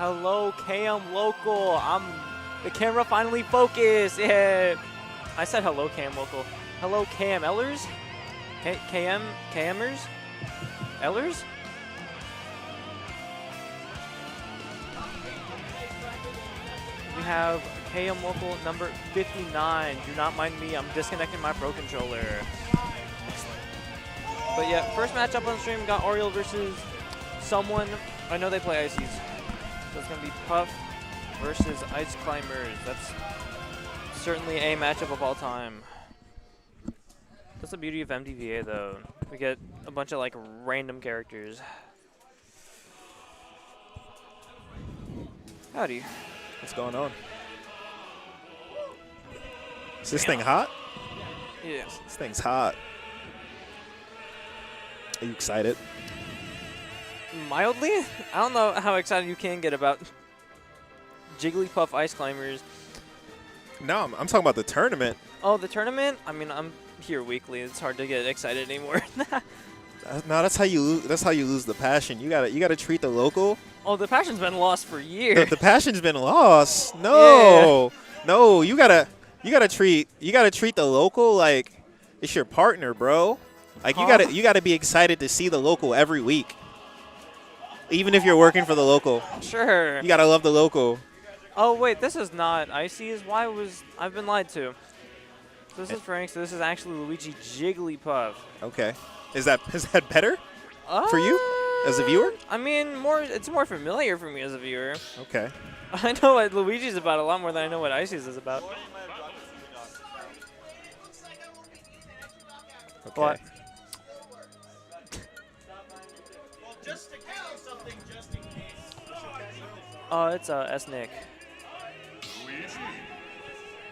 Hello, KMLocal. The camera finally focused. Yeah. I said hello, KMLocal. Hello, KMLers? KMers? Ellers? We have KMLocal number 59. Do not mind me. I'm disconnecting my Pro Controller. But yeah, first matchup on stream got Oriole versus someone. I know they play Ices. So it's going to be Puff versus Ice Climbers. That's certainly a matchup of all time. That's the beauty of MTVA, though. We get a bunch of like random characters. Howdy. What's going on? Is this thing hot? Yeah. This thing's hot. Are you excited? Mildly? I don't know how excited you can get about Jigglypuff Ice Climbers. No, I'm talking about the tournament. Oh, the tournament? I mean, I'm here weekly. It's hard to get excited anymore. No, that's how you lose. That's how you lose the passion. You gotta treat the local. Oh, the passion's been lost for years. The passion's been lost. No, yeah. No, you gotta treat the local like it's your partner, bro. Like you gotta be excited to see the local every week, even if you're working for the local. Sure. You gotta love the local. Oh wait, this is not Ices. Why was I've been lied to? So this is Frank. So this is actually Luigi Jigglypuff. Okay, is that better for you as a viewer? I mean, it's more familiar for me as a viewer. Okay. I know what Luigi's about a lot more than I know what Ices is about. Okay. What? Oh, it's S-Nick.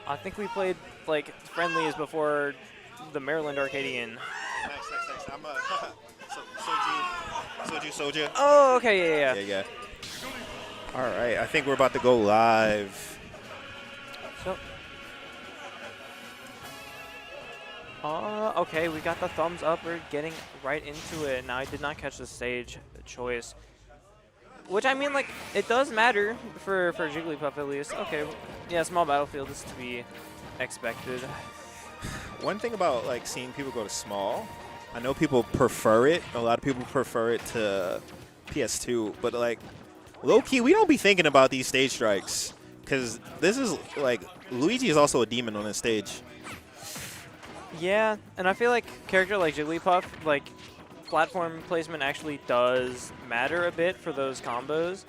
I think we played like friendlies before the Maryland Arcadian. Nice. I'm Soju. Oh, okay, Yeah. All right, I think we're about to go live. So, okay, we got the thumbs up. We're getting right into it. Now, I did not catch the stage choice. Which, I mean, like, it does matter for Jigglypuff, at least. Okay, yeah, small battlefield is to be expected. One thing about, like, seeing people go to small, I know people prefer it. A lot of people prefer it to PS2. But, like, low-key, we don't be thinking about these stage strikes. Because this is, like, Luigi is also a demon on this stage. Yeah, and I feel like character like Jigglypuff, like, platform placement actually does matter a bit for those combos.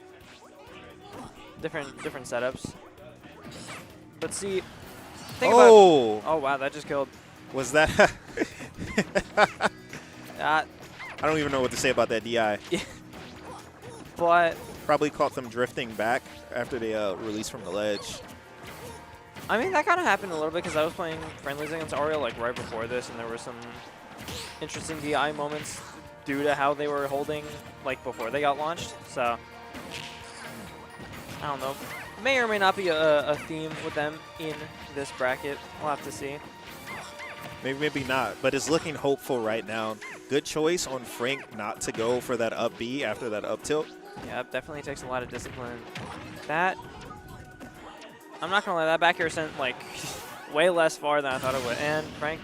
Different setups. But see, think about. Oh wow, that just killed. Was that? I don't even know what to say about that DI. Yeah. But probably caught them drifting back after they released from the ledge. I mean, that kind of happened a little bit because I was playing friendlies against Oriole like right before this, and there were some interesting DI moments due to how they were holding like before they got launched. So I don't know. May or may not be a theme with them in this bracket. We'll have to see. Maybe not, but it's looking hopeful right now. Good choice on Frank not to go for that up B after that up tilt. Yeah, it definitely takes a lot of discipline. That, I'm not gonna lie, that back air sent like way less far than I thought it would. And Frank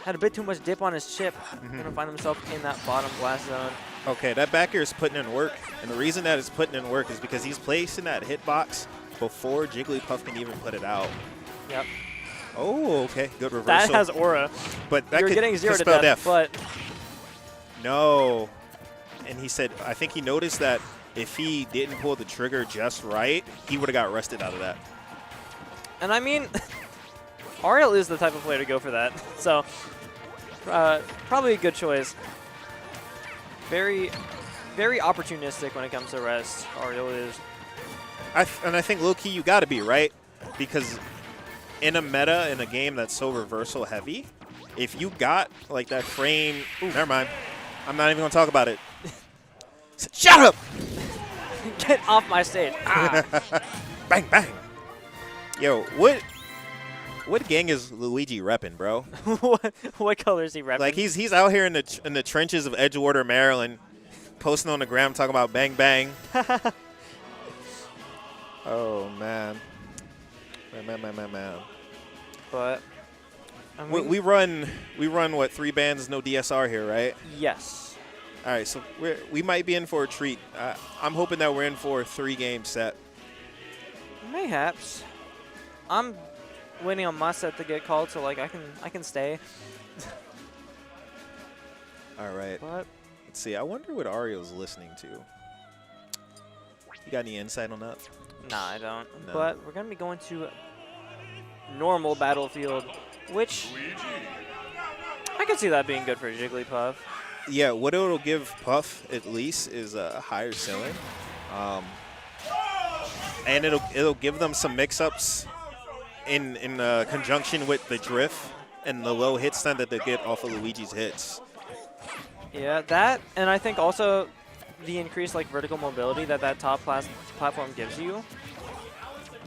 had a bit too much dip on his chip. Gonna find himself in that bottom blast zone. Okay, that back air is putting in work. And the reason that it's putting in work is because he's placed in that hitbox before Jigglypuff can even put it out. Yep. Oh, okay. Good reversal. That has aura. But that You're could, getting 0 could to spell death, but no. And he said, I think he noticed that if he didn't pull the trigger just right, he would have got rusted out of that. And I mean, Oriole is the type of player to go for that. So probably a good choice. Very, very opportunistic when it comes to rest. Oriole is. And I think low-key you got to be, right? Because in a meta, in a game that's so reversal heavy, if you got like that frame, never mind. I'm not even going to talk about it. Shut up! Get off my stage. Ah. Bang, bang. Yo, what gang is Luigi repping, bro? What color is he repping? Like he's out here in the trenches of Edgewater, Maryland, posting on the gram talking about bang bang. Oh man. Man. But I mean, We run what, 3 bands, no DSR here, right? yes. All right, so we might be in for a treat. I'm hoping that we're in for a 3-game set. Mayhaps. I'm waiting on my set to get called, so like I can stay. All right. But Let's see. I wonder what Ario's listening to. You got any insight on that? nah, I don't. No. But we're gonna be going to normal battlefield, which I could see that being good for Jigglypuff. Yeah, what it'll give Puff at least is a higher ceiling, and it'll give them some mix-ups in conjunction with the drift and the low hit stun that they get off of Luigi's hits. Yeah, that, and I think also the increased like vertical mobility that top platform gives you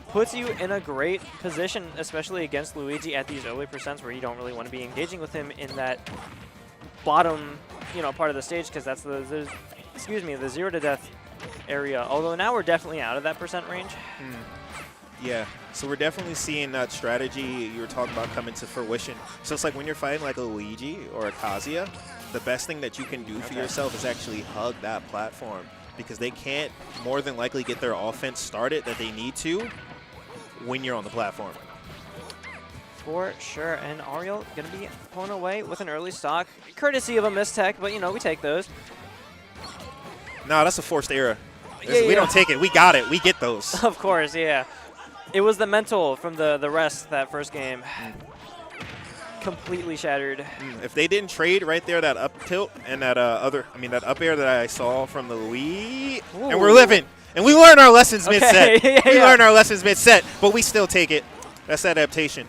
puts you in a great position, especially against Luigi at these early percents where you don't really want to be engaging with him in that bottom, part of the stage, because that's the 0 to death area. Although now we're definitely out of that percent range. Yeah, so we're definitely seeing that strategy you were talking about coming to fruition. So it's like when you're fighting like a Luigi or a Kazuya, the best thing that you can do for yourself is actually hug that platform, because they can't more than likely get their offense started that they need to when you're on the platform. For sure, and Ariel going to be pulling away with an early stock, courtesy of a mistech, but we take those. No, that's a forced error. Yeah, we don't take it. We got it. We get those. Of course, yeah. It was the mental from the rest that first game. Completely shattered. If they didn't trade right there, that up tilt and that that up air that I saw from the Wii, and we're living. And we learn our lessons mid-set. We learn our lessons mid-set, but we still take it. That's adaptation.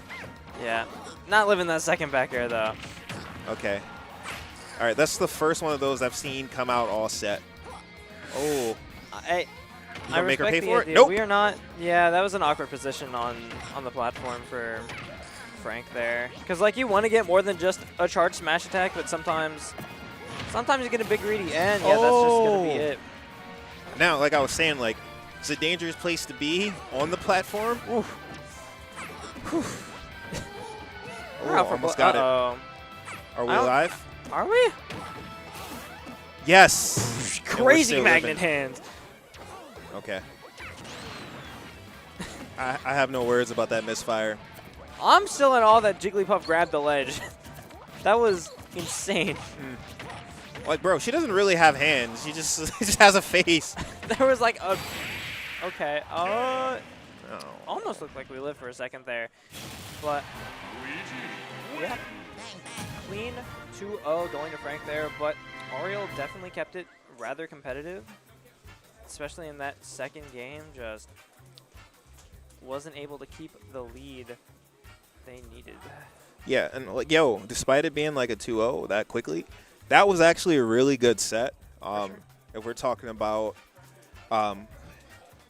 Yeah. Not living that second back air, though. Okay. All right, that's the first one of those I've seen come out all set. Oh. I make her respect pay the for it? idea. Nope. We are not. Yeah, that was an awkward position on the platform for Frank there. Because, like, you want to get more than just a charge smash attack, but sometimes you get a big greedy, and yeah, that's just going to be it. Now, like I was saying, like, it's a dangerous place to be on the platform. Oof. Oh, almost got it. Are we alive? Are we? Yes. Crazy magnet hands. Okay. I have no words about that misfire. I'm still in awe that Jigglypuff grabbed the ledge. That was insane. Like, bro, she doesn't really have hands. She just has a face. There was like a... Okay. Oh. Almost looked like we lived for a second there. But... Yeah. Clean 2-0 going to Frank there, but Ariel definitely kept it rather competitive. Especially in that second game, just wasn't able to keep the lead they needed. Yeah, and like, despite it being like a 2-0 that quickly, that was actually a really good set. Sure. If we're talking about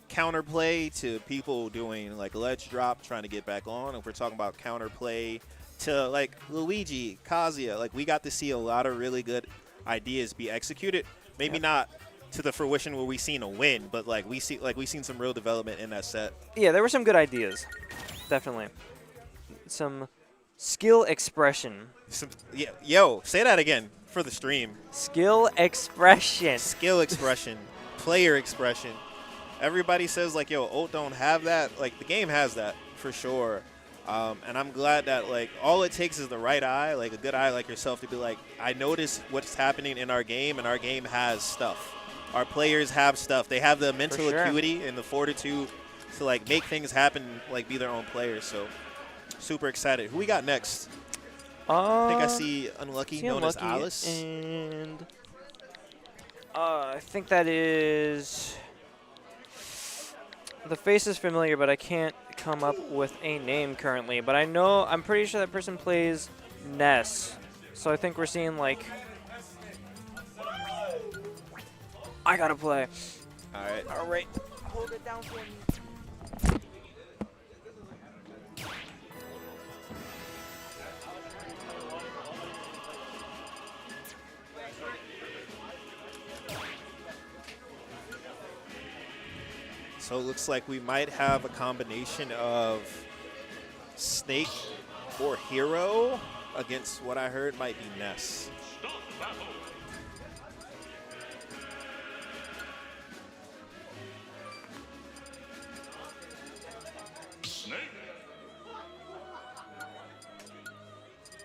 counterplay to people doing like ledge drop, trying to get back on, if we're talking about counterplay to like Luigi, Kazuya, like we got to see a lot of really good ideas be executed. Maybe not to the fruition where we seen a win, but like we seen some real development in that set. Yeah, there were some good ideas, definitely. Some skill expression. Say that again for the stream. Skill expression. Skill expression, player expression. Everybody says like, Ult don't have that. Like the game has that for sure. And I'm glad that like all it takes is the right eye, like a good eye like yourself, to be like, I notice what's happening in our game, and our game has stuff. Our players have stuff. They have the mental acuity and the fortitude to like make things happen, like be their own players. So super excited. Who we got next? I think I see Unlucky, known as Alice. And I think that is... The face is familiar, but I can't come up with a name currently. But I'm pretty sure that person plays Ness. So I think we're seeing like... I gotta play. All right. All right. Hold it down for me. So it looks like we might have a combination of Snake or Hero against what I heard might be Ness.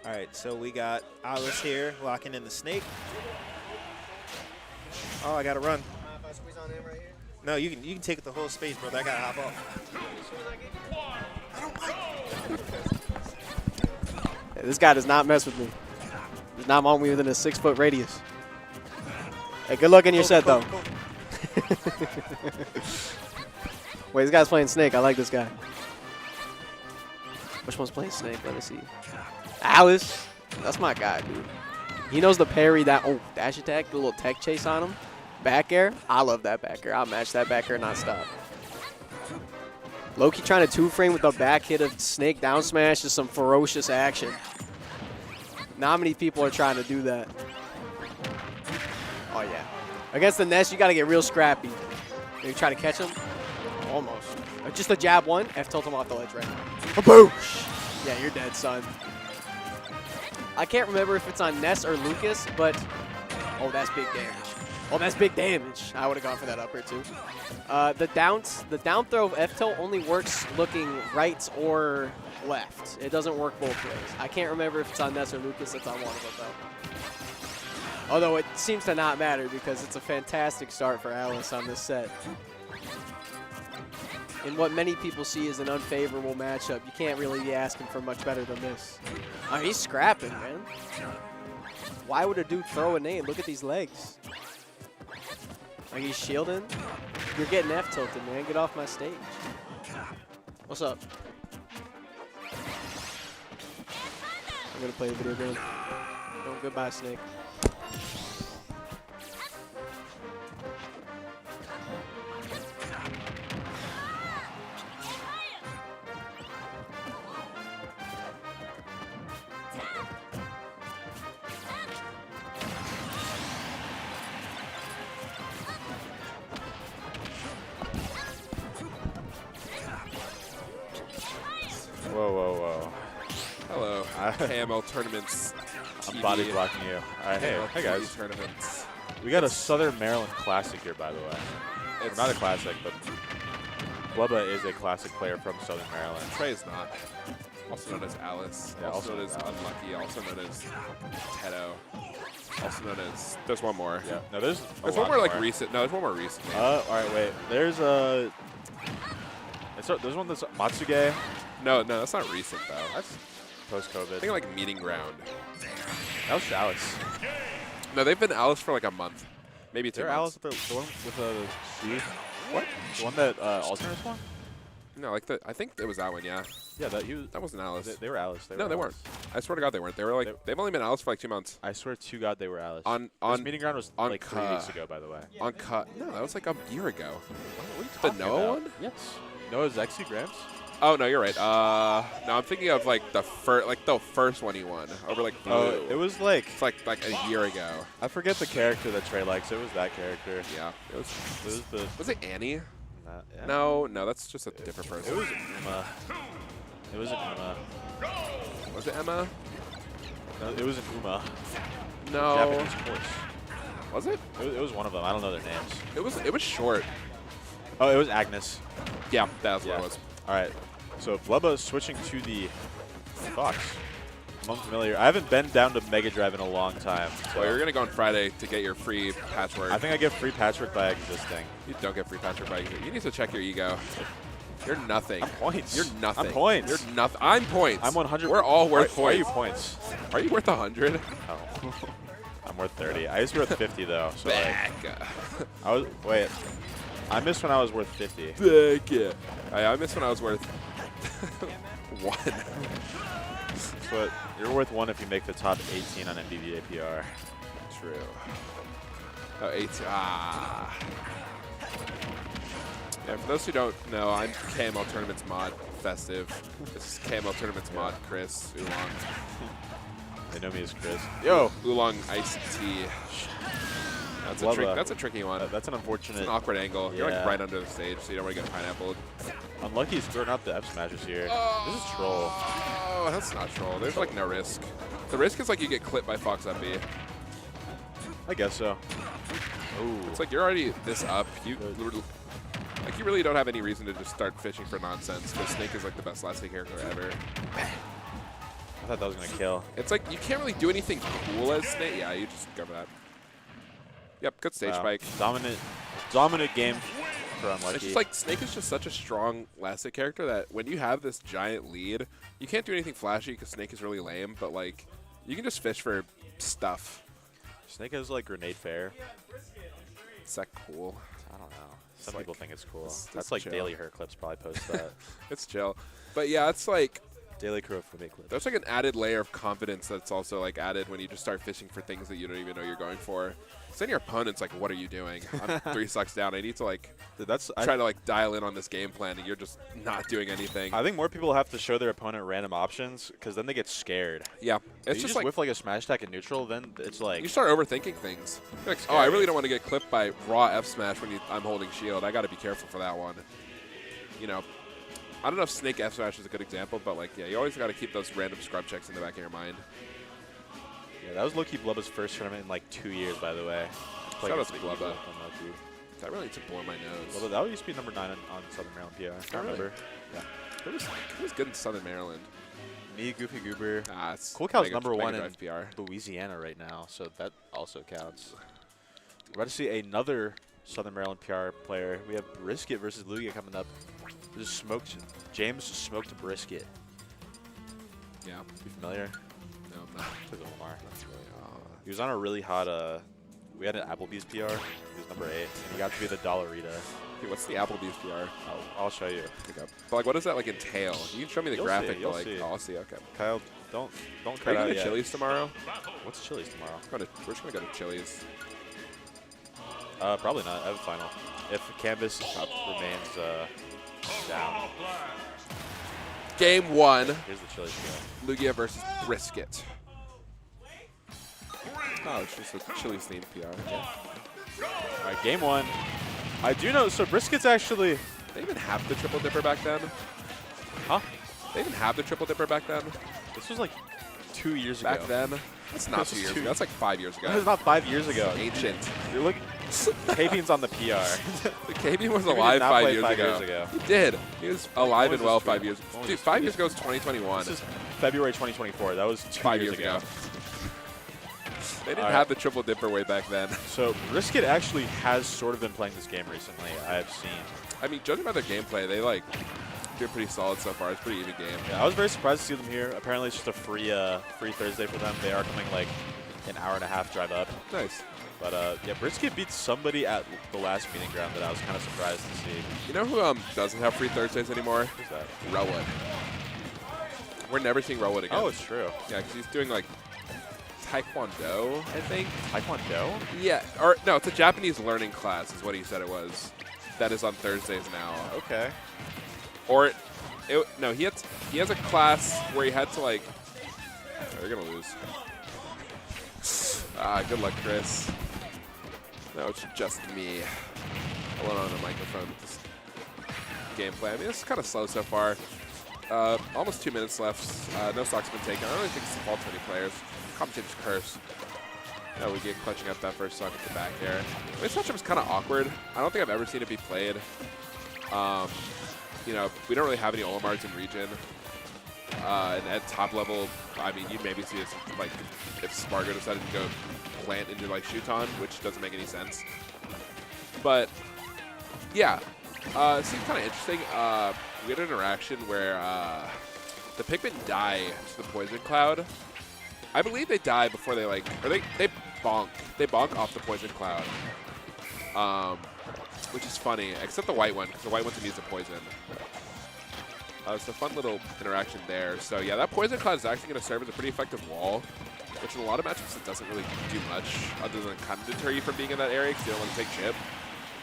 All right, so we got Alice here locking in the Snake. Oh, I gotta run. If I squeeze on him right here? No, you can take the whole space, brother. I gotta hop off. I don't like Hey, this guy does not mess with me. Does not want me within a 6-foot radius. Hey, good luck in your set, though. Wait, this guy's playing Snake. I like this guy. Which one's playing Snake? Let me see. Alice. That's my guy, dude. He knows the parry that. Oh, dash attack, the little tech chase on him. Back air. I love that back air. I'll match that back air non-stop. Loki trying to 2-frame with the back hit of Snake down smash is some ferocious action. Not many people are trying to do that. Oh, yeah. Against the Ness, you got to get real scrappy. Maybe try to catch him. Almost. Just a jab one. F-tilt him off the ledge right now. Boosh! Yeah, you're dead, son. I can't remember if it's on Ness or Lucas, but... Oh, that's big damage. Oh, that's big damage. I would have gone for that upper, too. The down throw of F-tilt only works looking right or left. It doesn't work both ways. I can't remember if it's on Ness or Lucas. It's on one of them, though. Although it seems to not matter because it's a fantastic start for Alice on this set. In what many people see as an unfavorable matchup, you can't really be asking for much better than this. I mean, he's scrapping, man. Why would a dude throw a nade? Look at these legs. Like he's shielding. You're getting F-tilted, man. Get off my stage. What's up? I'm gonna play a video game. Oh, goodbye, Snake. Hello, KML Tournaments. I'm body blocking you. All right, hey guys. Tournaments. We got a Southern Maryland Classic here, by the way. It's not a classic, but Blubba is a classic player from Southern Maryland. Trey is not. Also known as Alice. Yeah, also known as Unlucky. Also known as Tedo. Also known as. There's one more. Yeah. No, there's one more like recent. No, there's one more recent. All right, wait. There's a. There's one that's Matsuge. No, that's not recent though. That's post-COVID. I think like Meeting Ground. That was Alice. No, they've been Alice for like a month, maybe 2 They're months. Alice, the one with the C. What? The one that alternates one? No, like I think it was that one. Yeah. Yeah, That wasn't Alice. They were Alice. No, they weren't. I swear to God, they weren't. They were like they've only been Alice for like 2 months. I swear to God, they were Alice. On Meeting Ground was on like 3 weeks ago, by the way. On cut. No, that was like a year ago. What are you The talking Noah about? one? Yes. Noah's XC Grams? Oh no, you're right. No, I'm thinking of like the first one he won over like Blue. Oh, it was like It's like a year ago. I forget the character that Trey likes. It was that character. Yeah. It was the. Was it Annie? Yeah. No, that's just a different person. It was Uma. It was an Uma. Was it Emma? No, it was an Uma. No. Japanese horse. Was it? It was one of them. I don't know their names. It was short. Oh, it was Agnes. Yeah, that's what it was. All right. So Blubba switching to the Fox. I'm unfamiliar. I haven't been down to Mega Drive in a long time. So Well, you're gonna go on Friday to get your free patchwork. I think I get free patchwork by existing. You don't get free patchwork by you need to check your ego. You're nothing. I'm points. You're nothing. I'm points. You're nothing. I'm points. I'm 100. We're all worth Why are you points. points? Are you worth 100? Oh. I'm worth 30. I used to be worth 50 though. So like, Back. wait. I missed when I was worth 50. Back. I missed when I was worth 1. But you're worth 1 if you make the top 18 on MDV APR. True. Oh, 18. Ah. Yeah, for those who don't know, I'm KML Tournaments mod Festive. This is KML Tournaments mod Chris Oolong. They know me as Chris. Yo! Oolong Iced Tea. That's a tricky one. That's an unfortunate. It's an awkward angle. You're like Yeah. right under the stage, so you don't want to get pineapple. Unlucky he's throwing out the F smashes here. This is troll. Oh, that's not troll. There's like no risk. The risk is like you get clipped by Fox up B. I guess so. Ooh. It's like you're already this up. You really don't have any reason to just start fishing for nonsense because Snake is like the best last hit character ever. I thought that was gonna kill. It's like you can't really do anything cool as Snake. Yeah, you just go for that. Yep, good stage spike. Dominant game for Unlucky. It's just like Snake is just such a strong last hit character that when you have this giant lead, you can't do anything flashy because Snake is really lame, but like you can just fish for stuff. Snake has like grenade fair. Is that cool? I don't know. Some It's people like- think it's cool. it's That's like chill. Daily Her Clips probably post that. It's chill. But yeah, it's like Daily Crow for make clips. there's like an added layer of confidence that's also like added when you just start fishing for things that you don't even know you're going for. So then your opponent's like, what are you doing? I'm 3 stocks down. I need to like try to like dial in on this game plan, and you're just not doing anything. I think more people have to show their opponent random options because then they get scared. Yeah, If it's you just just like whiff like a smash attack in neutral, then it's like you start overthinking things. You're like, oh, I really don't want to get clipped by raw F smash when I'm holding shield. I got to be careful for that one. You know, I don't know if Snake F smash is a good example, but like, yeah, you always got to keep those random scrub checks in the back of your mind. yeah, that was low-key Blubba's first tournament in like 2 years, by the way. Shout out to Blubba. Blubba. That really needs to blow my nose. Blubba, that used to be number 9 on Southern Maryland PR. I really? remember. Who was good in Southern Maryland? Me, Goofy Goober. Ah, it's Cool Cow's Mega- number Mega 1 in Drive PR. Louisiana right now, so that also counts. We're about to see another Southern Maryland PR player. We have Brisket versus Lugia coming up. James just smoked Brisket. Yeah. You familiar? No, I'm not. Took Omar. That's really, He was on a really hot. We had an Applebee's PR. He was number 8, and he got to be the Dollarita. Hey, what's the Applebee's PR? I'll show you. But like, what does that like entail? You can show me the You'll graphic, see, you'll but like, see. oh, I'll see. Okay. Kyle, don't Are cut you out going to yet. Chili's tomorrow? What's Chili's tomorrow? We're just gonna go to Chili's. Probably not. I have a final. If Canvas remains down, Game 1, here's the Chili's show. Lugia versus Brisket. Oh, it's just a Chili's themed PR. Okay. All right, game 1. I do know. So Brisket's actually. They even have the triple dipper back then. Huh? They even have the triple dipper back then. This was like 2 years ago. Back then. That's not This 2 was years two- ago. That's like 5 years ago. That was not 5 years ago. Ancient. You're looking. KB's on the PR. The KB was He did alive not 5 play years 5 ago. years ago. He did. He was alive was and well this 5 stream? years. When was Dude, this 5 stream? years ago was 2021. This is February 2024. That was 5 years ago. They didn't Alright. have the triple dipper way back then. So Brisket actually has sort of been playing this game recently. I have seen. I mean, judging by their gameplay, they like do pretty solid so far. It's a pretty even game. Yeah, I was very surprised to see them here. Apparently, it's just a free Thursday for them. They are coming like an hour and a half drive up. Nice. But yeah, Brisket beat somebody at the last meeting ground that I was kind of surprised to see. You know who doesn't have free Thursdays anymore? Who's that? Relwood. We're never seeing Relwood again. Oh, it's true. Yeah, because he's doing like Taekwondo, I think. Taekwondo? Yeah, or no, it's a Japanese learning class is what he said it was. That is on Thursdays now. Okay. Or, no, he has a class where he had to like. Oh, you're gonna lose. Good luck, Chris. No, it's just me. Alone on the microphone with this gameplay. I mean, it's kind of slow so far. Almost 2 minutes left. No stocks been taken. I don't really think it's the fault of any players. Competition's curse. No, we get clutching up that first stock at the back here. This matchup is kind of awkward. I don't think I've ever seen it be played. You know, we don't really have any Olimars in region. And at top level, I mean, you'd maybe see this like if Spargo decided to go plant into like Shuton, which doesn't make any sense. But yeah, it seems kind of interesting. We had an interaction where the Pikmin die to the Poison Cloud. I believe they die before they like, or they bonk. They bonk off the Poison Cloud, which is funny, except the white one, because the white one's immune to poison. It's a fun little interaction there. So yeah, that Poison Cloud is actually going to serve as a pretty effective wall, which in a lot of matchups it doesn't really do much other than kind of deter you from being in that area because you don't want to take chip.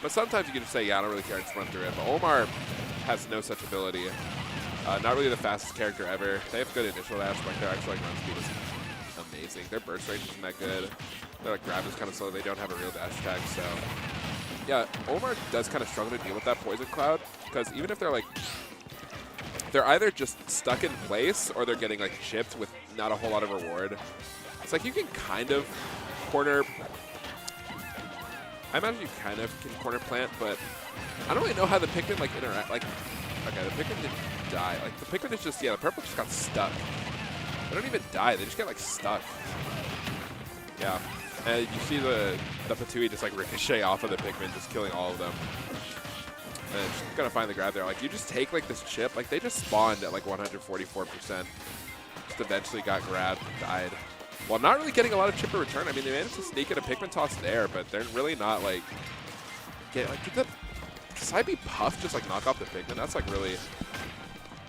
But sometimes you can just say, yeah, I don't really care, and just run through it. But Olimar has no such ability. Not really the fastest character ever. They have good initial dash, but their actual like, run speed is amazing. Their burst range isn't that good. Their like, grab is kind of slow. They don't have a real dash attack, so yeah, Olimar does kind of struggle to deal with that poison cloud because even if they're like, they're either just stuck in place or they're getting like chipped with not a whole lot of reward. It's like you can kind of corner. I imagine you kind of can corner plant, but I don't really know how the Pikmin like interact. Like, okay, the Pikmin didn't die. Like the Pikmin is just, yeah, the purple just got stuck. They don't even die. They just get like stuck. Yeah, and you see the Patui just like ricochet off of the Pikmin, just killing all of them. And just gonna find the grab there. Like you just take like this chip. Like they just spawned at like 144%. Just eventually got grabbed, died. While not really getting a lot of chip in return. I mean, they managed to sneak in a Pikmin toss there, but they're really not like did the side B puff just like knock off the Pikmin? That's like really.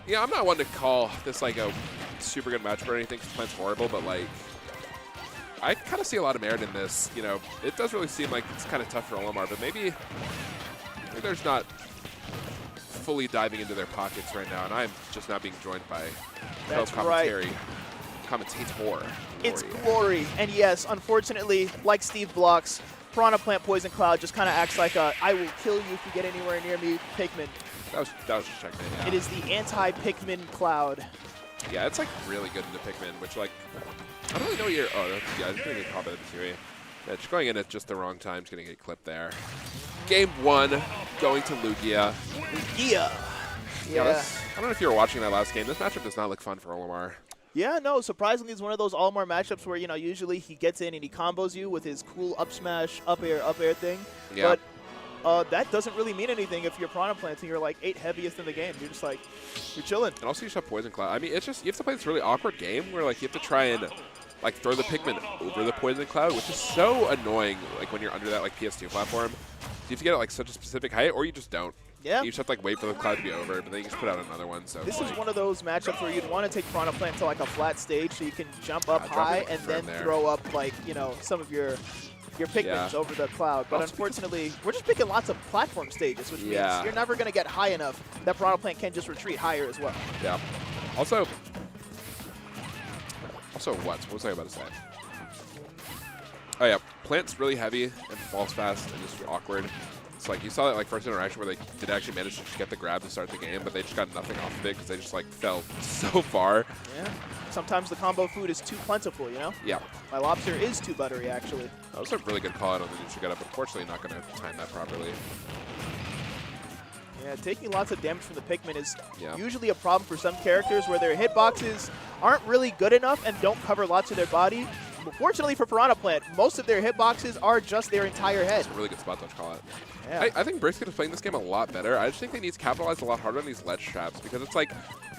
Yeah, I'm not one to call this like a super good matchup or anything. This plan's horrible, but like I kind of see a lot of merit in this. You know, it does really seem like it's kind of tough for Olimar, but maybe there's not fully diving into their pockets right now, and I'm just not being joined by That's commentary. right. Commentator. It's Glory. And yes, unfortunately, like Steve Blocks, Piranha Plant Poison Cloud just kind of acts like a I will kill you if you get anywhere near me Pikmin. That was just checkmate, yeah. It is the anti-Pikmin Cloud. Yeah, it's like really good into Pikmin, which like, I don't really know what you're, oh, that's, yeah, it's getting a combo theory. Yeah, just going in at just the wrong time, just getting a clip there. Game 1, going to Lugia. Yeah. Yeah. I don't know if you were watching that last game. This matchup does not look fun for Olimar. Yeah, no, surprisingly, it's one of those Olimar matchups where, you know, usually he gets in and he combos you with his cool up smash, up air thing. Yeah. But that doesn't really mean anything if you're Piranha Plants and you're like 8th heaviest in the game. You're just like, you're chilling. And also you just have Poison Cloud. I mean, it's just, you have to play this really awkward game where like you have to try and like throw the Pikmin over the Poison Cloud, which is so annoying like when you're under that like PS2 platform. You have to get it like such a specific height or you just don't. Yeah. You just have to like wait for the cloud to be over, but then you just put out another one. So this is one of those matchups where you'd want to take Piranha Plant to like a flat stage so you can jump up high and then throw up like, you know, some of your Pikmins over the cloud. But unfortunately, we're just picking lots of platform stages, which means you're never going to get high enough that Piranha Plant can just retreat higher as well. Yeah. Also what? What was I about to say? Oh yeah, Plant's really heavy and falls fast and just awkward. It's like you saw that like first interaction where they did actually manage to get the grab to start the game, but they just got nothing off of it because they just like fell so far. Yeah. Sometimes the combo food is too plentiful, you know? Yeah. My lobster is too buttery, actually. That was a really good call out on the neutral get up. Unfortunately, not going to time that properly. Yeah, taking lots of damage from the Pikmin is usually a problem for some characters where their hitboxes aren't really good enough and don't cover lots of their body. But fortunately for Piranha Plant, most of their hitboxes are just their entire head. It's a really good spot dodge call out. Yeah. I think Brisket is playing this game a lot better. I just think they need to capitalize a lot harder on these ledge traps because it's like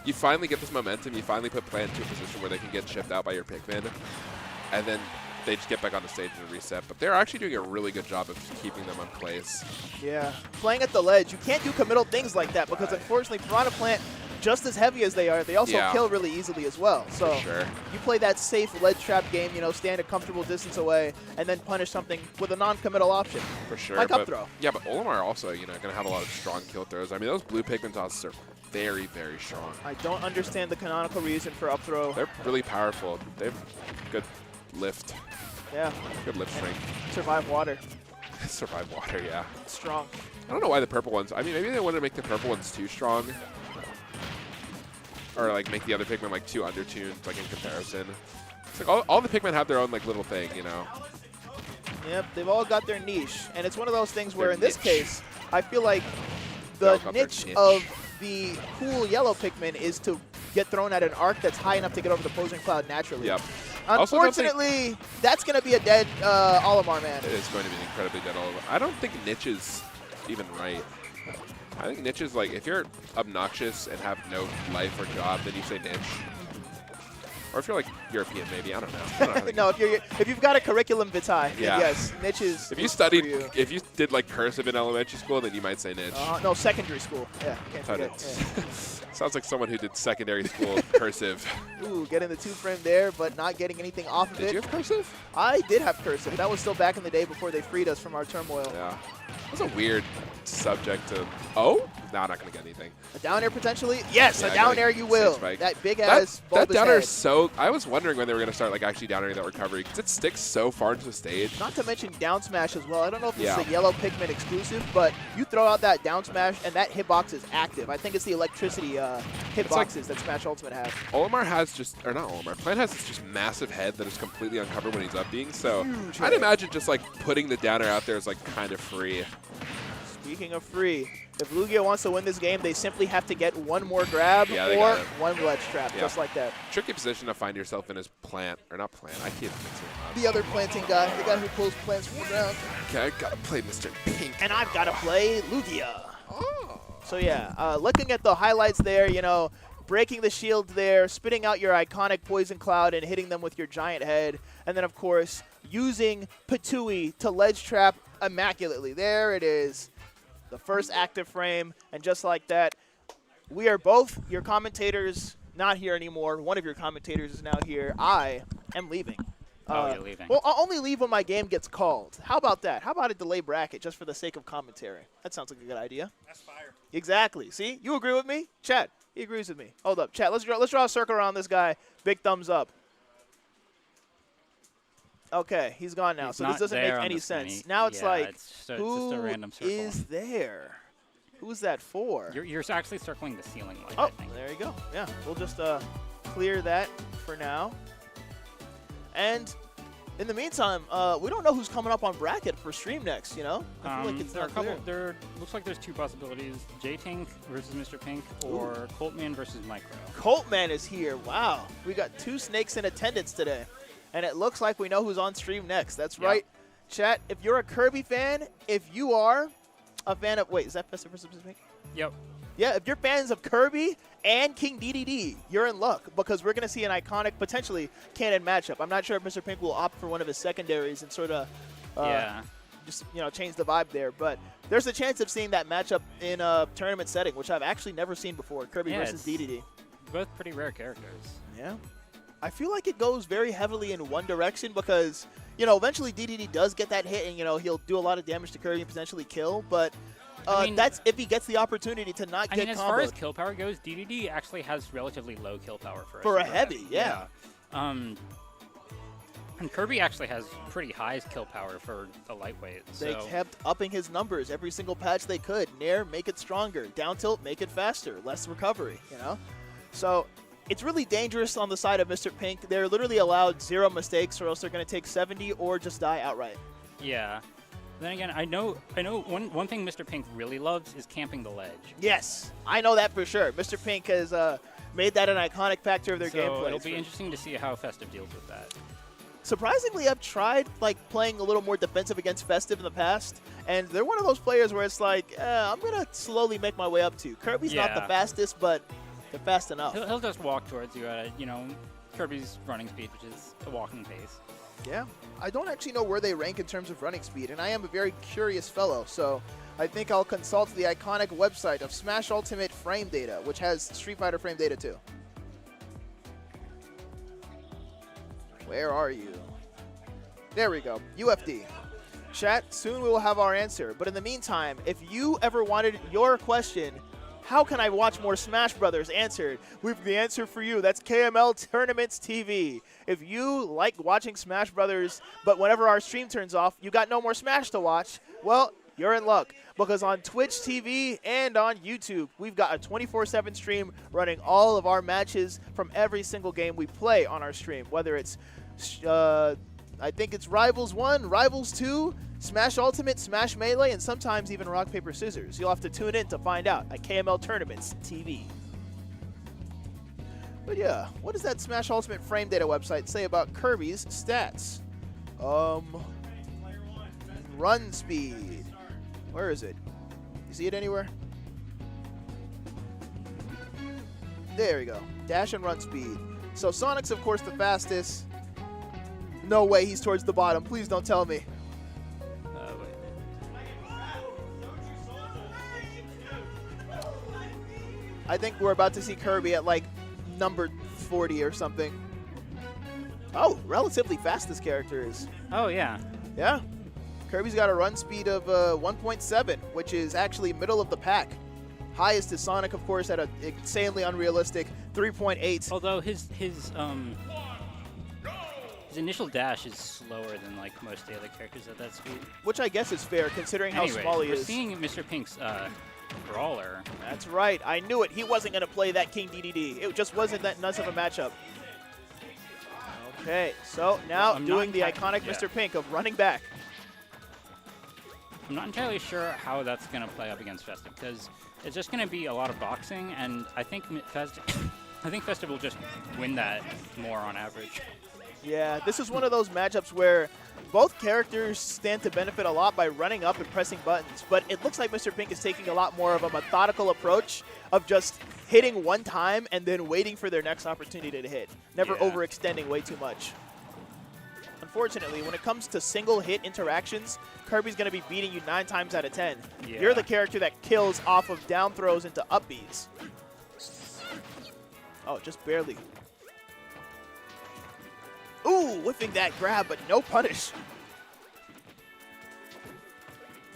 you finally get this momentum, you finally put Plant into a position where they can get chipped out by your Pikmin, and then they just get back on the stage and reset. But they're actually doing a really good job of keeping them in place. Yeah, playing at the ledge, you can't do committal things like that because unfortunately Piranha Plant, just as heavy as they are, they also kill really easily as well. So you play that safe ledge trap game, you know, stand a comfortable distance away and then punish something with a non-committal option. For sure. Like up throw. Yeah, but Olimar also, you know, going to have a lot of strong kill throws. I mean, those blue Pikmin tosses are very, very strong. I don't understand the canonical reason for up throw. They're really powerful. They have good lift. Yeah. Good lift strength. Survive water. Survive water, yeah. Strong. I don't know why the purple ones, I mean, maybe they want to make the purple ones too strong. Or like make the other Pikmin like too undertuned, like in comparison. It's like all the Pikmin have their own like little thing, you know? Yep, they've all got their niche. And it's one of those things where in this case, I feel like the niche of the cool yellow Pikmin is to get thrown at an arc that's high enough to get over the Poison Cloud naturally. Yep. Unfortunately, that's going to be a dead Olimar, man. It is going to be an incredibly dead Olimar. I don't think niche is even right. I think niche is like, if you're obnoxious and have no life or job, then you say niche. Or if you're like European, maybe, I don't know. No, if you've got a curriculum vitae, then yes, niche is. If you studied, if you did like cursive in elementary school, then you might say niche. No, secondary school. Yeah, can't forget. Yeah. Sounds like someone who did secondary school cursive. Ooh, getting the 2-frame there, but not getting anything off of it. Did you have cursive? I did have cursive. That was still back in the day before they freed us from our turmoil. Yeah. That's a weird subject to. Oh? No, I'm not going to get anything. A down air potentially? Yes, a down air you will. That big ass That down air head. is so. I was wondering. wondering when they were going to start like actually downing that recovery because it sticks so far into the stage. Not to mention down smash as well. I don't know if this is a yellow Pikmin exclusive, but you throw out that down smash and that hitbox is active. I think it's the electricity hitboxes that Smash Ultimate has. Olimar has just, or not Olimar, Plant has this just massive head that is completely uncovered when he's up being. So Huge I'd head. imagine just like putting the downer out there is like kind of free. Speaking of free, if Lugia wants to win this game, they simply have to get one more grab or one ledge trap, just like that. Tricky position to find yourself in is Plant, or not Plant, I keep mixing them up. The other planting guy, the guy who pulls plants from the ground. Okay, I gotta play Mr. Pink. And I've got to play Lugia. So yeah, looking at the highlights there, you know, breaking the shield there, spitting out your iconic Poison Cloud and hitting them with your giant head. And then, of course, using Patui to ledge trap immaculately. There it is. The first active frame, and just like that, we are both your commentators not here anymore. One of your commentators is now here. I am leaving. You're leaving. Well, I'll only leave when my game gets called. How about that? How about a delay bracket just for the sake of commentary? That sounds like a good idea. That's fire. Exactly. See? You agree with me? Chat, he agrees with me. Hold up. Chat, let's draw a circle around this guy. Big thumbs up. Okay, he's gone now, so this doesn't make any sense. Now it's like, who is there? Who's that for? You're actually circling the ceiling light, Oh, I think. there you go. Yeah, we'll just clear that for now. And in the meantime, we don't know who's coming up on bracket for stream next, you know? I feel like it's there are not clear. there looks like there's two possibilities. J-Tank versus Mr. Pink or Coltman versus Micro. Coltman is here. Wow. We got 2 snakes in attendance today. And it looks like we know who's on stream next. That's right. Chat, if you're a Kirby fan, if you are a fan of... Wait, is that Festive versus Mr. Pink? Yep. Yeah, if you're fans of Kirby and King DDD, you're in luck because we're going to see an iconic, potentially, canon matchup. I'm not sure if Mr. Pink will opt for one of his secondaries and sort of just, you know, change the vibe there. But there's a chance of seeing that matchup in a tournament setting, which I've actually never seen before, Kirby versus DDD. Both pretty rare characters. Yeah. I feel like it goes very heavily in one direction because, you know, eventually DDD does get that hit and, you know, he'll do a lot of damage to Kirby and potentially kill, but I mean, that's if he gets the opportunity to not get comboed. As far as kill power goes, DDD actually has relatively low kill power for a heavy. Yeah. And Kirby actually has pretty high kill power for a lightweight. They kept upping his numbers every single patch they could. Nair, make it stronger. Down tilt, make it faster. Less recovery, you know? So it's really dangerous on the side of Mr. Pink. They're literally allowed 0 mistakes or else they're going to take 70 or just die outright. Yeah. Then again, I know one thing Mr. Pink really loves is camping the ledge. Yes, I know that for sure. Mr. Pink has made that an iconic factor of their gameplay. It'll be interesting to see how Festive deals with that. Surprisingly, I've tried like playing a little more defensive against Festive in the past, and they're one of those players where it's like, I'm going to slowly make my way up to. Kirby's not the fastest, but they're fast enough. He'll just walk towards you at, you know, Kirby's running speed, which is a walking pace. Yeah, I don't actually know where they rank in terms of running speed, and I am a very curious fellow, so I think I'll consult the iconic website of Smash Ultimate frame data, which has Street Fighter frame data too. Where are you? There we go, UFD. Chat, soon we will have our answer, but in the meantime, if you ever wanted your question, how can I watch more Smash Brothers answered? We have the answer for you. That's KML Tournaments TV. If you like watching Smash Brothers, but whenever our stream turns off, you got no more Smash to watch, well, you're in luck. Because on Twitch TV and on YouTube, we've got a 24/7 stream running all of our matches from every single game we play on our stream. Whether it's, I think it's Rivals 1, Rivals 2, Smash Ultimate, Smash Melee, and sometimes even Rock, Paper, Scissors. You'll have to tune in to find out at KML Tournaments TV. But yeah, what does that Smash Ultimate frame data website say about Kirby's stats? Run speed. Where is it? You see it anywhere? There you go. Dash and run speed. So Sonic's, of course, the fastest. No way he's towards the bottom. Please don't tell me. I think we're about to see Kirby at like number 40 or something. Oh, relatively fast this character is. Oh, yeah. Yeah. Kirby's got a run speed of 1.7, which is actually middle of the pack. Highest is Sonic, of course, at an insanely unrealistic 3.8. Although His initial dash is slower than like most of the other characters at that speed. Which I guess is fair considering how Anyways, small he we're is. seeing Mr. Pink's brawler. That's right. I knew it. He wasn't going to play that King DDD. It just wasn't that nuts of a matchup. Okay, so now doing the iconic Mr. Pink of running back. I'm not entirely sure how that's going to play up against Festive because it's just going to be a lot of boxing, and I think Festive will just win that more on average. Yeah, this is one of those matchups where both characters stand to benefit a lot by running up and pressing buttons, but it looks like Mr. Pink is taking a lot more of a methodical approach of just hitting one time and then waiting for their next opportunity to hit, never overextending way too much. Unfortunately, when it comes to single hit interactions, Kirby's going to be beating you 9 times out of 10. Yeah. You're the character that kills off of down throws into up Bs. Oh, just barely. Ooh, whiffing that grab, but no punish.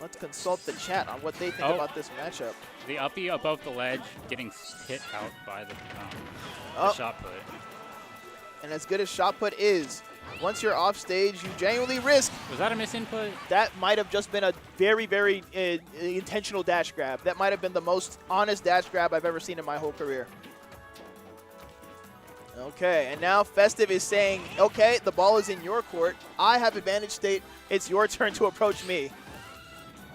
Let's consult the chat on what they think about this matchup. The uppie above the ledge getting hit out by the shot put. And as good as shot put is, once you're off stage, you genuinely risk. Was that a misinput? That might have just been a very, very intentional dash grab. That might have been the most honest dash grab I've ever seen in my whole career. Okay, and now Festive is saying, okay, the ball is in your court. I have advantage state. It's your turn to approach me.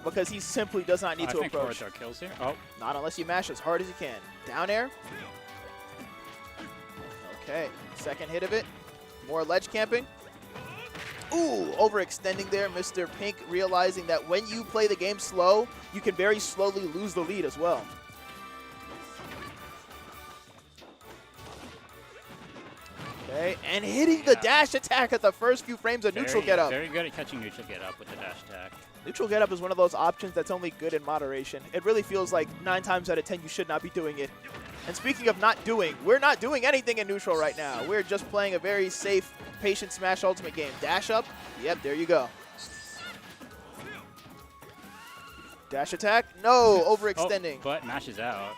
Because he simply does not need to approach. I think kills here. Oh. Not unless you mash as hard as you can. Down air. Okay, second hit of it. More ledge camping. Ooh, overextending there. Mr. Pink realizing that when you play the game slow, you can very slowly lose the lead as well. Okay, and hitting the dash attack at the first few frames of neutral get up. Very good at catching neutral get up with the dash attack. Neutral get up is one of those options that's only good in moderation. It really feels like 9 times out of 10 you should not be doing it. And speaking of not doing, we're not doing anything in neutral right now. We're just playing a very safe, patient smash ultimate game. Dash up. Yep, there you go. Dash attack. No, overextending. Oh, but mashes out.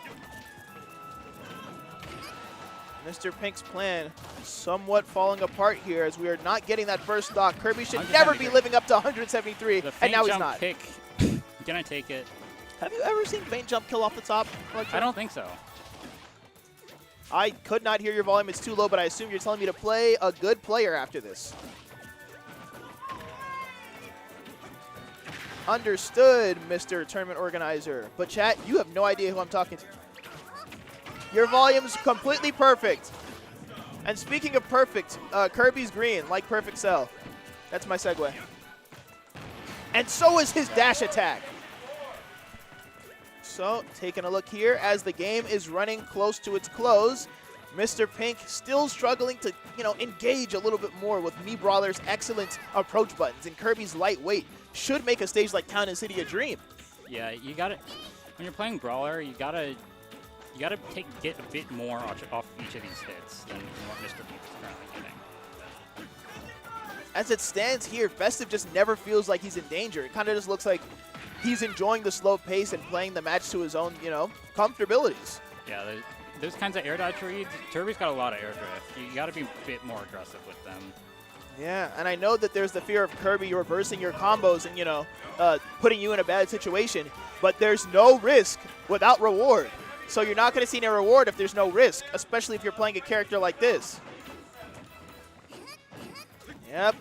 Mr. Pink's plan somewhat falling apart here as we are not getting that first stock. Kirby should never be living up to 173, and now he's not. Kick. Gonna take it. Have you ever seen feint jump kill off the top? I don't think so. I could not hear your volume. It's too low, but I assume you're telling me to play a good player after this. Understood, Mr. Tournament Organizer. But chat, you have no idea who I'm talking to. Your volume's completely perfect. And speaking of perfect, Kirby's green, like Perfect Cell. That's my segue. And so is his dash attack. So, taking a look here as the game is running close to its close. Mr. Pink still struggling to, engage a little bit more with Mii Brawler's excellent approach buttons, and Kirby's lightweight should make a stage like Town and City a dream. Yeah, you gotta, when you're playing Brawler, you gotta get a bit more off each of these hits than what Mr. Pink is currently getting. As it stands here, Festive just never feels like he's in danger. It kind of just looks like he's enjoying the slow pace and playing the match to his own, comfortabilities. Yeah, those kinds of air dodge reads, Kirby's got a lot of air drift. You got to be a bit more aggressive with them. Yeah, and I know that there's the fear of Kirby reversing your combos and, putting you in a bad situation, but there's no risk without reward. So you're not going to see any reward if there's no risk, especially if you're playing a character like this. Yep.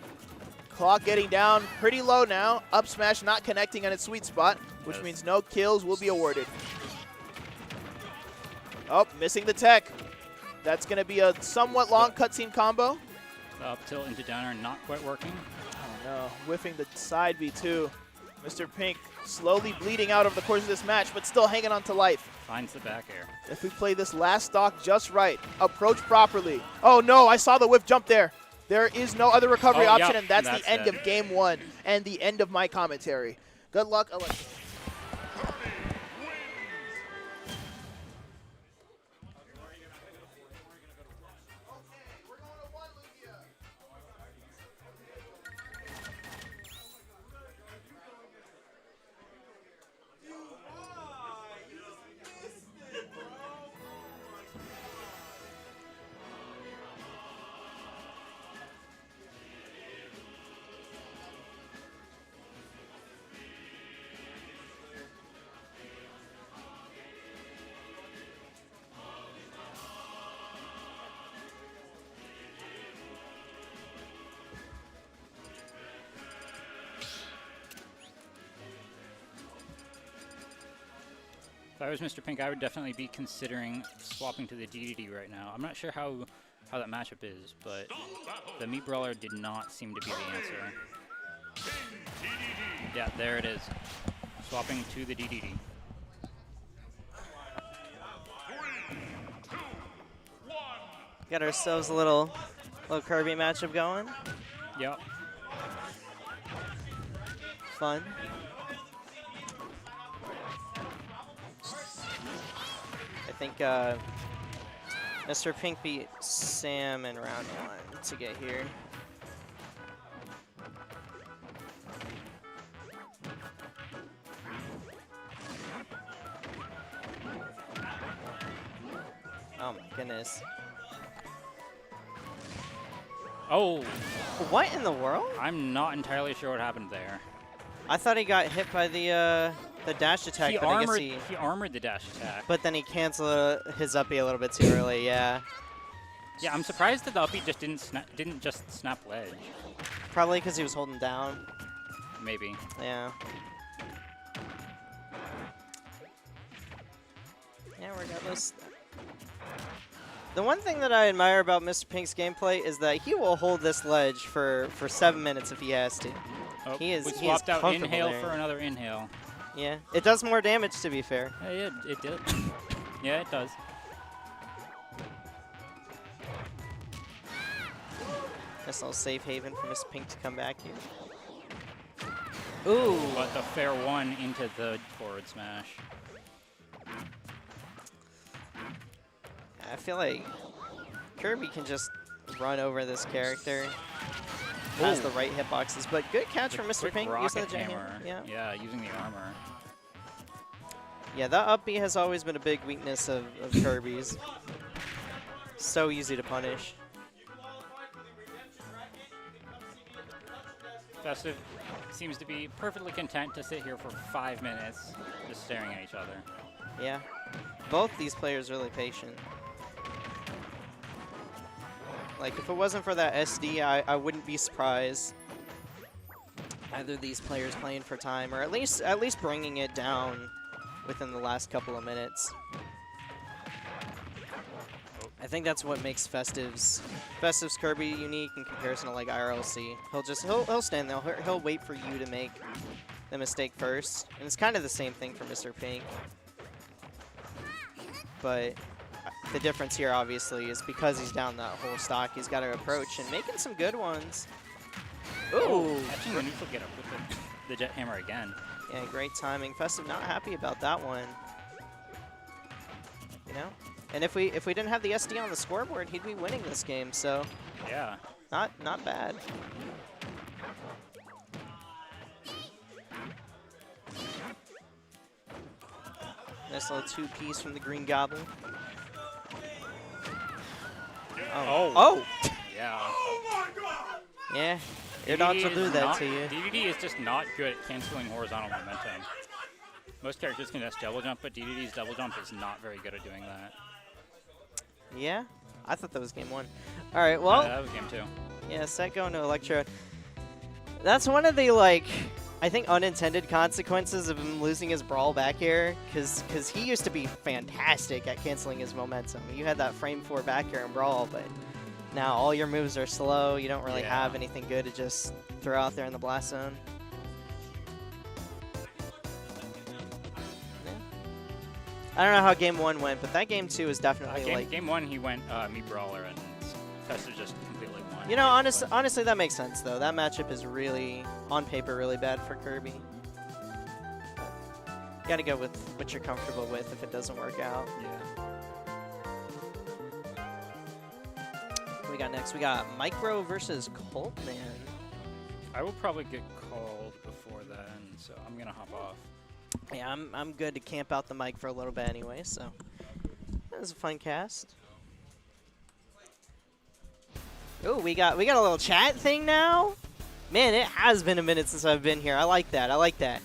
Clock getting down pretty low now. Up smash not connecting on its sweet spot, which means no kills will be awarded. Oh, missing the tech. That's going to be a somewhat long cutscene combo. The up tilt into downer not quite working. Oh no, whiffing the side B2. Mr. Pink slowly bleeding out over the course of this match, but still hanging on to life. Finds the back air. If we play this last stock just right, approach properly. Oh no, I saw the whiff jump there. There is no other recovery option, and that's the end of game one and the end of my commentary. Good luck, Alexa. If I was Mr. Pink, I would definitely be considering swapping to the DDD right now. I'm not sure how that matchup is, but the Meat Brawler did not seem to be the answer. Yeah, there it is. Swapping to the DDD. Got ourselves a little Kirby matchup going. Yep. Fun. I think Mr. Pink beat Sam in round 1 to get here. Oh my goodness. Oh! What in the world? I'm not entirely sure what happened there. I thought he got hit by the dash attack, He but I guess armored the dash attack. But then he canceled his uppie a little bit too early. Yeah. Yeah, I'm surprised that the uppie just didn't just snap ledge. Probably because he was holding down. Maybe. Yeah. Yeah, regardless. The one thing that I admire about Mr. Pink's gameplay is that he will hold this ledge for 7 minutes if he has to. Oh, he is we swapped out comfortable inhale there. for another inhale. Yeah, it does more damage to be fair. Yeah, it did. Yeah, it does. Nice little safe haven for Mr. Pink to come back here. Ooh. But the fair one into the forward smash. I feel like Kirby can just run over this character. Has the right hitboxes, but good catch from Mr. Pink using the hammer. Yeah, using the armor. Yeah, that up B has always been a big weakness of Kirby's. So easy to punish. Festive seems to be perfectly content to sit here for 5 minutes just staring at each other. Yeah, both these players really patient. Like, if it wasn't for that SD, I wouldn't be surprised. Either of these players playing for time, or at least bringing it down within the last couple of minutes. I think that's what makes Festive's Kirby unique in comparison to like IRLC. He'll stand there. He'll wait for you to make the mistake first, and it's kind of the same thing for Mr. Pink. But the difference here, obviously, is because he's down that whole stock, he's got to approach and making some good ones. Ooh! Catching the neutral get up with the jet hammer again. Yeah, great timing. Festive not happy about that one. You know? And if we didn't have the SD on the scoreboard, he'd be winning this game, so yeah. Not bad. Nice little 2-piece from the Green Goblin. Oh! Yeah. Yeah, your dogs will do that not, to you. DDD is just not good at canceling horizontal momentum. Most characters can just double jump, but DDD's double jump is not very good at doing that. Yeah? I thought that was game 1. All right, well. That was game 2. Yeah, set going to Electra. That's one of the, like, I think unintended consequences of him losing his Brawl back air, because he used to be fantastic at canceling his momentum. You had that frame 4 back air in Brawl, but now all your moves are slow. You don't really have anything good to just throw out there in the blast zone. I don't know how game 1 went, but that game 2 is definitely like... Game 1, he went Meat Brawler, and Fester just completely won. You know, honestly, that makes sense, though. That matchup is really, on paper, really bad for Kirby. You gotta go with what you're comfortable with if it doesn't work out. Yeah. What we got next? We got Micro versus Coltman. I will probably get called before then, so I'm going to hop off. Yeah, I'm good to camp out the mic for a little bit anyway, so that was a fun cast. Ooh, we got a little chat thing now. Man, it has been a minute since I've been here. I like that. I like that.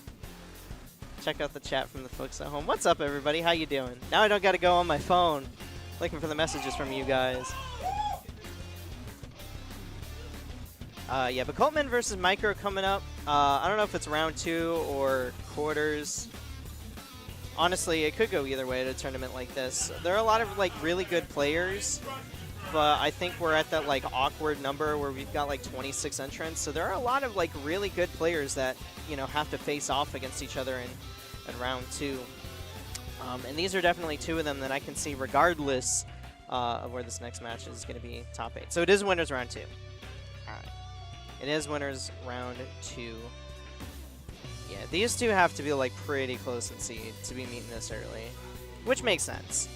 Check out the chat from the folks at home. What's up, everybody? How you doing? Now I don't got to go on my phone looking for the messages from you guys. Yeah, but Coltman versus Micro coming up. I don't know if it's round 2 or quarters. honestly, it could go either way at a tournament like this. There are a lot of like really good players, but I think we're at that like awkward number where we've got like 26 entrants. So there are a lot of like really good players that, you know, have to face off against each other in round 2. And these are definitely 2 of them that I can see regardless of where this next match is going to be top 8. So it is winners round 2. All right. It is winners round 2. Yeah, these two have to be like pretty close in seed to be meeting this early, which makes sense.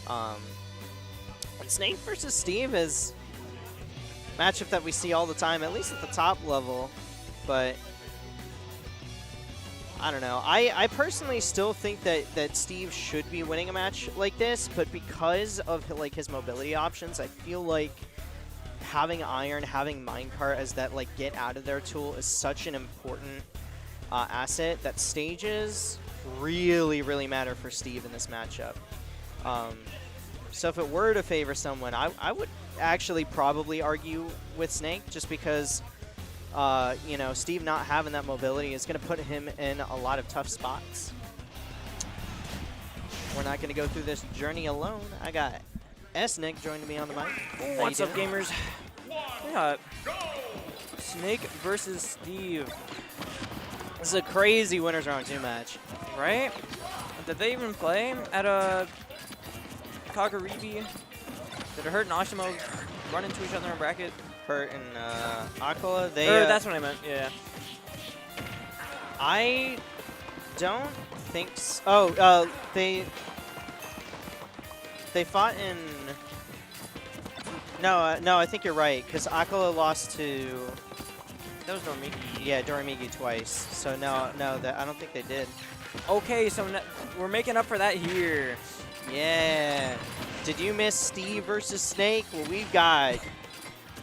And Snake versus Steve is a matchup that we see all the time, at least at the top level. But I don't know. I personally still think that Steve should be winning a match like this, but because of like his mobility options, I feel like having Iron, having Minecart as that like get out of there tool is such an important asset that stages really, really matter for Steve in this matchup. So if it were to favor someone, I would actually probably argue with Snake, just because you know, Steve not having that mobility is going to put him in a lot of tough spots. We're not going to go through this journey alone. I got S-Nick joining me on the mic. What's up, gamers? We got Snake versus Steve. This is a crazy winners round 2 match. Right? Did they even play at a Kagaribi? Did it hurt and Ashimo run into each other in bracket? Hurt and Aquila, they... that's what I meant, yeah. I don't think so. They fought in... No, no, I think you're right, because Aquila lost to... That was Dormigi. Yeah, Dormigi twice. So no, I don't think they did. Okay, so we're making up for that here. Yeah. Did you miss Steve versus Snake? Well, we've got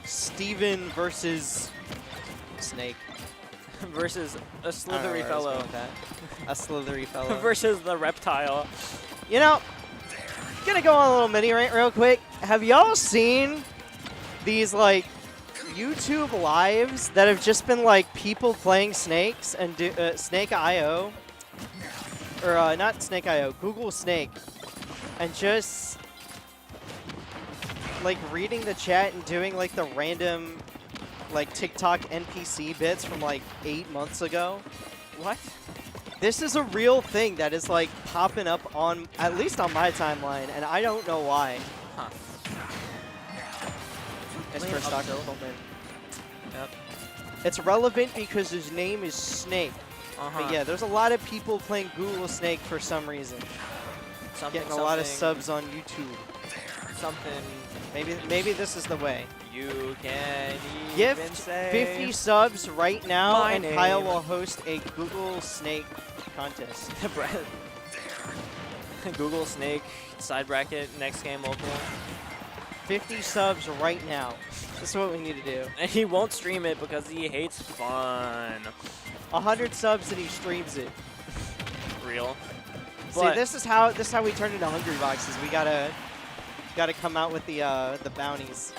Steven versus Snake. Versus a slithery fellow. A slithery fellow. Versus the reptile. You know, gonna go on a little mini rant real quick. Have y'all seen these like YouTube lives that have just been like people playing snakes and Snake.io, or not Snake.io, Google Snake, and just like reading the chat and doing like the random like TikTok NPC bits from like 8 months ago? What? This is a real thing that is like popping up on, at least on my timeline, and I don't know why. Huh. It's for Stock Coleman. Yep. It's relevant because his name is Snake. But yeah, there's a lot of people playing Google Snake for some reason. Getting a lot of subs on YouTube. Something. Maybe this is the way. You can Gift even say 50 subs right now, my and name. Kyle will host a Google Snake contest. Google Snake side bracket next game local. 50 subs right now. That's what we need to do. And he won't stream it because he hates fun. 100 subs and he streams it. Real. See, this is how we turn into Hungry Boxes. We gotta come out with the bounties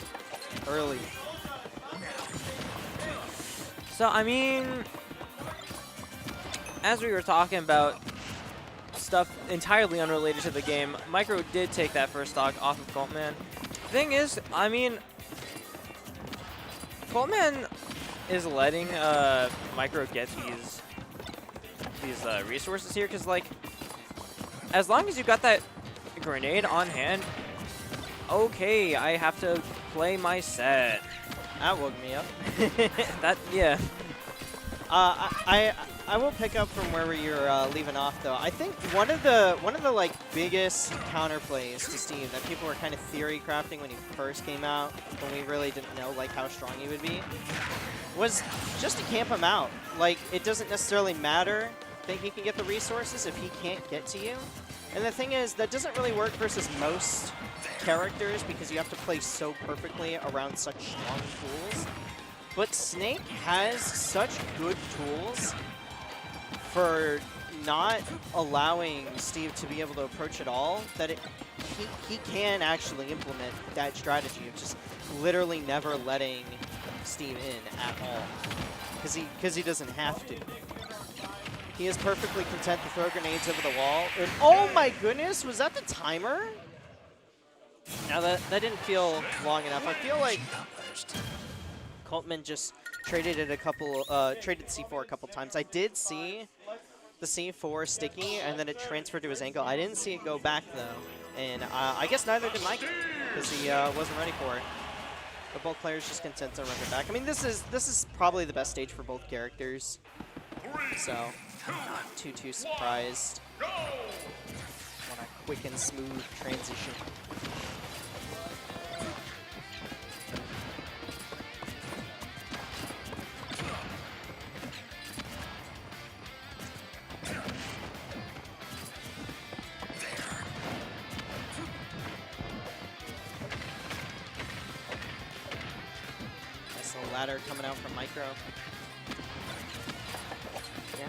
early. So I mean, as we were talking about stuff entirely unrelated to the game, Micro did take that first stock off of Coltman. Thing is, I mean, Coltman is letting Micro get these resources here, because like, as long as you got that grenade on hand, okay, I have to play my set. That woke me up. Yeah. I will pick up from where you're leaving off, though. I think one of the like biggest counterplays to Steve that people were kind of theory crafting when he first came out, when we really didn't know like how strong he would be, was just to camp him out. Like, it doesn't necessarily matter that he can get the resources if he can't get to you. And the thing is, that doesn't really work versus most characters because you have to play so perfectly around such strong tools. But Snake has such good tools for not allowing Steve to be able to approach at all that he can actually implement that strategy of just literally never letting Steve in at all because he doesn't have to. He is perfectly content to throw grenades over the wall. And oh my goodness, was that the timer? Now that didn't feel long enough. I feel like Coltman just traded it traded C4 a couple times. I did see the C4 sticky, and then it transferred to his ankle. I didn't see it go back though, and I guess neither did Mike, because he wasn't ready for it. But both players just content to run it back. I mean, this is probably the best stage for both characters, so not too surprised. Want a quick and smooth transition. Ladder coming out from Micro. Yeah.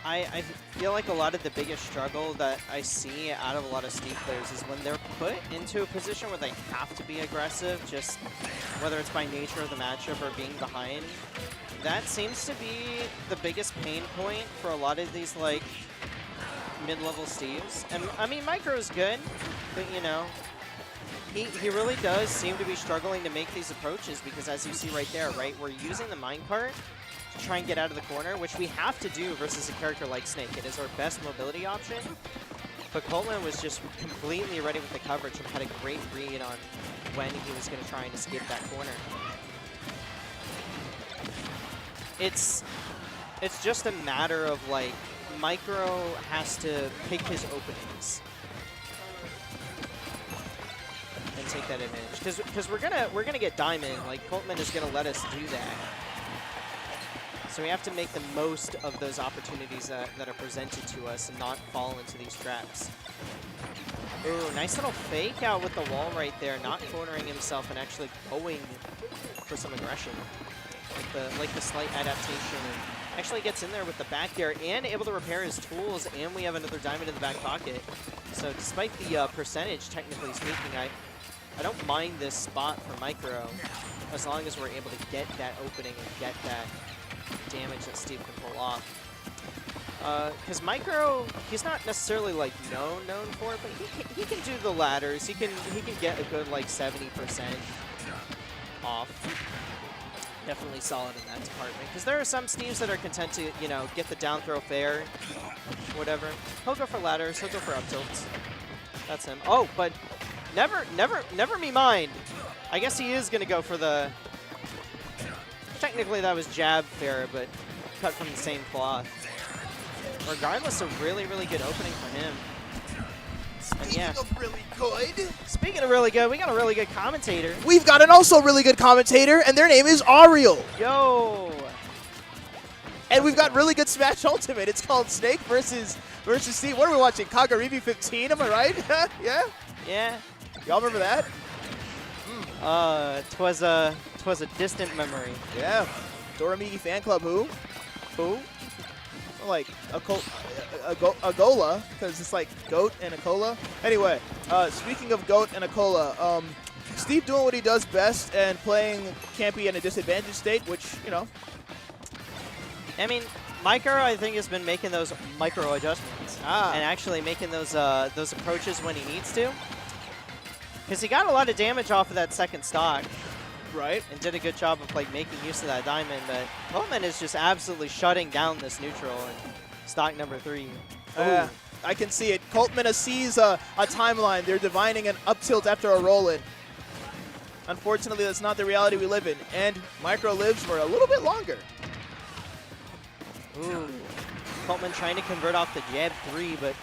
I feel like a lot of the biggest struggle that I see out of a lot of Steve players is when they're put into a position where they have to be aggressive, just whether it's by nature of the matchup or being behind. That seems to be the biggest pain point for a lot of these like mid-level Steves. And I mean, Micro's good, but you know, he really does seem to be struggling to make these approaches because, as you see right there, right, we're using the minecart to try and get out of the corner, which we have to do versus a character like Snake. It is our best mobility option. But Coltman was just completely ready with the coverage and had a great read on when he was going to try and escape that corner. It's just a matter of, like, Micro has to pick his openings and take that advantage, because we're gonna get diamond. Like, Coltman is gonna let us do that, so we have to make the most of those opportunities that are presented to us and not fall into these traps. Ooh, nice little fake out with the wall right there, not cornering himself and actually going for some aggression, like the slight adaptation, and actually gets in there with the back air and able to repair his tools, and we have another diamond in the back pocket. So despite the percentage, technically speaking, I don't mind this spot for Micro as long as we're able to get that opening and get that damage that Steve can pull off. Because Micro, he's not necessarily like known for it, but he can do the ladders. He can get a good like 70% off. Definitely solid in that department. Because there are some Steves that are content to, you know, get the down throw fair, whatever. He'll go for ladders. He'll go for up tilts. That's him. Oh, but never me mind. I guess he is gonna go for the. Technically, that was jab fair, but cut from the same cloth. Regardless, a really good opening for him. And yeah. Speaking of really good, we got a really good commentator. We've got an also really good commentator, and their name is Ariel. Yo. And we've got really good Smash Ultimate. It's called Snake versus Steve. What are we watching? Kagaribi 15, am I right? Yeah? Yeah. Y'all remember that? Twas a distant memory. Yeah. Doramigi Fan Club who? Like a Gola, because it's like goat and a cola. Anyway, speaking of goat and a cola, Steve doing what he does best and playing Campy in a disadvantaged state, which, you know. I mean, Micro, I think, has been making those micro adjustments and actually making those approaches when he needs to. Because he got a lot of damage off of that second stock. Right. And did a good job of like making use of that diamond, but Coltman is just absolutely shutting down this neutral in stock number 3. I can see it. Coltman sees a timeline. They're divining an up tilt after a roll-in. Unfortunately, that's not the reality we live in, and Micro lives for a little bit longer. Ooh. Coltman trying to convert off the jab 3, but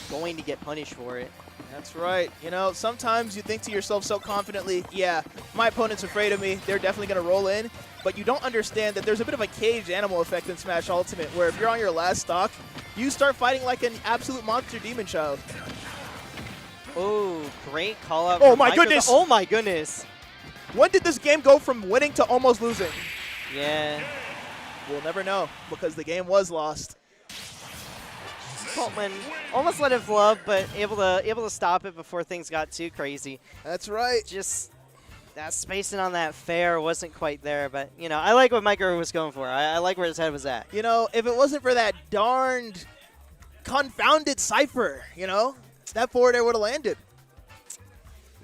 going to get punished for it. That's right. You know, sometimes you think to yourself so confidently, yeah, my opponent's afraid of me. They're definitely going to roll in. But you don't understand that there's a bit of a caged animal effect in Smash Ultimate, where if you're on your last stock, you start fighting like an absolute monster demon child. Oh, great call out. Oh, my goodness. Oh, my goodness. When did this game go from winning to almost losing? Yeah. We'll never know, because the game was lost. Coltman almost let it flub, but able to stop it before things got too crazy. That's right. Just that spacing on that fair wasn't quite there, but, you know, I like what Micro was going for. I like where his head was at. You know, if it wasn't for that darned confounded Cypher, you know, that forward air would have landed.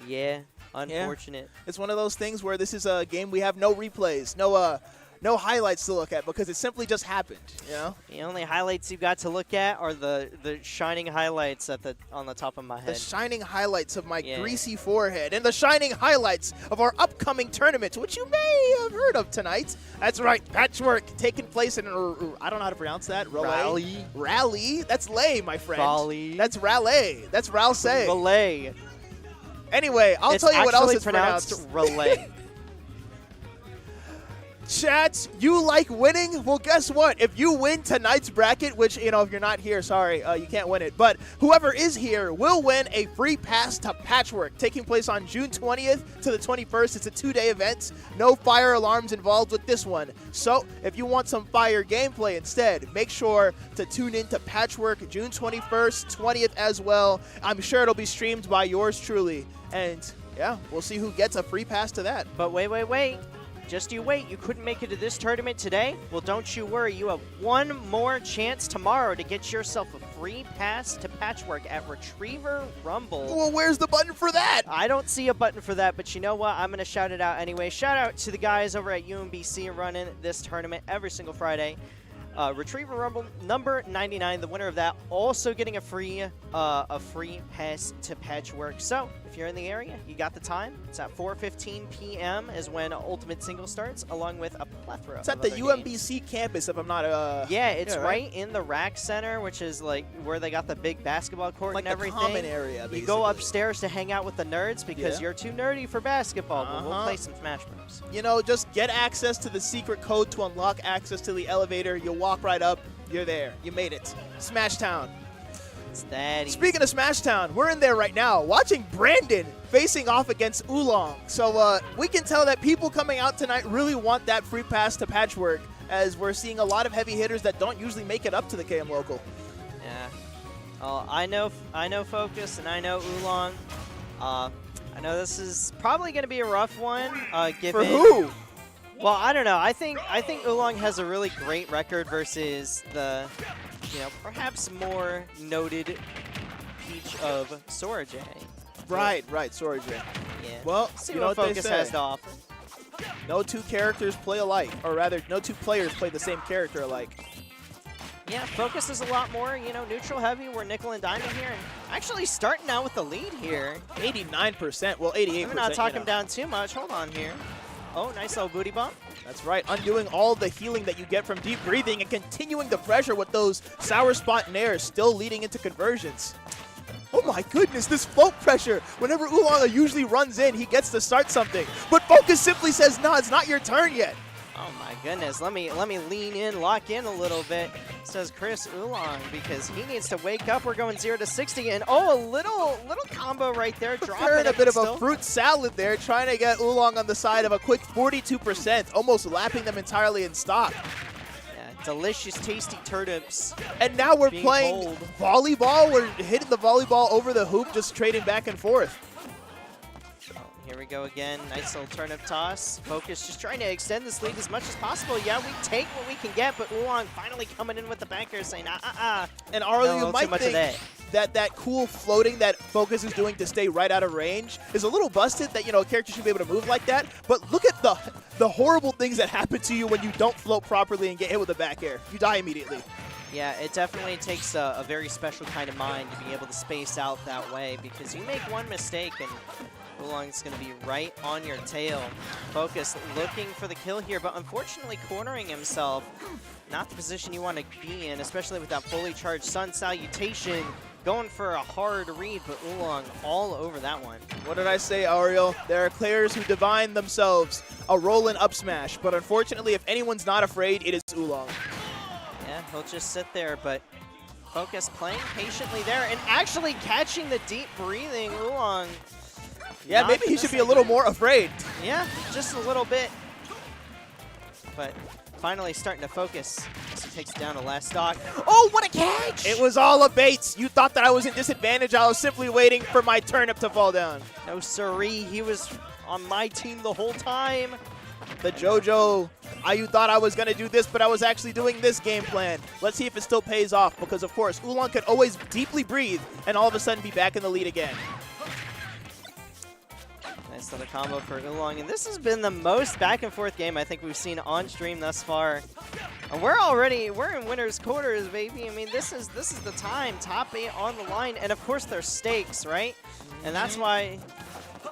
Yeah, unfortunate. Yeah. It's one of those things where this is a game we have no replays, no highlights to look at because it simply just happened, you know? The only highlights you got to look at are the shining highlights on the top of my head. The shining highlights of my greasy forehead and the shining highlights of our upcoming tournament, which you may have heard of tonight. That's right, Patchwork taking place in, I don't know how to pronounce that. Rally. Rally? That's lay, my friend. Rally. That's rally. That's Ralsay. Relay. Anyway, I'll tell you what else it's pronounced. Relay. Chats, you like winning? Well, guess what? If you win tonight's bracket, which, you know, if you're not here, sorry, you can't win it. But whoever is here will win a free pass to Patchwork, taking place on June 20th to the 21st. It's a 2-day event. No fire alarms involved with this one. So if you want some fire gameplay instead, make sure to tune in to Patchwork June 21st, 20th as well. I'm sure it'll be streamed by yours truly. And, yeah, we'll see who gets a free pass to that. But wait. Just you wait. You couldn't make it to this tournament today? Well, don't you worry. You have one more chance tomorrow to get yourself a free pass to Patchwork at Retriever Rumble. Well, where's the button for that? I don't see a button for that, but you know what? I'm going to shout it out anyway. Shout out to the guys over at UMBC running this tournament every single Friday. Retriever Rumble number 99, the winner of that, also getting a free pass to Patchwork. So if you're in the area, you got the time. It's at 4:15 p.m. is when Ultimate Single starts, along with a plethora. It's at the UMBC campus, if I'm not. Yeah, it's right in the Rack Center, which is like where they got the big basketball court like and everything. Like the common area, basically. You go upstairs to hang out with the nerds because you're too nerdy for basketball, but we'll play some Smash Bros. You know, just get access to the secret code to unlock access to the elevator. You'll walk right up. You're there. You made it. Smash Town. It's that easy. Speaking of Smash Town, we're in there right now watching Brandon facing off against Oolong. So we can tell that people coming out tonight really want that free pass to Patchwork, as we're seeing a lot of heavy hitters that don't usually make it up to the KMLocal. Yeah. I know Focus and I know Oolong. I know this is probably going to be a rough one. For who? Well, I don't know. I think Oolong has a really great record versus the, perhaps more noted Peach of Sorajay. Right, Sorajay. Yeah. Well, see what Focus has to offer. No two characters play alike, or rather, no two players play the same character alike. Yeah, Focus is a lot more, neutral heavy. We're nickel and diamond here, and actually starting out with the lead here. 89%, well, 88%. We're not talking him down too much. Hold on here. Oh, nice little booty bump. That's right, undoing all the healing that you get from deep breathing and continuing the pressure with those sour spot nairs, still leading into conversions. Oh my goodness, this float pressure. Whenever Oolong usually runs in, he gets to start something. But Focus simply says, no, it's not your turn yet. Oh my goodness, let me lean in, lock in a little bit, says Chris Oolong, because he needs to wake up. We're going 0 to 60, and a little combo right there. Preparing a bit of a fruit salad there, trying to get Oolong on the side of a quick 42%, almost lapping them entirely in stock. Yeah, delicious, tasty turnips. And now we're playing volleyball. We're hitting the volleyball over the hoop, just trading back and forth. Here we go again. Nice little turnip toss. Focus just trying to extend this lead as much as possible. Yeah, we take what we can get, but Oolong finally coming in with the backer saying, And Arlo, you might think that cool floating that Focus is doing to stay right out of range is a little busted, that, a character should be able to move like that. But look at the horrible things that happen to you when you don't float properly and get hit with the back air. You die immediately. Yeah, it definitely takes a very special kind of mind to be able to space out that way, because you make one mistake and Oolong's going to be right on your tail. Focus looking for the kill here, but unfortunately cornering himself. Not the position you want to be in, especially with that fully charged Sun Salutation. Going for a hard read, but Oolong all over that one. What did I say, Ariel? There are players who divine themselves a roll-in up smash, but unfortunately, if anyone's not afraid, it is Oolong. Yeah, he'll just sit there, but Focus playing patiently there and actually catching the deep breathing. Oolong. Yeah, maybe he should be a little more afraid. Yeah, just a little bit. But finally starting to focus as he takes down the last stock. Oh, what a catch! It was all a bait. You thought that I was in disadvantage. I was simply waiting for my turnip to fall down. No siree, he was on my team the whole time. The JoJo, you thought I was going to do this, but I was actually doing this game plan. Let's see if it still pays off, because of course, Oolong could always deeply breathe and all of a sudden be back in the lead again. Nice little combo for Oolong, and this has been the most back and forth game I think we've seen on stream thus far. And we're in winner's quarters, baby. I mean, this is the time, top 8 on the line, and of course there's stakes, right? And that's why,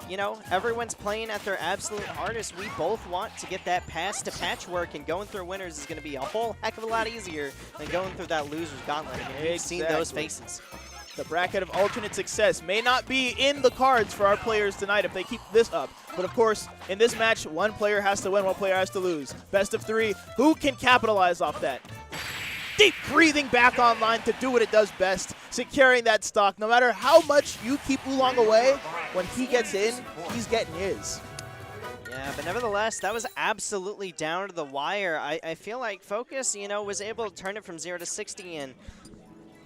you know, everyone's playing at their absolute hardest. We both want to get that pass to patchwork, and going through winners is going to be a whole heck of a lot easier than going through that loser's gauntlet. I mean, we've seen those faces. The bracket of alternate success may not be in the cards for our players tonight if they keep this up. But of course, in this match, one player has to win, one player has to lose. Best of 3, who can capitalize off that? Deep breathing back online to do what it does best, securing that stock. No matter how much you keep Oolong away, when he gets in, he's getting his. Yeah, but nevertheless, that was absolutely down to the wire. I feel like Focus, you know, was able to turn it from 0 to 60 in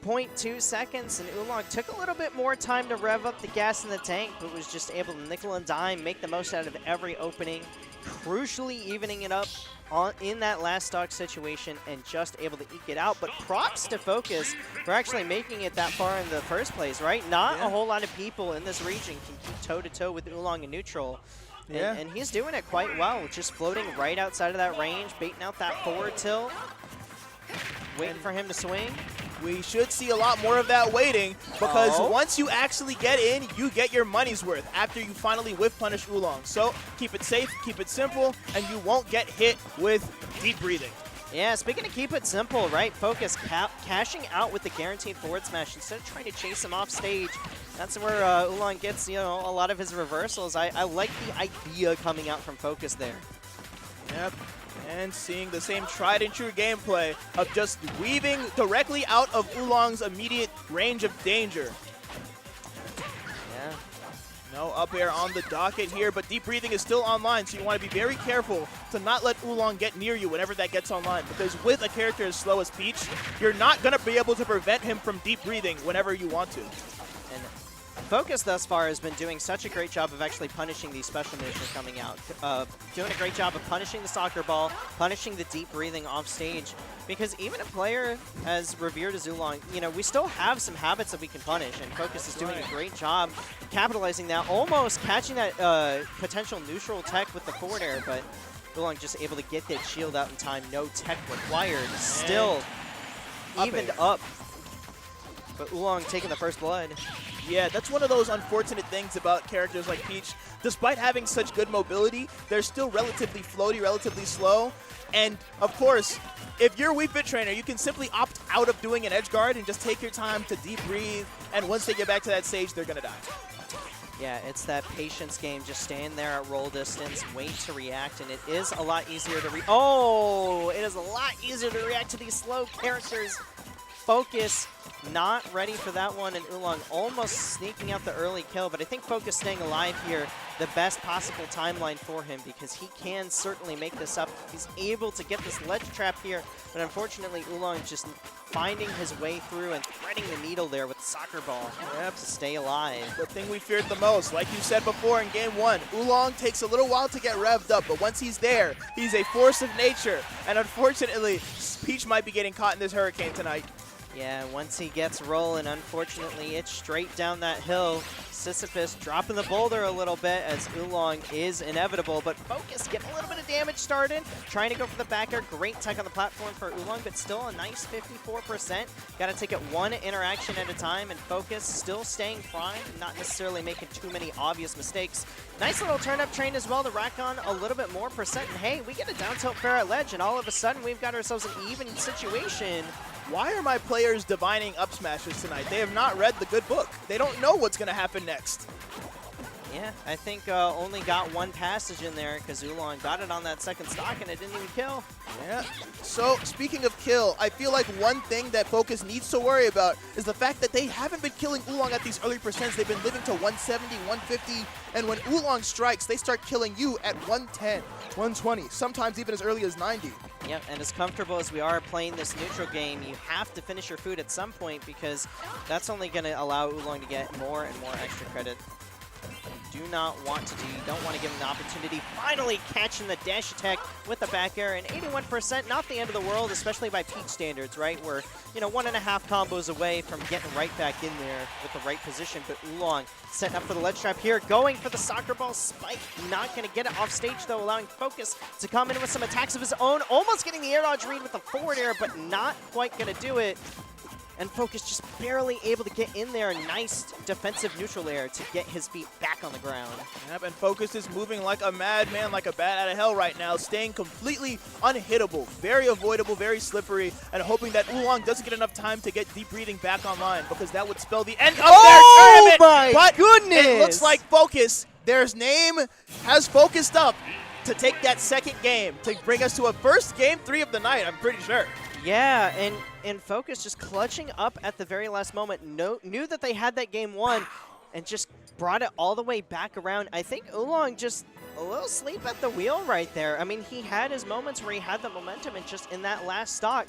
0.2 seconds, and Oolong took a little bit more time to rev up the gas in the tank, but was just able to nickel and dime, make the most out of every opening, crucially evening it up in that last stock situation and just able to eke it out. But props to Focus for actually making it that far in the first place, right? Not a whole lot of people in this region can keep toe-to-toe with Oolong in neutral. And he's doing it quite well, just floating right outside of that range, baiting out that forward tilt, waiting for him to swing. We should see a lot more of that waiting, because once you actually get in, you get your money's worth after you finally whiff punish Oolong. So keep it safe, keep it simple, and you won't get hit with deep breathing. Yeah, speaking of keep it simple, right? Focus cashing out with the guaranteed forward smash instead of trying to chase him off stage. That's where Oolong gets, you know, a lot of his reversals. I like the idea coming out from Focus there. Yep. And seeing the same tried and true gameplay of just weaving directly out of Oolong's immediate range of danger. Yeah. No up air on the docket here, but deep breathing is still online, so you want to be very careful to not let Oolong get near you whenever that gets online, because with a character as slow as Peach, you're not going to be able to prevent him from deep breathing whenever you want to. And Focus thus far has been doing such a great job of actually punishing these special moves for coming out. Doing a great job of punishing the soccer ball, punishing the deep breathing off stage. Because even a player as revered as Oolong, you know, we still have some habits that we can punish, and Focus is doing a great job capitalizing that, almost catching that potential neutral tech with the forward air, but Oolong just able to get that shield out in time, no tech required. Still evened up, but Oolong taking the first blood. Yeah, that's one of those unfortunate things about characters like Peach. Despite having such good mobility, they're still relatively floaty, relatively slow. And, of course, if you're a Wii Fit trainer, you can simply opt out of doing an edge guard and just take your time to deep breathe. And once they get back to that stage, they're going to die. Yeah, it's that patience game. Just stand there at roll distance, wait to react, and it is a lot easier to it is a lot easier to react to these slow characters. Focus not ready for that one, and Oolong almost sneaking out the early kill, but I think Focus staying alive here, the best possible timeline for him, because he can certainly make this up. He's able to get this ledge trap here, but unfortunately Oolong just finding his way through and threading the needle there with the soccer ball to stay alive. The thing we feared the most, like you said before in game 1, Oolong takes a little while to get revved up, but once he's there, he's a force of nature, and unfortunately, Peach might be getting caught in this hurricane tonight. Yeah, once he gets rolling, unfortunately, it's straight down that hill. Sisyphus dropping the boulder a little bit as Oolong is inevitable, but Focus getting a little bit of damage started, trying to go for the back air. Great tech on the platform for Oolong, but still a nice 54%. Got to take it one interaction at a time, and Focus still staying primed, not necessarily making too many obvious mistakes. Nice little turn-up train as well to rack on a little bit more percent, and hey, we get a down tilt fair at ledge, and all of a sudden we've got ourselves an even situation. Why are my players divining up smashes tonight? They have not read the good book. They don't know what's going to happen next. Yeah, I think only got one passage in there because Oolong got it on that second stock and it didn't even kill. Yeah. So, speaking of kill, I feel like one thing that Focus needs to worry about is the fact that they haven't been killing Oolong at these early percents. They've been living to 170, 150, and when Oolong strikes, they start killing you at 110, 120, sometimes even as early as 90. Yep, and as comfortable as we are playing this neutral game, you have to finish your food at some point because that's only going to allow Oolong to get more and more extra credit. You do not want to you don't want to give him the opportunity. Finally catching the dash attack with the back air, and 81%, not the end of the world, especially by peak standards, right? We're, 1.5 combos away from getting right back in there with the right position, but Oolong setting up for the ledge trap here, going for the soccer ball spike, not going to get it off stage though, allowing Focus to come in with some attacks of his own, almost getting the air dodge read with the forward air, but not quite going to do it. And Focus just barely able to get in there. Nice defensive neutral air to get his feet back on the ground. Yep, and Focus is moving like a madman, like a bat out of hell right now, staying completely unhittable, very avoidable, very slippery, and hoping that Oolong doesn't get enough time to get Deep Breathing back online because that would spell the end of their tournament. My but goodness! It looks like Focus, their name has focused up to take that second game, to bring us to a first game 3 of the night, I'm pretty sure. Yeah, and Focus just clutching up at the very last moment. Knew that they had that game won and just brought it all the way back around. I think Oolong just a little asleep at the wheel right there. I mean, he had his moments where he had the momentum, and just in that last stock,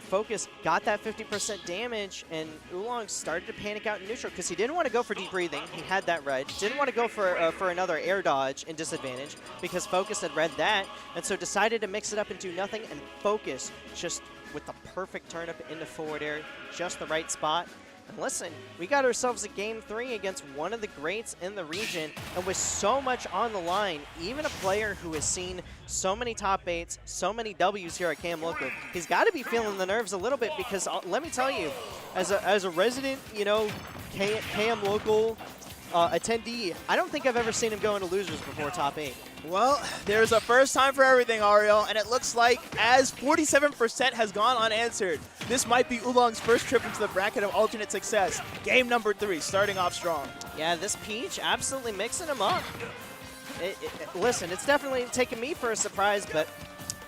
Focus got that 50% damage, and Oolong started to panic out in neutral because he didn't want to go for Deep Breathing. He had that red. Didn't want to go for another air dodge in disadvantage because Focus had read that, and so decided to mix it up and do nothing, and Focus just with the perfect turn up into forward air, just the right spot. And listen, we got ourselves a game 3 against one of the greats in the region, and with so much on the line, even a player who has seen so many top 8s, so many Ws here at KMLocal, he's got to be feeling the nerves a little bit because let me tell you, as a resident, KMLocal attendee, I don't think I've ever seen him go into losers before top 8. Well, there's a first time for everything, Ariel, and it looks like as 47% has gone unanswered, this might be Oolong's first trip into the bracket of alternate success. Game number 3, starting off strong. Yeah, this Peach absolutely mixing him up. Listen, it's definitely taken me for a surprise, but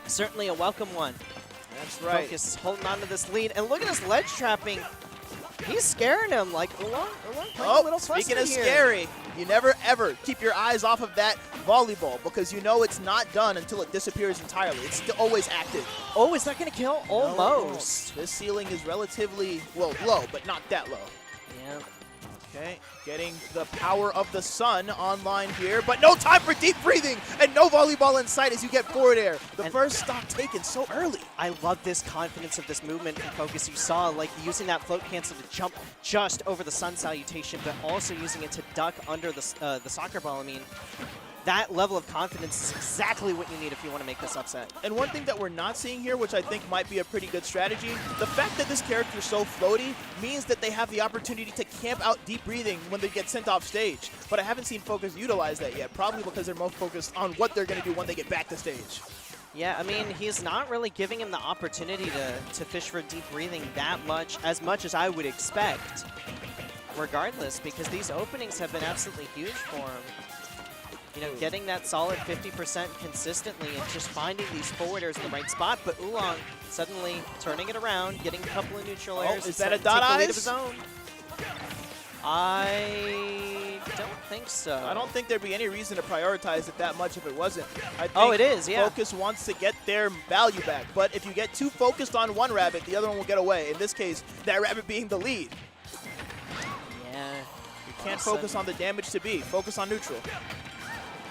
certainly a welcome one. That's right. Focus is holding on to this lead, and look at this ledge trapping. He's scaring him like Oolong playing a little flustered speaking of here. scary, you never ever keep your eyes off of that volleyball because you know it's not done until it disappears entirely. It's still always active. Oh, is that going to kill? Almost. This ceiling is relatively, well, low, but not that low. Yeah. Okay, getting the power of the sun online here, but no time for Deep Breathing and no volleyball in sight as you get forward air. The first stock taken so early. I love this confidence of this movement from Focus. You saw, like, using that float cancel to jump just over the sun salutation, but also using it to duck under the soccer ball. I mean, that level of confidence is exactly what you need if you want to make this upset. And one thing that we're not seeing here, which I think might be a pretty good strategy, the fact that this character is so floaty means that they have the opportunity to camp out Deep Breathing when they get sent off stage. But I haven't seen Focus utilize that yet, probably because they're most focused on what they're going to do when they get back to stage. Yeah, I mean, he's not really giving him the opportunity to fish for Deep Breathing as much as I would expect, regardless, because these openings have been absolutely huge for him. Getting that solid 50% consistently and just finding these forward airs in the right spot, but Oolong suddenly turning it around, getting a couple of neutral airs. Is that a dot eyes? Lead of his own. I don't think so. I don't think there'd be any reason to prioritize it that much if it wasn't. I think it is, yeah. Focus wants to get their value back, but if you get too focused on one rabbit, the other one will get away. In this case, that rabbit being the lead. Yeah. You can't focus on the damage to be. Focus on neutral.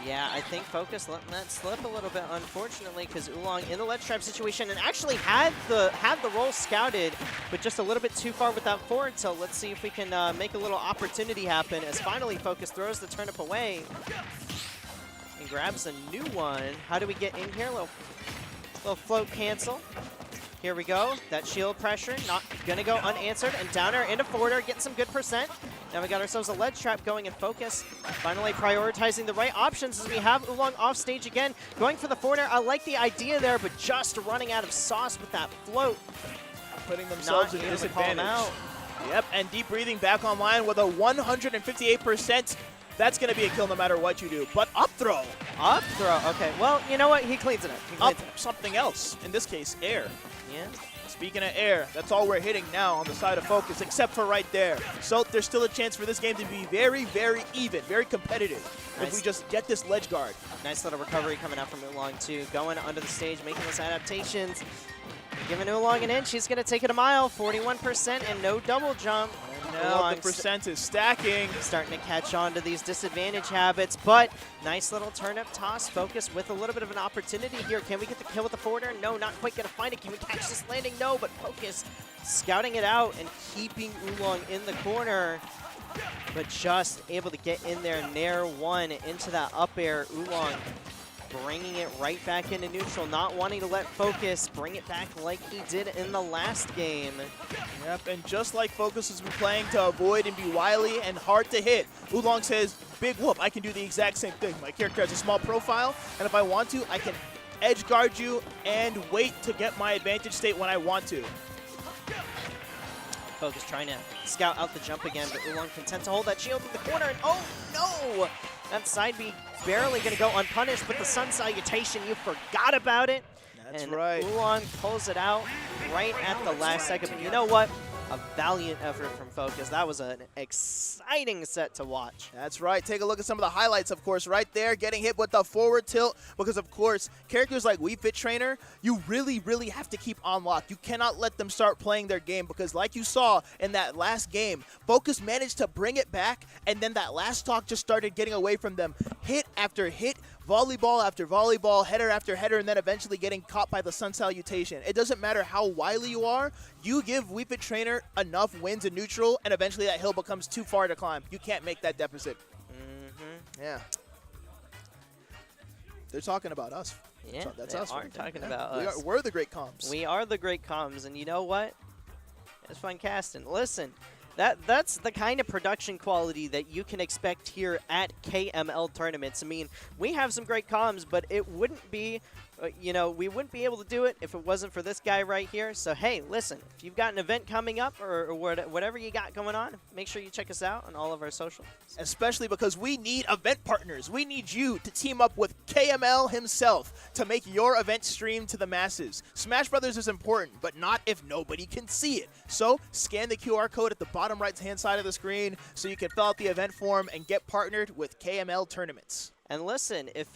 Yeah, I think Focus letting that slip a little bit, unfortunately, because Oolong in the ledge trap situation and actually had the roll scouted, but just a little bit too far with that forward. So let's see if we can make a little opportunity happen as finally Focus throws the turnip away and grabs a new one. How do we get in here? Little float cancel. Here we go. That shield pressure, not going to go unanswered. And down air into forward air, getting some good percent. Now we got ourselves a ledge trap going in Focus. Finally prioritizing the right options as we have Oolong off stage again. Going for the forward air. I like the idea there, but just running out of sauce with that float. Putting themselves in disadvantage. Yep, and Deep Breathing back online with a 158% that's going to be a kill no matter what you do. But up throw. Up throw. Okay. Well, you know what? He cleans it up. He cleans Up it up. something else. In this case, air. Yeah. Speaking of air, that's all we're hitting now on the side of Focus, except for right there. So there's still a chance for this game to be very, very even, very competitive if we just get this ledge guard. Nice little recovery coming out from Oolong, too. Going under the stage, making those adaptations. Giving Oolong an inch. He's going to take it a mile. 41% and no double jump. Now the percent is stacking. Starting to catch on to these disadvantage habits, but nice little turnip toss. Focus with a little bit of an opportunity here. Can we get the kill with the forwarder? No, not quite going to find it. Can we catch this landing? No, but Focus scouting it out and keeping Oolong in the corner, but just able to get in there. Nair one into that up air. Oolong bringing it right back into neutral, not wanting to let Focus bring it back like he did in the last game. Yep, and just like Focus has been playing to avoid and be wily and hard to hit, Oolong says, big whoop, I can do the exact same thing. My character has a small profile, and if I want to, I can edge guard you and wait to get my advantage state when I want to. Focus trying to scout out the jump again, but Oolong content to hold that shield in the corner, and oh no! That side B barely going to go unpunished, but the Sun Salutation, you forgot about it. That's and right. Oolong pulls it out right at the last second, but you know what? A valiant effort from Focus. That was an exciting set to watch. That's right. Take a look at some of the highlights, of course, right there. Getting hit with the forward tilt because, of course, characters like Wii Fit Trainer, you really, really have to keep on lock. You cannot let them start playing their game because, like you saw in that last game, Focus managed to bring it back, and then that last stock just started getting away from them. Hit after hit, volleyball after volleyball, header after header, and then eventually getting caught by the Sun Salutation. It doesn't matter how wily you are, you give Wii Fit Trainer enough wins in neutral, and eventually that hill becomes too far to climb. You can't make that deficit. Yeah. They're talking about us. Yeah, That's they us. are right talking there. about us. We're the great comms. We are the great comms, and you know what? It's fun casting. Listen, that's the kind of production quality that you can expect here at KML tournaments. I mean, we have some great comms, but it wouldn't be, we wouldn't be able to do it if it wasn't for this guy right here. So, hey, listen, if you've got an event coming up or whatever you got going on, make sure you check us out on all of our socials. Especially because we need event partners. We need you to team up with KML himself to make your event stream to the masses. Smash Brothers is important, but not if nobody can see it. So scan the QR code at the bottom right-hand side of the screen so you can fill out the event form and get partnered with KML tournaments. And listen, if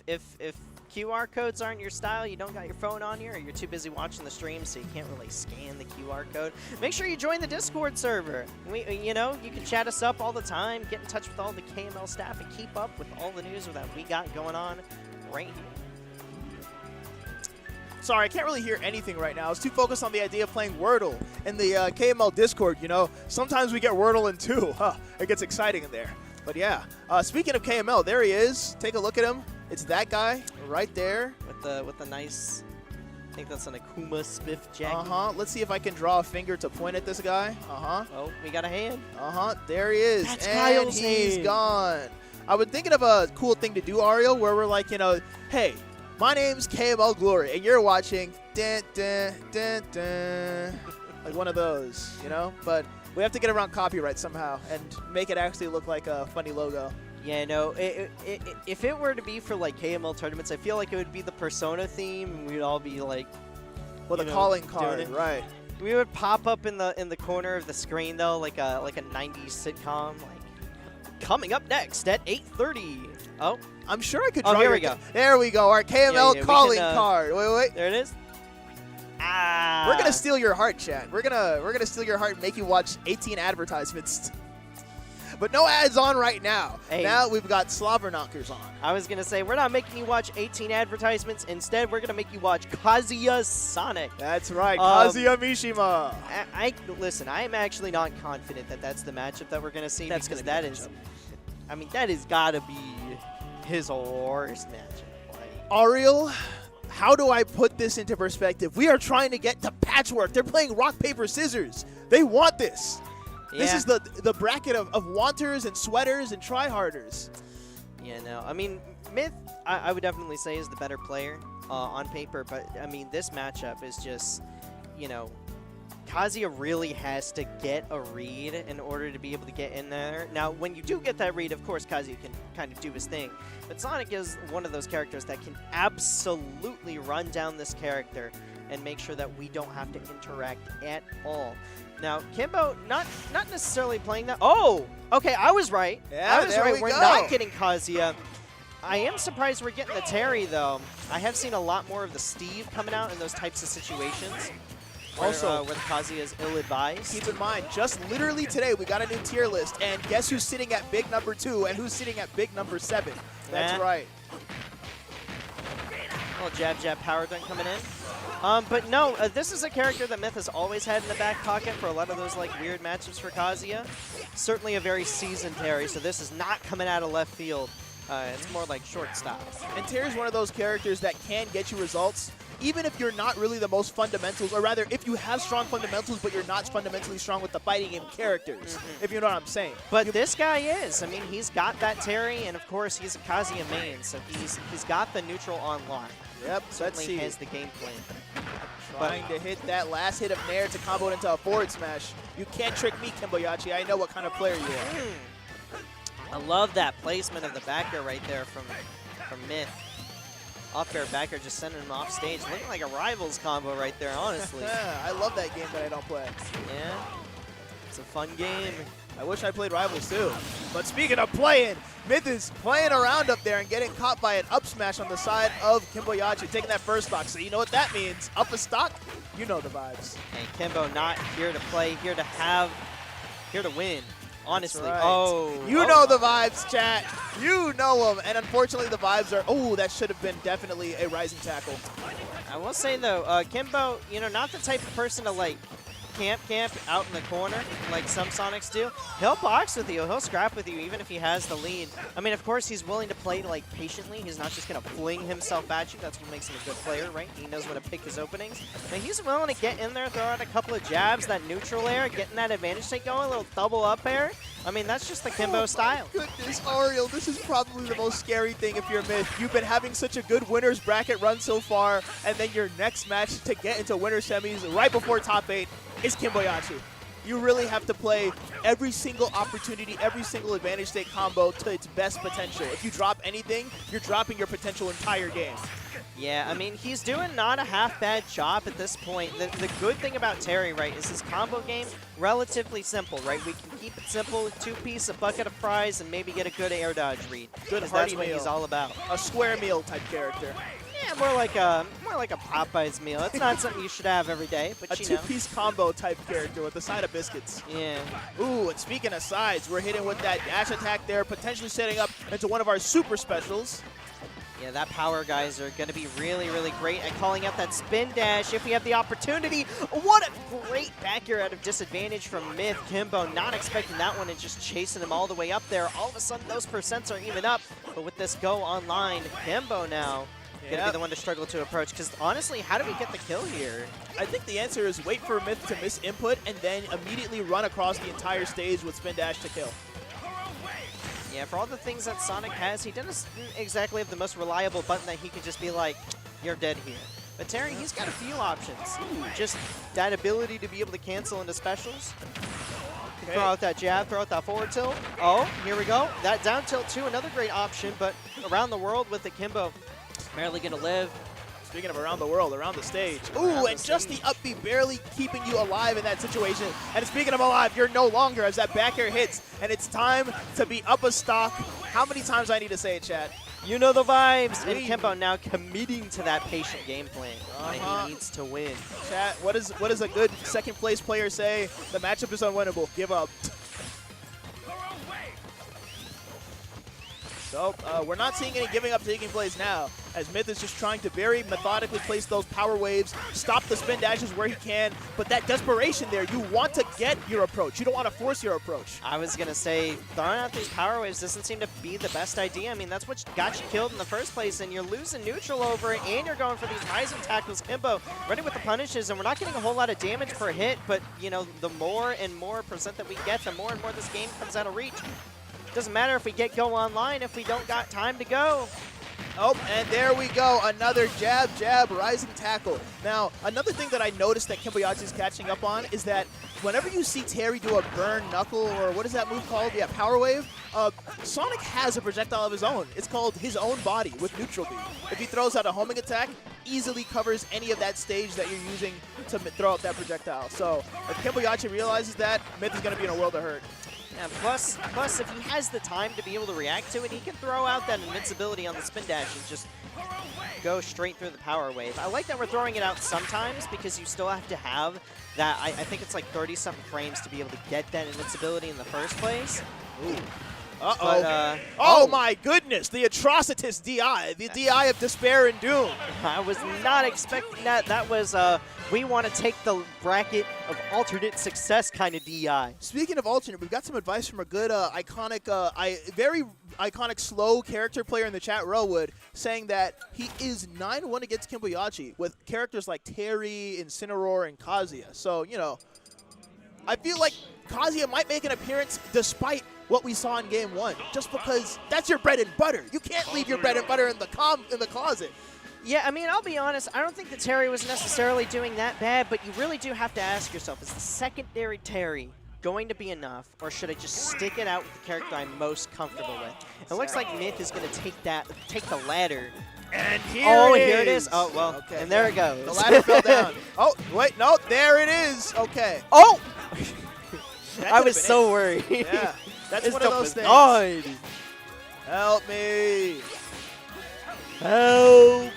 QR codes aren't your style, you don't got your phone on you, or you're too busy watching the stream so you can't really scan the QR code, make sure you join the Discord server. You can chat us up all the time, get in touch with all the KML staff, and keep up with all the news that we got going on right here. Sorry, I can't really hear anything right now. I was too focused on the idea of playing Wordle in the KML Discord, Sometimes we get Wordle in two. It gets exciting in there. But yeah, speaking of KML, there he is. Take a look at him. It's that guy right there. With the nice, I think that's an Akuma Spiff jacket. Let's see if I can draw a finger to point at this guy. Oh, we got a hand. There he is. That's and Kyle's he's hand. gone. I was thinking of a cool thing to do, Ariel, where we're like, hey, my name's KML Glory, and you're watching dun, dun, dun, dun. Like one of those, But we have to get around copyright somehow and make it actually look like a funny logo. Yeah, no, if it were to be for like KML tournaments, I feel like it would be the Persona theme, and we'd all be like, a calling card, right? We would pop up in the corner of the screen though, like a 90s sitcom, like coming up next at 8:30. Oh, I'm sure I could draw. Oh, here we go. There we go. Our KML yeah, calling card. Wait. There it is. Ah. We're gonna steal your heart, chat. We're gonna steal your heart and make you watch 18 advertisements. But no ads on right now. Hey. Now we've got Slobber Knockers on. I was gonna say we're not making you watch 18 advertisements. Instead, we're gonna make you watch Kazuya Sonic. That's right, Kazuya Mishima. Listen. I am actually not confident that that's the matchup that we're gonna see. That has gotta be his worst matchup. Ariel, how do I put this into perspective? We are trying to get to Patchwork. They're playing rock, paper, scissors. They want this. Yeah. This is the bracket of wanters and sweaters and tryharders. Yeah, no. I mean, Myth, I would definitely say is the better player on paper. But, I mean, this matchup is just, Kazuya really has to get a read in order to be able to get in there. Now, when you do get that read, of course, Kazuya can kind of do his thing. But Sonic is one of those characters that can absolutely run down this character and make sure that we don't have to interact at all. Now, Kimbo, not necessarily playing that. Oh, okay, I was right. Yeah, I was there right. we We're go. not getting Kazuya. I am surprised we're getting the Terry, though. I have seen a lot more of the Steve coming out in those types of situations. Also, where the Kazuya is ill-advised. keep in mind, just literally today, we got a new tier list, and guess who's sitting at big number 2 and who's sitting at big number 7? That's right. Little jab power dunk coming in. But no, this is a character that Myth has always had in the back pocket for a lot of those like weird matchups for Kazuya. Certainly a very seasoned Terry, so this is not coming out of left field. It's more like shortstop. And Terry's one of those characters that can get you results, even if you're not really the most fundamentals, or rather, if you have strong fundamentals, but you're not fundamentally strong with the fighting game characters, if you know what I'm saying. But this guy is. I mean, he's got that Terry, and of course, he's a Kazuya main, so he's got the neutral on lock. Yep, let's Certainly see. has the game plan. Trying to hit that last hit of Nair to combo it into a forward smash. You can't trick me, Kimboyachi. I know what kind of player you are. I love that placement of the back air right there from Myth. Off air back air just sending him off stage. Looking like a Rivals combo right there, honestly. I love that game that I don't play. Yeah, it's a fun game. I wish I played Rivals too. But speaking of playing, Myth is playing around up there and getting caught by an up smash on the side of Kimboyachi, taking that first stock. So you know what that means. Up a stock, you know the vibes. And Kimbo not here to play, here to win. Honestly. Right. Oh. You know the vibes, chat. You know them. And unfortunately, the vibes are, oh, that should have been definitely a rising tackle. I will say, though, Kimbo, you know, not the type of person to, like, camp out in the corner like some Sonics do. He'll box with you. He'll scrap with you even if he has the lead. I mean, of course, he's willing to play, like, patiently. He's not just going to fling himself at you. That's what makes him a good player, right? He knows when to pick his openings. But he's willing to get in there, throw out a couple of jabs, that neutral air, getting that advantage take going, a little double up air. I mean, that's just the Kimbo style. Goodness, Ariel, this is probably the most scary thing if you're Myth. You've been having such a good winner's bracket run so far, and then your next match to get into winner semis right before top 8 is Kimboyachi. You really have to play every single opportunity, every single advantage state combo to its best potential. If you drop anything, you're dropping your potential entire game. Yeah, I mean, he's doing not a half-bad job at this point. The good thing about Terry, right, is his combo game relatively simple, right? We can keep it simple with 2-piece, a bucket of fries, and maybe get a good air dodge read. Good Because hearty that's what meal. he's all about. A square meal type character. Yeah, more like a Popeyes meal. It's not something you should have every day, but A you know. 2-piece combo type character with a side of biscuits. Yeah. Ooh, and speaking of sides, we're hitting with that dash attack there, potentially setting up into one of our super specials. Yeah, that power guys are going to be really, really great at calling out that spin dash if we have the opportunity. What a great back air out of disadvantage from Myth. Kimbo not expecting that one and just chasing him all the way up there. All of a sudden, those percents are even up. But with this go online, Kimbo now going to be the one to struggle to approach. Because honestly, how do we get the kill here? I think the answer is wait for Myth to miss input and then immediately run across the entire stage with spin dash to kill. Yeah, for all the things that Sonic has, he doesn't exactly have the most reliable button that he could just be like, you're dead here. But Terry, he's got a few options. Just that ability to be able to cancel into specials. Okay. Throw out that jab, throw out that forward tilt. Oh, here we go. That down tilt too, another great option, but around the world with the Kimbo, barely going to live. Speaking of around the world, around the stage. Ooh, and just the up B barely keeping you alive in that situation. And speaking of alive, you're no longer as that back air hits. And it's time to be up a stock. How many times I need to say it, chat? You know the vibes. And Kimbo now committing to that patient game plan. And he needs to win. Chat, what does a good second place player say? The matchup is unwinnable. Give up. So we're not seeing any giving up taking place now, as Myth is just trying to very methodically place those power waves, stop the spin dashes where he can, but that desperation there, you want to get your approach. You don't want to force your approach. I was going to say, throwing out these power waves doesn't seem to be the best idea. I mean, that's what got you killed in the first place, and you're losing neutral over it, and you're going for these rising tackles. Kimbo ready with the punishes, and we're not getting a whole lot of damage per hit, but, you know, the more and more percent that we get, the more and more this game comes out of reach. Doesn't matter if we get go online if we don't got time to go. Oh, and there we go. Another jab, jab, rising tackle. Now, another thing that I noticed that Kimboyachi's catching up on is that whenever you see Terry do a burn knuckle, or what is that move called? Yeah, power wave. Sonic has a projectile of his own. It's called his own body with neutral B. If he throws out a homing attack, easily covers any of that stage that you're using to throw out that projectile. So if Kimboyachi realizes that, Myth is going to be in a world of hurt. Yeah, plus, if he has the time to be able to react to it, he can throw out that invincibility on the spin dash and just go straight through the power wave. I like that we're throwing it out sometimes because you still have to have that. I think it's like 30-something frames to be able to get that invincibility in the first place. Ooh. But, oh my goodness, the atrocitous DI, the DI of despair and doom. I was not expecting that. That was, we want to take the bracket of alternate success kind of DI. Speaking of alternate, we've got some advice from a good, very iconic slow character player in the chat, Rowood, saying that he is 9-1 against Kimboyachi with characters like Terry, Incineroar, and Kazuya. So, you know, I feel like Kazuya might make an appearance despite what we saw in Game 1, just because that's your bread and butter. You can't leave your bread and butter in the closet. Yeah, I mean, I'll be honest, I don't think that Terry was necessarily doing that bad, but you really do have to ask yourself, is the secondary Terry going to be enough, or should I just stick it out with the character I'm most comfortable with? It looks like Myth is going to take the ladder. And here it is. Oh, well, okay, and there it goes. The ladder fell down. Oh, wait, no, there it is. Okay. Oh! I was so worried. Yeah, that's one of those things. Help me. Help.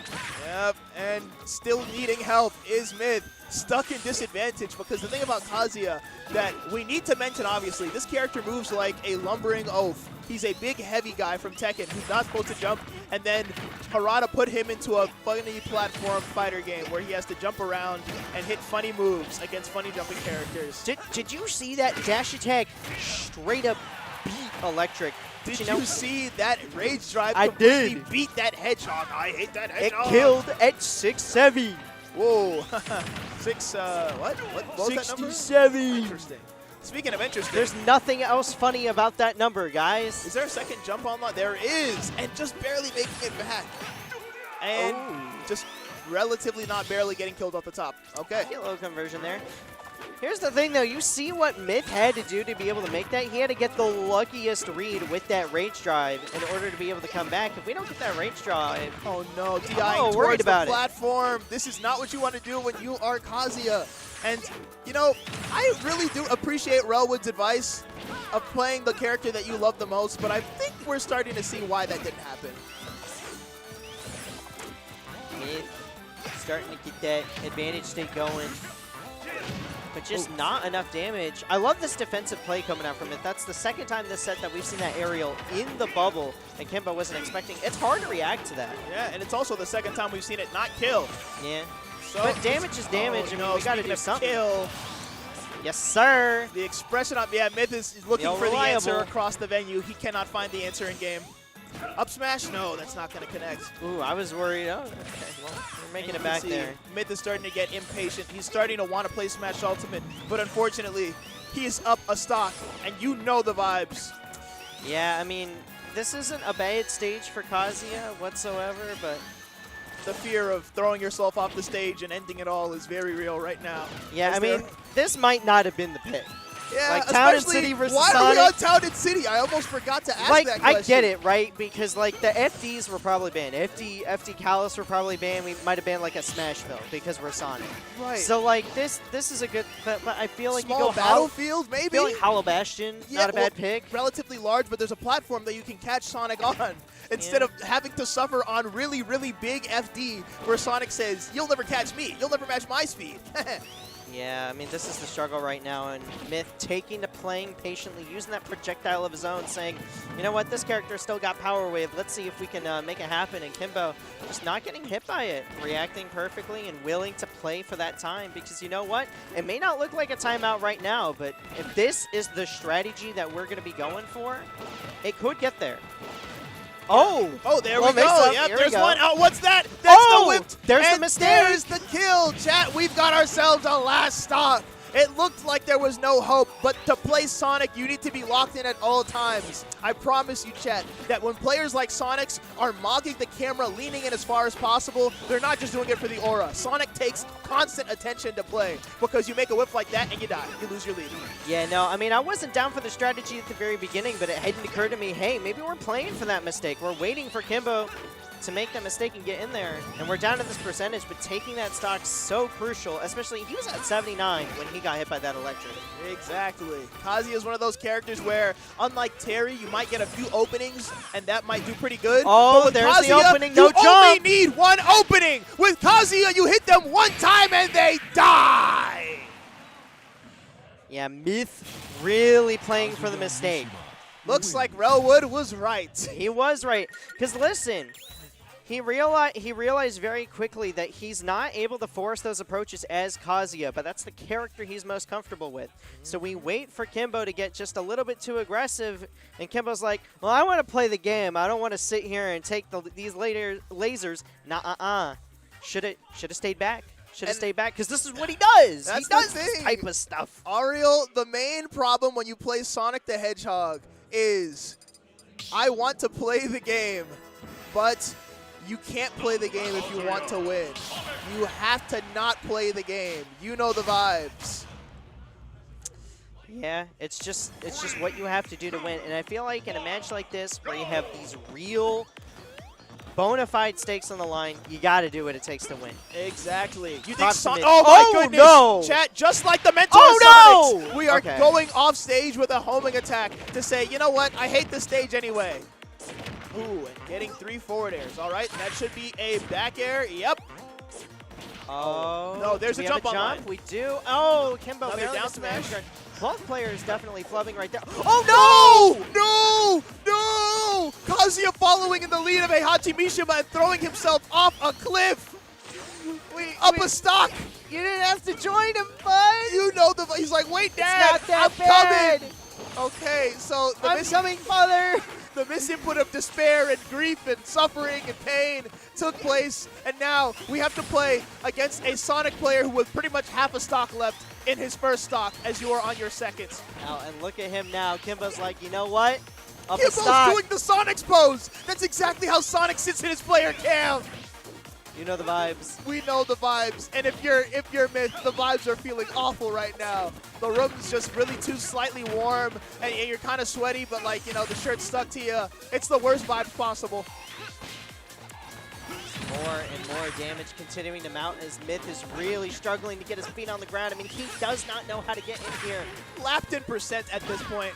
Yep, and still needing help is Myth. Stuck in disadvantage because the thing about Kazuya that we need to mention, obviously, this character moves like a lumbering oaf. He's a big, heavy guy from Tekken who's not supposed to jump, and then Harada put him into a funny platform fighter game where he has to jump around and hit funny moves against funny jumping characters. Did you see that dash attack straight up beat Electric? Did you see that Rage Drive I completely did. beat that Hedgehog? I hate that Hedgehog. It killed at 6-7. Whoa. What was that number? 67. Interesting. Speaking of interesting. There's nothing else funny about that number, guys. Is there a second jump online? There is. And just barely making it back. And just relatively not barely getting killed off the top. Okay. Get a little conversion there. Here's the thing, though. You see what Myth had to do to be able to make that? He had to get the luckiest read with that Rage Drive in order to be able to come back. If we don't get that Rage Drive... Oh, no. DIing towards the platform. This is not what you want to do when you are Kazuya. And, you know, I really do appreciate Relwood's advice of playing the character that you love the most, but I think we're starting to see why that didn't happen. Myth starting to get that advantage state going. But just not enough damage. I love this defensive play coming out from it. That's the second time this set that we've seen that aerial in the bubble, and Kimbo wasn't expecting. It's hard to react to that. Yeah, and it's also the second time we've seen it not kill. Yeah. So but damage is damage. I mean, we got to do something. Kill, yes, sir. the expression on Myth is looking for the answer across the venue. He cannot find the answer in game. Up smash? No, that's not going to connect. Ooh, I was worried. Oh, okay. Well, we're making it back there. Myth is starting to get impatient. He's starting to want to play Smash Ultimate, but unfortunately, he is up a stock, and you know the vibes. Yeah, I mean, this isn't a bad stage for Kazuya whatsoever, but... The fear of throwing yourself off the stage and ending it all is very real right now. Yeah, I mean, this might not have been the pick. Yeah, like Town and City versus why Sonic. are we on Town and City? I almost forgot to ask that question. I get it, right? Because like the FDs were probably banned. FD Callus were probably banned. We might have banned like a Smashville because we're Sonic. Right. So like this is a good. But I feel like Small you go Battlefield, maybe. I feel like Hollow Bastion, not a bad pick. Relatively large, but there's a platform that you can catch Sonic on instead of having to suffer on really, really big FD where Sonic says, "You'll never catch me. You'll never match my speed." Yeah, I mean, this is the struggle right now, and Myth taking to playing patiently, using that projectile of his own, saying, you know what, this character still got Power Wave. Let's see if we can make it happen. And Kimbo just not getting hit by it, reacting perfectly and willing to play for that time because you know what? It may not look like a timeout right now, but if this is the strategy that we're going to be going for, it could get there. Oh, there we go. Yep, there's one. Oh, what's that? That's the whipped. There's the mistake. There's the kill. Chat, we've got ourselves a last stop. It looked like there was no hope, but to play Sonic, you need to be locked in at all times. I promise you, chat, that when players like Sonics are mocking the camera, leaning in as far as possible, they're not just doing it for the aura. Sonic takes constant attention to play because you make a whip like that and you die. You lose your lead. Yeah, no, I mean, I wasn't down for the strategy at the very beginning, but it hadn't occurred to me, hey, maybe we're playing for that mistake. We're waiting for Kimbo to make that mistake and get in there. And we're down to this percentage, but taking that stock so crucial, especially he was at 79 when he got hit by that electric. Exactly. Kazuya is one of those characters where, unlike Terry, you might get a few openings, and that might do pretty good. Oh, but with there's Kazuya, the opening, no you jump! only need one opening! With Kazuya, you hit them one time and they die! Yeah, Myth really playing for the mistake. Looks like Relwood was right. He was right. Because listen, he realized very quickly that he's not able to force those approaches as Kazuya, but that's the character he's most comfortable with. So we wait for Kimbo to get just a little bit too aggressive, and Kimbo's like, well, I want to play the game. I don't want to sit here and take these lasers. Nah, Should have stayed back. Should have stayed back, because this is what he does. That's He does the this thing. type of stuff. Ariel, the main problem when you play Sonic the Hedgehog is, I want to play the game, but you can't play the game if you want to win. You have to not play the game. You know the vibes. Yeah, it's just what you have to do to win. And I feel like in a match like this, where you have these real bona fide stakes on the line, you got to do what it takes to win. Exactly. You think Proximate. Oh my Oh, goodness. no. Chat, just like the mentor Oh, Sonics, no. we are Okay. going off stage with a homing attack to say, you know what, I hate this stage anyway. Ooh, and getting 3 forward airs. All right, that should be a back air. Yep. Oh, No, there's do a we have jump online. We do. Oh, Kimbo Another barely down missed the dash smash. guard. Both players definitely flubbing right there. Oh, No! No! Kazuya following in the lead of a Hachi Mishima and throwing himself off a cliff. Up a stock. You didn't have to join him, bud. You know he's like, wait, Dad, not that I'm bad. coming. Okay, so the I'm coming, father. The misinput of despair and grief and suffering and pain took place, and now we have to play against a Sonic player who with pretty much half a stock left in his first stock as you are on your second. Now, and look at him now. Kimbo's like, you know what? Up a Kimbo's stock. doing the Sonic's pose. That's exactly how Sonic sits in his player cam. You know the vibes. We know the vibes, and if you're Myth, the vibes are feeling awful right now. The room's just really too slightly warm, and you're kind of sweaty, but like, you know, the shirt's stuck to you. It's the worst vibes possible. More and more damage continuing to mount as Myth is really struggling to get his feet on the ground. I mean, he does not know how to get in here. Lapped in percent at this point.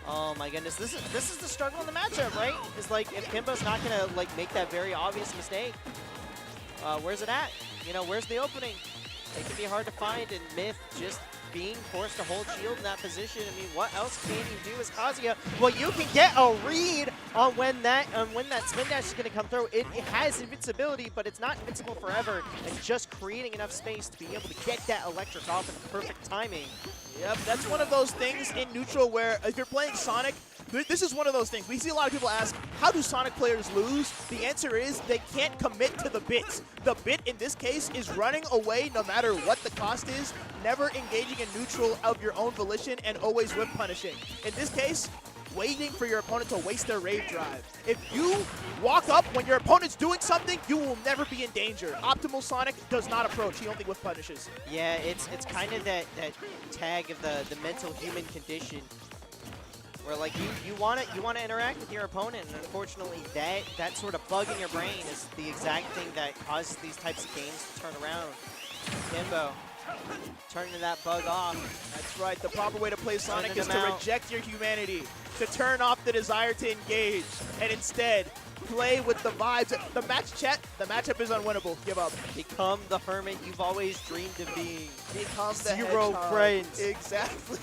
Oh my goodness, this is the struggle in the matchup, right? Is like if Kimbo's not gonna like make that very obvious mistake, where's it at? You know, where's the opening? It can be hard to find, and Myth just being forced to hold shield in that position. I mean, what else can you do as Kazuya? Well, you can get a read on when that spin dash is going to come through. It has invincibility, but it's not invincible forever, and just creating enough space to be able to get that electric off in perfect timing. Yep, that's one of those things in neutral where if you're playing Sonic, this is one of those things. We see a lot of people ask, how do Sonic players lose? The answer is they can't commit to the bit. The bit in this case is running away no matter what the cost is, never engaging in neutral of your own volition, and always whip punishing. In this case, waiting for your opponent to waste their rave drive. If you walk up when your opponent's doing something, you will never be in danger. Optimal Sonic does not approach. He only whip punishes. Yeah, it's kind of that tag of the mental human condition, where like you want to interact with your opponent, and unfortunately that sort of bug in your brain is the exact thing that causes these types of games to turn around. Kimbo turning that bug off. That's right. The proper way to play Sonic Sending is them to out. reject your humanity, to turn off the desire to engage, and instead play with the vibes. The matchup is unwinnable. Give up. Become the hermit you've always dreamed of being. Become the Zero hedgehog. friends. Exactly.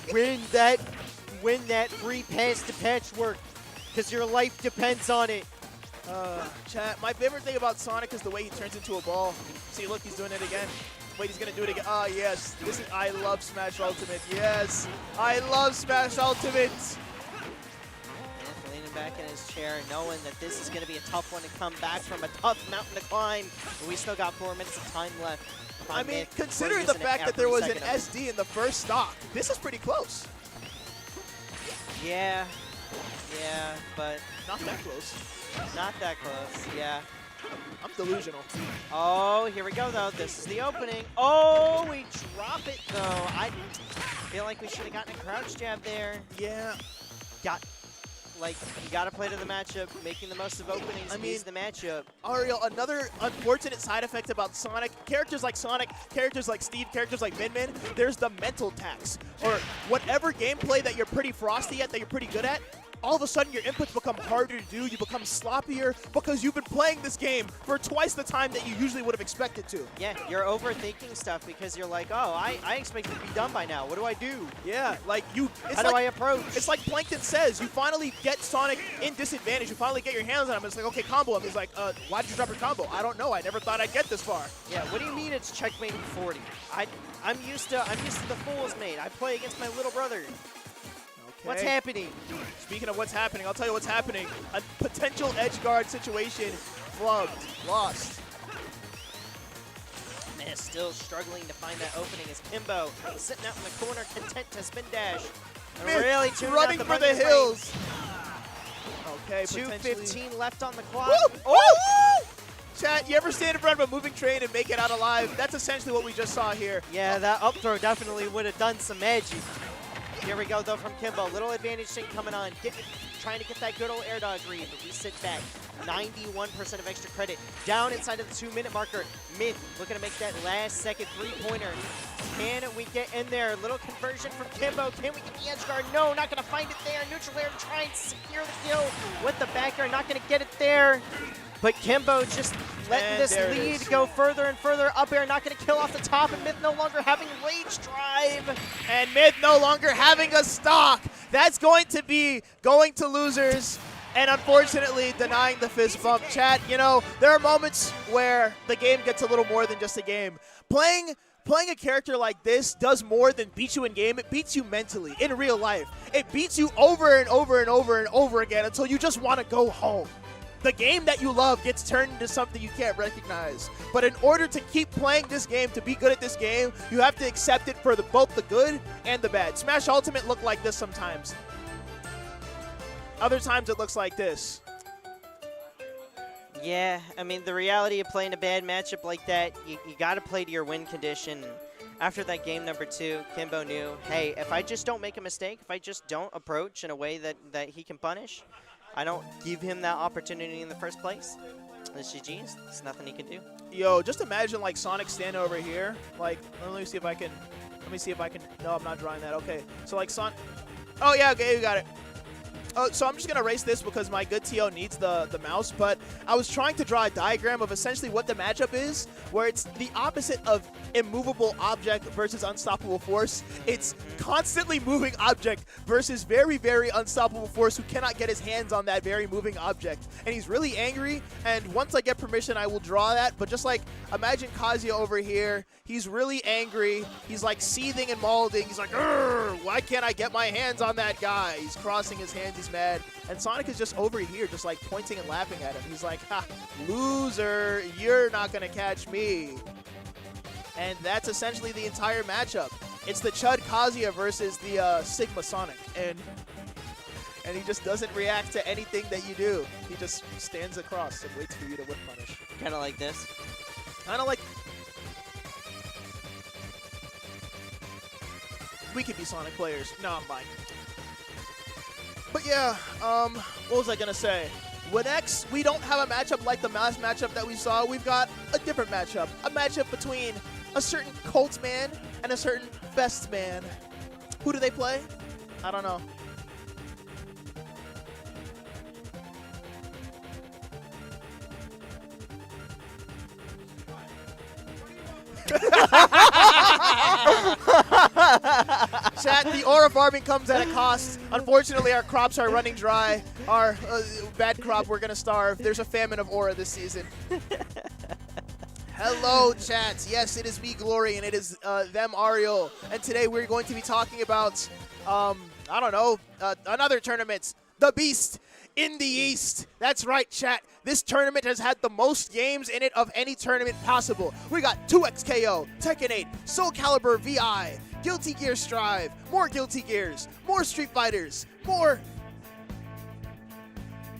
Win that free pass to Patchwork, because your life depends on it. Chat, my favorite thing about Sonic is the way he turns into a ball. See, look, he's doing it again. Wait, he's gonna do it again. Ah, yes. I love Smash Ultimate. Yes, I love Smash Ultimate. Leaning back back in his chair, knowing that this is going to be a tough one to come back from, a tough mountain to climb. But we still got 4 minutes of time left. I mean, considering the fact that there was an SD in the first stock, this is pretty close. Yeah, but not that close. Not that close, yeah. I'm delusional. Oh, here we go, though. This is the opening. Oh, we drop it, though. I feel like we should have gotten a crouch jab there. Yeah. You got to play to the matchup, making the most of openings. I mean, the matchup. Ariel, another unfortunate side effect about Sonic, characters like Steve, characters like Min Min, there's the mental tax. Or whatever gameplay that you're pretty frosty at, that you're pretty good at, all of a sudden your inputs become harder to do, you become sloppier because you've been playing this game for twice the time that you usually would have expected to. Yeah, you're overthinking stuff because you're like, oh, I expect it to be done by now. What do I do? Yeah, like you. How do I approach? It's like Plankton says, you finally get Sonic in disadvantage. You finally get your hands on him. It's like, okay, combo him. He's like, why did you drop your combo? I don't know. I never thought I'd get this far. Yeah, what do you mean it's checkmate 40? I'm used to the fool's mate. I play against my little brother. Okay. What's happening? Speaking of what's happening, I'll tell you what's happening. A potential edge guard situation, flubbed, lost. Man, still struggling to find that opening as Kimbo sitting out in the corner, content to spin dash. Really running for the hills. Okay, 2:15 left on the clock. Woo! Oh! Chat, you ever stand in front of a moving train and make it out alive? That's essentially what we just saw here. Yeah, that up throw definitely would have done some magic. Here we go, though, from Kimbo. Little advantage sync coming on. Trying to get that good old air dodge read, but we sit back. 91% of extra credit. Down inside of the 2-minute marker. Myth looking to make that last-second three-pointer. Can we get in there? Little conversion from Kimbo. Can we get the edge guard? No, not going to find it there. Neutral air to try and secure the kill with the back air. Not going to get it there. But Kimbo just letting this lead go further and further. Up air not going to kill off the top, and Myth no longer having rage drive. And Myth no longer having a stock. That's going to be going to losers, and unfortunately denying the fist bump. Chat, you know, there are moments where the game gets a little more than just a game. Playing a character like this does more than beat you in game. It beats you mentally, in real life. It beats you over and over and over and over again until you just want to go home. The game that you love gets turned into something you can't recognize. But in order to keep playing this game, to be good at this game, you have to accept it for both the good and the bad. Smash Ultimate look like this sometimes. Other times it looks like this. Yeah, I mean, the reality of playing a bad matchup like that, you got to play to your win condition. After that game number 2, Kimbo knew, hey, if I just don't make a mistake, if I just don't approach in a way that he can punish, I don't give him that opportunity in the first place, it's GG's. There's nothing he can do. Yo, just imagine like Sonic standing over here. Like, let me see if I can. No, I'm not drawing that. Okay, so like Oh yeah, okay, you got it. So I'm just going to erase this because my good TO needs the mouse, but I was trying to draw a diagram of essentially what the matchup is, where it's the opposite of immovable object versus unstoppable force. It's constantly moving object versus very, very unstoppable force who cannot get his hands on that very moving object. And he's really angry, and once I get permission, I will draw that. But just like, imagine Kazuya over here. He's really angry. He's like seething and molding. He's like, why can't I get my hands on that guy? He's crossing his hands. He's mad. And Sonic is just over here, just like pointing and laughing at him. He's like, ha, loser, you're not going to catch me. And that's essentially the entire matchup. It's the Chud Kazuya versus the Sigma Sonic. And he just doesn't react to anything that you do. He just stands across and waits for you to whip punish. Kind of like this. Kind of like... We could be Sonic players. No, I'm lying. But yeah, what was I going to say? With X, we don't have a matchup like the last matchup that we saw. We've got a different matchup. A matchup between a certain Colts man and a certain Best man. Who do they play? I don't know. Chat, the aura farming comes at a cost. Unfortunately, our crops are running dry. Our bad crop, we're going to starve. There's a famine of aura this season. Hello, chat. Yes, it is me, Glory, and it is them, Ariel. And today we're going to be talking about, I don't know, another tournament. The Beast in the East. That's right, chat. This tournament has had the most games in it of any tournament possible. We got 2XKO, Tekken 8, Soul Calibur VI, Guilty Gear Strive, more Guilty Gears, more Street Fighters, more...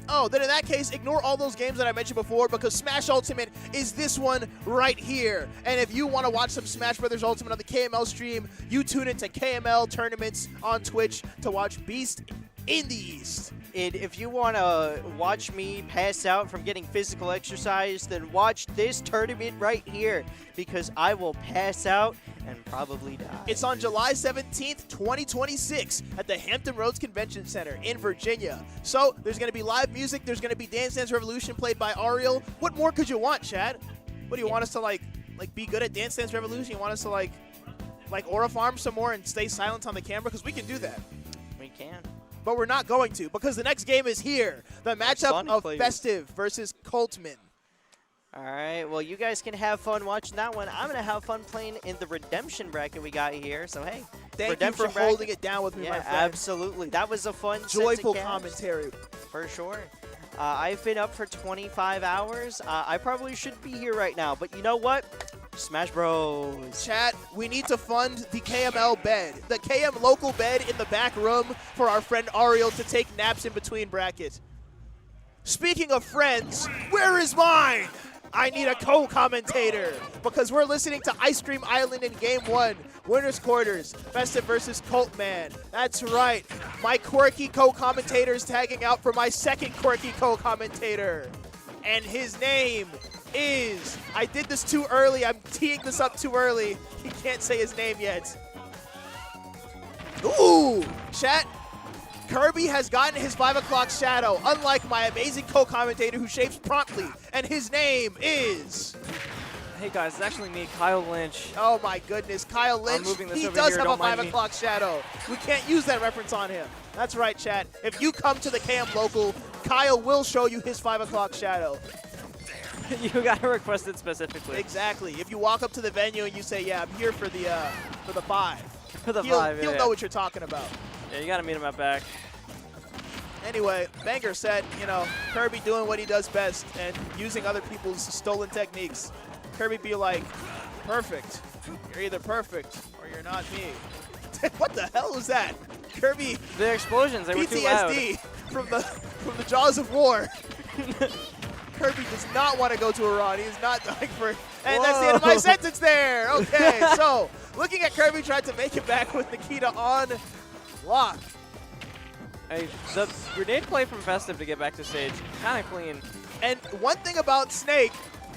Oh, then in that case, ignore all those games that I mentioned before because Smash Ultimate is this one right here. And if you want to watch some Smash Brothers Ultimate on the KML stream, you tune into KML tournaments on Twitch to watch Beast in the East. And if you want to watch me pass out from getting physical exercise, then watch this tournament right here because I will pass out and probably die. It's on July 17th, 2026 at the Hampton Roads Convention Center in Virginia. So there's going to be live music. There's going to be Dance Dance Revolution played by Ariel. What more could you want, Chad? What do you want us to like be good at Dance Dance Revolution? You want us to like aura farm some more and stay silent on the camera? Because we can do that. We can. But we're not going to because the next game is here. The matchup of Festive versus Coltman. All right, well, you guys can have fun watching that one. I'm going to have fun playing in the Redemption bracket we got here. So, hey, thank you for holding it down with me, my friend. Absolutely. That was a fun joyful commentary. For sure. I've been up for 25 hours. I probably should be here right now, but you know what? Smash Bros. Chat, we need to fund the KML bed, the KMLocal bed in the back room for our friend Ariel to take naps in between brackets. Speaking of friends, where is mine? I need a co-commentator because we're listening to Ice Cream Island in Game 1, Winners Quarters, Festive versus Coltman. That's right, my quirky co-commentator is tagging out for my second quirky co-commentator. And his name is, I did this too early, I'm teeing this up too early. He can't say his name yet. Ooh, chat. Kirby has gotten his 5 o'clock shadow, unlike my amazing co-commentator who shaves promptly, and his name is... Hey guys, it's actually me, Kyle Lynch. Oh my goodness, Kyle Lynch, he does have a 5 o'clock shadow. We can't use that reference on him. That's right, chat. If you come to the KMLocal, Kyle will show you his 5 o'clock shadow. You gotta request it specifically. Exactly. If you walk up to the venue and you say, yeah, I'm here for the 5. For the 5, he'll know what you're talking about. Yeah, you gotta meet him out back. Anyway, Banger said, you know, Kirby doing what he does best and using other people's stolen techniques. Kirby be like, perfect. You're either perfect or you're not me. What the hell was that? Kirby. The explosions, they were too loud. PTSD from the jaws of war. Kirby does not want to go to Iran. He is not dying for it. And that's the end of my sentence there. Okay, so looking at Kirby trying to make it back with Nikita on lock. Hey, the grenade play from Festive to get back to stage, kind of clean. And one thing about Snake,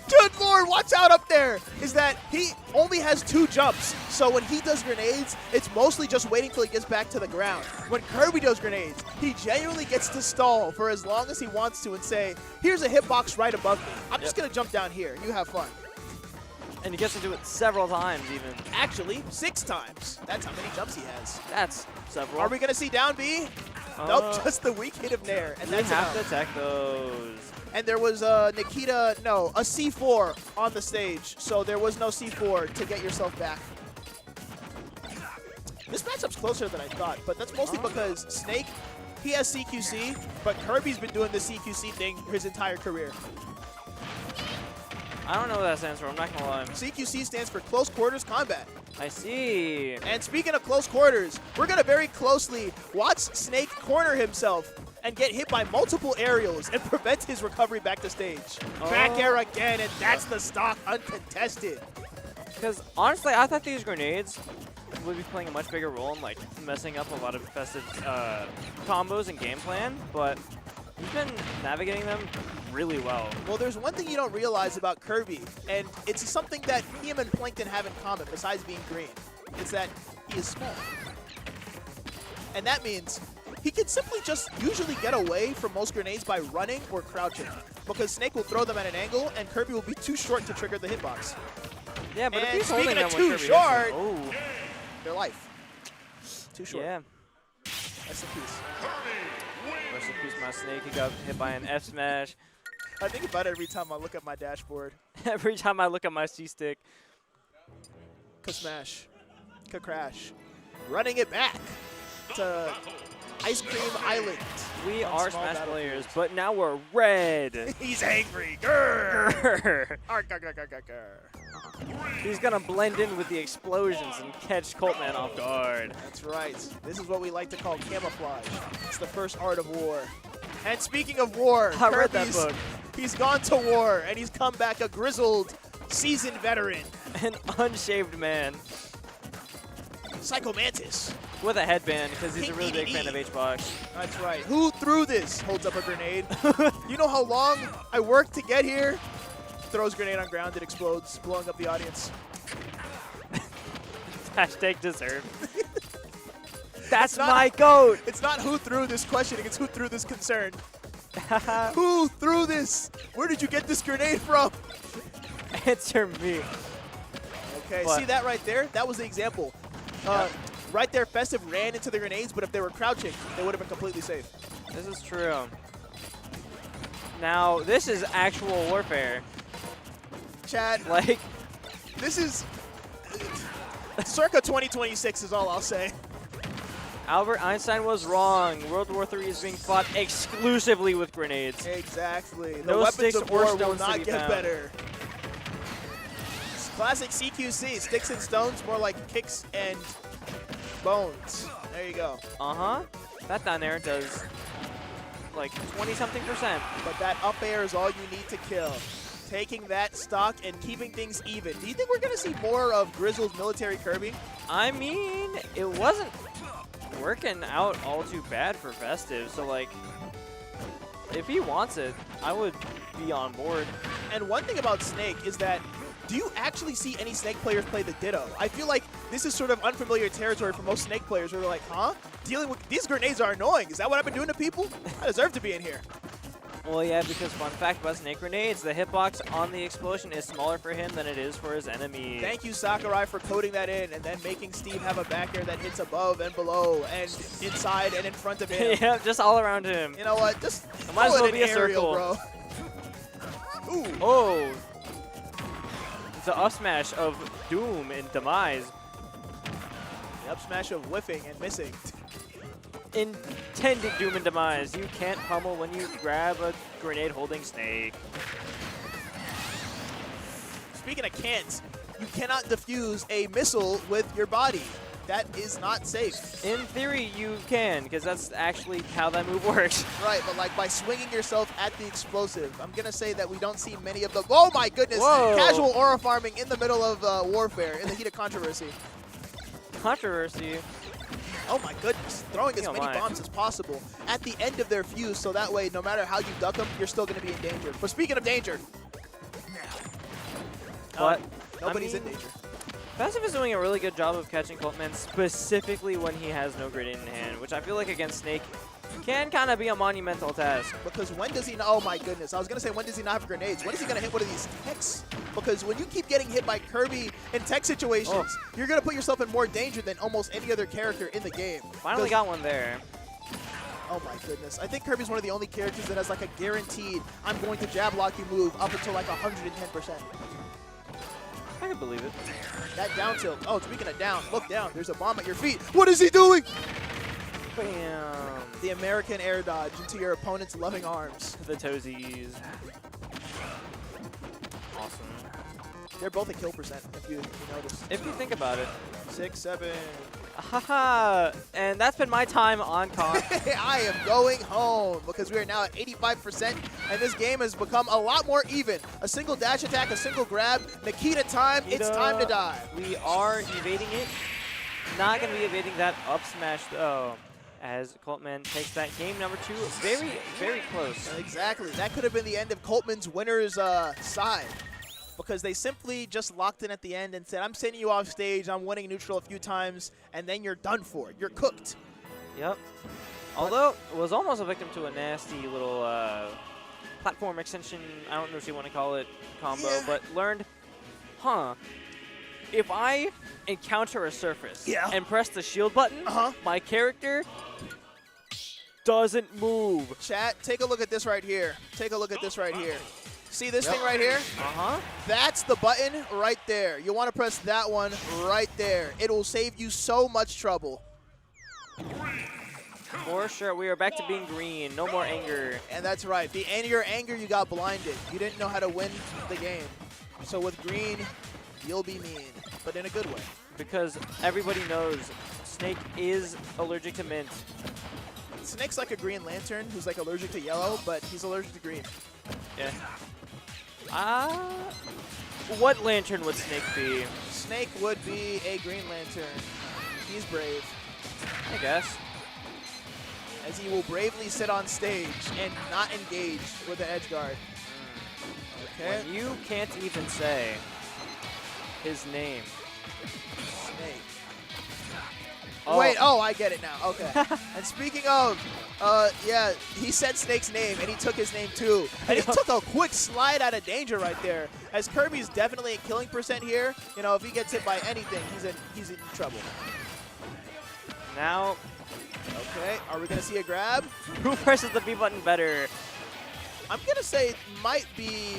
good lord, watch out up there, is that he only has 2 jumps. So when he does grenades, it's mostly just waiting till he gets back to the ground. When Kirby does grenades, he genuinely gets to stall for as long as he wants to and say, here's a hitbox right above me. I'm just going to jump down here. You have fun. And he gets to do it several times even. Actually, 6 times. That's how many jumps he has. That's several. Are we going to see down B? Nope, just the weak hit of Nair. And that's have to attack those. And there was a C4 on the stage, so there was no C4 to get yourself back. This matchup's closer than I thought, but that's mostly because Snake, he has CQC, but Kirby's been doing the CQC thing his entire career. I don't know what that stands for, I'm not gonna lie. CQC stands for Close Quarters Combat. I see. And speaking of close quarters, we're going to very closely watch Snake corner himself and get hit by multiple aerials and prevent his recovery back to stage. Back air again, and that's the stock uncontested. Because honestly, I thought these grenades would be playing a much bigger role in like messing up a lot of Festive combos and game plan, but he's been navigating them really well. Well, there's one thing you don't realize about Kirby, and it's something that him and Plankton have in common besides being green. It's that he is small. And that means he can simply just usually get away from most grenades by running or crouching, because Snake will throw them at an angle, and Kirby will be too short to trigger the hitbox. Yeah, but and if he's holding speaking them of when too Kirby short, hits them, their life. Too short. yeah. Rest in peace. Rest in peace, my Snake. He got hit by an F smash. I think about it every time I look at my dashboard. Every time I look at my C-stick. Ka-smash. Ka-crash. Running it back to Ice Cream Island We on are small Smash battlefields. players, but now we're red. He's angry. Grr. He's gonna blend in with the explosions and catch Coltman off guard. That's right. This is what we like to call camouflage. It's the first art of war. And speaking of war, I read that Kirby's- book. He's gone to war, and he's come back a grizzled, seasoned veteran. An unshaved man Psycho Mantis. with a headband because he's a really big fan of H-Box. That's right. Who threw this? Holds up a grenade. You know how long I worked to get here? Throws grenade on ground, it explodes, blowing up the audience. Hashtag deserved. That's not- my goat. It's not who threw this questioning, it's who threw this concern. Who threw this? Where did you get this grenade from? Answer me. Okay, But- see that right there? That was the example. Right there, Festive ran into the grenades, but if they were crouching, they would have been completely safe. This is true. Now, this is actual warfare. Chad, Like, this is circa 2026 is all I'll say. Albert Einstein was wrong. World War III is being fought exclusively with grenades. Exactly. The No weapons sticks of or war will stones to not be get found. better. Classic CQC, sticks and stones, more like kicks and bones. There you go. Uh-huh. That down there does like 20-something%. But that up air is all you need to kill. Taking that stock and keeping things even. Do you think we're going to see more of Grizzle's military Kirby? I mean, it wasn't working out all too bad for Festive, so like, if he wants it, I would be on board. And one thing about Snake is that, do you actually see any Snake players play the Ditto? I feel like this is sort of unfamiliar territory for most Snake players where they're like, huh? Dealing with these grenades are annoying. Is that what I've been doing to people? I deserve to be in here. Well, yeah, because fun fact about Snake grenades, the hitbox on the explosion is smaller for him than it is for his enemy. Thank you, Sakurai, for coding that in and then making Steve have a back air that hits above and below and inside and in front of him. Yeah, just all around him. You know what? Just Might as throw well it be in a aerial, circle. bro. Ooh. Oh! The up smash of Doom and Demise. The up smash of whiffing and missing. Intended Doom and Demise. You can't pummel when you grab a grenade holding Snake. Speaking of can't, you cannot defuse a missile with your body. That is not safe. In theory, you can, because that's actually how that move works. Right, but like by swinging yourself at the explosive, I'm going to say that we don't see many of them. Oh my goodness! Whoa. Casual aura farming in the middle of warfare, in the heat of controversy. Controversy. Oh my goodness, throwing as Oh many my. bombs as possible at the end of their fuse, so that way, no matter how you duck them, you're still going to be in danger. But speaking of danger, But nobody's I mean, in danger. Festive is doing a really good job of catching Coltman, specifically when he has no grenade in hand, which I feel like against Snake can kind of be a monumental task. Because when does he, oh my goodness, I was going to say when does he not have grenades? When is he going to hit one of these techs? Because when you keep getting hit by Kirby in tech situations, you're going to put yourself in more danger than almost any other character in the game. Finally got one there. Oh my goodness. I think Kirby's one of the only characters that has like a guaranteed, I'm going to jab lock you move up until like 110%. I can believe it. That down tilt. Oh, speaking of down, look down. There's a bomb at your feet. What is he doing? Bam. The American air dodge into your opponent's loving arms. The toesies. Awesome. They're both a kill percent, if you notice. If you think about it. 6, 7. Haha. And that's been my time on comp. I am going home because we are now at 85%, and this game has become a lot more even. A single dash attack, a single grab, Nikita time, it's time to die. We are evading it. Not going to be evading that up smash, though, as Coltman takes that game number 2 very, very close. Exactly. That could have been the end of Coltman's winner's side, because they simply just locked in at the end and said, I'm sending you off stage, I'm winning neutral a few times, and then you're done for. You're cooked. Yep. Although, it was almost a victim to a nasty little platform extension, I don't know what you want to call it, combo, Yeah. but learned, if I encounter a surface and press the shield button, my character doesn't move. Chat, take a look at this right here. Take a look at this right here. See this thing right here? That's the button right there. You want to press that one right there. It will save you so much trouble. For sure, we are back to being green. No more anger. And that's right. The anger, you got blinded. You didn't know how to win the game. So with green, you'll be mean, but in a good way. Because everybody knows Snake is allergic to mint. Snake's like a Green Lantern who's like allergic to yellow, but he's allergic to green. Yeah. What lantern would Snake be? Snake would be a Green Lantern. He's brave. I guess. As he will bravely sit on stage and not engage with the edge guard. Okay. When you can't even say his name. Snake. Oh. Wait, oh, I get it now. Okay. And speaking of, yeah, he said Snake's name, and he took his name too. And he took a quick slide out of danger right there. As Kirby's definitely a killing percent here. You know, if he gets hit by anything, he's in trouble. Now, okay, are we going to see a grab? who presses the B button better? I'm going to say it might be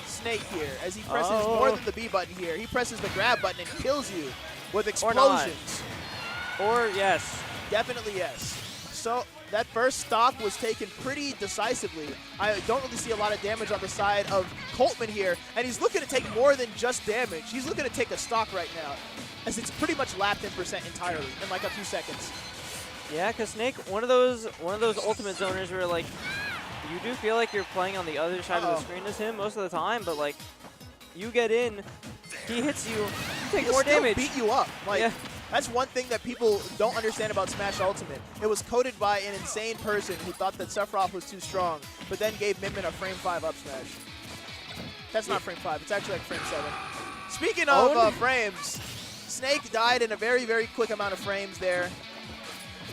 Snake here, as he presses more than the B button here. He presses the grab button and kills you with explosions. Or yes. Definitely yes. So that first stock was taken pretty decisively. I don't really see a lot of damage on the side of Coltman here, and he's looking to take more than just damage. He's looking to take a stock right now, as it's pretty much lapped in percent entirely in like a few seconds. Yeah, because Snake, one of those ultimate zoners where like you do feel like you're playing on the other side of the screen as him most of the time, but like you get in, he hits you, you take more damage. Beat you up. Like, yeah. That's one thing that people don't understand about Smash Ultimate. It was coded by an insane person who thought that Sephiroth was too strong, but then gave Min Min a frame 5 up smash. That's not frame 5. It's actually like frame 7. Speaking of frames, Snake died in a very, very quick amount of frames there.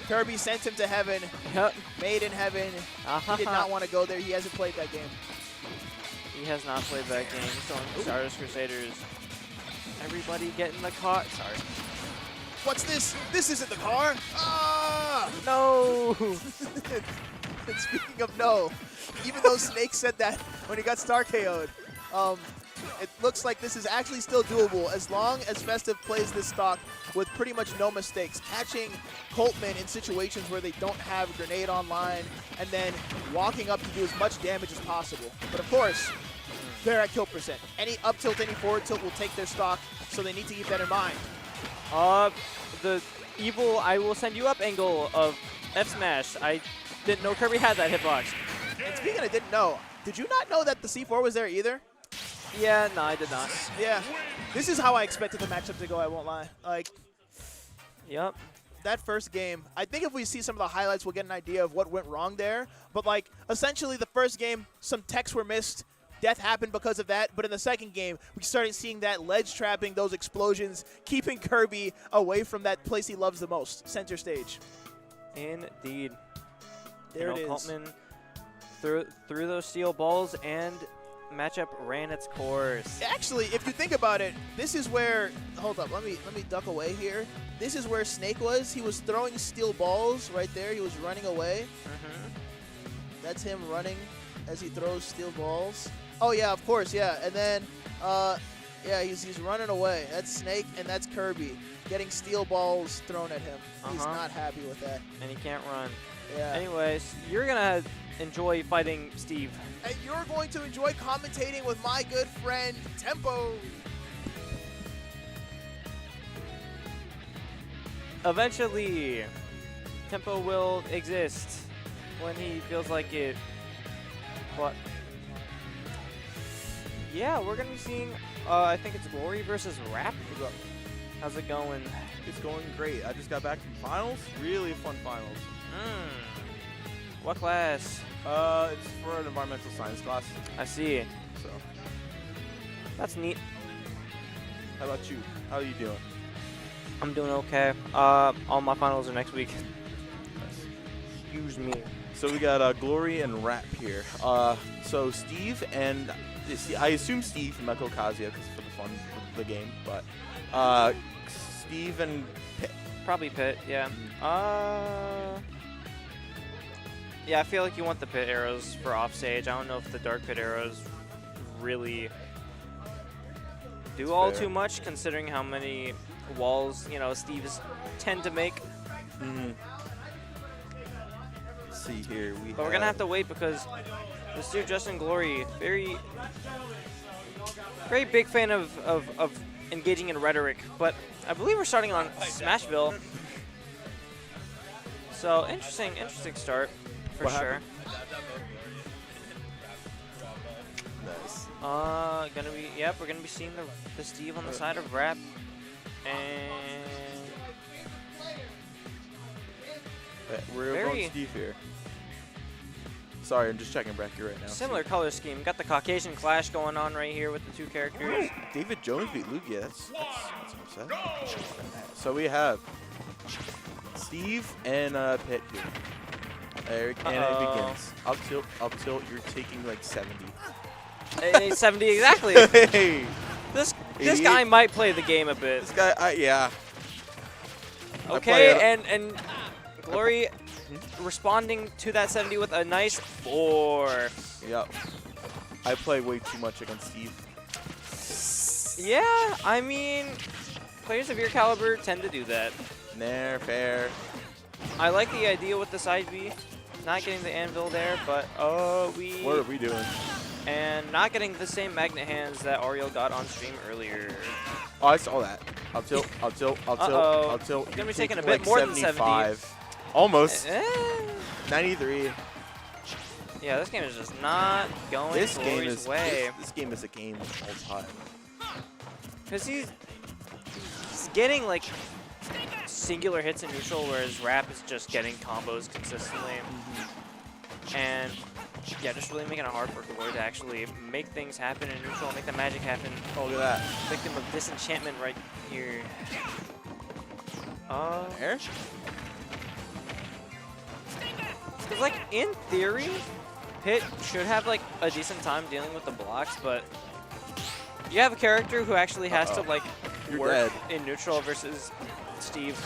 Kirby sent him to heaven. Yep. Made in heaven. He did not want to go there. He hasn't played that game. He has not played that game. So on Stardust Crusaders. Everybody get in the car. Sorry. What's this? This isn't the car. Ah! No. And speaking of no, even though Snake said that when he got star KO'd, it looks like this is actually still doable as long as Festive plays this stock with pretty much no mistakes, catching Coltman in situations where they don't have a grenade online and then walking up to do as much damage as possible. But of course, they're at kill percent. Any up tilt, any forward tilt will take their stock, so they need to keep that in mind. The evil I will send you up angle of F smash. I didn't know Kirby had that hitbox. And speaking of didn't know, did you not know that the C4 was there either? Yeah, no, I did not. Yeah, this is how I expected the matchup to go, I won't lie. Like, Yep. that first game, I think if we see some of the highlights, we'll get an idea of what went wrong there. But like, essentially the first game, some techs were missed. Death happened because of that, but in the second game, we started seeing that ledge trapping, those explosions, keeping Kirby away from that place he loves the most, center stage. Indeed. There it is. Coltman threw those steel balls, and matchup ran its course. Actually, if you think about it, this is where, hold up, let me duck away here. This is where Snake was. He was throwing steel balls right there. He was running away. That's him running as he throws steel balls. Oh yeah, of course, yeah. And then, yeah, he's running away. That's Snake, and that's Kirby getting steel balls thrown at him. He's not happy with that. And he can't run. Yeah. Anyways, you're gonna enjoy fighting Steve. And you're going to enjoy commentating with my good friend Tempo. Eventually, Tempo will exist when he feels like it. But yeah, we're gonna be seeing. I think it's Glory versus Rap. How's it going? It's going great. I just got back from finals. Really fun finals. What class? It's for an environmental science class. I see. So, That's neat. how about you? How are you doing? I'm doing okay. All my finals are next week. Excuse me. So we got Glory and Rap here. So Steve and I assume Steve from Echo Kazuya because for the fun of the game, but Steve and Pit. Probably Pit, yeah. Yeah, I feel like you want the Pit arrows for offstage. I don't know if the Dark Pit arrows really do all too much, considering how many walls, you know, Steves tend to make. see here. But we're going to have to wait because this dude, Justin Glory, very big fan of engaging in rhetoric. But I believe we're starting on Smashville. So interesting start for sure. Nice. We're gonna be seeing the Steve on the side of Rap, and we're going Steve here. Sorry, I'm just checking bracket right now. Similar color scheme. Got the Caucasian clash going on right here with the two characters. David Jones beat Lugia. That's upset. So we have Steve and Pitt here. Eric, and it begins. Up tilt. You're taking like 70. 70 exactly. Hey. This guy might play the game a bit. This guy, yeah. Okay, and Glory responding to that 70 with a nice 4. Yep. I play way too much against Steve. Yeah, I mean, players of your caliber tend to do that. Nair, fair. I like the idea with the side B. Not getting the anvil there, but What are we doing? And not getting the same magnet hands that Ariel got on stream earlier. Oh, I saw that. Up tilt. You're gonna be taking a bit more than 70. Almost. 93. Yeah, this game is just not going Glory's way. This game is a game all time. Because he's getting like singular hits in neutral, whereas Rap is just getting combos consistently. And yeah, just really making it hard for Glory to actually make things happen in neutral, make the magic happen. Oh, look at that. Victim of disenchantment right here. Air? Because like in theory, Pitt should have like a decent time dealing with the blocks, but you have a character who actually has to like work in neutral versus Steve.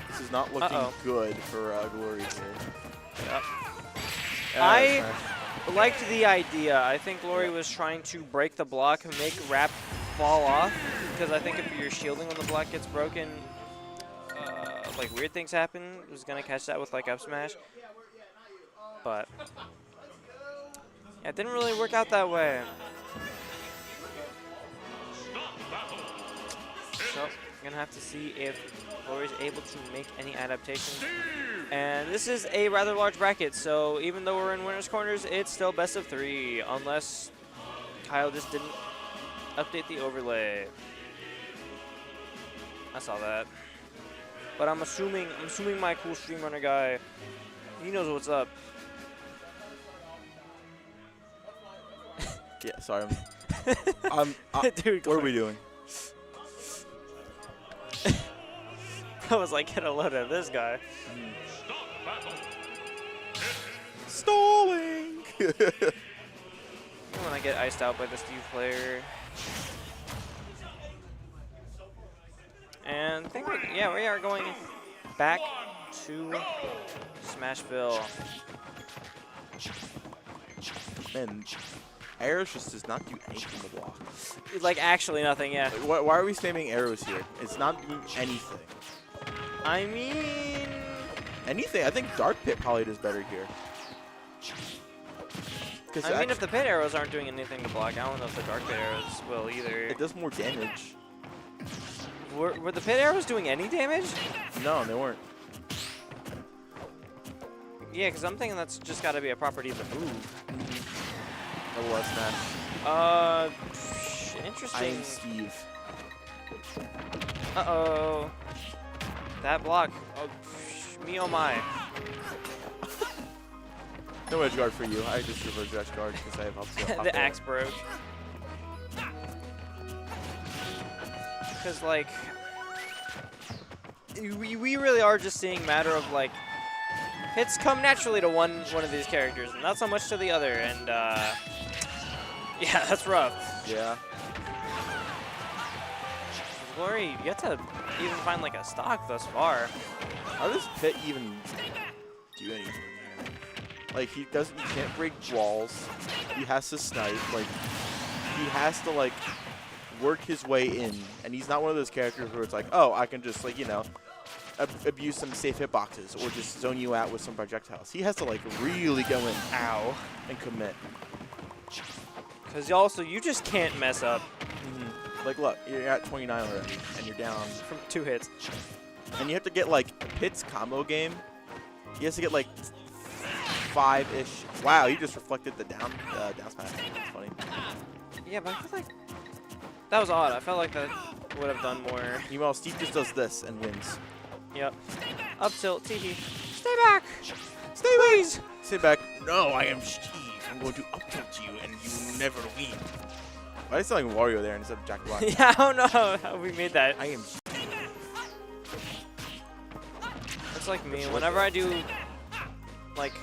This is not looking good for Glory here. Yep. I liked the idea. I think Glory was trying to break the block and make Rap fall off, because I think if you're shielding when the block gets broken, like weird things happen. It was gonna catch that with like up smash, but yeah, it didn't really work out that way. So I'm gonna have to see if Glory's able to make any adaptations. And this is a rather large bracket, so even though we're in winners' corners, it's still best of 3, unless Kyle just didn't update the overlay. I saw that. But I'm assuming my cool stream runner guy, he knows what's up. Yeah, sorry. Dude, what are we doing? I was like, get a load of this guy. Stalling! When I get iced out by the Steve player. And I think we are going back to Smashville. Man, arrows just does not do anything to block. Like actually nothing, yeah. Like, why are we spamming arrows here? It's not doing anything. I mean... anything. I think Dark Pit probably does better here. I mean, if the pit arrows aren't doing anything to block, I don't know if the Dark Pit arrows will either. It does more damage. Were the pit arrows doing any damage? No, they weren't. Yeah, because I'm thinking that's just got to be a property of the move. Double S smash. Interesting. I'm Steve. Uh-oh. That block. Oh, me oh my. No edge guard for you. I just reverse edge guard because I have up the axe broke. Because, like, we really are just seeing matter of, like, hits come naturally to one of these characters, and not so much to the other, and, yeah, that's rough. Yeah. Glory, you have to even find, like, a stock thus far. How does Pit even do anything here? Like, he can't break walls. He has to snipe. Like, he has to, like, work his way in. And he's not one of those characters where it's like, oh, I can just, like, you know, abuse some safe hitboxes or just zone you out with some projectiles. He has to like really go in, ow, and commit. Because you just can't mess up Like look, you're at 29 already, and you're down. from 2 hits. And you have to get like Pitt's combo game. He has to get like 5-ish. Wow, you just reflected the down smash. That's funny. Yeah, but I feel like that was odd. I felt like that would have done more. Meanwhile, Steve just does this and wins. Yep. Up tilt, TP. Stay back! Stay please! Sit back. No, I am Steve. I'm going to up tilt you and you never win. Why is it like Wario there instead of Jack Black? Yeah, I don't know how we made that. I am. It's like me. Whenever I do like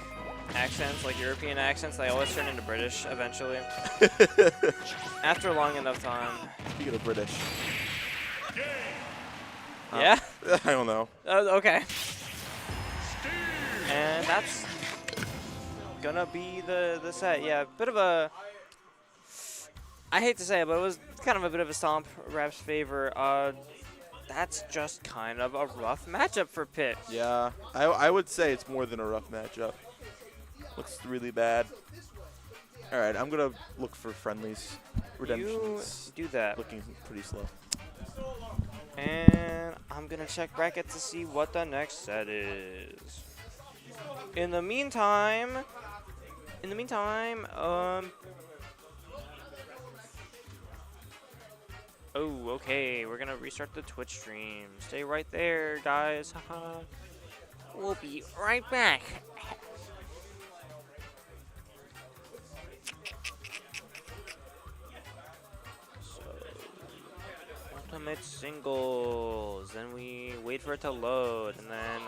accents, like European accents, they always turn into British eventually. After long enough time. Speaking of British. Yeah? I don't know. Okay. And that's gonna be the set. Yeah, bit of a... I hate to say it, but it was kind of a bit of a stomp Rap's favor. That's just kind of a rough matchup for Pitt. Yeah, I would say it's more than a rough matchup. Looks really bad. All right, I'm going to look for friendlies. Redemptions. You do that. Looking pretty slow. And I'm going to check bracket to see what the next set is. In the meantime, oh, okay, we're going to restart the Twitch stream. Stay right there, guys. Haha. We'll be right back. So, ultimate singles. Then we wait for it to load, and then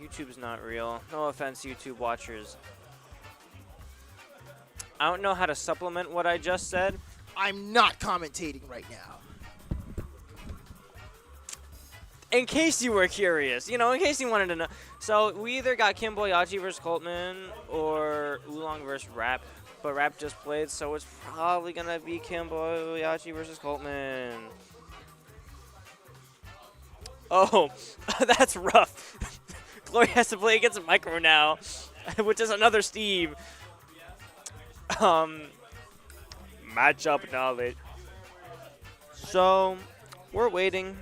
YouTube's not real. No offense, YouTube watchers. I don't know how to supplement what I just said. I'm not commentating right now. In case you were curious, in case you wanted to know. So we either got Kim Boyachi versus Coltman or Oolong versus Rap. But Rap just played, so it's probably going to be Kim Boyachi versus Coltman. Oh, that's rough. Glory has to play against Micro now, which is another Steve. Matchup knowledge. So, we're waiting.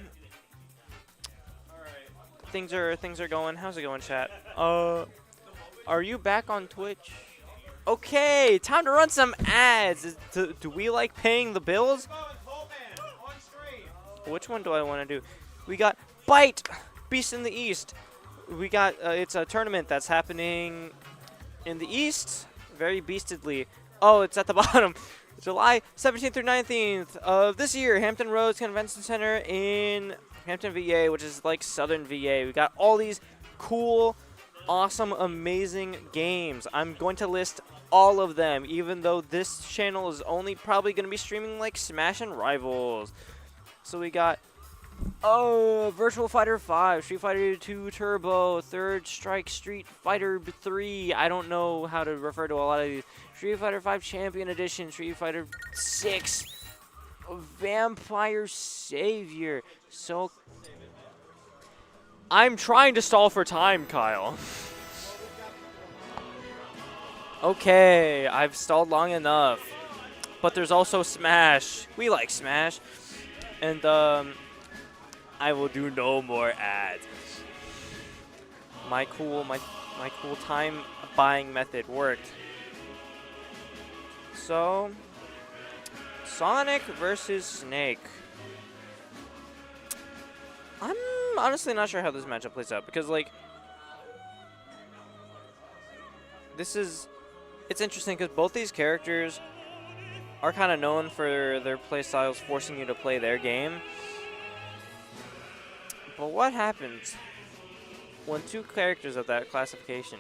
Things are going. How's it going, chat? Are you back on Twitch? Okay, time to run some ads. Do we like paying the bills? Which one do I want to do? We got Bite, Beast in the East. We got, it's a tournament that's happening in the East, very beastedly. Oh, it's at the bottom. July 17th through 19th of this year, Hampton Roads Convention Center in Hampton, VA, which is like Southern VA. We got all these cool, awesome, amazing games. I'm going to list all of them, even though this channel is only probably going to be streaming like Smash and Rivals. So we got Virtual Fighter 5, Street Fighter 2 Turbo, Third Strike Street Fighter 3. I don't know how to refer to a lot of these. Street Fighter 5 Champion Edition, Street Fighter 6, Vampire Savior. So, I'm trying to stall for time, Kyle. Okay, I've stalled long enough. But there's also Smash. We like Smash. And, I will do no more ads. My cool time buying method worked. So, Sonic versus Snake. I'm honestly not sure how this matchup plays out because, like, it's interesting because both these characters are kind of known for their play styles forcing you to play their game. But what happens when two characters of that classification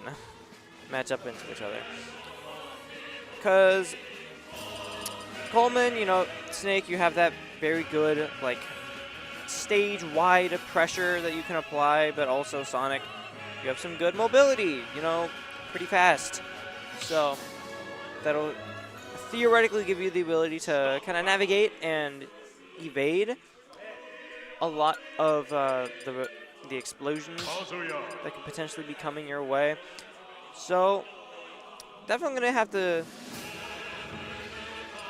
match up into each other? Because Coleman, Snake, you have that very good, like, stage-wide pressure that you can apply, but also Sonic, you have some good mobility, pretty fast. So that'll theoretically give you the ability to kind of navigate and evade a lot of the explosions that could potentially be coming your way. So definitely going to have to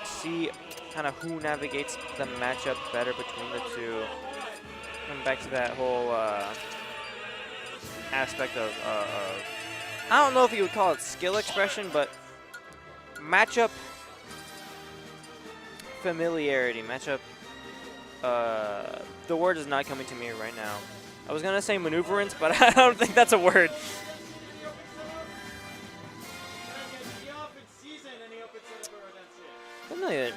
see kind of who navigates the matchup better between the two. Coming back to that whole aspect of, I don't know if you would call it skill expression, but matchup familiarity, matchup, the word is not coming to me right now. I was going to say maneuverance, but I don't think that's a word. Familiar,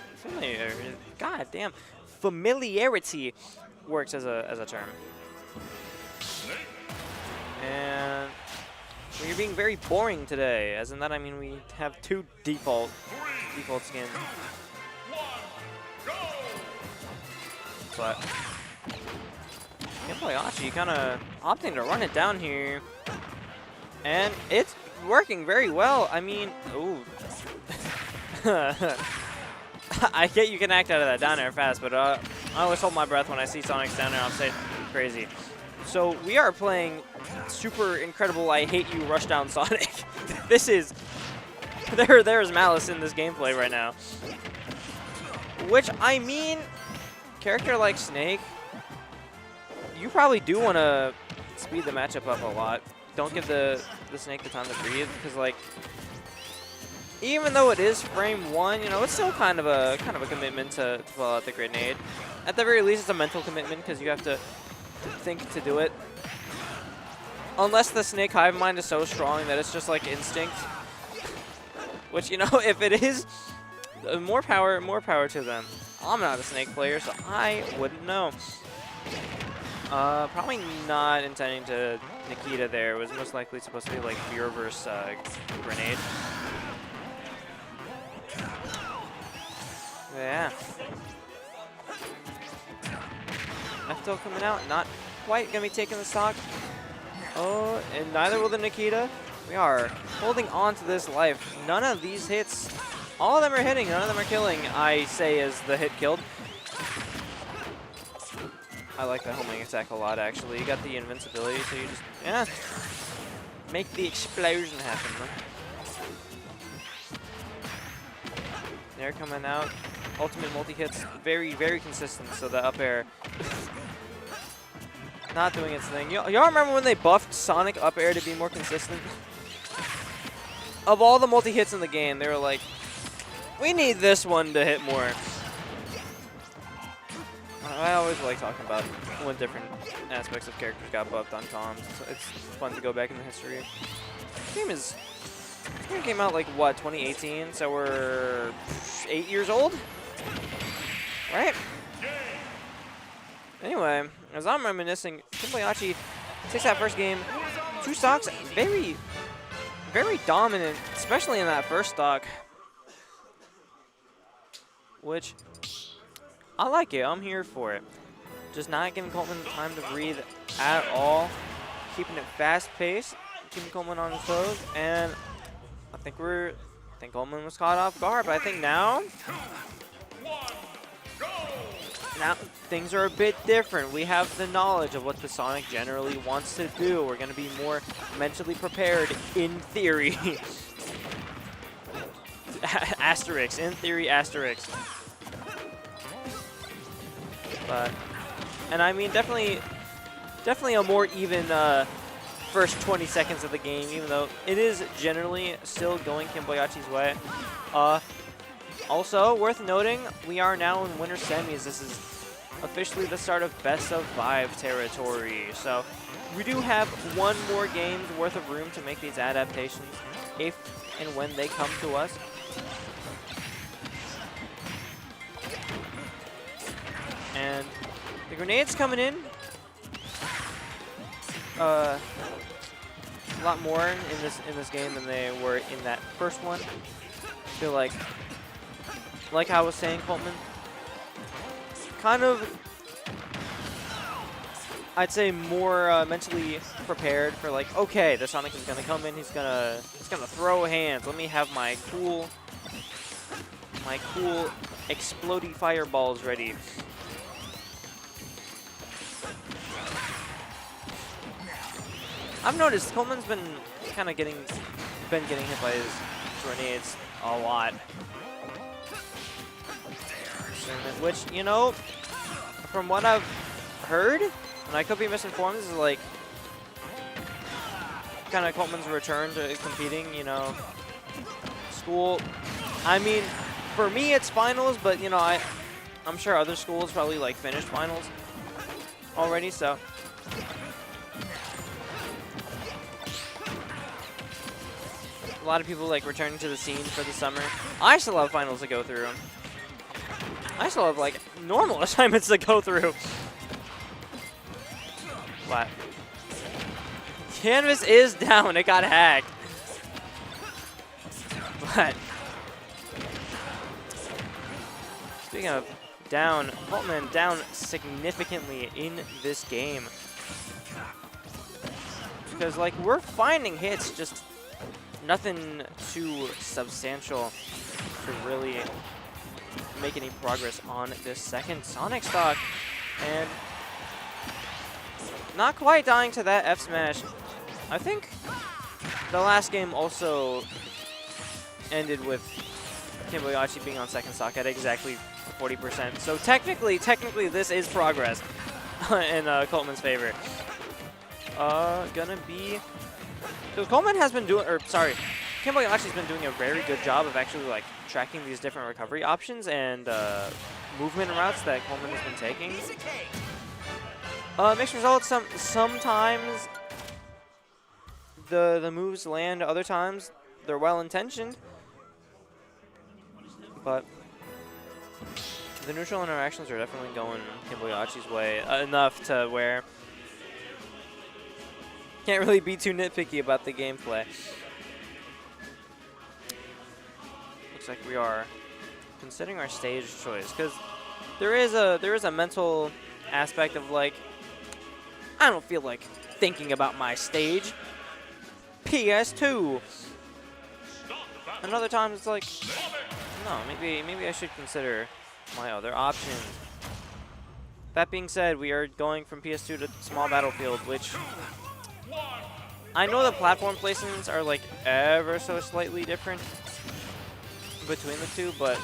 god damn. Familiarity works as a term. And we're being very boring today, as in that I mean we have 2 default skins. But KMLocal kind of opting to run it down here, and it's working very well. I mean, ooh. I get you can act out of that down air fast, but I always hold my breath when I see Sonic's down air. I'm saying crazy. So we are playing super incredible I hate you rush down Sonic. This is there's malice in this gameplay right now. Which I mean, character like Snake, you probably do want to speed the matchup up a lot. Don't give the Snake the time to breathe, because like, even though it is frame 1, you know, it's still kind of a commitment to pull out the grenade. At the very least, it's a mental commitment because you have to think to do it. Unless the Snake hive mind is so strong that it's just like instinct. Which, you know, if it is, more power to them. I'm not a Snake player, so I wouldn't know. Probably not intending to Nikita there. It was most likely supposed to be like Fear versus grenade. Yeah. Eftel coming out, not quite going to be taking the stock. Oh, and neither will the Nikita. We are holding on to this life. None of these hits, all of them are hitting, none of them are killing, I say as the hit killed. I like that homing attack a lot, actually. You got the invincibility, so you just, yeah, make the explosion happen. They're coming out. Ultimate multi-hits, very, very consistent, so the up air not doing its thing. Y'all remember when they buffed Sonic up air to be more consistent? Of all the multi-hits in the game, they were like, we need this one to hit more. I always like talking about when different aspects of characters got buffed on comms. It's fun to go back in the history. This game came out like, what, 2018? So we're 8 years old? Right? Anyway, as I'm reminiscing, KMLocal takes that first game. 2 stocks, very, very dominant, especially in that first stock. Which, I like it. I'm here for it. Just not giving Coleman time to breathe at all. Keeping it fast-paced. Keeping Coleman on his toes. And I think Coleman was caught off guard, but I think now things are a bit different. We have the knowledge of what the Sonic generally wants to do. We're going to be more mentally prepared, in theory. Asterix, in theory, Asterix. But, and I mean, definitely a more even first 20 seconds of the game, even though it is generally still going KMLocal's way. Also, worth noting, we are now in winter semis. This is officially the start of best of 5 territory. So we do have 1 more game's worth of room to make these adaptations if and when they come to us. And the grenades coming in. A lot more in this game than they were in that first one. I feel like how I was saying, Coltman, kind of, I'd say more mentally prepared for like, okay, the Sonic is gonna come in, he's gonna throw hands. Let me have my cool my cool explodey fireballs ready. I've noticed Coleman's been kind of getting hit by his grenades a lot. Which, you know, from what I've heard, and I could be misinformed, this is like kind of Coleman's return to competing, you know. School, I mean, for me it's finals, but you know, I'm sure other schools probably like finished finals already, so. A lot of people like returning to the scene for the summer. I still have finals to go through. I still have like normal assignments to go through. What? Canvas is down. It got hacked. But speaking of down, Coleman down significantly in this game. Because like we're finding hits, just nothing too substantial to really make any progress on this second Sonic stock. And not quite dying to that F smash. I think the last game also ended with KMLocal being on second stock at exactly 40%. So technically this is progress in Coleman's favor. Gonna be... So Coleman has been doing, or sorry, KMLocal's been doing a very good job of actually like tracking these different recovery options and movement routes that Coleman has been taking. Mixed results, sometimes the moves land, other times they're well-intentioned. But the neutral interactions are definitely going KMLocal's way enough to where can't really be too nitpicky about the gameplay. Looks like we are considering our stage choice because there is a mental aspect of like I don't feel like thinking about my stage. PS2. And other times it's like no, maybe I should consider my other options. That being said, we are going from PS2 to small battlefield, which I know the platform placements are like ever so slightly different between the two, but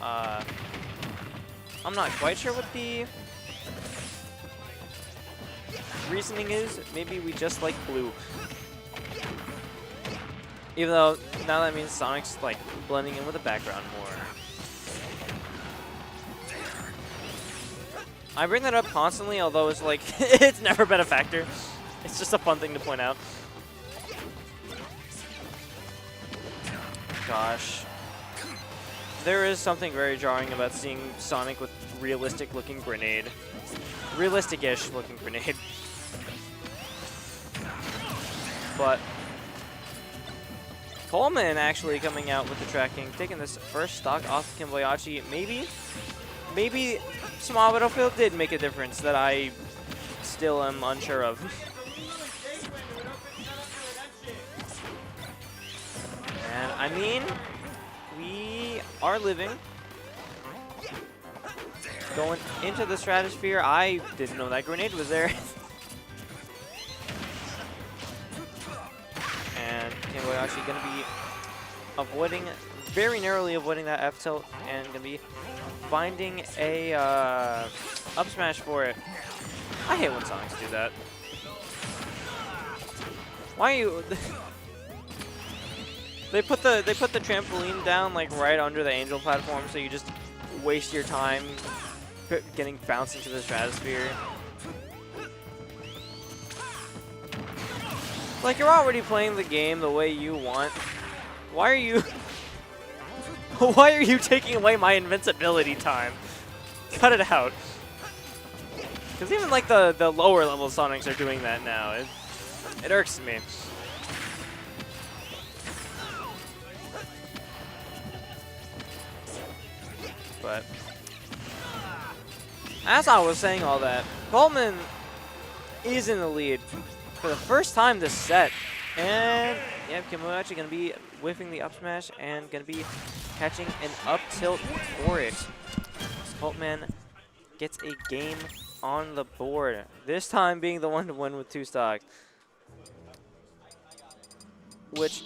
I'm not quite sure what the reasoning is. Maybe we just like blue. Even though now that means Sonic's like blending in with the background more. I bring that up constantly, although it's like it's never been a factor. It's just a fun thing to point out. Gosh. There is something very jarring about seeing Sonic with realistic-looking grenade. Realistic-ish looking grenade. But Coleman actually coming out with the tracking, taking this first stock off of KMLocal. Maybe small battlefield did make a difference that I still am unsure of. And I mean, we are living. Going into the stratosphere, I didn't know that grenade was there. And KMLocal going to be avoiding, very narrowly avoiding that F tilt, and going to be finding a up smash for it. I hate when Sonics do that. Why are you? They put the trampoline down like right under the angel platform, so you just waste your time getting bounced into the stratosphere. Like you're already playing the game the way you want. Why are you? Why are you taking away my invincibility time? Cut it out. Because even like the lower level Sonics are doing that now. It irks me. But as I was saying all that, Coleman is in the lead for the first time this set. And yeah, KMLocal going to be whiffing the up smash and going to be catching an up tilt for it. Holtman gets a game on the board, this time being the one to win with 2 stock. Which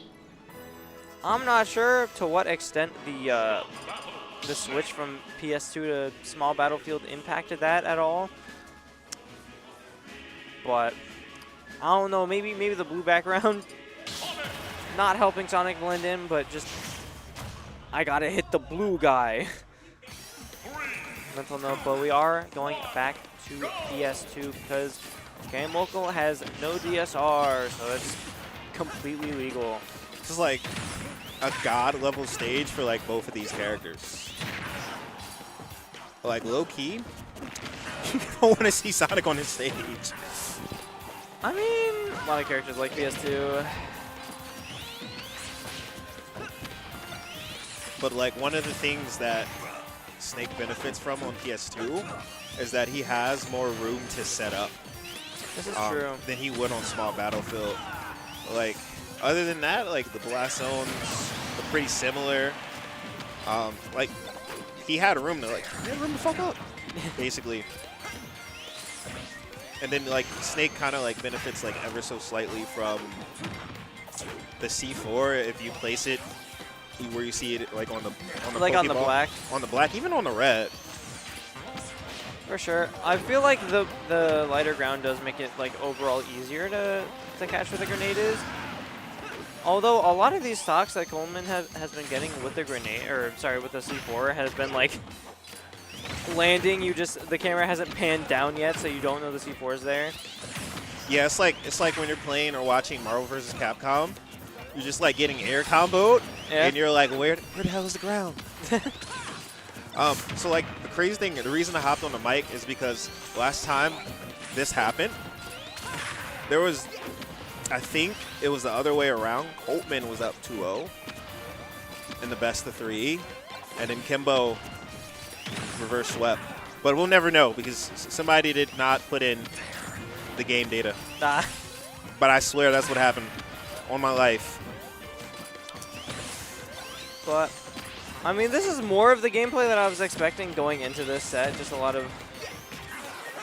I'm not sure to what extent the switch from PS2 to small battlefield impacted that at all. But I don't know, maybe the blue background not helping Sonic blend in, but just I gotta hit the blue guy. Mental note, but we are going back to PS2 because KMLocal has no DSR, so it's completely legal. This is like a god level stage for like both of these characters. Like low key, you don't want to see Sonic on his stage. I mean, a lot of characters like PS2. But like one of the things that Snake benefits from on PS2 is that he has more room to set up. This is true. Than he would on small battlefield. Like other than that, like the blast zones are pretty similar. Like he had room to fuck up, basically. And then like Snake kind of like benefits like ever so slightly from the C4 if you place it where you see it like on the like Pokeball, on the black, even on the red. For sure. I feel like the lighter ground does make it like overall easier to catch where the grenade is. Although a lot of these stocks that Coleman has been getting with the grenade, or sorry, with the C4 has been like landing. The camera hasn't panned down yet, so you don't know the C4 is there. Yeah, it's like when you're playing or watching Marvel vs. Capcom. You're just like getting air comboed, and you're like, where the hell is the ground? So like the crazy thing, the reason I hopped on the mic is because last time this happened, there was, I think it was the other way around. Holtman was up 2-0 in the best of 3, and then Kimbo reverse swept. But we'll never know because somebody did not put in the game data. Nah. But I swear that's what happened on my life. But, I mean, this is more of the gameplay that I was expecting going into this set. Just a lot of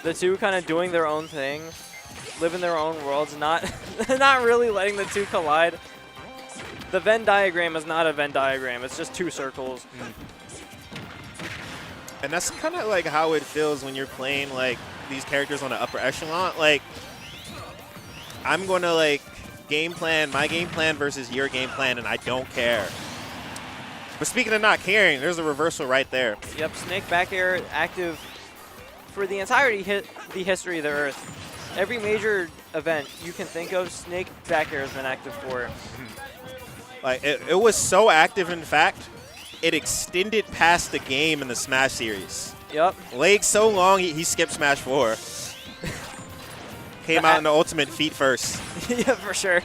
the two kind of doing their own thing, living their own worlds, not really letting the two collide. The Venn diagram is not a Venn diagram. It's just 2 circles. And that's kind of like how it feels when you're playing like these characters on the upper echelon. Like, I'm going to like my game plan versus your game plan, and I don't care. But speaking of not caring, there's a reversal right there. Yep, Snake back air active for the entirety the history of the Earth. Every major event you can think of, Snake back air has been active for. Like it was so active, in fact, it extended past the game in the Smash series. Yep. Legs so long, he skipped Smash 4. Came out in the ultimate feet first. Yeah, for sure.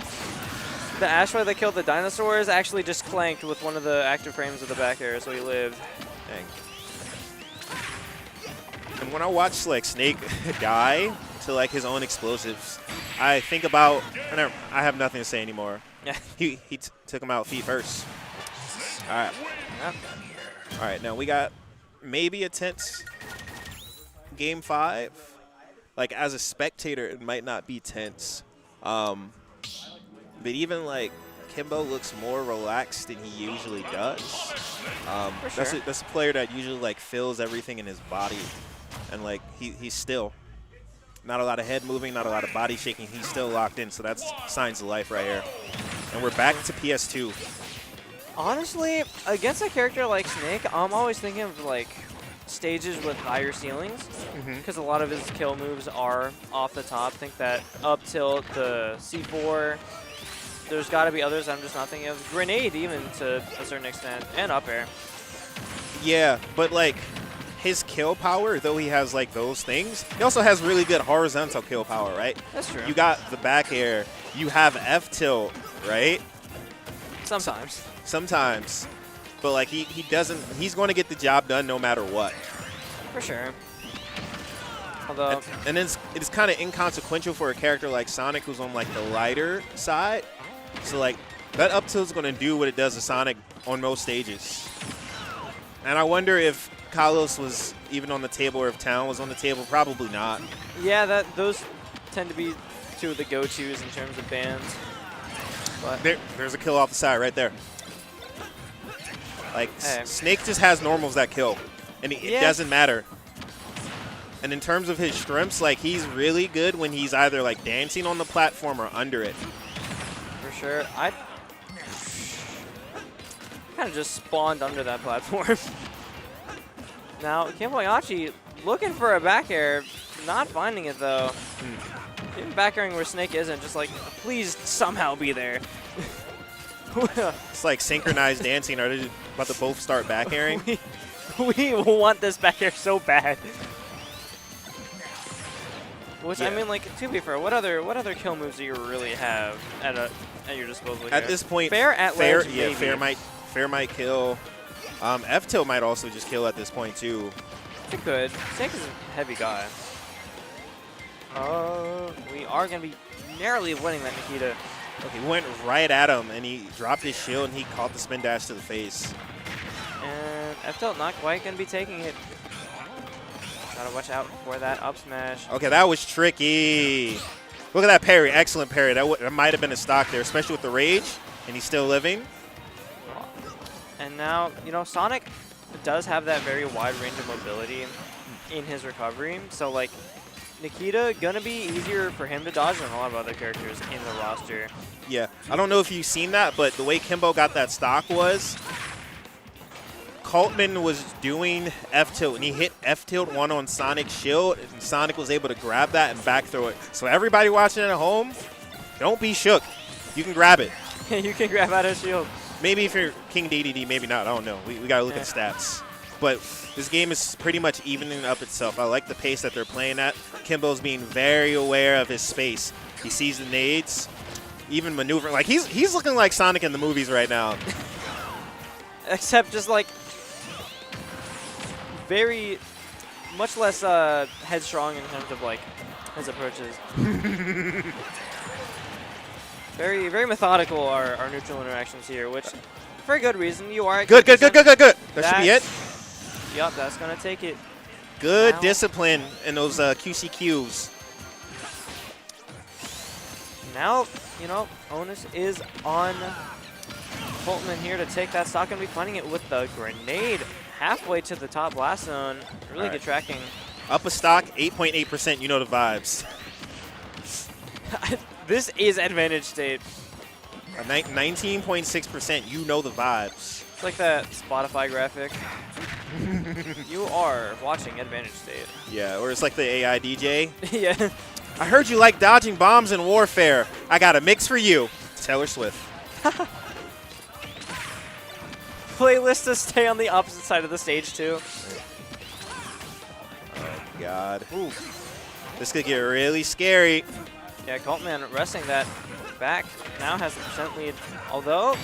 The Ashway that killed the dinosaurs actually just clanked with one of the active frames of the back air, so he lived. Dang. And when I watch like Snake die to like his own explosives, I think about, I have nothing to say anymore. Yeah. He took him out feet first. All right. Yep. All right, now we got maybe a tense game 5. Like as a spectator, it might not be tense. But even like Kimbo looks more relaxed than he usually does. For sure. That's a player that usually like feels everything in his body, and like he's still not a lot of head moving, not a lot of body shaking. He's still locked in, so that's signs of life right here. And we're back to PS2. Honestly, against a character like Snake, I'm always thinking of like stages with higher ceilings, because a lot of his kill moves are off the top. Think that up tilt, the C4. There's got to be others I'm just not thinking of. Grenade, even to a certain extent, and up air. Yeah, but like his kill power, though he has like those things, he also has really good horizontal kill power, right? That's true. You got the back air, you have F tilt, right? Sometimes. Sometimes. But like he's going to get the job done no matter what. For sure. Although, and it's kind of inconsequential for a character like Sonic who's on like the lighter side. So like That up tilt's going to do what it does to Sonic on most stages. And I wonder if Kalos was even on the table or if Town was on the table. Probably not. Yeah, those tend to be two of the go-tos in terms of bans. But there's a kill off the side right there. Like, hey. Snake just has normals that kill, and it doesn't matter. And in terms of his strengths, like, he's really good when he's either, like, dancing on the platform or under it. For sure. I kind of just spawned under that platform. Now, KMLocal looking for a back air, not finding it, though. Even back airing where Snake isn't, just like, please somehow be there. It's like synchronized dancing. Are they about to both start back airing? we want this back air so bad. Which, I mean, like, to be fair, what other kill moves do you really have at your disposal here? At this point, fair at ledge, yeah, maybe. fair might kill. F-tilt might also just kill at this point too. It could. Snake is a heavy guy. We are gonna be narrowly winning that, Nikita. Okay, he went right at him and he dropped his shield and he caught the spin dash to the face. And F-tilt not quite gonna be taking it. Gotta watch out for that up smash. Okay, that was tricky. Look at that parry. Excellent parry. That might have been a stock there, especially with the rage, and he's still living. And now, you know, Sonic does have that very wide range of mobility in his recovery. So, like, Nikita gonna be easier for him to dodge than a lot of other characters in the roster. Yeah, I don't know if you've seen that, but the way Kimbo got that stock was Coltman was doing F-tilt, and he hit F-tilt 1 on Sonic's shield, and Sonic was able to grab that and back throw it. So everybody watching at home, don't be shook. You can grab it. You can grab out his shield. Maybe if you're King DDD, maybe not. I don't know. We got to look at stats. But this game is pretty much evening up itself. I like the pace that they're playing at. Kimbo's being very aware of his space. He sees the nades, even maneuvering. Like, he's looking like Sonic in the movies right now. Except just, like, very much less headstrong in terms of, like, his approaches. Very, very methodical our neutral interactions here, which, for a good reason, you are. Good. That should be it. Yup, that's going to take it. Good now. discipline in those QCQs. Now, you know, onus is on Coltman here to take that stock and be finding it with the grenade halfway to the top blast zone. Really good tracking. Up a stock, 8.8%. You know the vibes. This is advantage state. 19.6%. You know the vibes. It's like that Spotify graphic. You are watching advantage state. Yeah, or it's like the AI DJ. Yeah. I heard you like dodging bombs in Warfare. I got a mix for you. Taylor Swift. Playlist to stay on the opposite side of the stage, too. Oh, God. Ooh. This could get really scary. Yeah, Coltman wresting that back. Now has the percent lead. Although,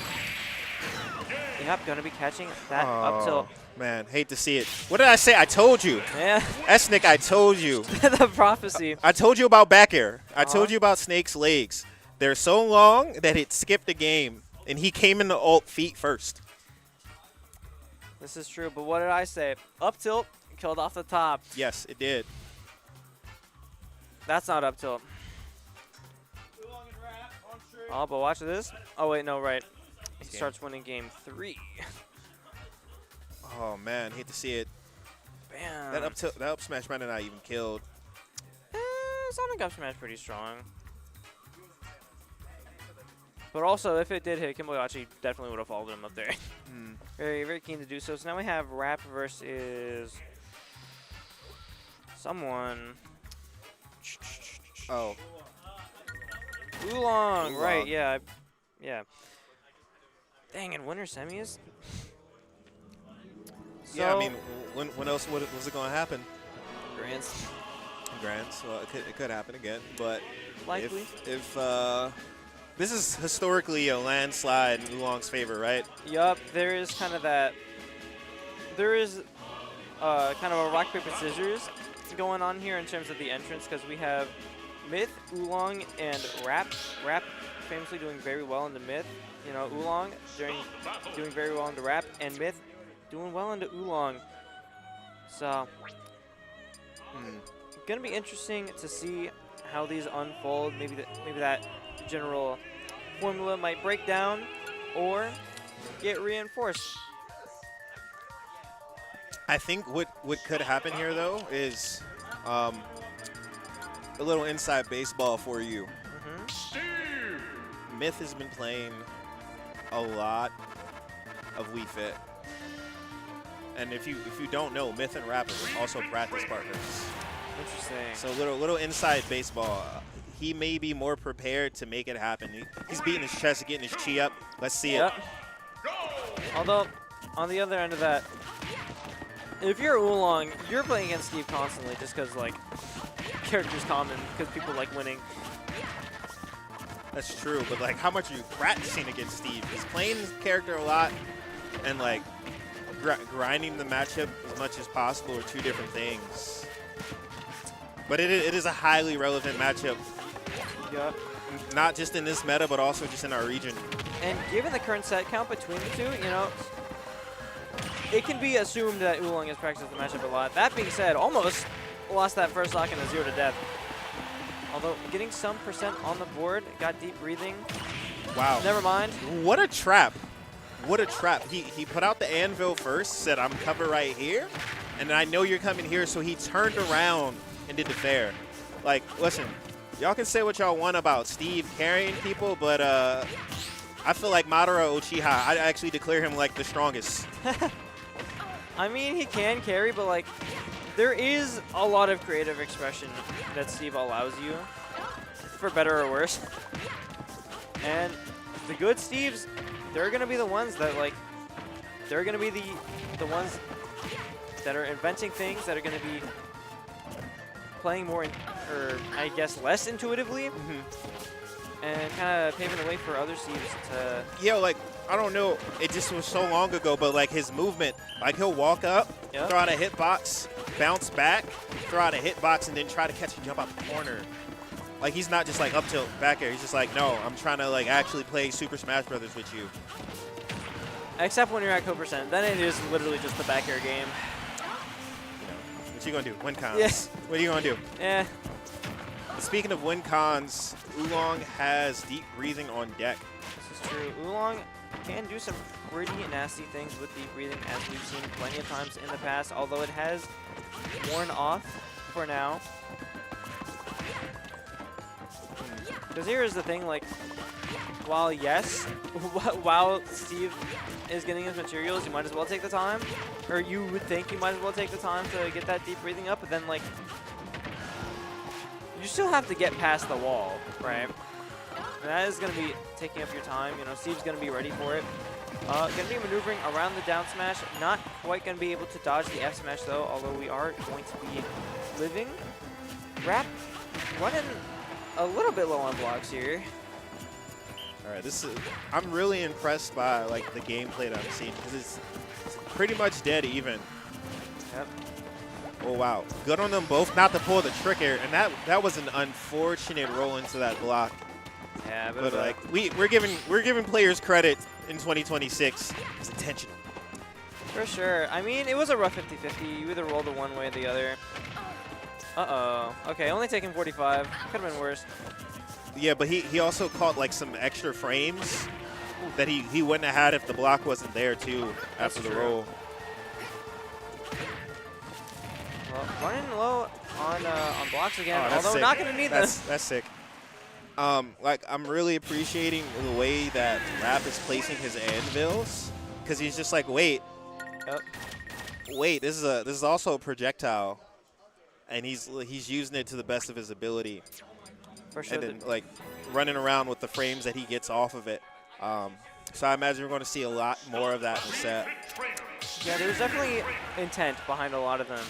yep, going to be catching that up tilt. Man, hate to see it. What did I say? I told you. Yeah. Esnick, I told you. The prophecy. I told you about back air. I told you about Snake's legs. They're so long that it skipped the game, and he came in the ult feet first. This is true, but what did I say? Up tilt, killed off the top. Yes, it did. That's not up tilt. Oh, but watch this. Oh, wait, no, right. He starts winning game 3. Oh, man, hate to see it. Bam. That up smash might have not even killed. Sonic up smash pretty strong. But also, if it did hit, KMLocal definitely would have followed him up there. Very, very keen to do so. So now we have Rap versus someone. Oh. Oolong, right, yeah. Yeah. Dang, and winner semis? Yeah, I mean, when else was it going to happen? Grants. Grants. Well, it could happen again, but likely. If this is historically a landslide in Oolong's favor, right? Yup, there is kind of that. There is kind of a rock paper scissors going on here in terms of the entrance, because we have Myth, Oolong, and Rap. Rap famously doing very well into Myth. You know, Oolong doing very well into Rap, and Myth doing well into Oolong. So, gonna be interesting to see how these unfold. Maybe that general formula might break down or get reinforced. I think what could happen here, though, is a little inside baseball for you. Myth has been playing a lot of Wii Fit. And if you don't know, Myth and Rap are also practice partners. Interesting. So little inside baseball. He may be more prepared to make it happen. He's beating his chest, getting his chi up. Let's see it. Although, on the other end of that, if you're Oolong, you're playing against Steve constantly just because, like, character's common, because people like winning. That's true, but, like, how much are you practicing against Steve? He's playing his character a lot, and, like, grinding the matchup as much as possible are two different things. But it is a highly relevant matchup. Yep. Not just in this meta, but also just in our region. And given the current set count between the two, you know, it can be assumed that Oolong has practiced the matchup a lot. That being said, almost lost that first stock in a 0 to death. Although getting some percent on the board, got deep breathing. Wow. Never mind. What a trap. What a trap. He put out the anvil first, said, I'm covered right here, and I know you're coming here, so he turned around and did the fair. Like, listen, y'all can say what y'all want about Steve carrying people, but I feel like Madara Uchiha, I actually declare him like the strongest. I mean, he can carry, but like, there is a lot of creative expression that Steve allows you, for better or worse. And the good Steves, they're gonna be the ones that like, they're gonna be the ones that are inventing things, that are gonna be playing more, or I guess less intuitively, and kind of paving the way for other Steves to. Yeah, like, I don't know, it just was so long ago, but like his movement, like he'll walk up, throw out a hitbox, bounce back, throw out a hitbox, and then try to catch and jump out the corner. Like, he's not just like up tilt back air. He's just like, no, I'm trying to like actually play Super Smash Brothers with you. Except when you're at co-percent, then it is literally just the back air game. What you gonna do? Win cons. Yes. What are you gonna do? Yeah. Speaking of win cons, Oolong has deep breathing on deck. This is true. Oolong can do some pretty nasty things with deep breathing, as we've seen plenty of times in the past, although it has worn off for now. Because here is the thing, like, while yes, while Steve is getting his materials, you might as well take the time, or you would think you might as well take the time to get that deep breathing up, but then, like, you still have to get past the wall, right? And that is going to be taking up your time. You know, Steve's going to be ready for it. Going to be maneuvering around the down smash. Not quite going to be able to dodge the F smash, though, although we are going to be living. Rap running a little bit low on blocks here. All right, I'm really impressed by like the gameplay that I'm seeing, because it's pretty much dead even. Yep. Oh wow, good on them both not to pull the trick air, and that was an unfortunate roll into that block. Yeah, but like we're giving players credit in 2026. It's intentional. For sure. I mean, it was a rough 50-50. You either rolled it one way or the other. Uh-oh. Okay, only taking 45. Could have been worse. Yeah, but he also caught like some extra frames that he wouldn't have had if the block wasn't there too after the roll. Well, running low on blocks again, Oh, although sick. not going to need them. That's sick. Like, I'm really appreciating the way that Rap is placing his anvils, because he's just like, wait, this is also a projectile, and he's using it to the best of his ability. For sure. And then like running around with the frames that he gets off of it. So I imagine we're going to see a lot more of that in the set. Yeah, there's definitely intent behind a lot of them.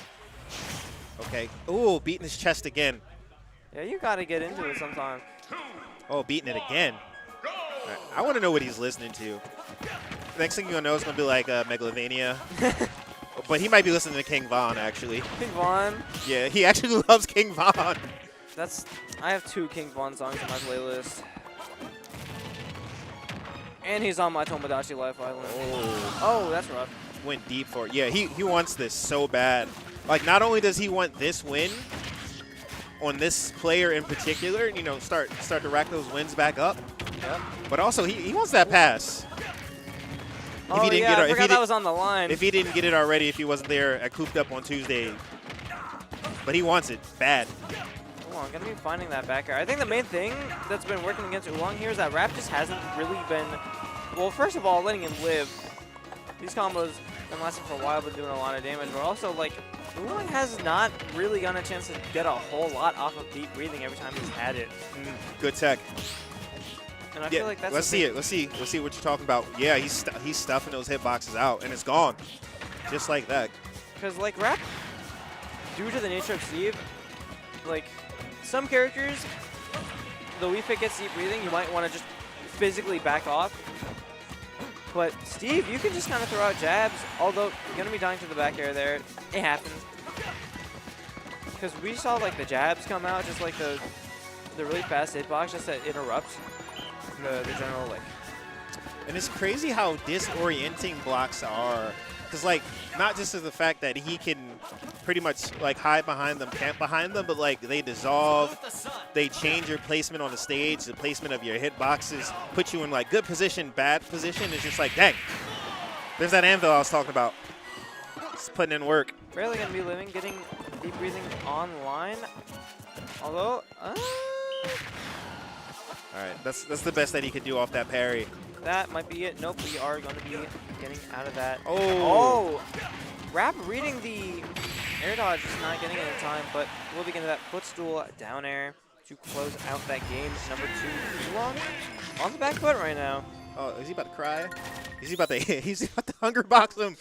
Okay. Ooh, beating his chest again. Yeah, you got to get into it sometime. Oh, beating it again. Right. I want to know what he's listening to. Next thing you're going to know is going to be like Megalovania. But he might be listening to King Von, actually. King Von? Yeah, he actually loves King Von. I have 2 King Von songs on my playlist. And he's on my Tomodachi Life Island. Oh, that's rough. Went deep for it. Yeah, he wants this so bad. Like, not only does he want this win on this player in particular, you know, start to rack those wins back up. Yep. But also, he wants that pass. Oh, yeah, I forgot that was on the line. If he didn't get it already, if he wasn't there at Cooped Up on Tuesday. But he wants it bad. Oolong going to be finding that back air. I think the main thing that's been working against Oolong here is that Rap just hasn't really been, well, first of all, letting him live. These combos been lasting for a while, but doing a lot of damage. But also, like, Oolong has not really gotten a chance to get a whole lot off of deep breathing every time he's had it. Good tech. And I feel like that's let's see it. Let's see what you're talking about. Yeah, he's stuffing those hitboxes out, and it's gone, just like that. Because like Rap, due to the nature of Steve, like some characters, the Wii Fit gets deep breathing, you might want to just physically back off. But Steve, you can just kind of throw out jabs, although you're gonna be dying to the back air there. It happens. Because we saw like the jabs come out, just like the really fast hitbox, just that interrupts the general like. And it's crazy how disorienting blocks are. Because, like, not just as the fact that he can pretty much, like, hide behind them, camp behind them, but, like, they dissolve, they change your placement on the stage, the placement of your hitboxes, put you in, like, good position, bad position. It's just like, dang, there's that anvil I was talking about. Just putting in work. Barely going to be living, getting deep breathing online. Although, all right, that's the best that he could do off that parry. That might be it. Nope, we are going to be getting out of that. Oh! Rap reading the air dodge, is not getting any time, but we'll be getting that footstool down air to close out that game. Number 2, Oolong on the back foot right now. Oh, is he about to cry? Is he about to? He's about to hunger box him.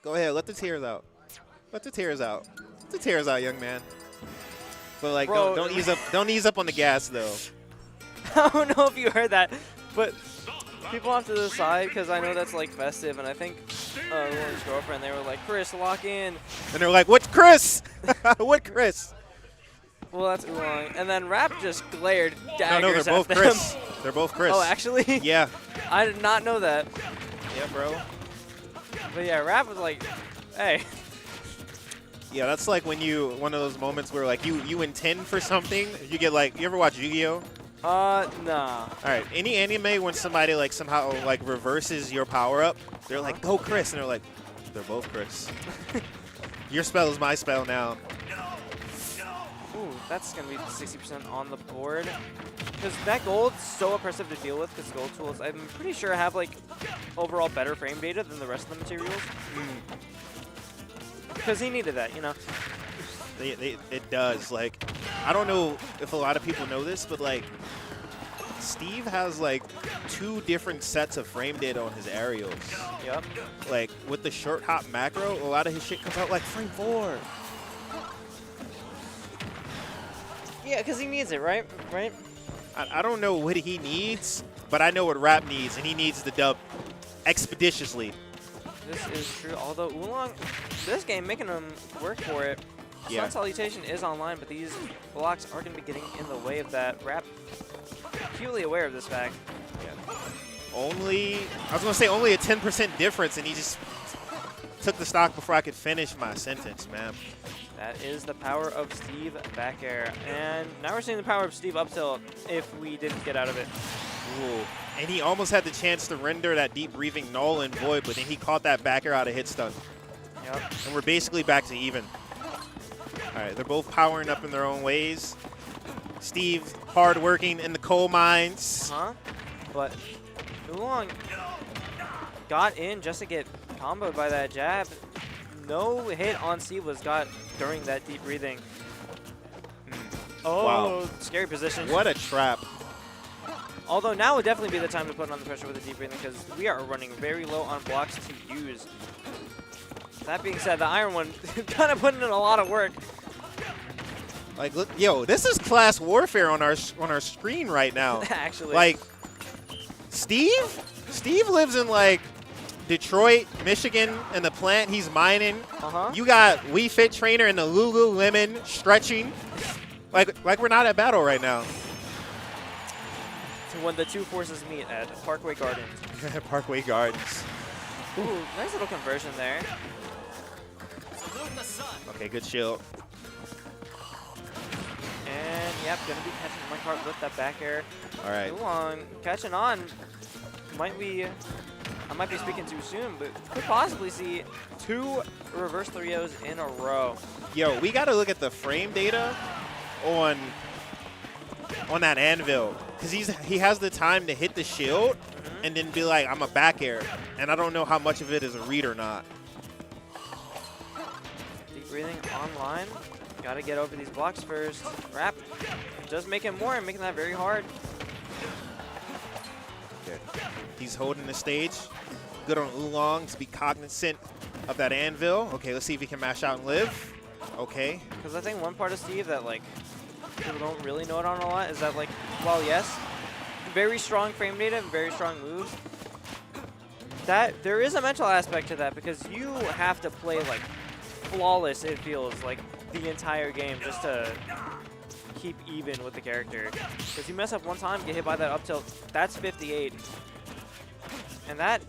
Go ahead, let the tears out. Let the tears out. Let the tears out, young man. But like, Bro, don't ease up. Don't ease up on the gas though. I don't know if you heard that, but people off to the side, because I know that's like festive, and I think Oolong's girlfriend, they were like, Chris, lock in. And they're like, what Chris? What Chris? Well, that's Oolong. And then Rap just glared daggers No, they're both at Chris. them. They're both Chris. Oh, actually? Yeah. I did not know that. Yeah, bro. But yeah, Rap was like, hey. Yeah, that's like when one of those moments where like you intend for something, you get like, you ever watch Yu-Gi-Oh? Nah. All right, any anime when somebody like somehow like reverses your power up, they're like, go Chris, and they're like, they're both Chris. Your spell is my spell now. Ooh, that's going to be 60% on the board. Because that gold's so oppressive to deal with, because gold tools, I'm pretty sure, have like overall better frame data than the rest of the materials. Because he needed that, you know. It does. Like, I don't know if a lot of people know this, but like, Steve has like 2 different sets of frame data on his aerials. Yep. Like, with the short hop macro, a lot of his shit comes out like frame 4. Yeah, because he needs it, right? Right? I don't know what he needs, but I know what Rap needs, and he needs the dub expeditiously. This is true, although Oolong, this game, making him work for it. Yeah. Sun Salutation is online, but these blocks are going to be getting in the way of that. Rap, acutely aware of this fact. Yeah. I was going to say only a 10% difference, and he just took the stock before I could finish my sentence, man. That is the power of Steve back air. And now we're seeing the power of Steve up tilt if we didn't get out of it. Ooh. And he almost had the chance to render that deep breathing null and void, but then he caught that back air out of hit stun. Yep. And we're basically back to even. All right, they're both powering up in their own ways. Steve, hard working in the coal mines. But Oolong got in just to get comboed by that jab. No hit on Steve was got during that deep breathing. Oh, wow. Scary position. What a trap. Although now would definitely be the time to put on the pressure with the deep breathing, because we are running very low on blocks to use. That being said, the Iron One kind of putting in a lot of work. Like, look, yo, this is class warfare on our screen right now. Actually. Like, Steve lives in like Detroit, Michigan, and the plant he's mining. Uh-huh. You got Wii Fit Trainer and the Lululemon stretching. Like we're not at battle right now. To when the two forces meet at Parkway Gardens. Parkway Gardens. Ooh, nice little conversion there. Okay, good shield. And yep, gonna be catching my card with that back air. All right. Oolong catching on. I might be speaking too soon, but could possibly see 2 reverse 3-0s in a row. Yo, we got to look at the frame data on that anvil, because he has the time to hit the shield and then be like, I'm a back air, and I don't know how much of it is a read or not. Deep breathing online. Got to get over these blocks first. Wrap just making more and making that very hard. Okay. He's holding the stage. Good on Oolong to be cognizant of that anvil. Okay, let's see if he can mash out and live. Okay. Because I think one part of Steve that like people don't really know it on a lot is that like, while yes, very strong frame data and very strong moves, that there is a mental aspect to that, because you have to play like flawless, it feels like, the entire game just to keep even with the character. Because you mess up one time, get hit by that up tilt, that's 58. And that,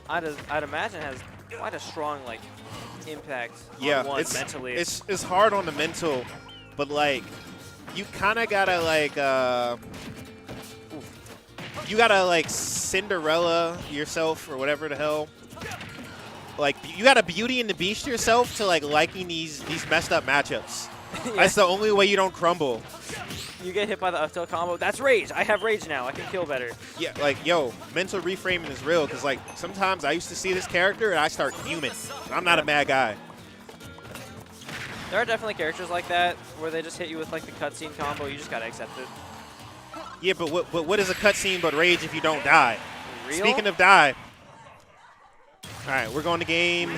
I'd imagine, has quite a strong like impact on one mentally. It's hard on the mental, but like you kind of gotta like you gotta like Cinderella yourself or whatever the hell. Like you gotta Beauty and the Beast yourself to like liking these messed up matchups. Yeah. That's the only way you don't crumble. You get hit by the up tilt combo. That's rage. I have rage now. I can kill better. Yeah, like, yo, mental reframing is real, because, like, sometimes I used to see this character and I start fuming. I'm not a mad guy. There are definitely characters like that where they just hit you with, like, the cutscene combo. You just got to accept it. Yeah, but what is a cutscene but rage if you don't die? Real? Speaking of die. All right, we're going to game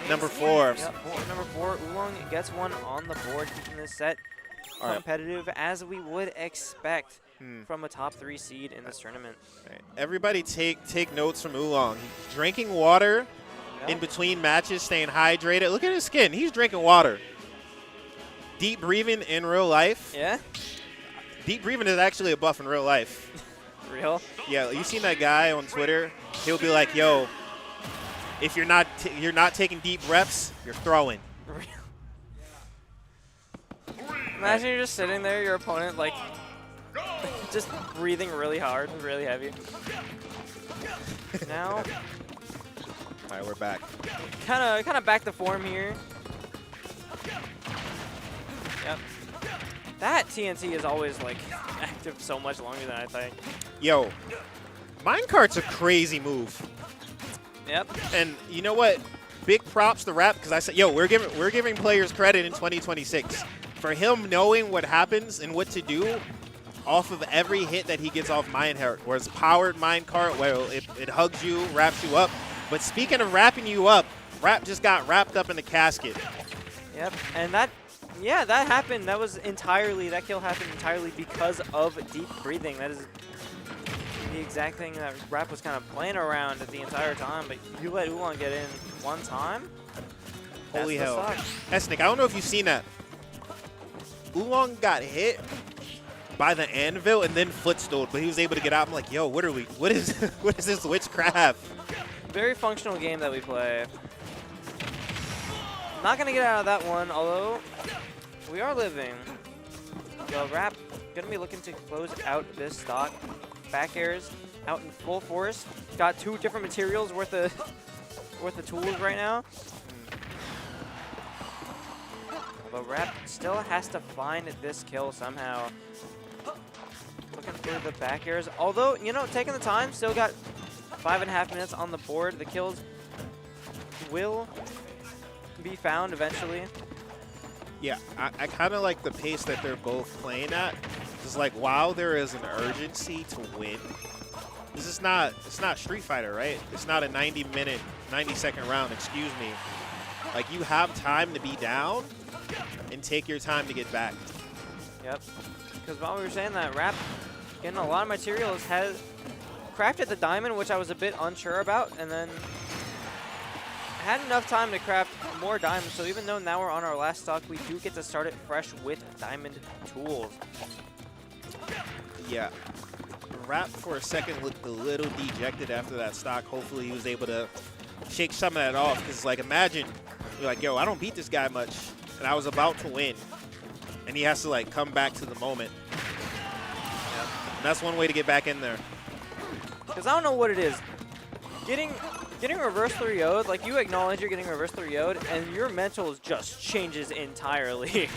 number 4. Yep, number 4. Oolong gets one on the board, keeping this set competitive as we would expect from a top 3 seed in this tournament. Right. Everybody take notes from Oolong. He's drinking water in between matches, staying hydrated. Look at his skin. He's drinking water. Deep breathing in real life. Yeah? Deep breathing is actually a buff in real life. Real? Yeah, you seen that guy on Twitter? He'll be like, yo, if you're not taking deep breaths, you're throwing. Imagine you're just sitting there, your opponent, like, just breathing really hard, really heavy. Now, all right, we're back. Kind of back to form here. Yep. That TNT is always, like, active so much longer than I think. Yo, minecart's a crazy move. Yep. And you know what? Big props to Rap, because I said, yo, we're giving players credit in 2026 for him knowing what happens and what to do off of every hit that he gets off minecart, where it's powered minecart, where it hugs you, wraps you up. But speaking of wrapping you up, Rap just got wrapped up in the casket. Yep, and that happened. That kill happened entirely because of deep breathing. That is the exact thing that Rap was kind of playing around the entire time, but you let Oolong get in one time. Holy hell. Esnick, I don't know if you've seen that. Oolong got hit by the anvil and then footstooled, but he was able to get out. I'm like, yo, what is this witchcraft? Very functional game that we play. Not gonna get out of that one, although we are living. So Rap gonna be looking to close out this stock. Back airs out in full force. Got 2 different materials worth of tools right now. But Rap still has to find this kill somehow. Looking for the back airs. Although, you know, taking the time, still got 5.5 minutes on the board. The kills will be found eventually. Yeah, I kind of like the pace that they're both playing at. It's like, while there is an urgency to win, it's not Street Fighter, right? It's not a 90-second round, excuse me. Like, you have time to be down and take your time to get back. Yep. Because while we were saying that, Rap getting a lot of materials, has crafted the diamond, which I was a bit unsure about, and then had enough time to craft more diamonds. So even though now we're on our last stock, we do get to start it fresh with diamond tools. Yeah. Rap for a second looked a little dejected after that stock. Hopefully he was able to shake some of that off, because like imagine you're like, yo, I don't beat this guy much, and I was about to win, and he has to like come back to the moment. Yeah. And that's one way to get back in there. Because I don't know what it is. Getting reverse 3-0'd, like you acknowledge you're getting reverse 3-0'd, and your mental just changes entirely.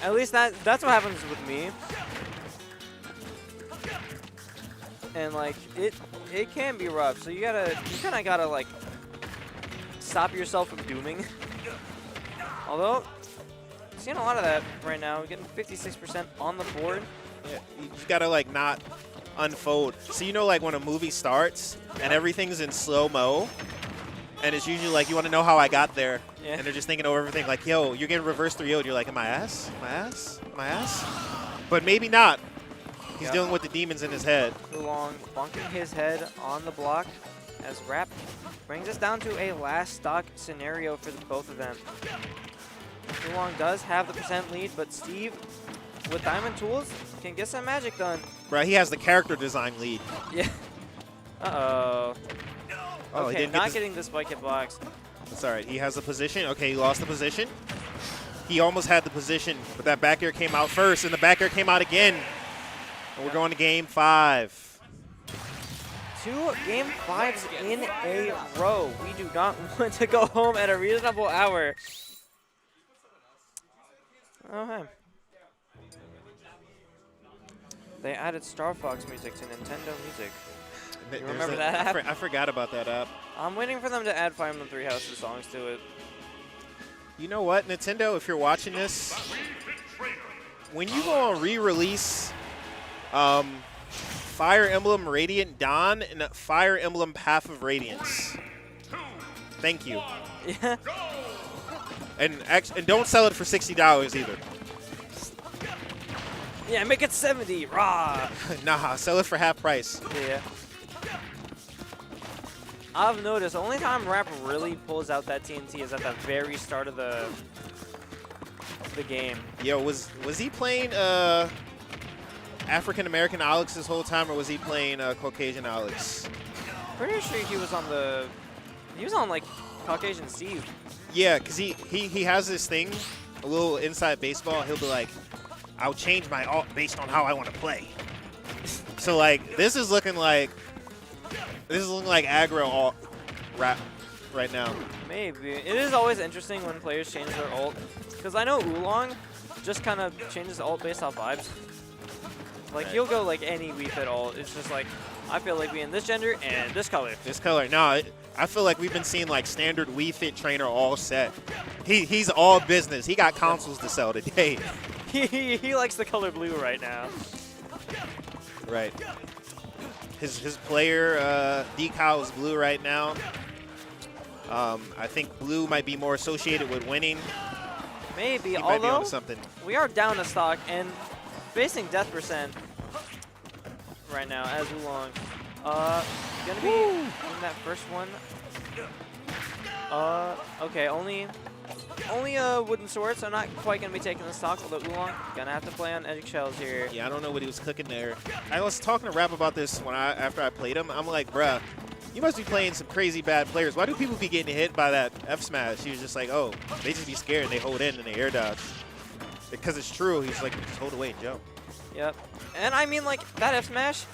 At least that's what happens with me. And like it can be rough. So you kind of gotta like stop yourself from dooming. Although seeing a lot of that right now, we're getting 56% on the board. Yeah, you just gotta like not unfold. So you know, like when a movie starts and everything's in slow-mo, and it's usually like, you want to know how I got there, and they're just thinking over everything like, yo, you're getting reverse 3-0'd. You're like, am I ass? Am I ass? Am I ass? But maybe not. He's dealing with the demons in his head. Oolong bonking his head on the block as Rap brings us down to a last stock scenario for both of them. Oolong does have the percent lead, but Steve, with diamond tools, can get some magic done. Right, he has the character design lead. Yeah. Uh-oh. Oh, okay, not getting the spike hit box. That's all right. He has the position. Okay, he lost the position. He almost had the position, but that back air came out first, and the back air came out again. And we're going to game 5. 2 game 5s in a row. We do not want to go home at a reasonable hour. Okay. They added Star Fox music to Nintendo Music. You remember that app? I forgot about that app. I'm waiting for them to add Fire Emblem Three Houses songs to it. You know what, Nintendo, if you're watching this, when you go on re-release Fire Emblem Radiant Dawn and Fire Emblem Path of Radiance, thank you. Yeah. And don't sell it for $60 either. Yeah, make it 70. Rah. Nah, sell it for half price. Yeah. I've noticed the only time Rap really pulls out that TNT is at the very start of the game. Yo, was he playing African American Alex this whole time, or was he playing Caucasian Alex? Pretty sure he was on like Caucasian Steve. Yeah, because he has this thing, a little inside baseball. He'll be like, I'll change my alt based on how I want to play. So like this is looking like aggro alt Rap right now. Maybe. It is always interesting when players change their ult, because I know Oolong just kind of changes ult based off vibes. Like he'll go like any Wii Fit ult. It's just like, I feel like being this gender and this color. This color. No, I feel like we've been seeing like standard Wii Fit trainer all set. He's all business. He got consoles to sell today. He likes the color blue right now. Right. His player decal is blue right now. I think blue might be more associated with winning. Maybe, he might be although onto something. We are down a stock and facing death percent right now as Oolong. Gonna be in that first one. Okay, only wooden sword, so not quite gonna be taking the stock. Although Oolong gonna have to play on eggshells here. Yeah, I don't know what he was cooking there. I was talking to Rap about this after I played him. I'm like, bruh, you must be playing some crazy bad players. Why do people be getting hit by that F smash? He was just like, oh, they just be scared and they hold in and they air dodge. Because it's true. He's like, just hold away and jump. Yep. And I mean, like, that F smash,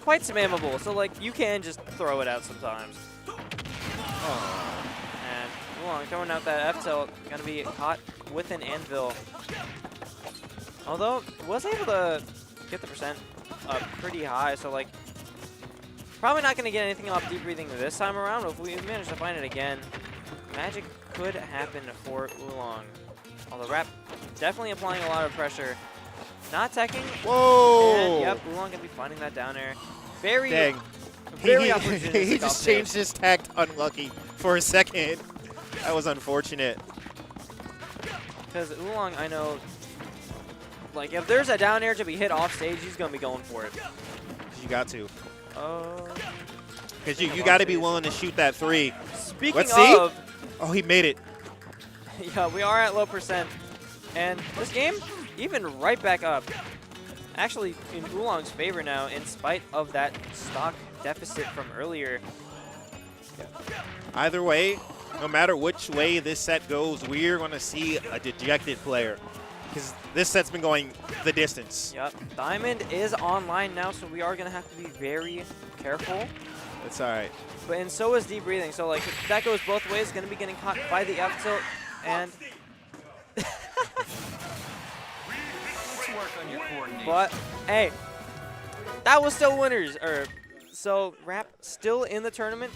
quite spammable. So like, you can just throw it out sometimes. Oh. And Oolong throwing out that F tilt, gonna be caught with an anvil. Although was able to get the percent up pretty high, so like probably not gonna get anything off deep breathing this time around. But if we manage to find it again, magic could happen for Oolong. Although Rap definitely applying a lot of pressure. Not teching. Whoa! And yep, Oolong gonna be finding that down air. Very Dang. Very opportunistic. He just changed his tact unlucky for a second. That was unfortunate. Because Oolong, I know, like if there's a down air to be hit off stage, he's gonna be going for it. You got to. Because you got to be willing to shoot that 3. Speaking Let's see. of, Oh, he made it. yeah, we are at low percent. And this game, even right back up. Actually, in Oolong's favor now, in spite of that stock deficit from earlier. Either way, no matter which way this set goes, we're going to see a dejected player. Because this set's been going the distance. Yep, Diamond is online now, so we are going to have to be very careful. That's all right. But and so is deep breathing. So like that goes both ways. Going to be getting caught by the up tilt and. But hey, that was still winners. So Rap still in the tournament.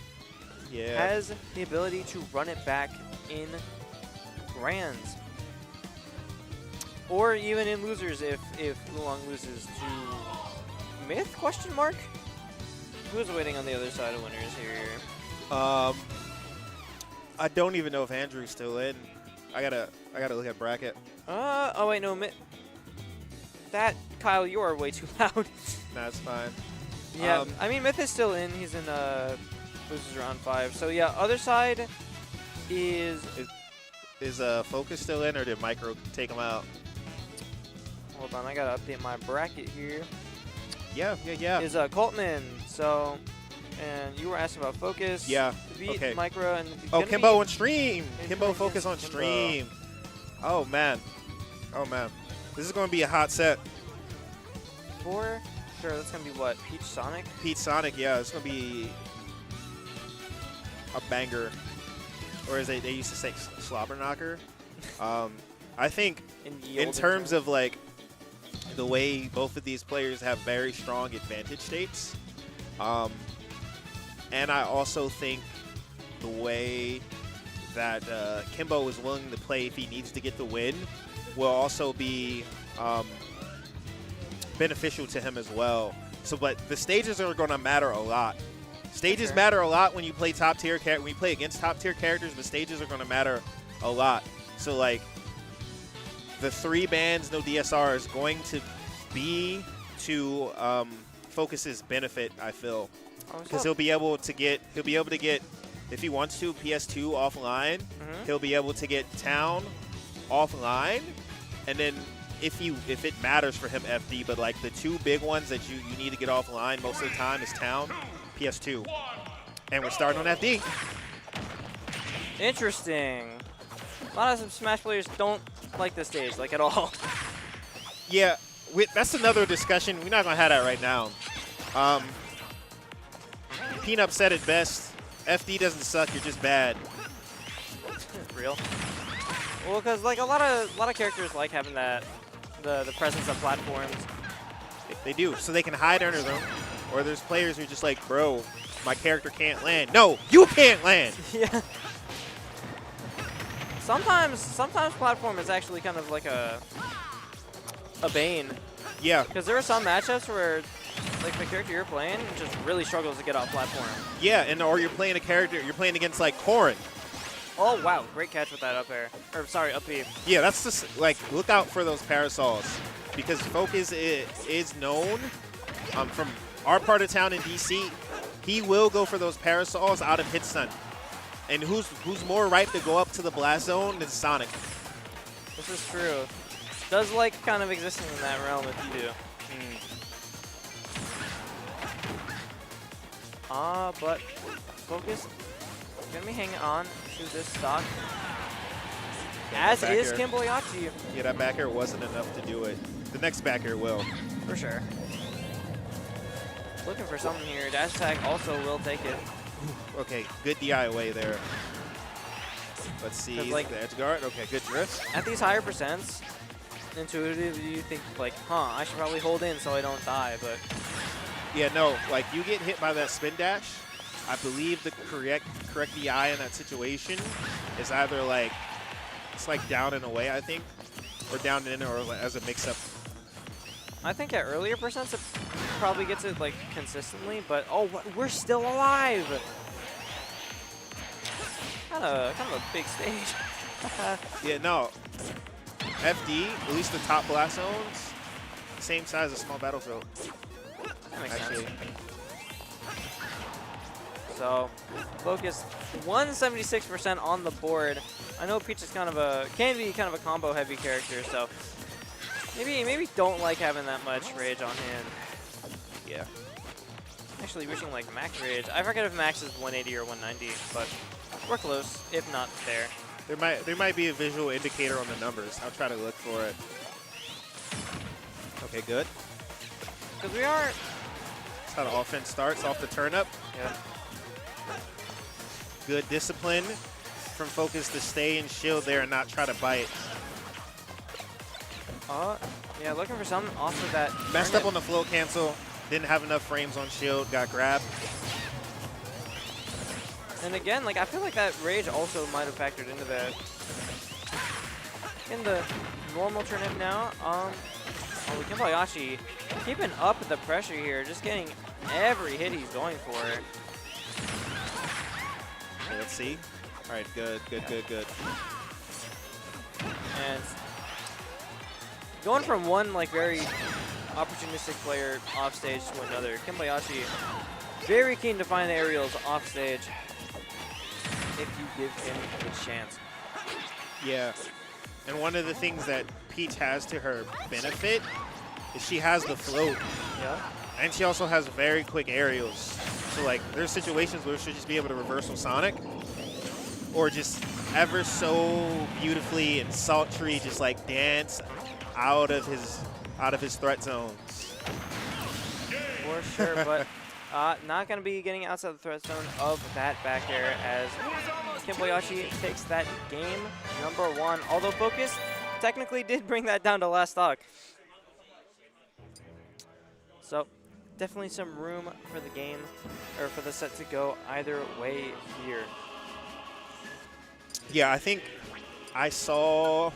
Yeah. Has the ability to run it back in grands. Or even in losers if Oolong loses to Myth, question mark? Who's waiting on the other side of winners here? I don't even know if Andrew's still in. I gotta look at bracket. Oh wait, no, that Kyle, you are way too loud. That's fine. Yeah, I mean Myth is still in. He's in losers round 5. So yeah, other side is Focus still in, or did Micro take him out? Hold on, I gotta update my bracket here. Yeah. Is Coltman. So, and you were asking about Focus. Yeah. Beat Okay. Micro and. Oh, Kimbo on stream. in Kimbo front Focus on against stream. Oh man. This is going to be a hot set. For sure, that's gonna be what? Peach Sonic. Pete Sonic, yeah, it's going to be a banger. Or as they used to say, slobber knocker. I think in terms of like the way both of these players have very strong advantage states, and I also think the way that Kimbo is willing to play if he needs to get the win will also be beneficial to him as well. So, but the stages are going to matter a lot. Stages matter a lot when you play top tier when you play against top tier characters. The stages are going to matter a lot. So like the 3 bans, no DSR is going to be to Focus's benefit, I feel, because he'll be able to get if he wants to PS2 offline. He'll be able to get Town offline, and then if it matters for him, FD. But like the 2 big ones that you need to get offline most of the time is Town, PS2, and we're starting on FD. Interesting. A lot of Smash players don't like this stage, like at all. Yeah, that's another discussion. We're not gonna have that right now. Peanut said it best. FD doesn't suck. You're just bad. Real. Well, because like a lot of characters like having that the presence of platforms. They do, so they can hide under them. Or there's players who are just like, bro, my character can't land. No, you can't land. Yeah. Sometimes platform is actually kind of like a bane. Yeah. Because there are some matchups where like the character you're playing just really struggles to get off platform. Yeah, and or you're playing a character, you're playing against like Corrin. Oh wow, great catch with that up air. Or sorry, up B. Yeah, that's just like, look out for those parasols, because Focus is known from our part of town in DC. He will go for those parasols out of hit stun. And who's more ripe to go up to the blast zone than Sonic? This is true. Does like kind of existing in that realm if you do. But Focus gonna be hanging on to this stock. As is Kimboyachi. Yeah, that back air wasn't enough to do it. The next back air will. For sure. Looking for something here. Dash attack also will take it. Okay, good DI away there. Let's see, like, the edge guard. Okay, good drift. At these higher percents, intuitively you think like, I should probably hold in so I don't die, but yeah, no, like you get hit by that spin dash. I believe the correct DI in that situation is either like, it's like down and away, I think, or down and in, or as a mix-up. I think at earlier percents it probably gets it like consistently, but we're still alive. Kind of a big stage. Yeah, no. FD, at least the top blast zones, same size as small battlefield. That makes sense. So Focus 176% on the board. I know Peach is can be kind of a combo heavy character, so maybe don't like having that much rage on hand. Yeah. Actually reaching like max rage. I forget if max is 180 or 190, but we're close, if not there. There might be a visual indicator on the numbers. I'll try to look for it. Okay, good. Because we are. That's how the offense starts, off the turnip. Yeah. Good discipline from Focus to stay and shield there and not try to bite. Yeah, looking for something off of that. Messed up on the float cancel. Didn't have enough frames on shield. Got grabbed. And again, like I feel like that rage also might have factored into that. In the normal turnip now, Kimbayashi keeping up the pressure here, just getting every hit he's going for. Okay, let's see. All right, good. And going from one like very opportunistic player off stage to another, Kimbayashi very keen to find aerials off stage if you give him a chance. Yeah. And one of the things that Peach has to her benefit is she has the float. Yeah. And she also has very quick aerials. So like there's situations where she'll just be able to reversal Sonic or just ever so beautifully and sultry just like dance out of his threat zones. For sure, but not going to be getting outside the threat zone of that back air as Kimbayashi takes that game #1. Although Focus technically did bring that down to last stock. So definitely some room for the game, or for the set to go either way here. Yeah, I think I saw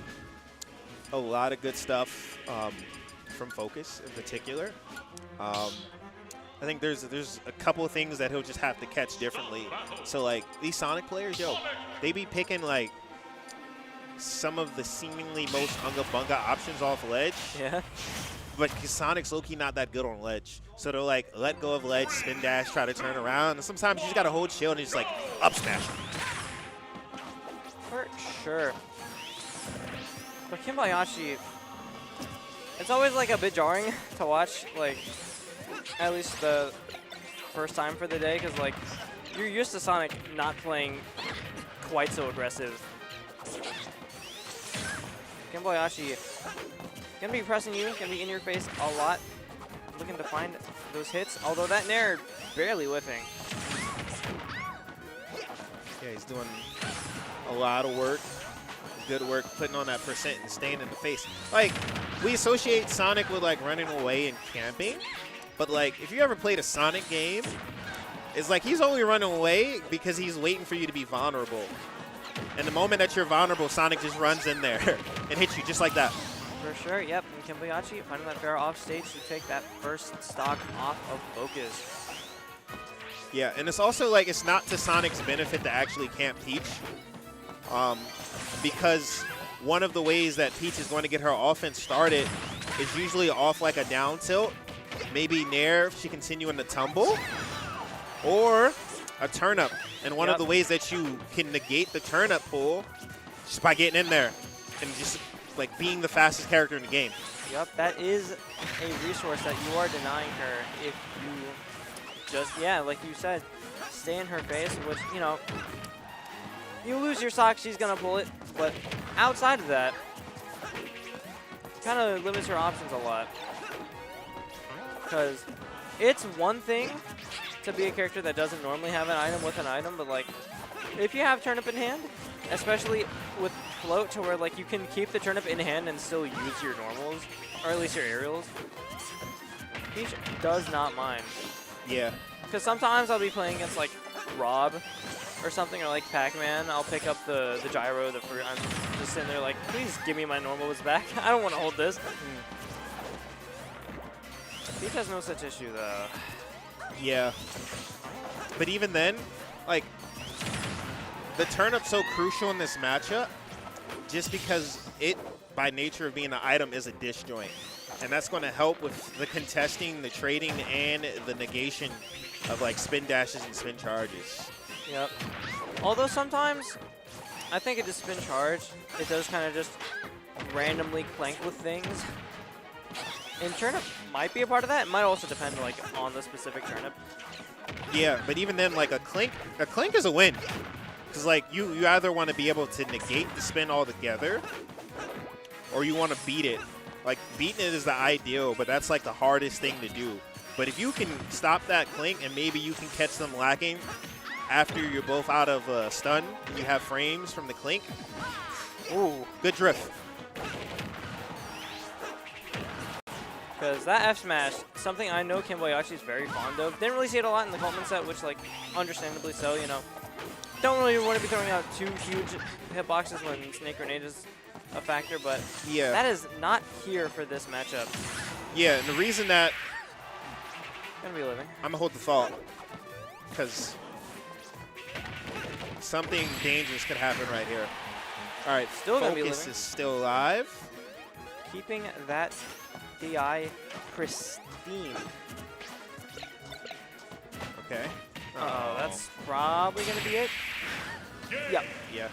a lot of good stuff from Focus in particular. I think there's a couple of things that he'll just have to catch differently. So like these Sonic players, they be picking like some of the seemingly most unga-bunga options off ledge. Yeah. But Sonic's low-key not that good on ledge. So they'll like let go of ledge, spin dash, try to turn around. And sometimes you just gotta hold shield and just like up smash. For sure. But Kimbayashi, it's always like a bit jarring to watch, like at least the first time for the day, because like you're used to Sonic not playing quite so aggressive. Kimbayashi gonna be pressing you, gonna be in your face a lot, looking to find those hits, although that Nair barely whiffing. Yeah, he's doing a lot of work. Good work putting on that percent and staying in the face. Like, we associate Sonic with like running away and camping, but like if you ever played a Sonic game, it's like he's only running away because he's waiting for you to be vulnerable. And the moment that you're vulnerable, Sonic just runs in there and hits you just like that. For sure, yep. And Kimbayashi finding that fair off stage to take that first stock off of Focus. Yeah, and it's also like it's not to Sonic's benefit to actually camp Peach. Because one of the ways that Peach is going to get her offense started is usually off like a down tilt. Maybe Nair if she continuing to tumble. Or a turnip. And one of the ways that you can negate the turnip pull just by getting in there and just like being the fastest character in the game. Yep, that is a resource that you are denying her if you just, like you said, stay in her face, which, you know, you lose your sock, she's going to pull it. But outside of that, kind of limits her options a lot. Because it's one thing to be a character that doesn't normally have an item with an item, but like, if you have turnip in hand, especially with float to where like you can keep the turnip in hand and still use your normals, or at least your aerials, Peach does not mind. Yeah. Because sometimes I'll be playing against like Rob or something, or like Pac-Man, I'll pick up the gyro, I'm just sitting there like, please give me my normals back. I don't want to hold this. Peach has no such issue though. Yeah. But even then, like, the turnip's so crucial in this matchup just because it by nature of being an item, is a disjoint. And that's going to help with the contesting, the trading, and the negation of like spin dashes and spin charges. Yep. Although sometimes, I think it is spin charge. It does kind of just randomly clank with things. And turnip might be a part of that. It might also depend like on the specific turnip. Yeah, but even then, like a clink is a win. Because like you either want to be able to negate the spin altogether, or you want to beat it. Like beating it is the ideal, but that's like the hardest thing to do. But if you can stop that clink and maybe you can catch them lacking after you're both out of stun and you have frames from the clink, ooh, good drift. Because that F smash, something I know KMLocal is very fond of. Didn't really see it a lot in the Coleman set, which like understandably so, you know. Don't really want to be throwing out too huge hitboxes when Snake Grenade is a factor, but yeah, that is not here for this matchup. Yeah, and the reason that Gonna be living. I'm gonna hold the thought, because something dangerous could happen right here. All right, still gonna be Focus living. is still alive. Keeping that DI pristine. Okay. Oh, that's probably gonna be it. Yep. Yeah.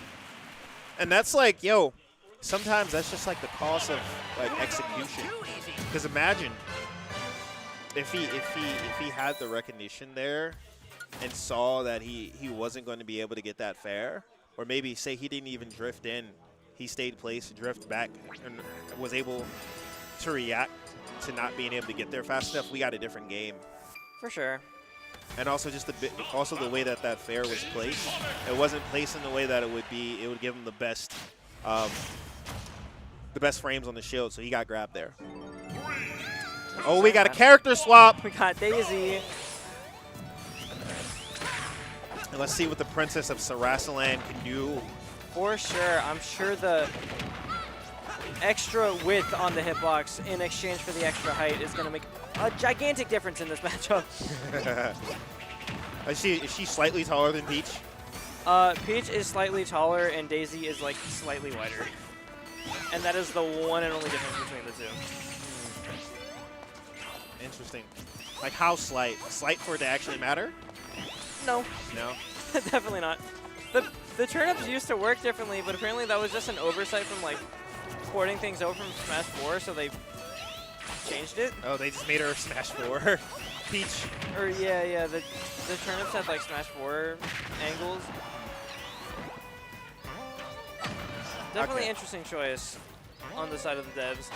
And that's like, yo, sometimes that's just like the cost of like execution. Because imagine if he had the recognition there and saw that he wasn't going to be able to get that fair, or maybe say he didn't even drift in, he stayed placed, drift back, and was able to react to not being able to get there fast enough, we got a different game. For sure. And also just the way that that fair was placed. It wasn't placed in the way that it would be. It would give him the best frames on the shield, so he got grabbed there. Oh, we got a character swap. We got Daisy. And let's see what the Princess of Sarasaland can do. For sure. I'm sure the extra width on the hitbox in exchange for the extra height is going to make a gigantic difference in this matchup. Is she slightly taller than Peach? Peach is slightly taller and Daisy is like slightly wider. And that is the one and only difference between the two. Interesting. Like how slight? Slight for it to actually matter? No. No? Definitely not. The turnips used to work differently, but apparently that was just an oversight from like porting things over from Smash 4, so they changed it. Oh, they just made her Smash 4. Peach. Or yeah, the turnips had like Smash 4 angles. Definitely interesting choice on the side of the devs.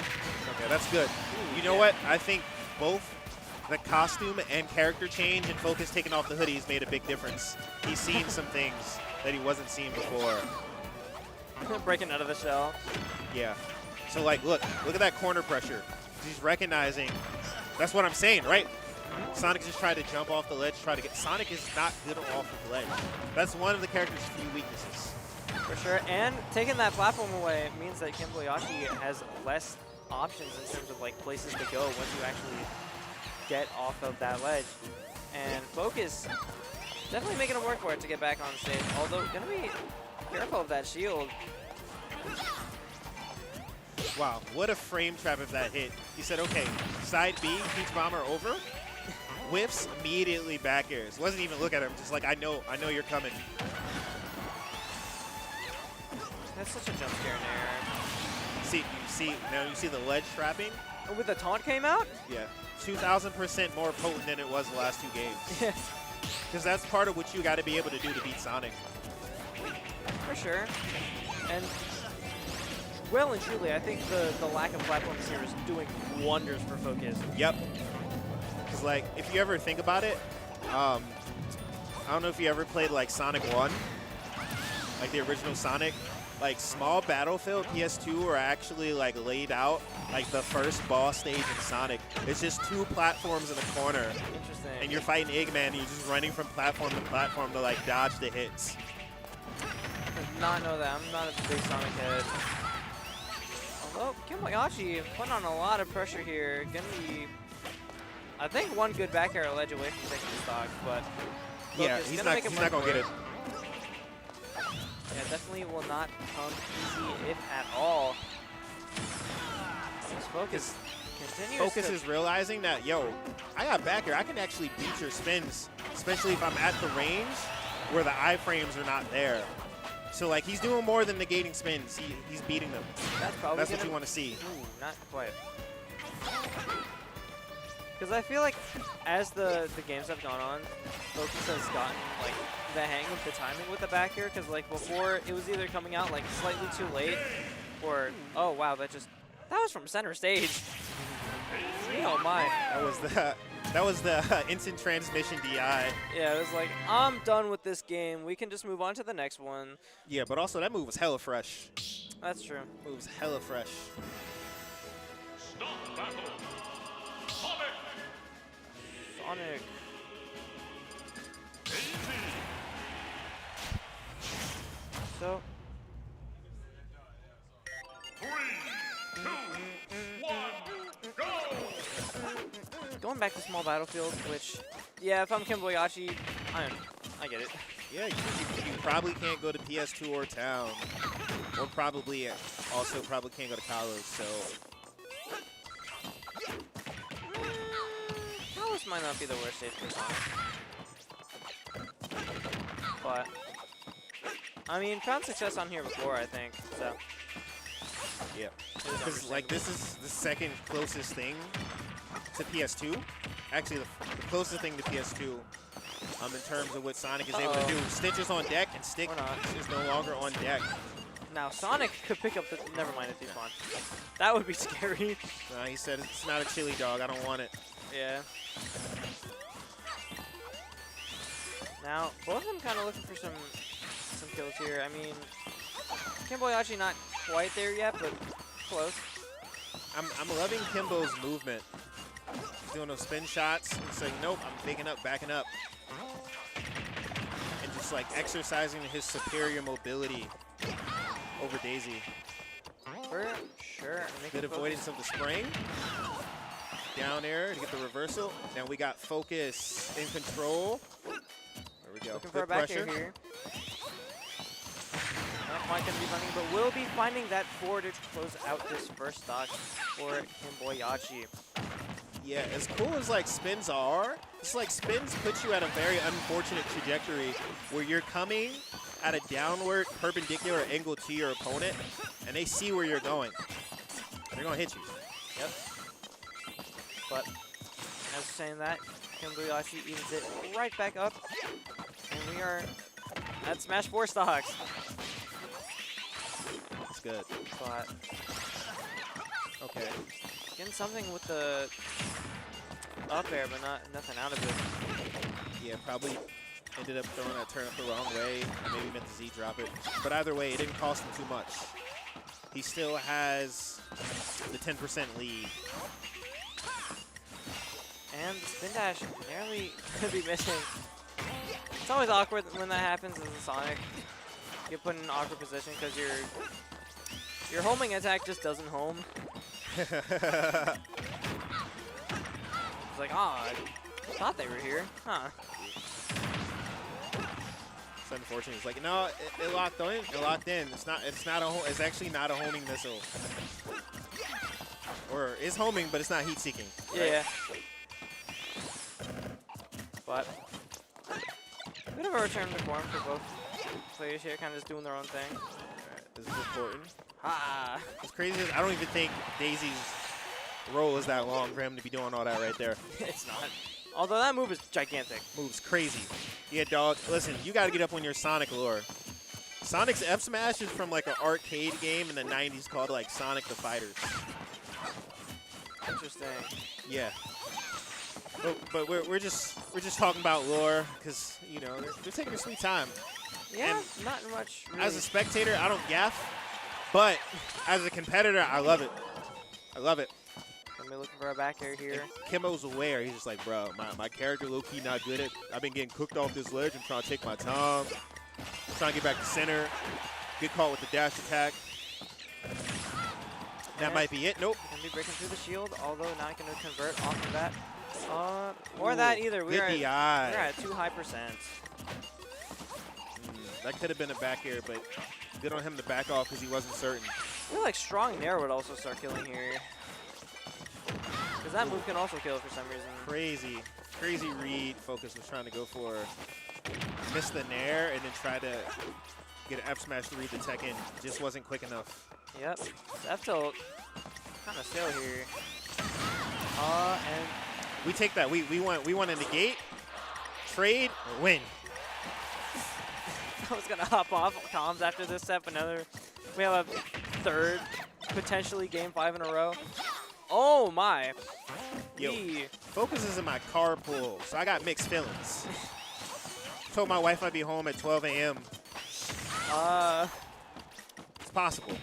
Okay, that's good. You know what? I think both the costume and character change and Focus taking off the hoodies made a big difference. He's seen some things that he wasn't seeing before. Breaking out of the shell. Yeah. So like, look at that corner pressure. He's recognizing. That's what I'm saying, right? Sonic just tried to jump off the ledge, try to get. Sonic is not good off of the ledge. That's one of the character's few weaknesses. For sure, and taking that platform away means that KMLocal has less options in terms of like places to go once you actually get off of that ledge. And Focus definitely making it work for it to get back on stage, although gonna be careful of that shield. Wow, what a frame trap if that hit. He said, okay, side B, Peach Bomber over. Whiffs, immediately back airs. Wasn't even look at him, just like, I know you're coming. That's such a jump scare in air. Now you see the ledge trapping? Oh, with the taunt came out? Yeah, 2,000% more potent than it was the last two games. Because that's part of what you got to be able to do to beat Sonic. For sure. And well and truly, I think the lack of platforms here is doing wonders for Focus. Yep. Because like, if you ever think about it, I don't know if you ever played like Sonic 1, like the original Sonic. Like small battlefield PS2 are actually like laid out like the first boss stage in Sonic. It's just two platforms in a corner. Interesting. And you're fighting Eggman and you're just running from platform to platform to like dodge the hits. I did not know that. I'm not a big Sonic head. Although KMLocal putting on a lot of pressure here. Gonna be, I think, one good back air ledge away from taking the stock, but yeah, he's not gonna get it. Yeah, definitely will not come easy, if at all. Focus continues. Focus is realizing that, yo, I got back here. I can actually beat your spins, especially if I'm at the range where the iframes are not there. So, like, he's doing more than negating spins. He's beating them. That's probably what you want to see. Ooh, not quite. Because I feel like as the games have gone on, Focus has gotten, like, the hang of the timing with the back air. Because, like, before, it was either coming out, like, slightly too late or, oh, wow, that was from center stage. Oh, my. That was the instant transmission DI. Yeah, it was like, I'm done with this game. We can just move on to the next one. Yeah, but also that move was hella fresh. That's true. Move was hella fresh. Sonic. So. 3, 2, 1, go! Going back to small battlefield, which, yeah, if I'm KMLocal, I get it. Yeah, you probably can't go to PS2 or Town. Or probably also can't go to Kalos, so. Kalos might not be the worst stage for Sonic. But, I mean, found success on here before, I think, so. Yeah, because like this is the second closest thing to PS2. Actually, the closest thing to PS2 in terms of what Sonic is able to do. Stitch is on deck, and Stick is no longer on deck. Now, Sonic could pick up the... Never mind, it's despawn. That would be scary. He said it's not a chili dog. I don't want it. Yeah. Now, both of them kind of looking for some kills here. I mean, KMLocal not quite there yet, but close. I'm loving Kimbo's movement. He's doing those spin shots. He's saying, nope, I'm backing up, backing up. And just like exercising his superior mobility over Daisy. For sure. Good avoidance of the spring. Down air to get the reversal. Now we got Focus in control. There we go. Looking for a back air here. Not quite going to be finding, but will be finding that forward to close out this first stock for KMLocal. Yeah, as cool as like spins are, it's like spins put you at a very unfortunate trajectory where you're coming at a downward perpendicular angle to your opponent, and they see where you're going. They're going to hit you. Yep. But as saying that, KMLocal evens it right back up, and we are at Smash 4 stocks. That's good. But okay. Getting something with the up air, but nothing out of it. Yeah, probably ended up throwing that turnip the wrong way. Maybe meant to Z drop it. But either way, it didn't cost him too much. He still has the 10% lead. And the spin dash nearly could be missing. It's always awkward when that happens in Sonic. You get put in an awkward position because your homing attack just doesn't home. It's like, I thought they were here, huh? It's unfortunate. It's like, no, it locked in. It locked in. It's actually not a homing missile. Or is homing, but it's not heat seeking. Right? Yeah. But bit of a return to form for both players here, kind of just doing their own thing. Alright, this is important. Ah. It's crazy. I don't even think Daisy's roll is that long for him to be doing all that right there. It's not. Although that move is gigantic. Move's crazy. Yeah, dog. Listen, you got to get up on your Sonic lore. Sonic's F Smash is from like an arcade game in the 90s called like Sonic the Fighters. Interesting. Yeah. But we're just talking about lore because you know they're taking their sweet time. Yeah, and not much. Really. As a spectator, I don't gaff, but as a competitor, I love it. I love it. I'm looking for a back air here. And Kimbo's aware. He's just like, bro, my character low-key not good at. I've been getting cooked off this ledge. I'm trying to take my time. I'm trying to get back to center. Good call with the dash attack. That might be it. Nope. Gonna be breaking through the shield, although not gonna convert off of that. Or that either. We're at too high percent. That could have been a back air, but good on him to back off because he wasn't certain. I feel like strong nair would also start killing here. that move can also kill for some reason. Crazy read. Focus was trying to go for, miss the nair, and then try to get an F smash to read the tech in. Just wasn't quick enough. Yep. F tilt kind of still here. And we take that. We want to negate, trade, or win. I was gonna hop off comms after this set, but we have a third, potentially game 5 in a row. Oh my. Yo, Focus is in my carpool, so I got mixed feelings. Told my wife I'd be home at 12 a.m. It's possible.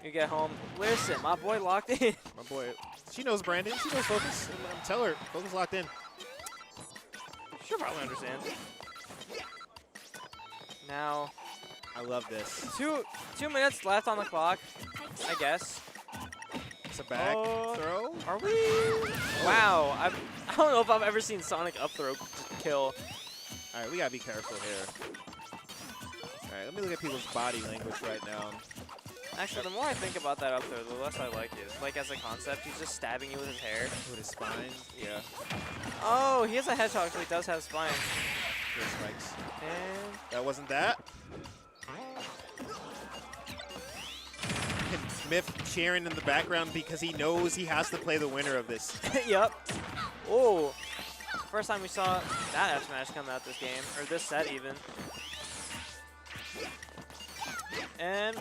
You get home. Listen, my boy locked in. My boy, she knows Brandon. She knows Focus. Tell her, Focus locked in. She'll probably understand. Now, I love this. 2 minutes left on the clock, I guess. It's a back throw. Are we? Wow, I don't know if I've ever seen Sonic up throw kill. All right, we gotta be careful here. All right, let me look at people's body language right now. Actually, the more I think about that up throw, the less I like it. Like as a concept, he's just stabbing you with his hair. With his spine. Yeah. Oh, he has a hedgehog, so he does have spine. Good spikes. And that wasn't that. And Smith cheering in the background because he knows he has to play the winner of this. Yep. Oh, first time we saw that F smash come out this game, or this set even. And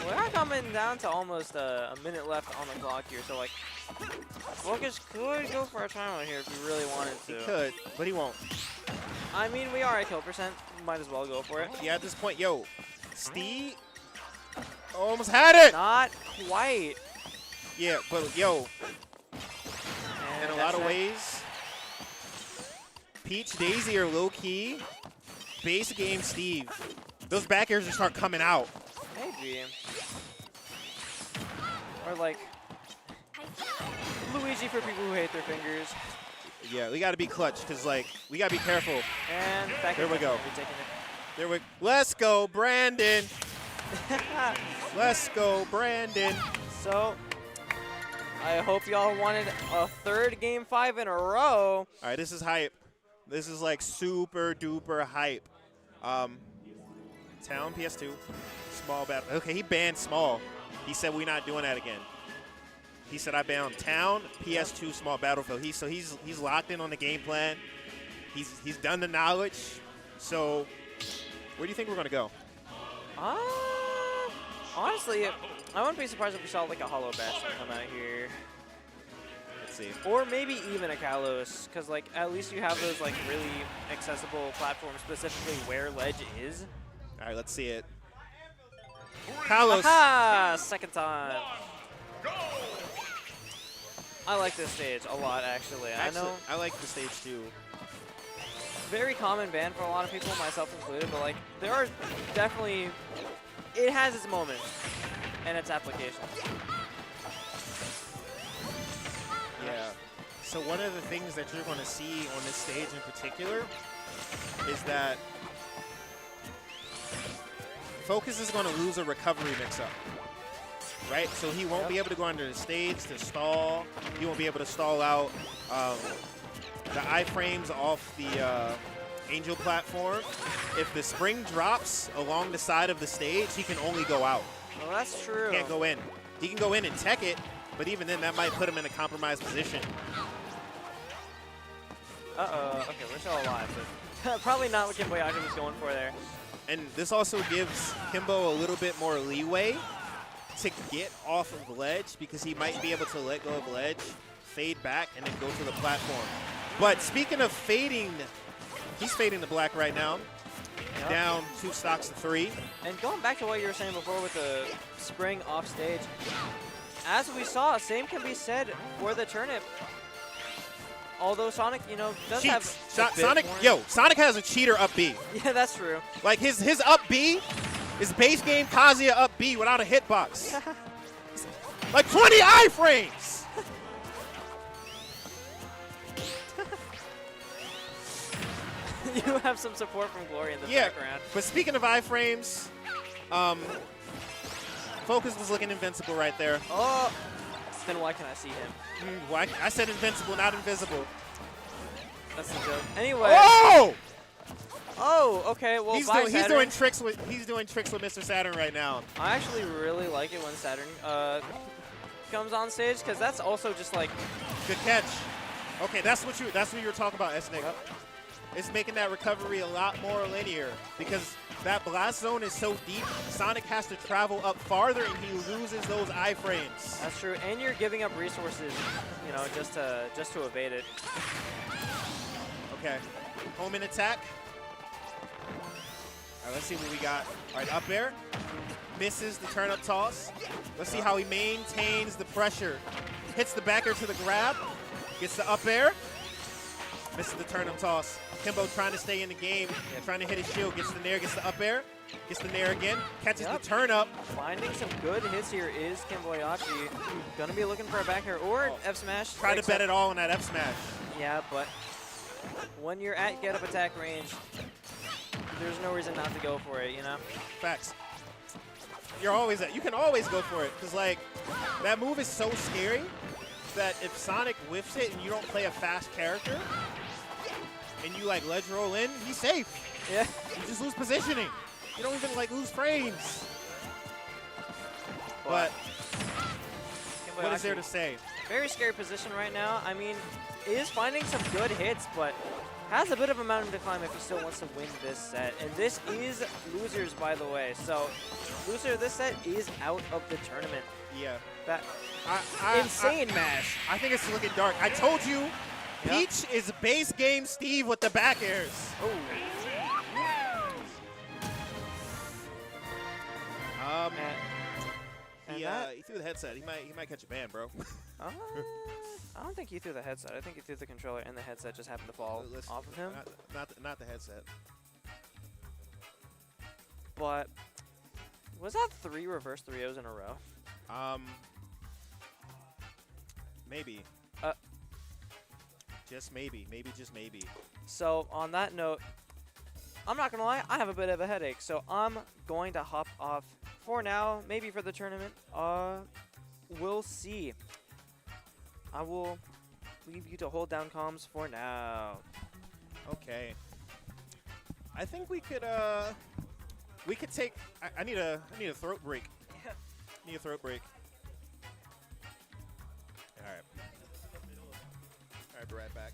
we're coming down to almost a minute left on the clock here, so like Focus could go for a timeout here if he really wanted to. He could, but he won't. I mean, we are at kill percent. Might as well go for it. Yeah, at this point, yo, Steve almost had it. Not quite. Yeah, but yo, and in a lot of ways, Peach, Daisy are low key. Base game, Steve. Those back airs just start coming out. Maybe. Or like Luigi for people who hate their fingers. Yeah, we got to be clutch because like we got to be careful. And back there we go. There we. Let's go, Brandon. Let's go, Brandon. So I hope y'all wanted a third game 5 in a row. All right, this is hype. This is like super duper hype. Town PS2, small battle. Okay, he banned small. He said we're not doing that again. He said I banned Town PS2 small battlefield. He's locked in on the game plan. He's done the knowledge. So where do you think we're gonna go? Honestly, I wouldn't be surprised if we saw like a Hollow Bastion come out here. Let's see. Or maybe even a Kalos, because like at least you have those like really accessible platforms, specifically where ledge is. All right, let's see it. Kalos. Aha! Second time. I like this stage a lot, actually. I know. I like the stage too. Very common ban for a lot of people, myself included, but like there are definitely, it has its moments and its applications. Yeah. So one of the things that you're going to see on this stage in particular is that Focus is going to lose a recovery mix-up, right? So he won't be able to go under the stage to stall. He won't be able to stall out the iframes off the Angel platform. If the spring drops along the side of the stage, he can only go out. Well, that's true. He can't go in. He can go in and tech it, but even then, that might put him in a compromised position. Uh-oh. Okay, we're still alive, but probably not what Kimboyashi was going for there. And this also gives Kimbo a little bit more leeway to get off of ledge because he might be able to let go of ledge, fade back, and then go to the platform. But speaking of fading, he's fading the black right now. Yep. Down 2 stocks to 3. And going back to what you were saying before with the spring off stage, as we saw, same can be said for the turnip. Although Sonic, you know, does have Sonic, Sonic has a cheater up B. Yeah, that's true. Like his up B is base game Kazuya up B without a hitbox. Like 20 iframes. You have some support from Glory in the background. But speaking of iframes, Focus was looking invincible right there. Oh, then why can I see him? Why? I said invincible, not invisible. That's the joke. Anyway. Oh! Oh, okay. Well, he's Saturn. doing tricks with Mr. Saturn right now. I actually really like it when Saturn comes on stage because that's also just like good catch. Okay, that's what you were talking about, S-Nick. Yep. It's making that recovery a lot more linear because that blast zone is so deep. Sonic has to travel up farther and he loses those iframes. That's true, and you're giving up resources, you know, just to evade it. Okay, home in attack. All right, let's see what we got. All right, up air. Misses the turn-up toss. Let's see how he maintains the pressure. Hits the back air to the grab. Gets the up air. Misses the turn-up toss. Kimbo trying to stay in the game. Trying to hit his shield. Gets the nair, gets the up air. Gets the nair again. Catches the turn-up. Finding some good hits here is Kimboyachi. Gonna be looking for a back air or F smash. Try to bet it all on that F smash. Yeah, but when you're at get-up attack range, there's no reason not to go for it, you know? Facts. You can always go for it because like that move is so scary that if Sonic whiffs it and you don't play a fast character and you like ledge roll in, he's safe. Yeah. You just lose positioning. You don't even like lose frames. But what is there to say? Very scary position right now. I mean, is finding some good hits, but has a bit of a mountain to climb if he still wants to win this set. And this is losers, by the way. So loser of this set is out of the tournament. Yeah. That insane mash. I think it's looking dark. I told you, Peach is base game Steve with the back airs. Oh. He threw the headset. He might catch a ban, bro. I don't think he threw the headset. I think he threw the controller, and the headset just happened to fall off of him. Not the headset. But was that 3 reverse 3-0s in a row? Maybe. Just maybe. Maybe just maybe. So on that note, I'm not gonna lie, I have a bit of a headache, so I'm going to hop off for now. Maybe for the tournament. We'll see. I will leave you to hold down comms for now. Okay. I think we could take. I need a throat break. Yeah. Need a throat break. All right. All right, be right back.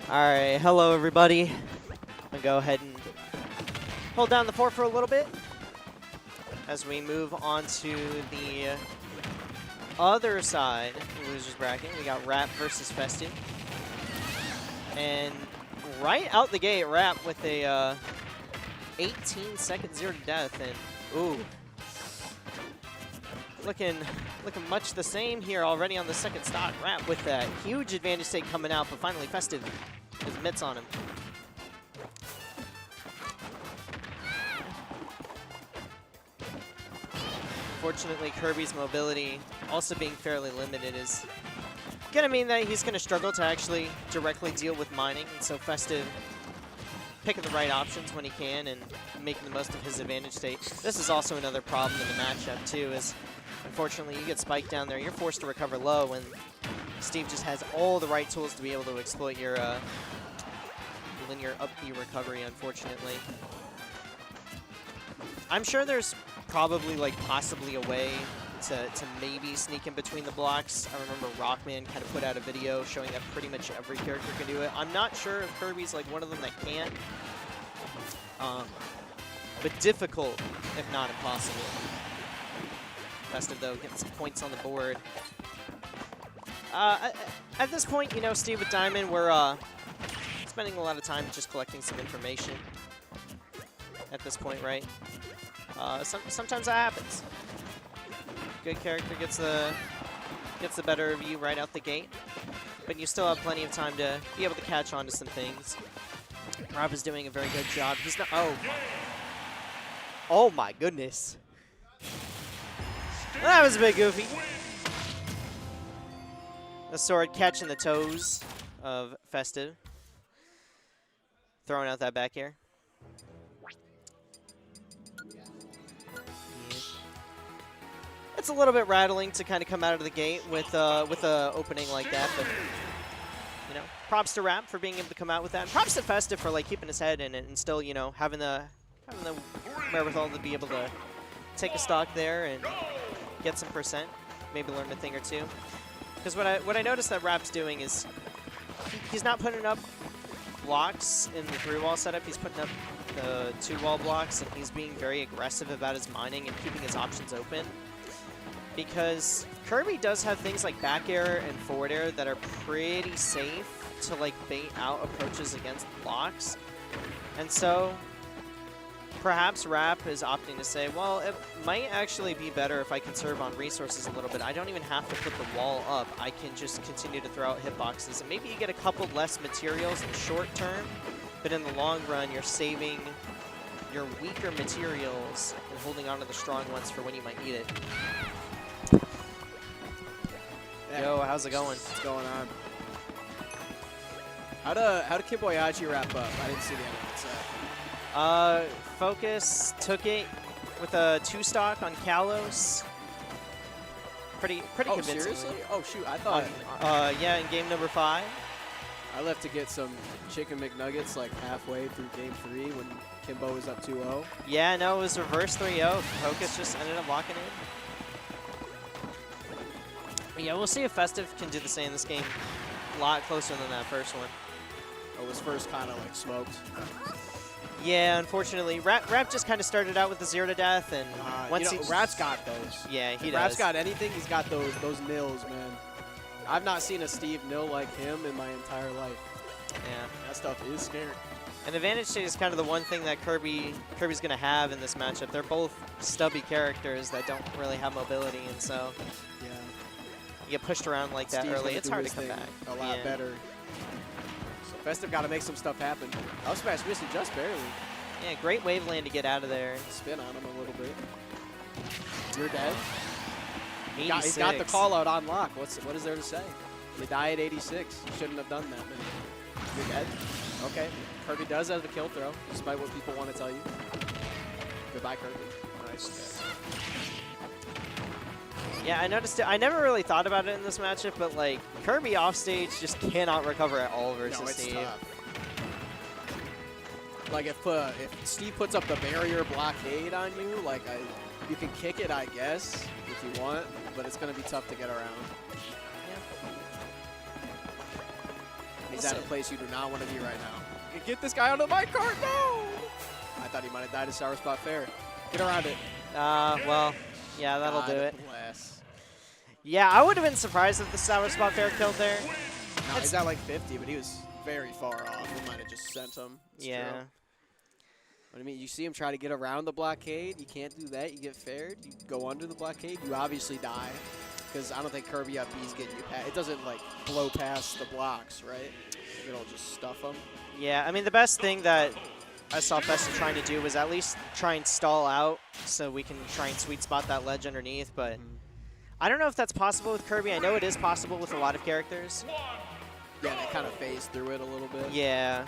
Alright, hello everybody. I'm going to go ahead and hold down the fort for a little bit as we move on to the other side of the losers bracket. We got Rap versus Festy. And right out the gate, Rap with a 18-second 0 to death. And ooh, looking much the same here already on the second stock. Rap with that huge advantage take coming out, but finally Festive has mitts on him. Fortunately, Kirby's mobility also being fairly limited as gonna mean that he's gonna struggle to actually directly deal with mining, and so Festive picking the right options when he can and making the most of his advantage state. This is also another problem in the matchup too, is unfortunately you get spiked down there, you're forced to recover low, and Steve just has all the right tools to be able to exploit your linear up B recovery, unfortunately. I'm sure there's probably like possibly a way to maybe sneak in between the blocks. I remember Rockman kind of put out a video showing that pretty much every character can do it. I'm not sure if Kirby's like one of them that can't. But difficult, if not impossible. Festive though, getting some points on the board. At this point, you know, Steve with Diamond, we're spending a lot of time just collecting some information. At this point, right? Sometimes that happens. Good character gets the better of you right out the gate, but you still have plenty of time to be able to catch on to some things. Rob is doing a very good job. He's not. Oh my goodness. That was a bit goofy. The sword catching the toes of Festive. Throwing out that back air. It's a little bit rattling to kind of come out of the gate with a opening like that, but you know, props to Rap for being able to come out with that, and props to Festive for like keeping his head in it and still, you know, having the wherewithal to be able to take a stock there and get some percent, maybe learn a thing or two. Because what I noticed that Rap's doing is he's not putting up blocks in the 3-wall setup. He's putting up the 2-wall blocks, and he's being very aggressive about his mining and keeping his options open. Because Kirby does have things like back air and forward air that are pretty safe to like bait out approaches against blocks. And so perhaps Rap is opting to say, well, it might actually be better if I conserve on resources a little bit. I don't even have to put the wall up. I can just continue to throw out hitboxes. And maybe you get a couple less materials in the short term, but in the long run, you're saving your weaker materials and holding on to the strong ones for when you might need it. Yo, how's it going? What's going on? How did Kiboyachi wrap up? I didn't see the end of it. Focus took it with a 2-stock on Kalos. Pretty convincingly. Seriously? Oh shoot, I thought. Yeah, in game number 5. I left to get some chicken McNuggets like halfway through game 3 when Kimbo was up 2-0. Yeah, no, it was reverse 3-0. Focus just ended up locking in. Yeah, we'll see if Festive can do the same this game. A lot closer than that first one. Oh, was first kind of like smoked. Yeah, unfortunately, Rap just kind of started out with the 0 to death, and once you know, Rap's got those. Yeah, he does. Rap's got anything, he's got those nils, man. I've not seen a Steve nil like him in my entire life. Yeah, that stuff is scary. And advantage state is kind of the one thing that Kirby's going to have in this matchup. They're both stubby characters that don't really have mobility, and so yeah, you get pushed around like that early. It's hard to come back. A lot better. So Festive got to make some stuff happen. Up smash missed it just barely. Yeah, great wave land to get out of there. Spin on him a little bit. You're dead. He's got the call out on lock. What is there to say? You die at 86. You shouldn't have done that, man. You're dead. Okay. Kirby does have the kill throw, despite what people want to tell you. Goodbye, Kirby. Nice. Yeah, I noticed it. I never really thought about it in this matchup, but like Kirby offstage just cannot recover at all versus Steve. Tough. Like if Steve puts up the barrier blockade on you, like you can kick it, I guess, if you want, but it's gonna be tough to get around. Yeah. He's at a place you do not want to be right now. Get this guy out of my cart, no! I thought he might have died at Sour Spot Fair. Get around it. Well, yeah, that'll do it. Bless. Yeah, I would have been surprised if the Sour Spot Fair killed there. No, he's at like 50, but he was very far off. We might have just sent him. It's yeah. True. What I mean, you see him try to get around the blockade. You can't do that. You get fared. You go under the blockade. You obviously die. Because I don't think Kirby up B is getting you past. It doesn't like blow past the blocks, right? It'll just stuff them. Yeah, I mean, the best thing that I saw Festive trying to do was at least try and stall out so we can try and sweet spot that ledge underneath. But I don't know if that's possible with Kirby. I know it is possible with a lot of characters. Yeah, they kind of phase through it a little bit. Yeah.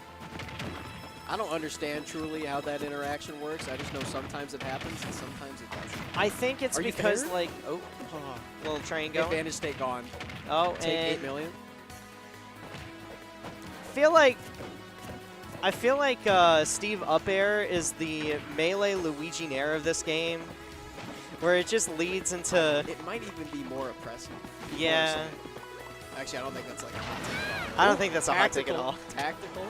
I don't understand truly how that interaction works. I just know sometimes it happens and sometimes it doesn't. I think it's Are you because, fair? like, oh, little train going. Advantage state gone. Oh, Take and 8 million. I feel like Steve Up Air is the melee Luigi Nair of this game, where it just leads into. It might even be more oppressive. Yeah. Personally. Actually, I don't think that's like a hot take at all. I don't think that's a hot take at all. Tactical.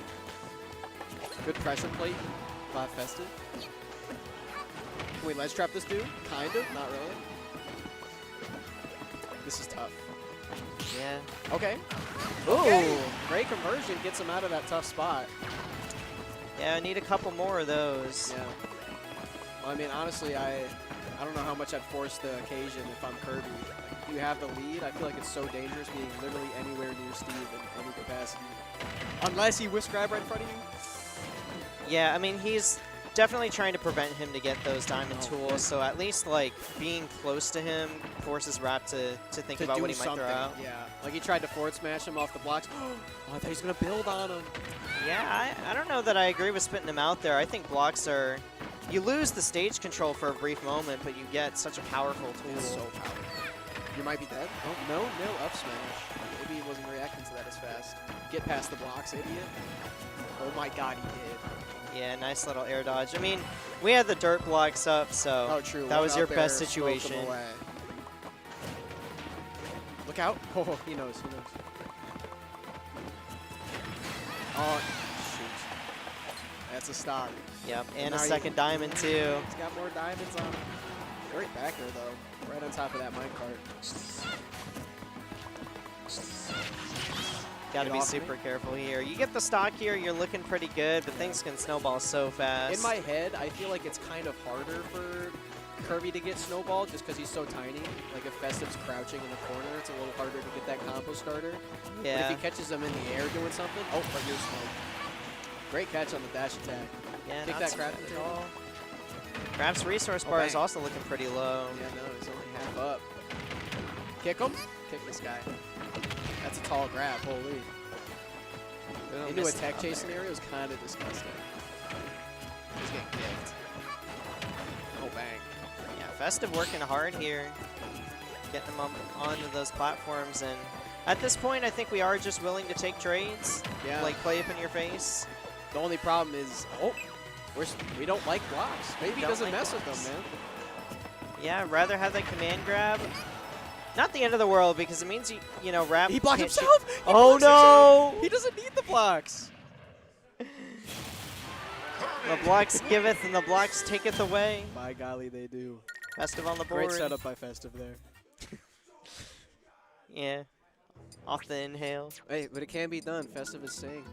Good pressure plate by Festive. Can we ledge trap this dude? Kind of, not really. This is tough. Yeah. Okay. Ooh. Okay. Great conversion gets him out of that tough spot. Yeah, I need a couple more of those. Yeah. Well, I mean, honestly, I don't know how much I'd force the occasion if I'm Kirby. Like, you have the lead. I feel like it's so dangerous being literally anywhere near Steve in any capacity. Unless he whisk grab right in front of you. Yeah, I mean, he's definitely trying to prevent him to get those diamond tools, so at least, like, being close to him forces Rap to think about what he might throw out. Yeah, like he tried to forward smash him off the blocks. Oh, I thought he was going to build on him. Yeah, I don't know that I agree with spitting him out there. I think blocks are... You lose the stage control for a brief moment, but you get such a powerful tool. It's so powerful. You might be dead. Oh, no, up smash. Maybe he wasn't reacting to that as fast. Get past the blocks, idiot. Oh my god, he did. Yeah, nice little air dodge. I mean, we had the dirt blocks up, so oh, true. that was your One up best air, spoke situation. him away. Look out. Oh, he knows, he knows. Oh, shoot. That's a stock. Yep, and a Now second diamond, too. He's got more diamonds on him. Great backer, though. Right on top of that minecart. Got to Get be off super me. careful here. You get the stock here, you're looking pretty good, but things can snowball so fast. In my head, I feel like it's kind of harder for Kirby to get snowballed just because he's so tiny. Like if Festive's crouching in the corner, it's a little harder to get that combo starter. Yeah. But if he catches them in the air doing something, oh, but you're smoked. Great catch on the dash attack. Yeah, Kick not that too crap bad into at all. all. Grab's resource bar is bang. also looking pretty low. Yeah, no, he's only half up. Kick him. Kick this guy. That's a tall grab, holy. Boom, Into a missed tech up chase there. scenario is kind of disgusting. He's getting kicked. Oh, bang. Yeah, Festive working hard here, getting them onto those platforms, and at this point, I think we are just willing to take trades, Yeah. like play up in your face. The only problem is, oh, we don't like blocks. Maybe he Don't doesn't like mess blocks. with them, man. Yeah, rather have that command grab. Not the end of the world because it means you know Rap. He blocked can't shoot- himself. He Oh blocks himself! no! He doesn't need the blocks. The blocks giveth and the blocks taketh away. By golly, they do. Festive on the board. Great setup by Festive there. Yeah. Off the inhale. Hey, but it can be done. Festive is saying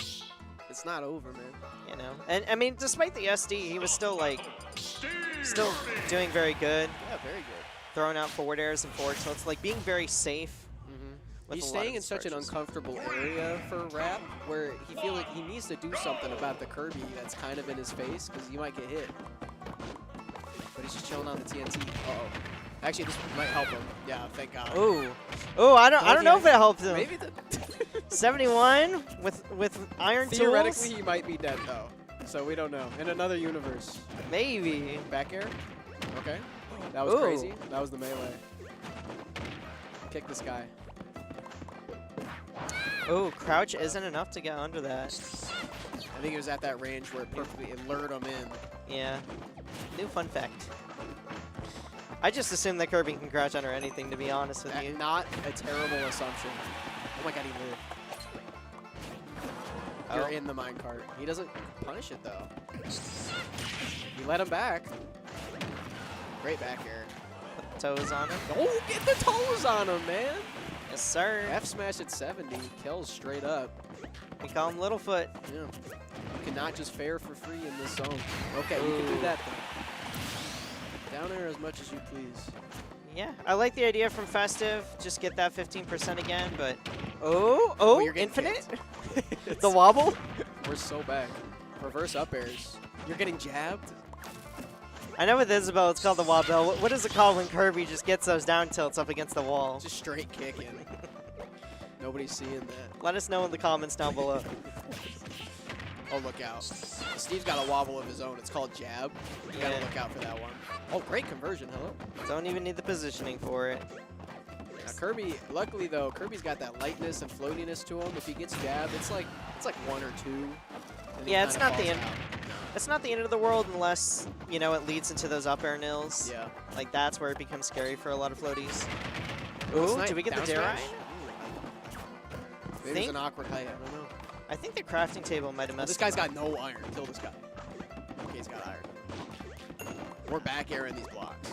it's not over, man. You know, and I mean, despite the SD, he was still still doing very good, Yeah, very good. throwing out forward airs and forward tilts, like being very safe. with He's a lot of staying in his such an charges. uncomfortable area for Rap, where he feels like he needs to do something about the Kirby that's kind of in his face, because he might get hit. But he's just chilling on the TNT. Uh-oh. Actually, this might help him. Yeah, thank God. Ooh, I don't know if it helped him. Maybe the 71 with iron theoretically tools. he might be dead though, so we don't know. In another universe, Maybe. back air. Okay, that was Ooh. crazy. That was the melee. Kick this guy. Ooh, crouch isn't enough to get under that. I think it was at that range where it perfectly it lured him in. Yeah. New fun fact. I just assume that Kirby can crouch under anything, to be honest with you. Not a terrible assumption. Oh my God, he lived. You're Oh. in the minecart. He doesn't punish it though. You let him back. Great back air. Toes on him. Oh, get the toes on him, man. Yes, sir. F smash at 70 kills straight up. We call him Littlefoot. Yeah. You cannot just fare for free in this zone. Okay, you can do Ooh. that though. Down air as much as you please. Yeah, I like the idea from Festive. Just get that 15% again, but... Oh, you're getting infinite? kicked. The wobble? We're so back. Reverse up airs. You're getting jabbed. I know with Isabel it's called the wobble. What is it called when Kirby just gets those down tilts up against the wall? Just straight kicking. Nobody's seeing that. Let us know in the comments down below. Oh, look out. Steve's got a wobble of his own. It's called jab. You gotta look out for that one. Oh, great conversion. Hello. Don't even need the positioning for it. Now Kirby, luckily though, Kirby's got that lightness and floatiness to him. If he gets jabbed, it's like 1 or 2. and he Yeah, it's kinda not the falls end. out. It's not the end of the world unless, you know, it leads into those up air nils. Yeah. Like, that's where it becomes scary for a lot of floaties. Ooh, Ooh, did we get the down dare smash? right? Maybe Think- it's an awkward height. I don't know. I think the crafting table might have Oh, messed this guy's got no iron. Kill this guy. Okay, he's got iron. We're back air in these blocks.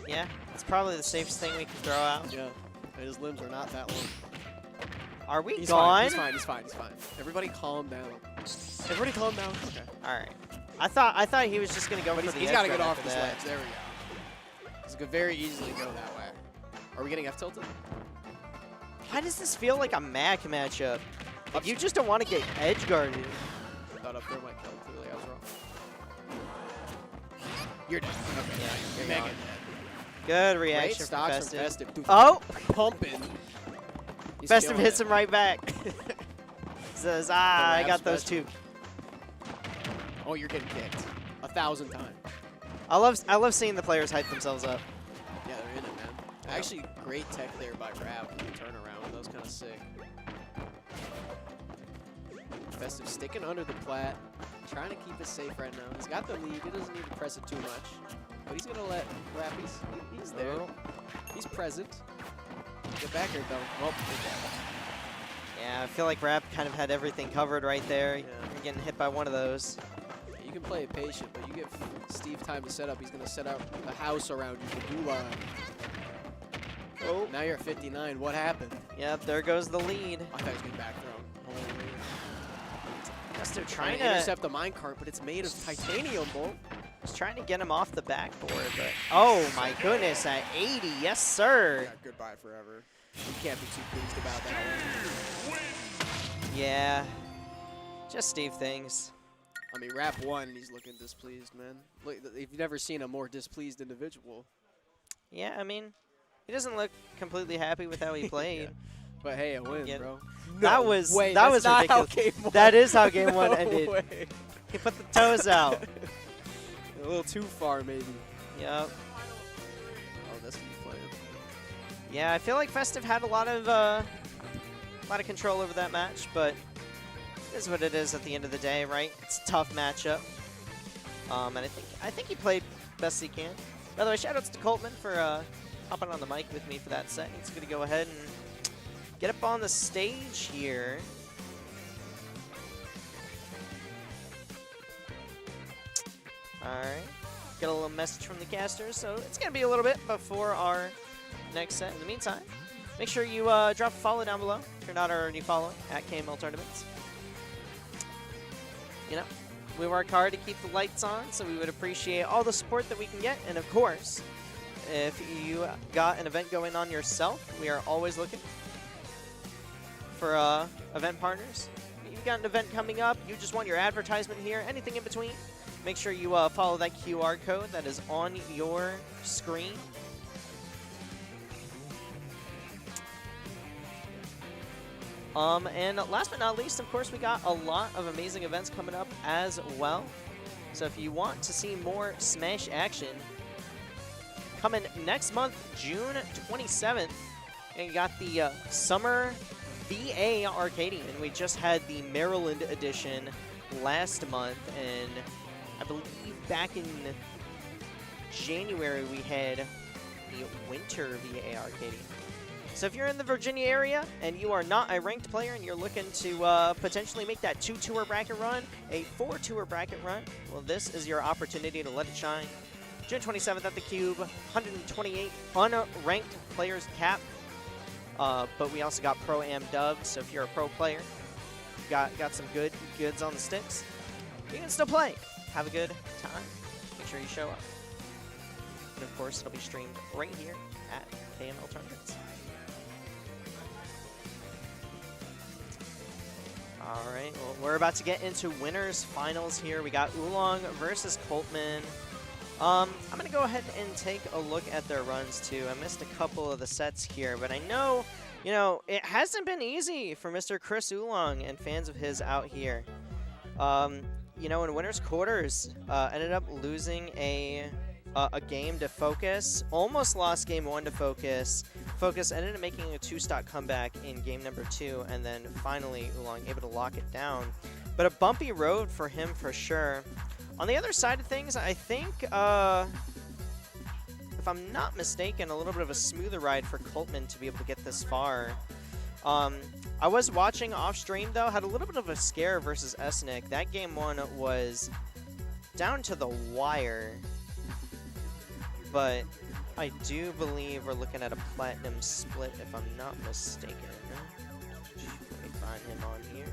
Yeah, it's probably the safest thing we can throw out. Yeah. And his limbs are not that long. Are we He's gone? fine. He's fine. He's fine. He's fine. Everybody calm down. Everybody calm down. Okay. All right. I thought he was just gonna go But for the he's edge got to guard get off after this that. ledge. There we go. This could very easily go that way. Are we getting F tilted? Why does this feel like a Mac matchup? Like, you just don't want to get edge guarded. I thought up there might kill. Clearly, I was wrong. You're dead. Okay. Yeah, You're you're mega gone. dead. Good Great reaction from stocks Festive. from Festive. Dude, Oh, pumping. He's Festive killing hits it. him right back. Says, I rap got those special. two. Oh, you're getting kicked 1,000 times. I love seeing the players hype themselves up. Yeah, they're in it, man. Actually, great tech there by Rap. Turnaround. That was kind of sick. Festive sticking under the plat. Trying to keep it safe right now. He's got the lead. He doesn't need to press it too much. But he's going to let Rap. He's there. Oh. He's present. Get back here, though. Oh, good job. Yeah, I feel like Rap kind of had everything covered right there. Yeah. You're getting hit by one of those. You can play it patient, but you give Steve time to set up. He's going to set up the house around you, the gulag. Oh. Now you're at 59. What happened? Yep, there goes the lead. I thought he was getting back thrown. Festive Trying trying to to intercept the minecart, but it's made of titanium, Bolt. was trying to get him off the backboard, but oh my goodness, at 80, yes sir. Yeah, goodbye forever. You can't be too pleased about that one. Yeah, just Steve things. I mean, Rap won, and he's looking displeased, man. Look, you've never seen a more displeased individual. Yeah, I mean, he doesn't look completely happy with how he played. Yeah. But hey, a win, Yeah. bro. That was way. that That's was not ridiculous. How game one. That is how game one No ended. way. He put the toes out. A little too far, maybe. Yep. Oh, that's what you playing. Yeah, I feel like Festive had a lot of control over that match, but it is what it is at the end of the day, right? It's a tough matchup. And I think he played best he can. By the way, shoutouts to Coltman for hopping on the mic with me for that set. He's going to go ahead and get up on the stage here. Alright. Get a little message from the casters, so it's going to be a little bit before our next set. In the meantime, make sure you drop a follow down below if you're not already following at KML Tournaments. You know, we work hard to keep the lights on, so we would appreciate all the support that we can get. And of course, if you got an event going on yourself, we are always looking for event partners. If you've got an event coming up, you just want your advertisement here, anything in between, make sure you follow that QR code that is on your screen. And last but not least, of course, we got a lot of amazing events coming up as well. So if you want to see more Smash action, coming next month, June 27th, and you got the Summer VA Arcadian. We just had the Maryland edition last month, and I believe back in January we had the Winter VA Arcadian. So if you're in the Virginia area and you are not a ranked player and you're looking to potentially make that 2-tour bracket run, a 4-tour bracket run, well, this is your opportunity to let it shine. June 27th at the Cube, 128 unranked players cap. But we also got Pro-Am dubs, so if you're a pro player, got some goods on the sticks, you can still play. Have a good time. Make sure you show up. And of course, it'll be streamed right here at KML Tournaments. All right, well, we're about to get into winners finals here. We got Oolong versus Coltman. I'm going to go ahead and take a look at their runs, too. I missed a couple of the sets here, but I know, you know, it hasn't been easy for Mr. Chris Oolong and fans of his out here. You know, in winner's quarters, ended up losing a game to Focus. Almost lost game 1 to Focus. Focus ended up making a 2-stock comeback in game number 2, and then finally Oolong able to lock it down. But a bumpy road for him for sure. On the other side of things, I think, if I'm not mistaken, a little bit of a smoother ride for Coltman to be able to get this far. I was watching off stream though, had a little bit of a scare versus Esnick. That game 1 was down to the wire, but I do believe we're looking at a platinum split if I'm not mistaken. Let me find him on here.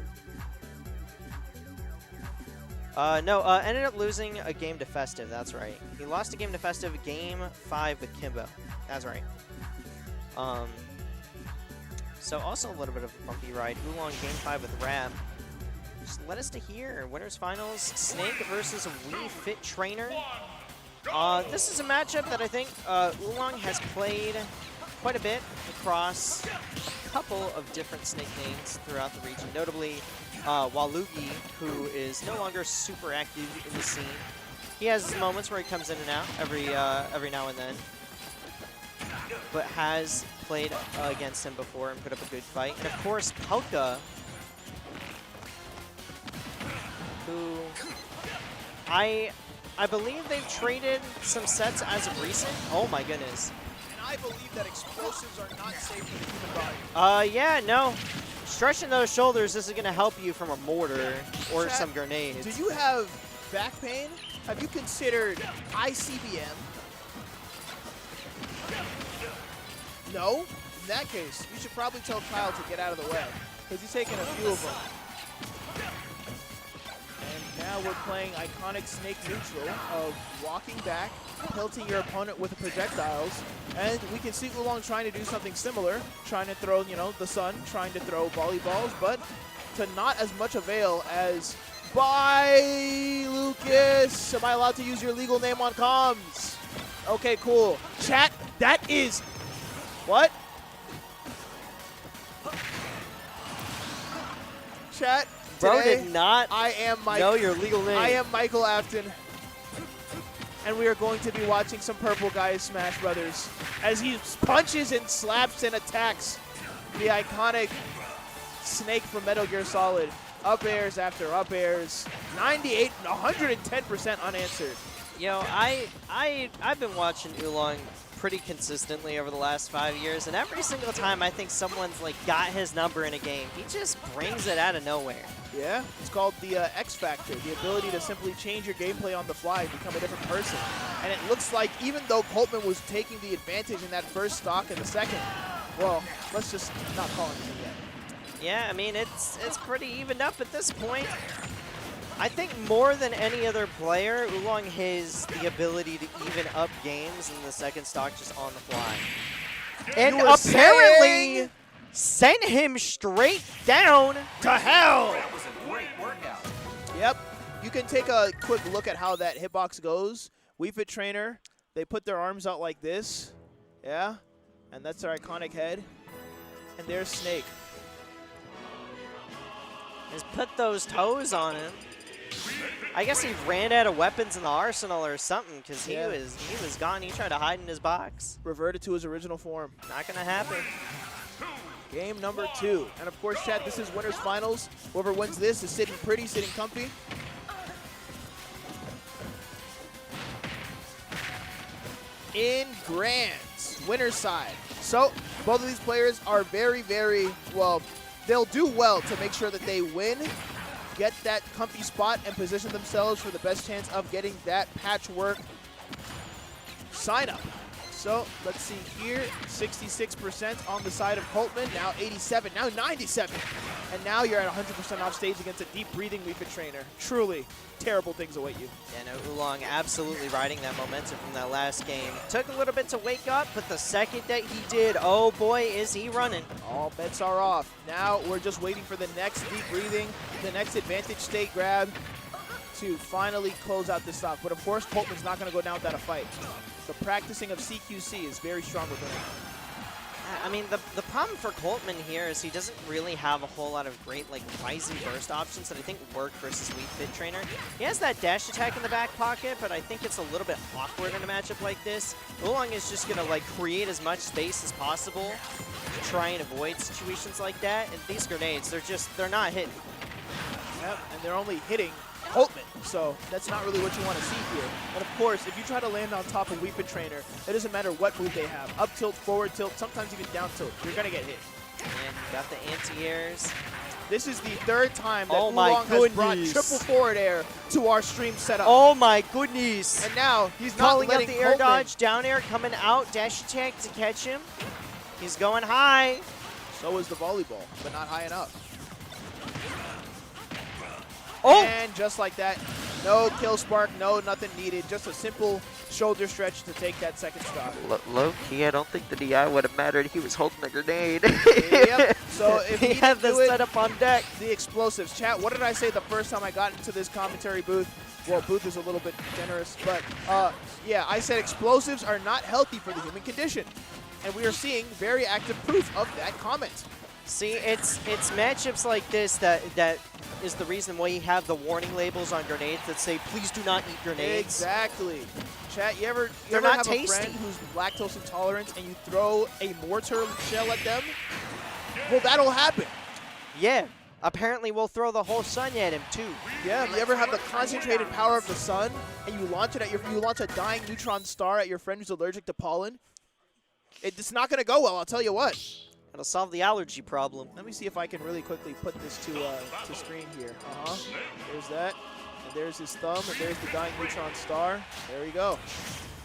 No, ended up losing a game to Festive, that's right. He lost a game to Festive, game 5 with Kimbo. That's right. So also a little bit of a bumpy ride. Oolong game 5 with Rap. Just led us to here. Winners finals, Snake versus Wii Fit Trainer. This is a matchup that I think Oolong has played quite a bit across a couple of different Snake names throughout the region. Notably, Waluigi, who is no longer super active in the scene. He has his moments where he comes in and out every now and then, but has played against him before and put up a good fight. And of course, Pelka, who I believe they've traded some sets as of recent. Oh my goodness. And I believe that explosives are not safe for the human body. Yeah, no. Stretching those shoulders isn't going to help you from a mortar or Chat, some grenades. Do you have back pain? Have you considered ICBM? No? In that case, you should probably tell Kyle to get out of the way, because he's taking a few of them. And now we're playing iconic Snake neutral of walking back, tilting your opponent with the projectiles, and we can see Oolong trying to do something similar, trying to throw, you know, the sun, trying to throw volleyballs, but to not as much avail as Bye, Lucas. Am I allowed to use your legal name on comms? Okay, cool. Chat, that is... What? Chat, Bro today, did not I am know your legal name. I am Michael Afton, and we are going to be watching some purple guys Smash Brothers as he punches and slaps and attacks the iconic Snake from Metal Gear Solid. Up airs after up airs, 98 and 110% unanswered. You know, I've been watching Oolong pretty consistently over the last 5 years, and every single time I think someone's like got his number in a game, he just brings it out of nowhere. Yeah, it's called the X Factor, the ability to simply change your gameplay on the fly and become a different person. And it looks like even though Coltman was taking the advantage in that first stock and the second, well, let's just not call anything yet. Yeah, I mean, it's pretty evened up at this point. I think more than any other player, Oolong has the ability to even up games in the second stock just on the fly. And apparently sent him straight down to hell. That was a great workout. Yep. You can take a quick look at how that hitbox goes. Wii Fit Trainer, they put their arms out like this. Yeah. And that's their iconic head. And there's Snake. Just put those toes on him. I guess he ran out of weapons in the arsenal or something, because he was gone. He tried to hide in his box. Reverted to his original form. Not gonna happen. Game number 2. And of course, chat, this is winners finals. Whoever wins this is sitting pretty, sitting comfy. In grands, winner's side. So both of these players are very, very, well, they'll do well to make sure that they win, get that comfy spot, and position themselves for the best chance of getting that patchwork sign up. So let's see here, 66% on the side of Coltman, now 87, now 97. And now you're at 100% off stage against a deep breathing Wii Fit Trainer. Truly, terrible things await you. Yeah, no, Oolong absolutely riding that momentum from that last game. Took a little bit to wake up, but the second that he did, oh boy, is he running. All bets are off. Now we're just waiting for the next deep breathing, the next advantage state grab to finally close out this stock. But of course, Coltman's not going to go down without a fight. The practicing of CQC is very strong with him. I mean, the problem for Coltman here is he doesn't really have a whole lot of great, like, rising burst options that I think work versus Wii Fit Trainer. He has that dash attack in the back pocket, but I think it's a little bit awkward in a matchup like this. Oolong is just going to, like, create as much space as possible to try and avoid situations like that. And these grenades, they're not hitting. Yep, and they're only hitting Coltman, so that's not really what you want to see here. And of course, if you try to land on top of Wii Fit Trainer, it doesn't matter what move they have. Up tilt, forward tilt, sometimes even down tilt. You're going to get hit. And got the anti-airs. This is the third time that Oh my Oolong has brought goodness. triple forward air to our stream setup. Oh my goodness. And now he's not Calling out letting the air Coltman- dodge, down air coming out, dash attack to catch him. He's going high. So is the volleyball, but not high enough. Oh! And just like that, no kill spark, no nothing needed. Just a simple shoulder stretch to take that second stock. Low-key, I don't think the DI would have mattered. He was holding the grenade. Yep. So if he he had didn't the do it, setup on deck. the explosives. Chat, what did I say the first time I got into this commentary booth? Well, booth is a little bit generous, but yeah, I said explosives are not healthy for the human condition. And we are seeing very active proof of that comment. See, it's matchups like this that is the reason why you have the warning labels on grenades that say, please do not eat grenades. Exactly. Chat, you ever They're not have tasty. a friend who's lactose intolerant and you throw a mortar shell at them? Well, that'll happen. Yeah. Apparently, we'll throw the whole sun at him, too. Yeah, you ever have the concentrated power of the sun and you launch it at you launch a dying neutron star at your friend who's allergic to pollen? It's not going to go well, I'll tell you what. It'll solve the allergy problem. Let me see if I can really quickly put this to screen here. There's that. And there's his thumb, and there's the dying neutron star. There we go.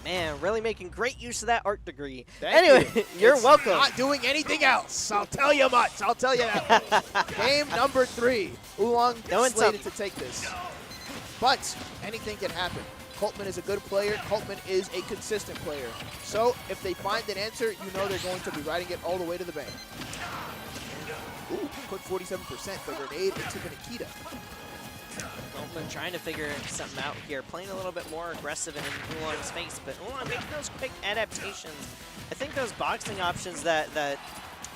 Man, really making great use of that art degree. Thank anyway, you. you're It's welcome. Not doing anything else. I'll tell you much. I'll tell you that much. Game number 3. Oolong Knowing slated something. to take this. But anything can happen. Coltman is a good player. Coltman is a consistent player. So if they find an answer, you know they're going to be riding it all the way to the bank. Ooh, quick 47%. The grenade into the Nikita. Coltman trying to figure something out here, playing a little bit more aggressive in Oolong's face, but Oolong making those quick adaptations. I think those boxing options that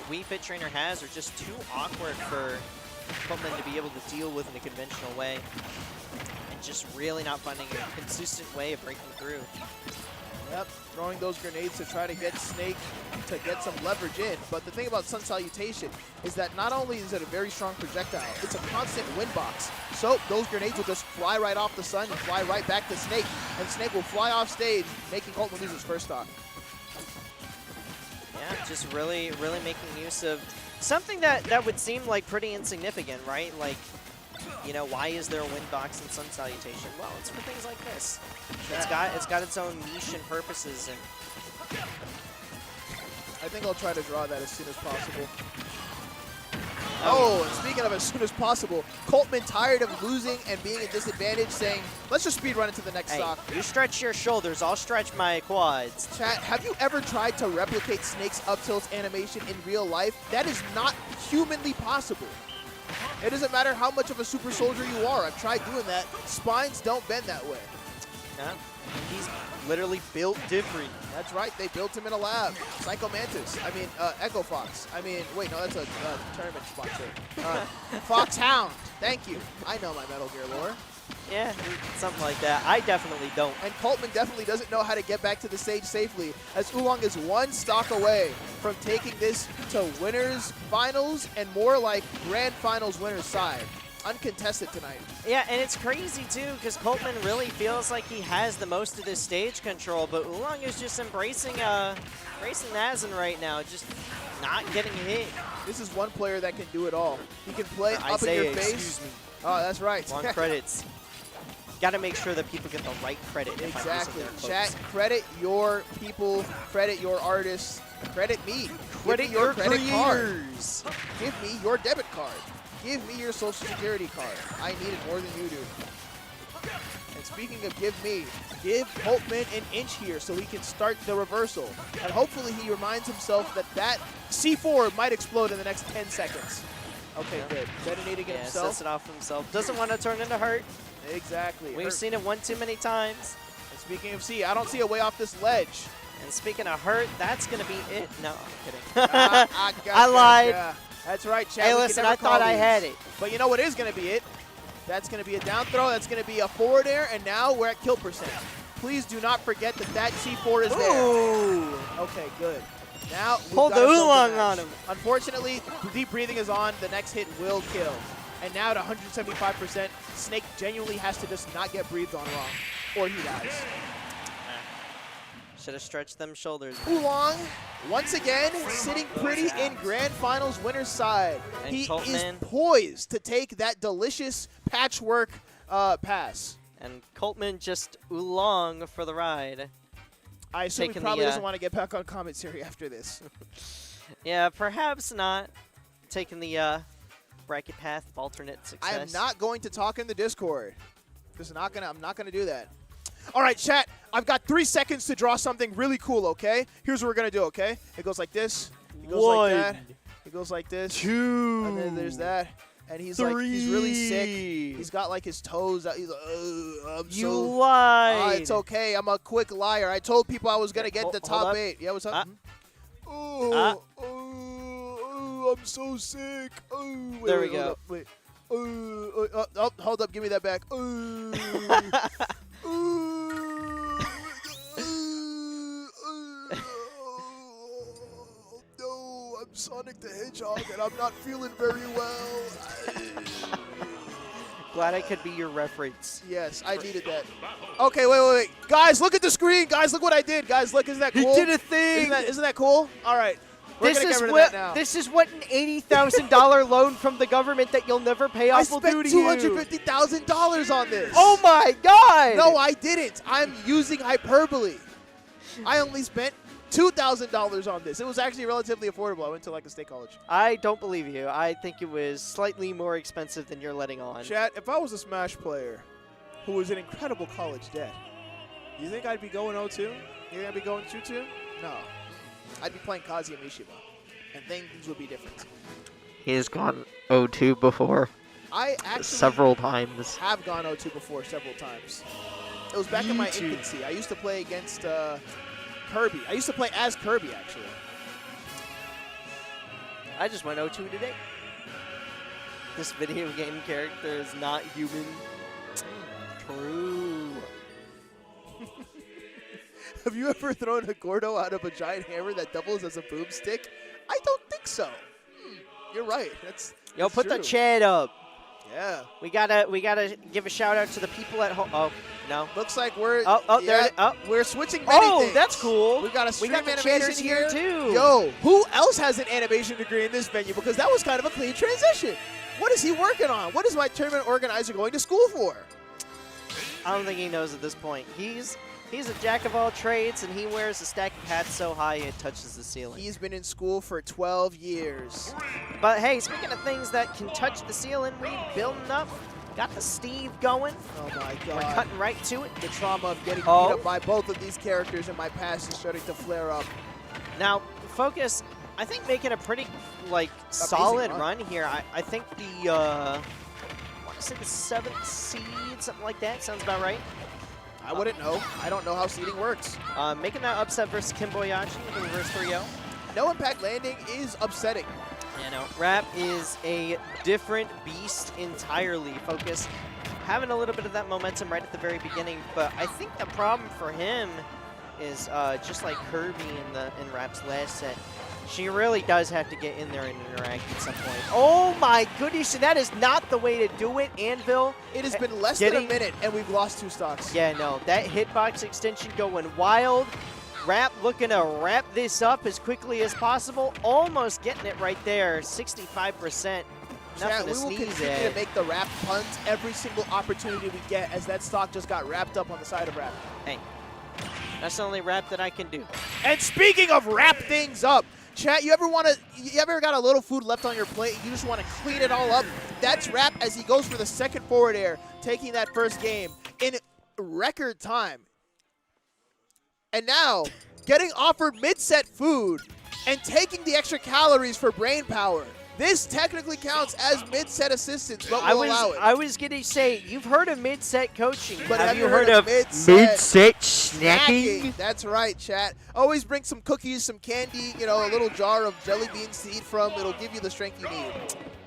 Wii Fit Trainer has are just too awkward for Coltman to be able to deal with in a conventional way. And just really not finding a consistent way of breaking through. Yep, throwing those grenades to try to get Snake to get some leverage in. But the thing about Sun Salutation is that not only is it a very strong projectile, it's a constant wind box. So those grenades will just fly right off the Sun and fly right back to Snake. And Snake will fly off stage, making Coltman lose his first stock. Yeah, just really making use of something that would seem like pretty insignificant, right? Like, you know, why is there a wind box in Sun Salutation? Well, it's for things like this. It's got its own niche and purposes, and I think I'll try to draw that as soon as possible. Oh, and speaking of as soon as possible, Coltman tired of losing and being at disadvantage, saying, let's just speed run into the next hey, stock. you stretch your shoulders, I'll stretch my quads. Chat, have you ever tried to replicate Snake's up tilt animation in real life? That is not humanly possible. It doesn't matter how much of a super soldier you are. I've tried doing that. Spines don't bend that way. Yeah, he's literally built different. That's right. They built him in a lab. Psycho Mantis. I mean, Echo Fox. I mean, wait, no, that's a tournament sponsor. Foxhound. Thank you. I know my Metal Gear lore. Yeah, something like that. I definitely don't. And Coltman definitely doesn't know how to get back to the stage safely, as Oolong is one stock away from taking this to winners finals and more like grand finals winners side. Uncontested tonight. Yeah, and it's crazy too, because Coltman really feels like he has the most of this stage control, but Oolong is just embracing Nazin right now, just not getting hit. This is one player that can do it all. He can play up Isaiah, in your face. excuse me. Oh, that's right. Long credits. Got to make sure that people get the right credit. if I'm using Exactly. their Chat, quotes. credit your people, credit your artists, credit me. Credit Give me your credit card. careers. Give me your debit card. Give me your social security card. I need it more than you do. And speaking of give Coltman an inch here so he can start the reversal. And hopefully he reminds himself that C4 might explode in the next 10 seconds. Okay, good. Detonating it Yeah, himself. sets it off himself. Doesn't want to turn into hurt. Exactly. We've Hurt. seen it one too many times. And speaking of C, I don't see a way off this ledge. And speaking of hurt, that's going to be it. No, I'm kidding. I lied. Yeah. That's right, Chad. Hey, We can listen, never I thought call I these. had it. But you know what is going to be it? That's going to be a down throw. That's going to be a forward air. And now we're at kill percent. Please do not forget that that C4 is there. Ooh. Okay, good. Now we've Pulled got the ourselves a oolong match. on him. Unfortunately, deep breathing is on. The next hit will kill. And now at 175%, Snake genuinely has to just not get breathed on wrong, or he dies. Should have stretched them shoulders. Oolong, once again, sitting pretty in Grand Finals winner's side. And He Coltman. is poised to take that delicious patchwork pass. And Coltman just oolong for the ride. I assume he Taking probably the, doesn't want to get back on commentary after this. Yeah, perhaps not. Taking the bracket path of alternate success. I am not going to talk in the Discord. I'm not gonna do that. All right, chat. I've got 3 seconds to draw something really cool. Okay. Here's what we're gonna do. Okay. It goes like this. It goes like that. It goes like this. 2. And then there's that. And he's like, he's really sick. He's got like his toes out. He's like, I'm You so. lied. It's okay. I'm a quick liar. I told people I was gonna get the hold top up. 8. Yeah, what's up? I'm so sick. Wait, There we hold go. up, wait. Hold up. Give me that back. No, I'm Sonic the Hedgehog, and I'm not feeling very well. Glad I could be your reference. Yes, I needed that. Okay, wait. Guys, look at the screen. Guys, look what I did. Guys, look. Isn't that cool? He did a thing. Isn't that cool? All right. We're This gonna is get rid of what that now. this is what an $80,000 loan from the government that you'll never pay I off will spent do to you. $250,000 on this. Oh my God! No, I didn't. I'm using hyperbole. I only spent $2,000 on this. It was actually relatively affordable. I went to like a state college. I don't believe you. I think it was slightly more expensive than you're letting on. Chat, if I was a Smash player who was in incredible college debt, you think I'd be going 0-2? You think I'd be going 2-2? No. I'd be playing Kazuya Mishima, and things would be different. He has gone 0-2 before. I actually Several times. have gone 0-2 before several times. It was back in my infancy. I used to play against Kirby. I used to play as Kirby, actually. I just went 0-2 today. This video game character is not human. True. Have you ever thrown a Gordo out of a giant hammer that doubles as a boomstick? I don't think so. You're right. That's Put true. the chat up. Yeah. We gotta give a shout out to the people at home. Oh no. Looks like we're there it- oh. we're switching many things. That's cool. We've got a We stream got the animation chatters here too. Yo, who else has an animation degree in this venue? Because that was kind of a clean transition. What is he working on? What is my tournament organizer going to school for? I don't think he knows at this point. He's a jack of all trades, and he wears a stack of hats so high it touches the ceiling. He's been in school for 12 years. But hey, speaking of things that can touch the ceiling, we building up. Got the Steve going. Oh my We're God. cutting right to it. The trauma of getting beat Oh. up by both of these characters in my past is starting to flare up. Now, Focus, I think making a pretty solid run. run here. I think the I want to say the 7th seed, something like that. Sounds about right. I wouldn't know. I don't know how seeding works. Making that upset versus Kim Boyashi with a reverse 3-0. No impact landing is upsetting. Rap is a different beast entirely. Focus having a little bit of that momentum right at the very beginning, but I think the problem for him is just like Kirby in Rap's last set. She really does have to get in there and interact at some point. Oh my goodness, that is not the way to do it, Anvil. It has been less than a minute, and we've lost 2 stocks. Yeah, no, that hitbox extension going wild. Rap looking to wrap this up as quickly as possible. Almost getting it right there, 65%. Nothing to we will sneeze continue at. to make the Rap punt every single opportunity we get, as that stock just got wrapped up on the side of Rap. Hey, that's the only rap that I can do. And speaking of wrap things up, chat, you ever got a little food left on your plate, you just want to clean it all up? That's Rap as he goes for the second forward air, taking that first game in record time. And now, getting offered mid-set food and taking the extra calories for brain power. This technically counts as mid-set assistance, but we'll allow it. I was gonna say, you've heard of mid-set coaching. But have you heard of mid-set snacking? That's right, chat. Always bring some cookies, some candy, you know, a little jar of jelly beans to eat from. It'll give you the strength you need.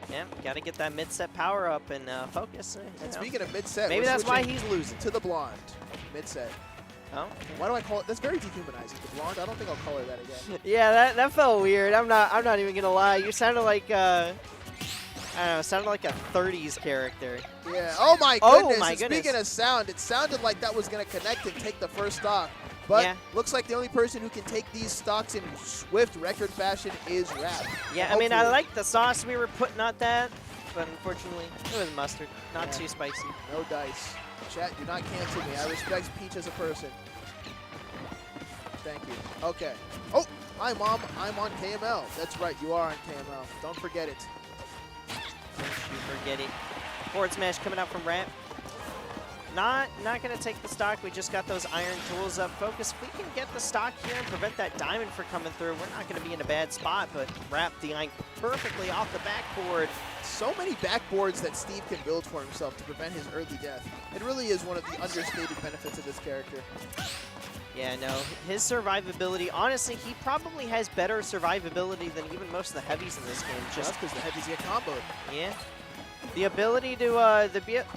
Yeah, gotta get that mid-set power up and focus. And speaking of mid-set, maybe that's why he's losing. To the blonde, mid-set. Oh. Why do I call it? That's very dehumanizing. The blonde. I don't think I'll call her that again. Yeah, that felt weird. I'm not even gonna lie. You sounded like I don't know. Sounded like a 30s character. Yeah. Oh my goodness. Oh my goodness. Speaking of sound, it sounded like that was gonna connect and take the first stock. But yeah. Looks like the only person who can take these stocks in swift record fashion is Rap. Yeah, I mean, I like the sauce we were putting on that, but unfortunately, it was mustard. Not too spicy. No dice. Chat, do not cancel me. I respect Peach as a person. Thank you. Okay. Oh, hi, Mom. I'm on KML. That's right. You are on KML. Don't forget it. Don't you forget it. Forward smash coming out from Rap. Not going to take the stock. We just got those iron tools up. Focus. If we can get the stock here and prevent that diamond from coming through, we're not going to be in a bad spot, but Rap DIing perfectly off the backboard. So many backboards that Steve can build for himself to prevent his early death. It really is one of the understated benefits of this character. Yeah, no, his survivability, honestly, he probably has better survivability than even most of the heavies in this game. Just because the heavies get comboed. Yeah. The ability to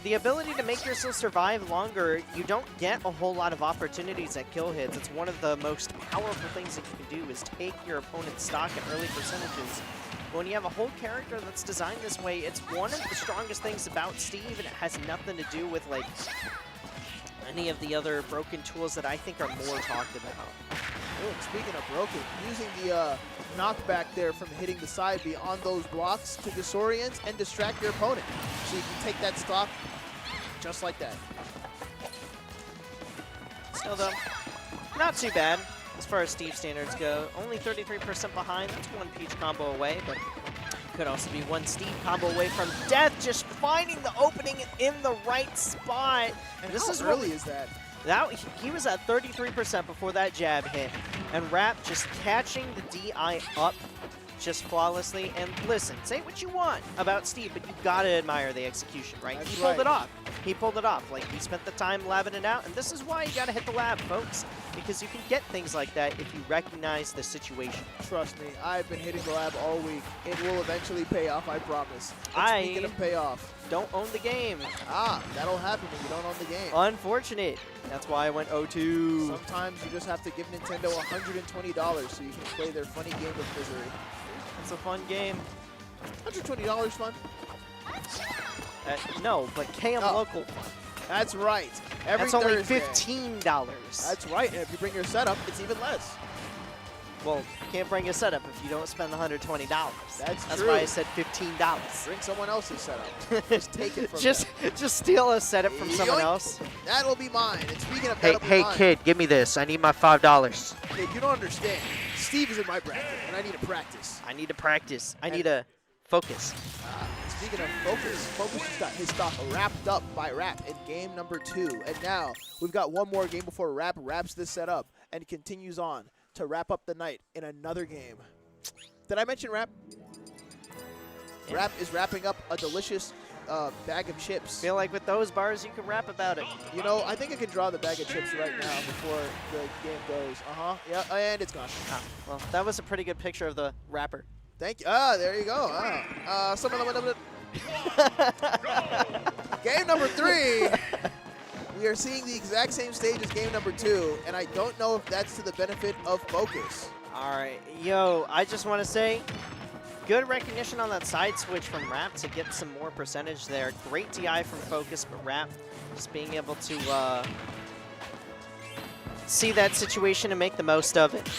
the ability to make yourself survive longer, you don't get a whole lot of opportunities at kill hits. It's one of the most powerful things that you can do is take your opponent's stock at early percentages. When you have a whole character that's designed this way, it's one of the strongest things about Steve, and it has nothing to do with like any of the other broken tools that I think are more talked about. Oh, speaking of broken, using the knockback there from hitting the side B on those blocks to disorient and distract your opponent. So you can take that stock just like that. Still though, not too bad as far as Steve standards go. Only 33% behind. That's one Peach combo away, but could also be one Steve combo away from death. Just finding the opening in the right spot. And this is early is that? He was at 33% before that jab hit, and Rap just catching the DI up just flawlessly. And listen, say what you want about Steve, but you gotta admire the execution, right? He pulled it off. He pulled it off. Like, he spent the time labbing it out, and this is why you gotta hit the lab, folks, because you can get things like that if you recognize the situation. Trust me, I've been hitting the lab all week. It will eventually pay off, I promise. And speaking of payoff, don't own the game. Ah, that'll happen when you don't own the game. Unfortunate. That's why I went 0-2. Sometimes you just have to give Nintendo $120 so you can play their funny game of misery. It's a fun game. $120 fun? No, but KMLocal fun. That's right. Every That's only Thursday. $15. That's right. And if you bring your setup, it's even less. Well, you can't bring a setup if you don't spend the $120. That's why I said $15. Bring someone else's setup. Just take it from them. Just steal a setup from someone else. That'll be mine. And speaking of hey kid, give me this. I need my $5. Kid, you don't understand. Steve is in my bracket, and I need to practice. I need to practice. I need to focus. Speaking of focus, Focus just got his stock wrapped up by Rap in game number 2. And now we've got one more game before Rap wraps this set up and continues on to wrap up the night in another game. Did I mention Rap? Yeah. Rap is wrapping up a delicious bag of chips. Feel like with those bars you can rap about it. You know, I think I can draw the bag of chips right now before the game goes. Yeah, and it's gone. Well, that was a pretty good picture of the rapper. Thank you. There you go. Some of them. Game number 3. We are seeing the exact same stage as game number 2, and I don't know if that's to the benefit of Focus. All right, yo, I just want to say, good recognition on that side switch from Rap to get some more percentage there. Great DI from Focus, but Rap just being able to see that situation and make the most of it.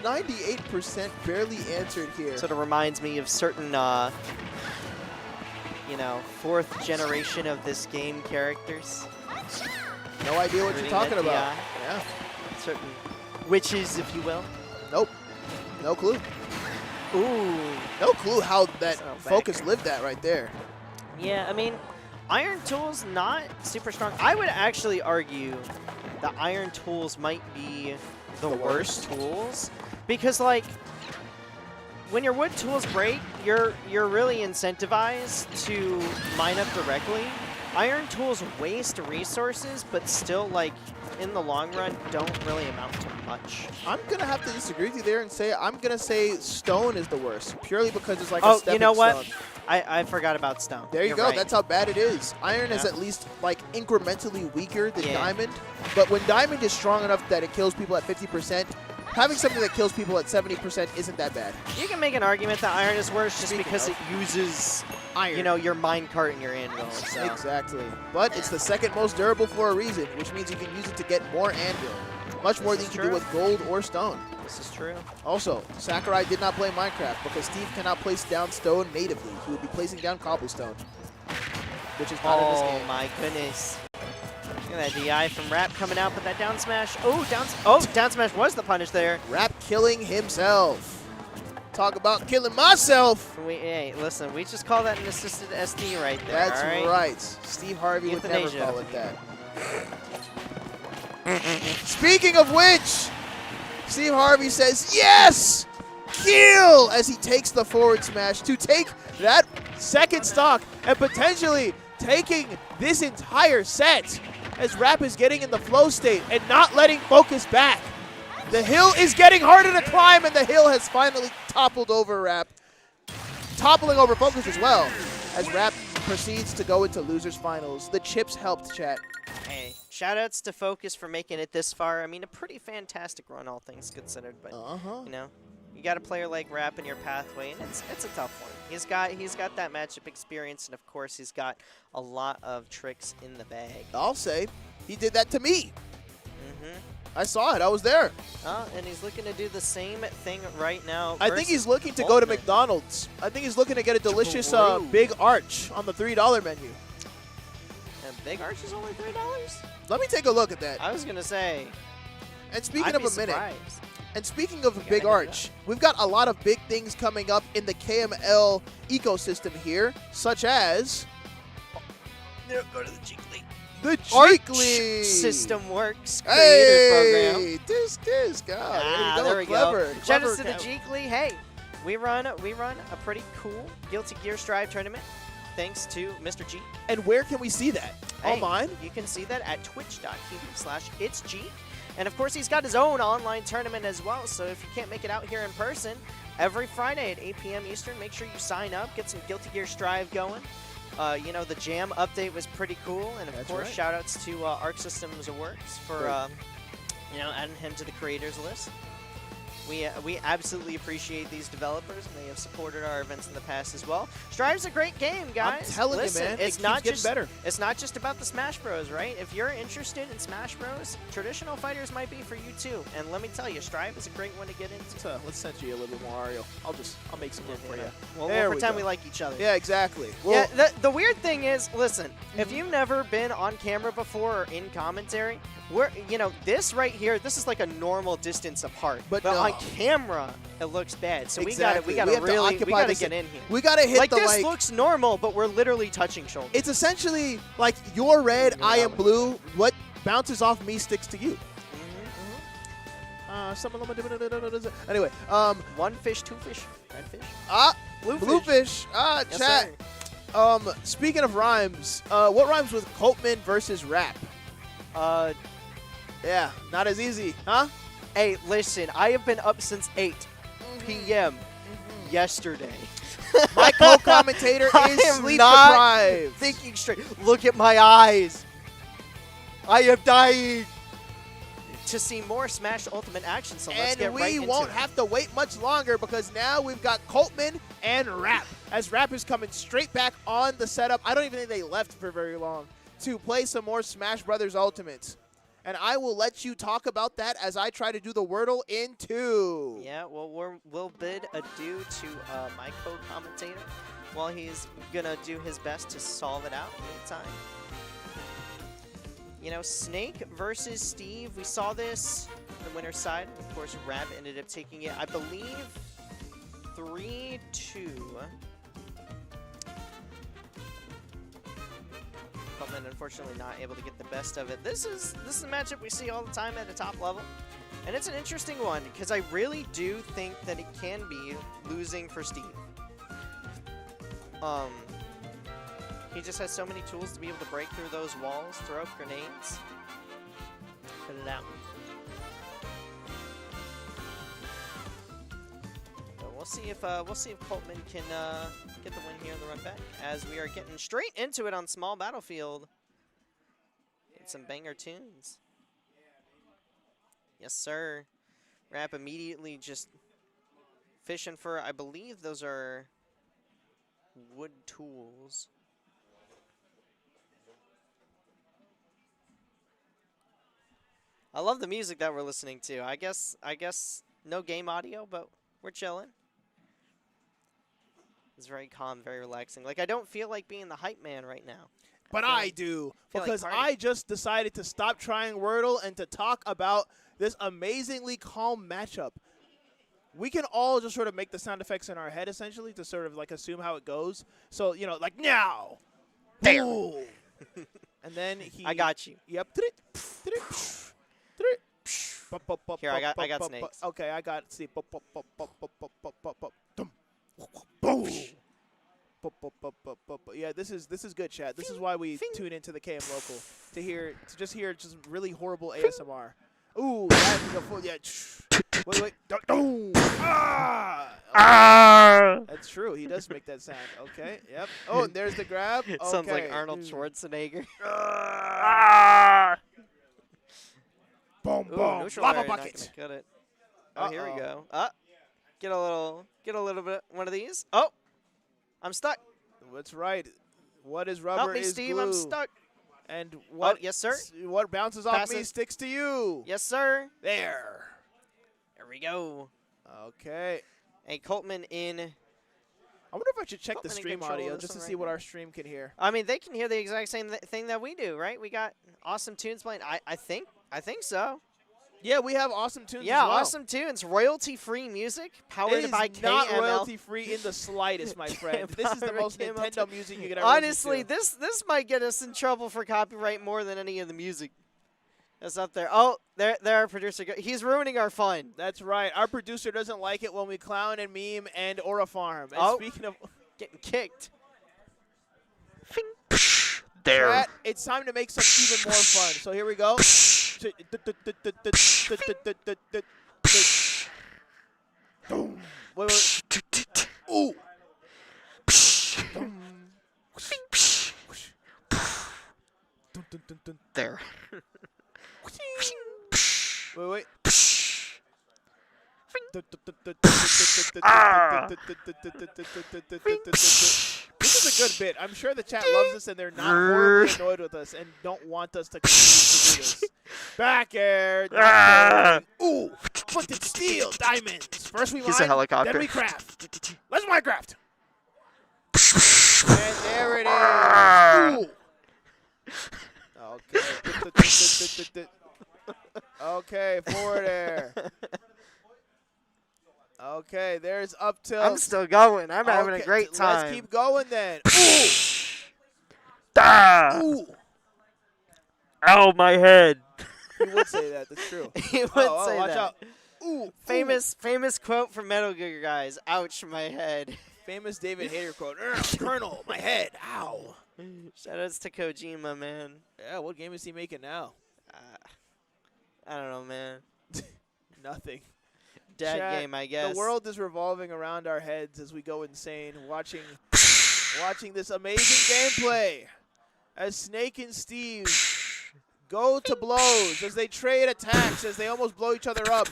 98% barely answered here. Sort of reminds me of certain, you know, 4th generation of this game characters. No idea what you're talking about. Yeah. Certain witches, if you will. Nope. No clue. Ooh. No clue how that Focus lived that right there. Yeah, I mean, Iron Tools not super strong. I would actually argue the Iron Tools might be the worst tools. Because, like, when your wood tools break, you're really incentivized to mine up directly. Iron tools waste resources, but still, like, in the long run, don't really amount to much. I'm going to have to disagree with you there and say I'm going to say stone is the worst, purely because it's like a stepping you know what? stone. I forgot about stone. There you You're go. right. That's how bad it is. Iron is Yeah. at least like incrementally weaker than Yeah. diamond, but when diamond is strong enough that it kills people at 50%, having something that kills people at 70% isn't that bad. You can make an argument that iron is worse just Speaking because of. it uses, Iron. you know, your minecart and your anvil. So. Exactly. But it's the second most durable for a reason, which means you can use it to get more anvil. Much more than you can do with gold or stone. This is true. Also, Sakurai did not play Minecraft because Steve cannot place down stone natively. He would be placing down cobblestone, which is not in this game. Oh my goodness. Look at that DI from Rap coming out with that down smash. Oh, down smash was the punish there. Rap killing himself. Talk about killing myself. Hey, listen, we just call that an assisted SD right there. That's all right. right. Steve Harvey would never Euthanasia. call it that. Speaking of which, Steve Harvey says, yes! Kill! As he takes the forward smash to take that second stock and potentially taking this entire set as Rap is getting in the flow state and not letting Focus back. The hill is getting harder to climb, and the hill has finally toppled over Rap, toppling over Focus as well, as Rap proceeds to go into losers finals. The chips helped, chat. Hey, shoutouts to Focus for making it this far. I mean, a pretty fantastic run, all things considered. But you know, you got a player like Rap in your pathway, and it's a tough one. He's got that matchup experience, and of course, he's got a lot of tricks in the bag. I'll say he did that to me. I saw it. I was there. And he's looking to do the same thing right now. I think he's looking to go to McDonald's. I think he's looking to get a delicious Big Arch on the $3 menu. And Big Arch is only $3? Let me take a look at that. I was gonna say. And speaking I'd of be a minute, surprised. and speaking of We gotta Big hit it Arch, we've got a lot of big things coming up in the KML ecosystem here, such as Go to the Cheek League. the Arch Cheek League System Works creator program. Hey, this guy. There we Clever, go. Shout clever out to the account. Geek League. Hey, we run a pretty cool Guilty Gear Strive tournament thanks to Mr. G. And where can we see that? Hey, Online? You can see that at twitch.tv/itsg. And of course, he's got his own online tournament as well. So if you can't make it out here in person, every Friday at 8 p.m. Eastern, make sure you sign up, get some Guilty Gear Strive going. You know, the Jam update was pretty cool. And of course, shout outs to Arc Systems Works for, you know, adding him to the creators list. We absolutely appreciate these developers, and they have supported our events in the past as well. Strive's a great game, guys. I'm telling Listen, you, man. it's it not keeps just getting better. It's not just about the Smash Bros, right? If you're interested in Smash Bros, traditional fighters might be for you too. And let me tell you, Strive is a great one to get into. Let's send you a little bit more Ario. I'll make some room for you. Well, There we'll we pretend go. we like each other. Yeah, exactly. Well, Yeah, the weird thing is, listen, if you've never been on camera before or in commentary, you know, this right here, this is like a normal distance apart. But on no. camera, it looks bad. So Exactly. we gotta have to really, we occupy gotta this- get in here. We gotta hit Like the this looks normal, but we're literally touching shoulders. It's essentially like you're red, I am blue. What bounces off me sticks to you. Anyway, one fish, two fish, red fish, blue fish. Yes, Chat. sir. Speaking of rhymes, what rhymes with Coltman versus Rap? Yeah, not as easy, huh? Hey, listen, I have been up since 8 p.m. yesterday. My co-commentator I is am sleep not deprived. thinking straight. Look at my eyes. I am dying. To see more Smash Ultimate action, so let's get And right we into won't it. have to wait much longer because now we've got Coltman and Rap. As Rap is coming straight back on the setup. I don't even think they left for very long to play some more Smash Brothers Ultimates. And I will let you talk about that as I try to do the Wordle in 2. Yeah, well, we'll bid adieu to my co-commentator while he's gonna do his best to solve it out anytime. You know, Snake versus Steve. We saw this on the winner's side. Of course, Rab ended up taking it, I believe, 3-2. Coleman unfortunately not able to get the best of it. This is a matchup we see all the time at a top level. And it's an interesting one, because I really do think that it can be losing for Steve. He just has so many tools to be able to break through those walls, throw up grenades. Put it out. But we'll see if Coltman can get the win here in the run back, as we are getting straight into it on Small Battlefield. Get some banger tunes. Yes, sir. Rap immediately just fishing for, I believe those are wood tools. I love the music that we're listening to. I guess no game audio, but we're chilling. It's very calm, very relaxing. Like, I don't feel like being the hype man right now. But I do, because I just decided to stop trying Wordle and to talk about this amazingly calm matchup. We can all just sort of make the sound effects in our head, essentially, to sort of, like, assume how it goes. So, you know, like, now. There. And then he... I got you. Yep. Here, I got snakes. Okay, I got... See. Boom. Yeah, this is good, chat. This is why we tune into the KMLocal to just hear really horrible ASMR. Ooh, that's a full, yeah. Wait. Don't. That's true. He does make that sound. Okay. Yep. Oh, and there's the grab. Okay. Sounds like Arnold Schwarzenegger. Boom, Ooh, boom. Lava bucket. Got it. Oh, here we go. Get a little bit one of these. Oh, I'm stuck. That's right. What is rubber Help me, is Steve. glue. I'm stuck. And what? Oh, yes, sir. What bounces off me sticks to you. Yes, sir. There. There we go. Okay. Hey, Coltman in. I wonder if I should check the stream audio just to see what our stream can hear. I mean, they can hear the exact same thing that we do, right? We got awesome tunes playing. I think so. Yeah, we have awesome tunes. Yeah, as well. awesome tunes. Royalty-free music powered by KML. It is not royalty-free in the slightest, my friend. This is the most Nintendo music you could ever Honestly, listen to. this might get us in trouble for copyright more than any of the music that's up there. Oh, there our producer. He's ruining our fun. That's right. Our producer doesn't like it when we clown and meme and Aura Farm. And speaking of getting kicked. There. Chat, it's time to make some even more fun. So here we go. Wait. Ooh. There. Wait. This is a good bit. I'm sure the chat loves this and they're not horribly annoyed with us and don't want us to continue to do this. Back air. Ooh. Flinted steel. Diamonds. First we mine, a helicopter. then we craft. Let's Minecraft. And there it is. Ooh. Okay. Okay, forward air. Okay, there's up tilt. I'm still going. I'm having a great time. Let's keep going then. Ooh. Ooh. Ow, my head. He would say that. That's true. He would say watch that. out. Ooh. Famous quote from Metal Gear, guys. Ouch, my head. Famous David Hayter quote. Colonel, my head. Ow. Shoutouts to Kojima, man. Yeah, what game is he making now? I don't know, man. Nothing. Dead Chat, game, I guess. The world is revolving around our heads as we go insane watching this amazing gameplay as Snake and Steve go to blows, as they trade attacks, as they almost blow each other up.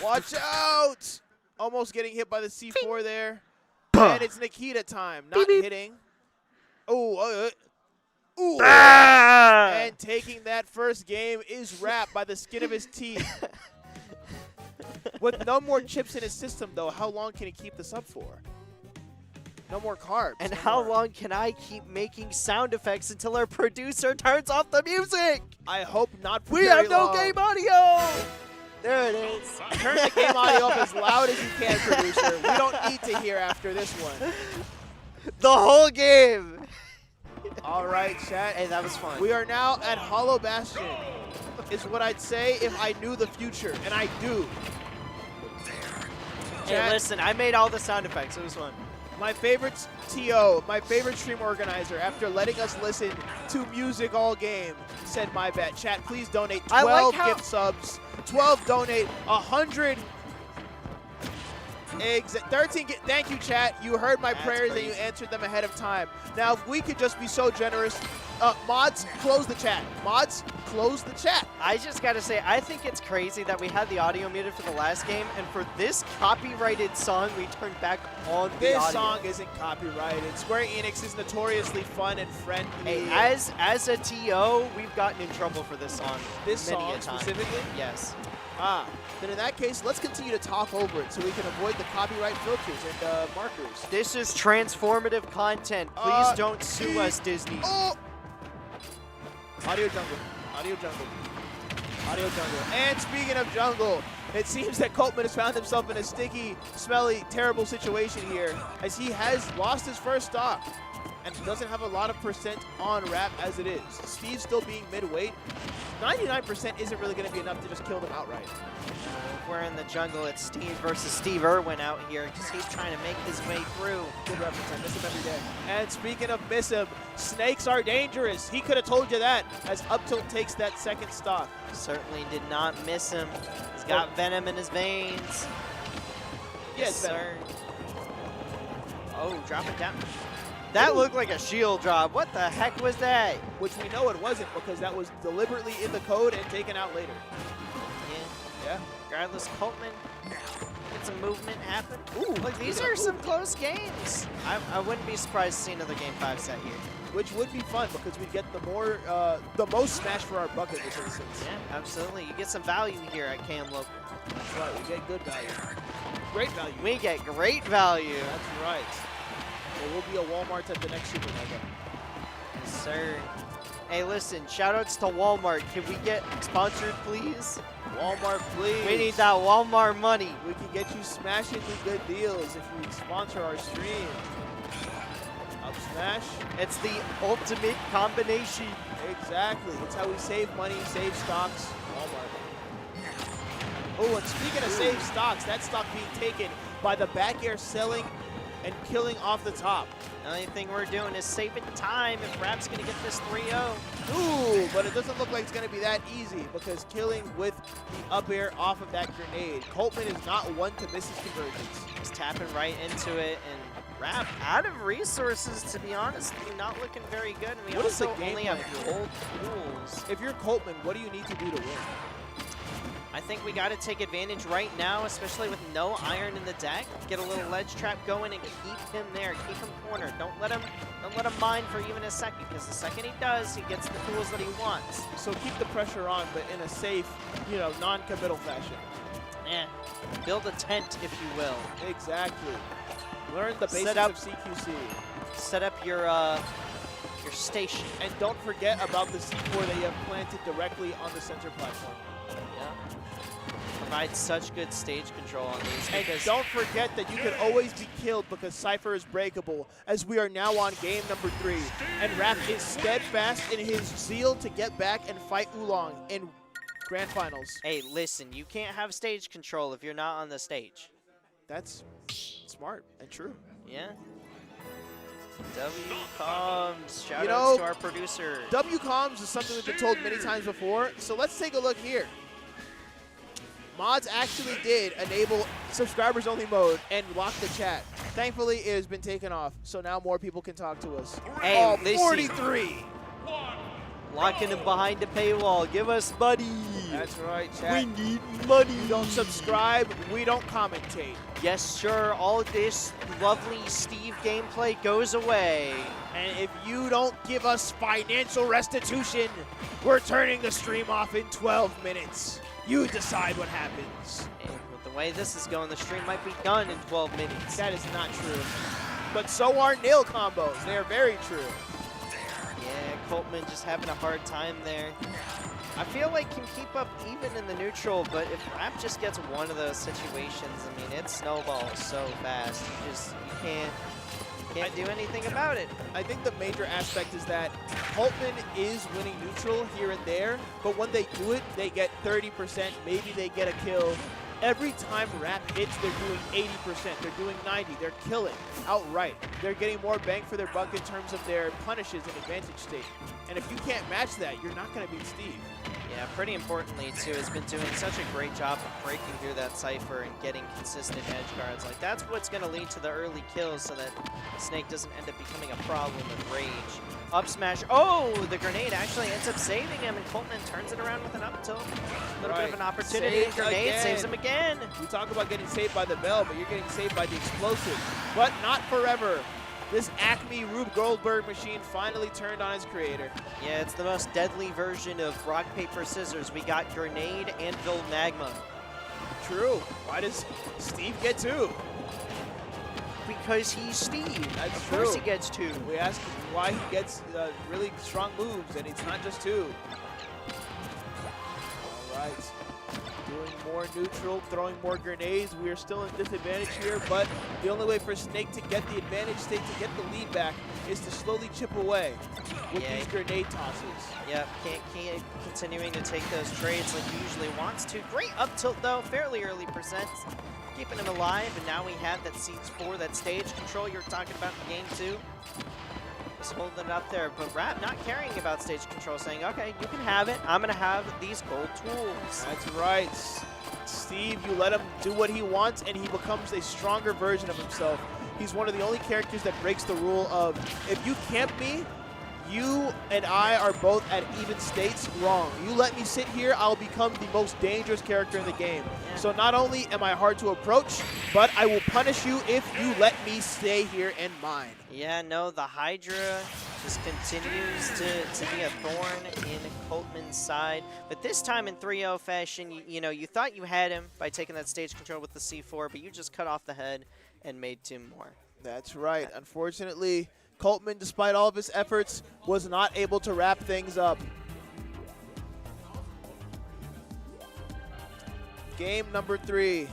Watch out! Almost getting hit by the C4 there. And it's Nikita time, not hitting. Oh, ooh. And taking that first game is Rap by the skin of his teeth. With no more chips in his system, though, how long can he keep this up for? No more carbs. And how long can I keep making sound effects until our producer turns off the music? I hope not for We very have no long. game audio! There it is. Turn the game audio up as loud as you can, producer. We don't need to hear after this one. The whole game. All right, chat. Hey, that was fun. We are now at Hollow Bastion. is what I'd say if I knew the future, and I do. Hey, listen, I made all the sound effects. It was fun. My favorite TO, my favorite stream organizer, after letting us listen to music all game, said my bad. Chat, please donate 12 gift subs. 12 donate, 100 eggs. 13 thank you, chat. You heard my prayers and you answered them ahead of time. Now, if we could just be so generous, mods, close the chat. Mods, close the chat. I just got to say, I think it's crazy that we had the audio muted for the last game, and for this copyrighted song, we turned back on the audio. This song isn't copyrighted. Square Enix is notoriously fun and friendly. Hey, as a TO, we've gotten in trouble for this song. This many song a time. specifically? Yes. Then in that case, let's continue to talk over it so we can avoid the copyright filters and markers. This is transformative content. Please don't sue us, Disney. Oh! Audio jungle. Audio jungle. Audio jungle. And speaking of jungle, it seems that Coltman has found himself in a sticky, smelly, terrible situation here, as he has lost his first stock and doesn't have a lot of percent on Rap as it is. Steve still being mid-weight. 99% isn't really going to be enough to just kill them outright. If we're in the jungle, it's Steve versus Steve Irwin out here because he's trying to make his way through. Good reference. I miss him every day. And speaking of miss him, snakes are dangerous. He could have told you that as Up Tilt takes that second stock. Certainly did not miss him. He's got venom in his veins. Yes, sir. Oh, drop it down. That looked like a shield drop. What the heck was that? Which we know it wasn't because that was deliberately in the code and taken out later. Yeah. Regardless, Coltman, get some movement happen. Ooh, look, these are some close games. I wouldn't be surprised to see another Game 5 set here. Which would be fun because we get the most smash for our bucket in this instance. Yeah, absolutely. You get some value here at KMLocal. That's right. We get good value. Great value. We get great value. That's right. There will be a Walmart at the next Super Mega. Yes, sir. Hey, listen, shoutouts to Walmart. Can we get sponsored, please? Walmart, please. We need that Walmart money. We can get you smashingly good deals if you sponsor our stream. Up smash. It's the ultimate combination. Exactly. It's how we save money, save stocks. Walmart. Oh, and speaking of save stocks, that stock being taken by the back air selling and killing off the top. The only thing we're doing is saving time if Rap's going to get this 3-0. Ooh, but it doesn't look like it's going to be that easy because killing with the up air off of that grenade. Coltman is not one to miss his conversions. Just tapping right into it, and Rap out of resources, to be honest. Not looking very good, and we also only have gold pools. If you're Coltman, what do you need to do to win? I think we got to take advantage right now, especially with no iron in the deck. Get a little ledge trap going and keep him there. Keep him cornered. Don't let him mine for even a second, because the second he does, he gets the tools that he wants. So keep the pressure on, but in a safe, non-committal fashion. Yeah. Build a tent, if you will. Exactly. Learn the basics of CQC. Set up your station. And don't forget about the C4 that you have planted directly on the center platform. Yeah. Provide such good stage control on these. And don't forget that you can always be killed because Cypher is breakable, as we are now on game number 3. And Rap is steadfast in his zeal to get back and fight Oolong in Grand Finals. Hey, listen, you can't have stage control if you're not on the stage. That's smart and true. Yeah. WComs, shout outs to our producer. WComs is something we've been told many times before, so let's take a look here. Mods actually did enable subscribers only mode and lock the chat. Thankfully, it has been taken off, so now more people can talk to us. Hey, 43! Locking him behind the paywall. Give us money. That's right, chat. We need money. You don't subscribe, we don't commentate. Yes, sir. All this lovely Steve gameplay goes away. And if you don't give us financial restitution, we're turning the stream off in 12 minutes. You decide what happens. And with the way this is going, the stream might be done in 12 minutes. That is not true. But so are nail combos. They are very true. Yeah, Coltman just having a hard time there. I feel like can keep up even in the neutral, but if Rap just gets one of those situations, I mean, it snowballs so fast. You can't Can't do anything about it. I think the major aspect is that Holtman is winning neutral here and there, but when they do it, they get 30%. Maybe they get a kill. Every time Rap hits, they're doing 80%. They're doing 90. They're killing outright. They're getting more bang for their buck in terms of their punishes and advantage state. And if you can't match that, you're not going to beat Steve. Yeah, pretty importantly, too, has been doing such a great job of breaking through that Cypher and getting consistent edge guards. Like, that's what's going to lead to the early kills so that Snake doesn't end up becoming a problem with Rage. Up smash. Oh, the grenade actually ends up saving him, and Colton turns it around with an up tilt. A little bit of an opportunity. Saved Grenade again. saves him again. We talk about getting saved by the bell, but you're getting saved by the explosive. But not forever. This Acme Rube Goldberg machine finally turned on its creator. Yeah, it's the most deadly version of rock, paper, scissors. We got grenade, anvil, magma. True. Why does Steve get two? Because he's Steve. That's of course true. he gets two. We asked why he gets really strong moves, and it's not just two. All right. Doing more neutral, throwing more grenades. We are still in disadvantage here, but the only way for Snake to get the advantage state, to get the lead back, is to slowly chip away with these grenade tosses. Yep, can't keep continuing to take those trades like he usually wants to. Great up tilt, though. Fairly early percents. Keeping him alive, and now we have that C4, that stage control you're talking about in game 2. Just holding it up there, but Rap not caring about stage control, saying, okay, you can have it. I'm going to have these gold tools. That's right. Steve, you let him do what he wants, and he becomes a stronger version of himself. He's one of the only characters that breaks the rule of, if you camp me, you and I are both at even states. Wrong. You let me sit here, I'll become the most dangerous character in the game. Yeah. So not only am I hard to approach, but I will punish you if you let me stay here and mine. Yeah, no, the Hydra just continues to be a thorn in Coltman's side. But this time in 3-0 fashion, you know, you thought you had him by taking that stage control with the C4, but you just cut off the head and made 2 more. That's right. Unfortunately, Coltman, despite all of his efforts, was not able to wrap things up. Game number 3,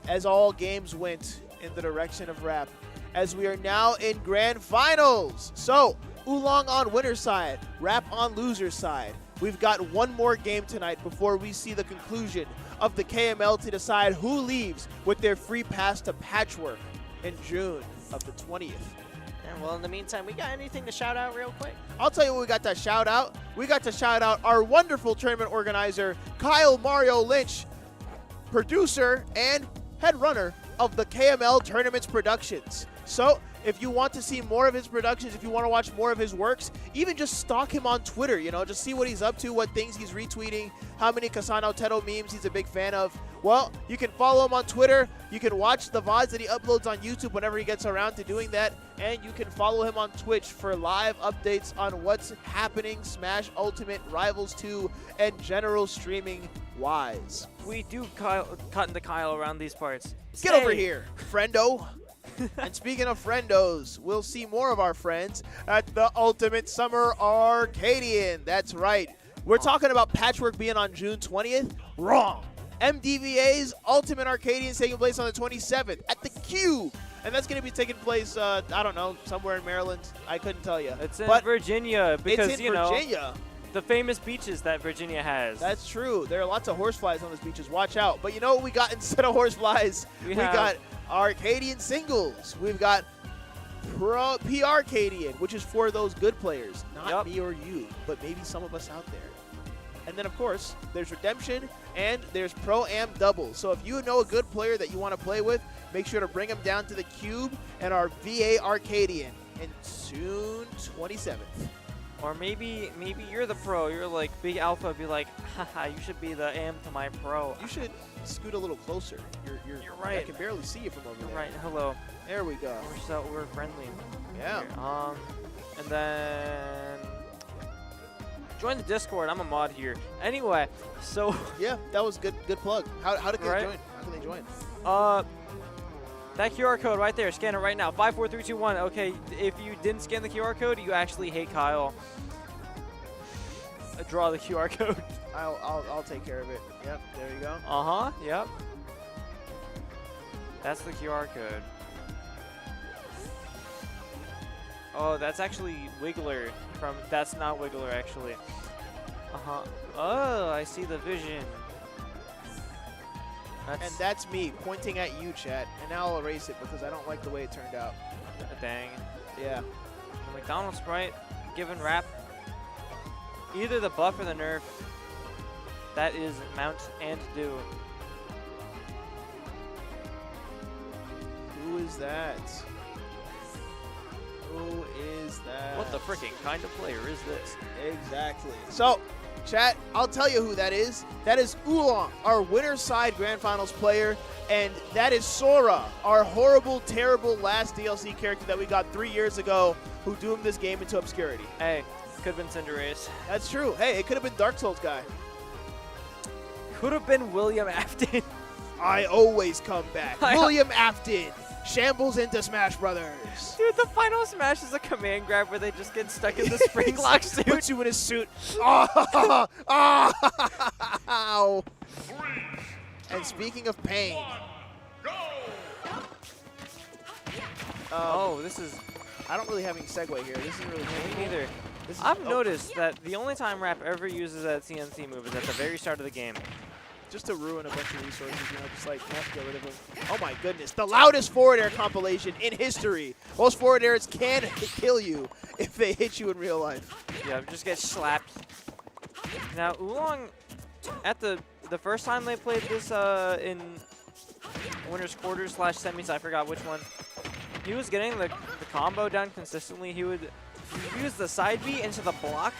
as all games went in the direction of Rap, as we are now in grand finals. So, Oolong on winner's side, Rap on loser's side. We've got one more game tonight before we see the conclusion of the KML to decide who leaves with their free pass to Patchwork in June of the 20th. And well, in the meantime, we got anything to shout out real quick? I'll tell you what we got to shout out. We got to shout out our wonderful tournament organizer, Kyle Mario Lynch, producer and head runner of the KML Tournaments Productions. So, if you want to see more of his productions, if you want to watch more of his works, even just stalk him on Twitter, you know, just see what he's up to, what things he's retweeting, how many Kasano Teto memes he's a big fan of. Well, you can follow him on Twitter, you can watch the VODs that he uploads on YouTube whenever he gets around to doing that, and you can follow him on Twitch for live updates on what's happening, Smash Ultimate, Rivals 2, and general streaming wise. We do cut into Kyle around these parts. Get over here, friendo. And speaking of friendos, we'll see more of our friends at the Ultimate Summer Arcadian. That's right. We're talking about Patchwork being on June 20th. Wrong. MDVA's Ultimate Arcadian is taking place on the 27th at the Cube. And that's going to be taking place, I don't know, somewhere in Maryland. I couldn't tell you. It's in Virginia because, it's in you know, Virginia. The famous beaches that Virginia has. That's true. There are lots of horseflies on those beaches. Watch out. But you know what we got instead of horseflies? We got Arcadian singles. We've got P-Arcadian, which is for those good players. Not me or you, but maybe some of us out there. And then, of course, there's Redemption, and there's Pro-Am Double. So if you know a good player that you want to play with, make sure to bring them down to the Cube and our VA Arcadian in June 27th. Or maybe you're the pro. You're like Big Alpha. Be like, haha, you should be the AM to my pro. You should scoot a little closer. You're right. I can barely see you from over there. Right. Hello. There we go. We're friendly. Yeah. Here. And then join the Discord. I'm a mod here. Anyway, so yeah, that was good plug. How do they join? How can they join? That QR code right there. Scan it right now. 54321. Okay, if you didn't scan the QR code, you actually hate Kyle. Draw the QR code. I'll take care of it. Yep, there you go. Yep. That's the QR code. Oh, that's actually Wiggler from. That's not Wiggler actually. Oh, I see the vision. And that's me pointing at you, chat. And now I'll erase it because I don't like the way it turned out. Dang. Yeah. The McDonald's sprite given rap. Either the buff or the nerf. That is mount and do. Who is that? Who is that? What the freaking kind of player is this? Exactly. So, chat, I'll tell you who that is. That is Oolong, our winner side Grand Finals player, and that is Sora, our horrible, terrible last DLC character that we got 3 years ago, who doomed this game into obscurity. Hey, could have been Cinderace. That's true. Hey, it could have been Dark Souls guy. Could have been William Afton. I always come back. William Afton shambles into Smash Brothers. Dude, the final Smash is a command grab where they just get stuck in the spring lock suit. Puts you in a suit. Oh, ow. And speaking of pain. Oh, this is... I don't really have any segue here. This isn't really Me neither. This is, I've noticed that the only time Rap ever uses that CNC move is at the very start of the game. just to ruin a bunch of resources, you know, just like get rid of them. Oh my goodness, the loudest forward air compilation in history. Most forward airs can kill you if they hit you in real life. Yeah, just get slapped. Now Oolong, at the first time they played this in winners quarters / semis, I forgot which one. He was getting the combo down consistently. He would use the side B into the block,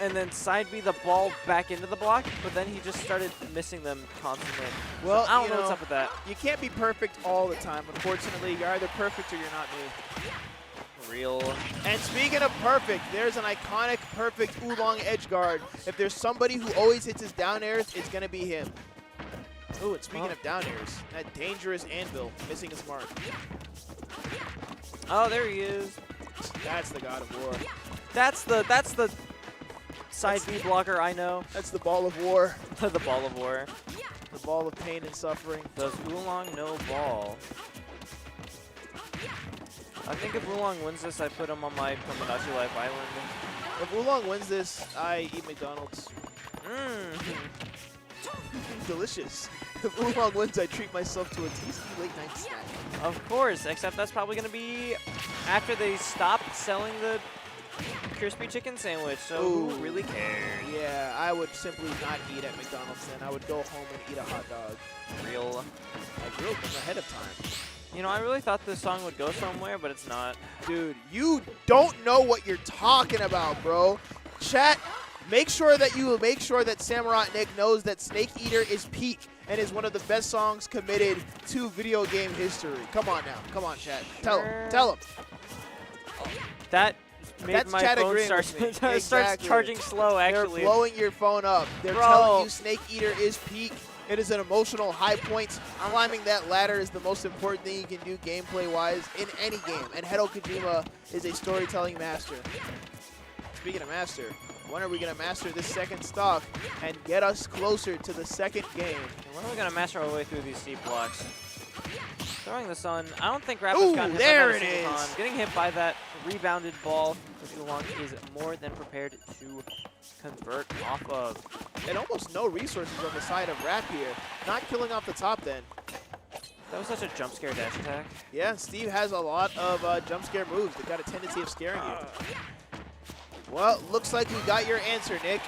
and then side B the ball back into the block, but then he just started missing them constantly. Well, so I don't know what's up with that. You can't be perfect all the time, unfortunately. You're either perfect or you're not me. Real. And speaking of perfect, there's an iconic perfect Oolong edge guard. If there's somebody who always hits his down airs, it's going to be him. Ooh, and speaking of down airs, that dangerous anvil missing his mark. Oh, there he is. That's the God of War. That's the side B blocker I know. That's the ball of war. The ball of war. The ball of pain and suffering. Does Oolong know ball? I think if Oolong wins this, I put him on my Tomodachi Life Island. If Oolong wins this, I eat McDonald's. Delicious. If Oolong wins, I treat myself to a tasty late night snack. Of course, except that's probably going to be after they stop selling the crispy chicken sandwich, so who really cares? Yeah, I would simply not eat at McDonald's then. I would go home and eat a hot dog. Real. I grilled them ahead of time. You know, I really thought this song would go somewhere, but it's not. Dude, you don't know what you're talking about, bro. Chat, make sure that Samurott Nick knows that Snake Eater is peak and is one of the best songs committed to video game history. Come on now. Come on, chat. Tell him. Tell him. That made my phone starts charging slow, actually. They're blowing your phone up. They're telling you Snake Eater is peak. It is an emotional high point. Climbing that ladder is the most important thing you can do gameplay-wise in any game. And Hideo Kojima is a storytelling master. Speaking of master, when are we going to master this second stock and get us closer to the second game? And when are we going to master our way through these steep blocks? Throwing the sun. I don't think Rapper's gotten hit by that a single time. Getting hit by that rebounded ball, which Oolong is more than prepared to convert off of. And almost no resources on the side of Rap here. Not killing off the top then. That was such a jump scare dash attack. Yeah, Steve has a lot of jump scare moves that got a tendency of scaring you. Well, looks like we got your answer, Nick.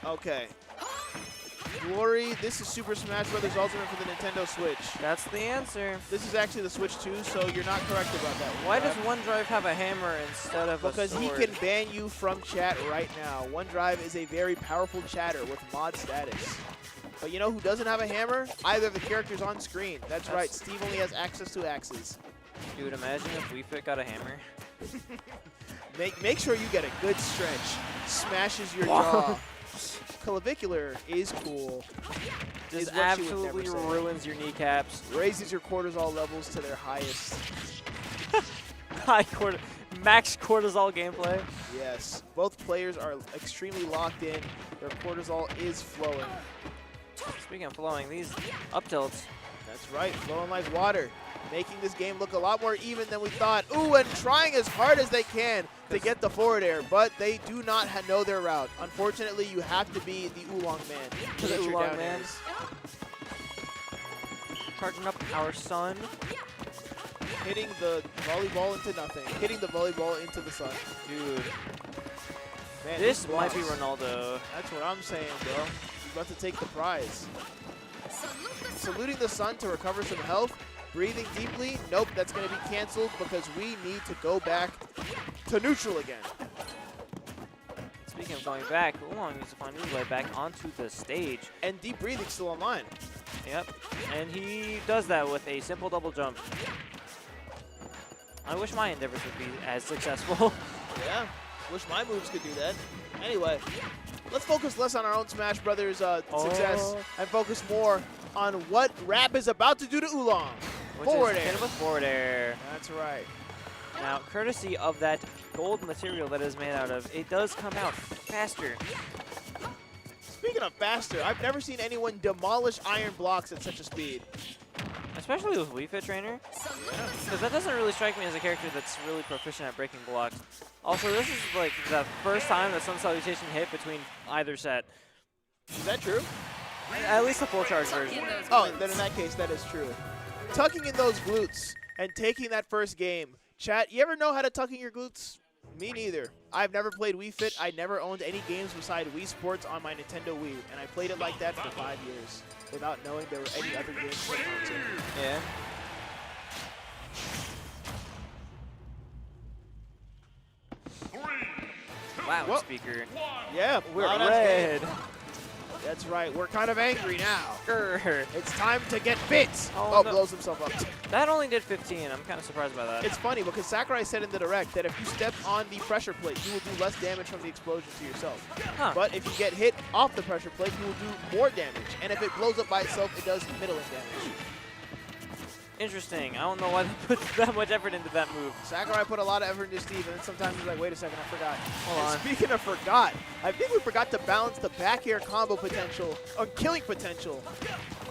Okay. Glory, this is Super Smash Bros. Ultimate for the Nintendo Switch. That's the answer. This is actually the Switch 2, so you're not correct about that. Why does OneDrive have a hammer instead of a sword? Because he can ban you from chat right now. OneDrive is a very powerful chatter with mod status. But you know who doesn't have a hammer? Either of the characters on screen. That's right, Steve only has access to axes. Dude, imagine if Wii Fit got a hammer. Make sure you get a good stretch. Smashes your jaw. Clavicular is cool. Just absolutely ruins your kneecaps. Raises your cortisol levels to their highest. Max cortisol gameplay. Yes. Both players are extremely locked in. Their cortisol is flowing. Speaking of flowing, these up tilts. That's right, flowing like water. making this game look a lot more even than we thought. Ooh, and trying as hard as they can to get the forward air, but they do not know their route. Unfortunately, you have to be the Oolong man to get your Oolong down man. airs. Charging up our sun. Hitting the volleyball into nothing. Hitting the volleyball into the sun. Dude, Man, this these might be blocks. Ronaldo. That's what I'm saying, bro. He's about to take the prize. Saluting the sun to recover some health. Breathing deeply. Nope, that's going to be canceled because we need to go back to neutral again. Speaking of going back, Oolong needs to find his way back onto the stage. And deep breathing still online. Yep, and he does that with a simple double jump. I wish my endeavors would be as successful. Yeah, wish my moves could do that. Anyway, let's focus less on our own Smash Brothers success and focus more on what Rap is about to do to Oolong. Which Forward is air. hit with forward air. That's right. Now, courtesy of that gold material that is made out of, it does come out faster. Speaking of faster, I've never seen anyone demolish iron blocks at such a speed. Especially with Wii Fit Trainer. Because that doesn't really strike me as a character that's really proficient at breaking blocks. Also, this is like the first time that Sun Salutation hit between either set. Is that true? At least the full charge version. Oh, then in that case, that is true. Tucking in those glutes and taking that first game. Chat, you ever know how to tuck in your glutes? Me neither. I've never played Wii Fit. I never owned any games beside Wii Sports on my Nintendo Wii, and I played it like that for 5 years without knowing there were any other games to console. Yeah. Wow, Whoa. speaker. Yeah, We're loud as red. day. That's right. We're kind of angry now. Grr. It's time to get bits. Oh, Oh, no. blows himself up. That only did 15. I'm kind of surprised by that. It's funny because Sakurai said in the Direct that if you step on the pressure plate, you will do less damage from the explosion to yourself. Huh. But if you get hit off the pressure plate, you will do more damage. And if it blows up by itself, it does middling damage. Interesting. I don't know why they put that much effort into that move. Sakurai put a lot of effort into Steve, and then sometimes he's like, wait a second, I forgot. Hold And on. speaking of forgot, I think we forgot to balance the back air combo potential, or killing potential,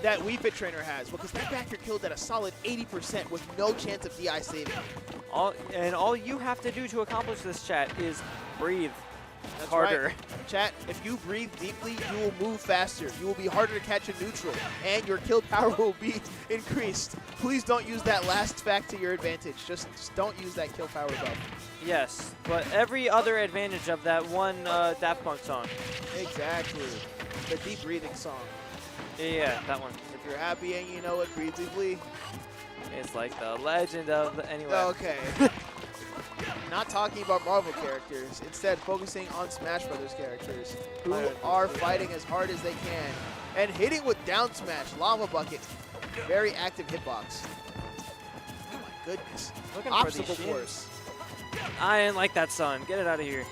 that Wii Fit Trainer has, because that back air killed at a solid 80% with no chance of DI saving. All you have to do to accomplish this, chat, is breathe That's harder. Right. Chat, if you breathe deeply, you will move faster. You will be harder to catch in neutral, and your kill power will be increased. Please don't use that last fact to your advantage. Just don't use that kill power buff. Yes, but every other advantage of that one Daft Punk song. Exactly. The deep breathing song. Yeah, that one. If you're happy and you know it, breathe deeply. It's like the legend of the, anyway. Okay. Not talking about Marvel characters, instead focusing on Smash Brothers characters who are fighting as hard as they can and hitting with down smash, lava bucket, very active hitbox. Oh my goodness. Looking for Obstacle these force. I didn't like that sun. Get it out of here.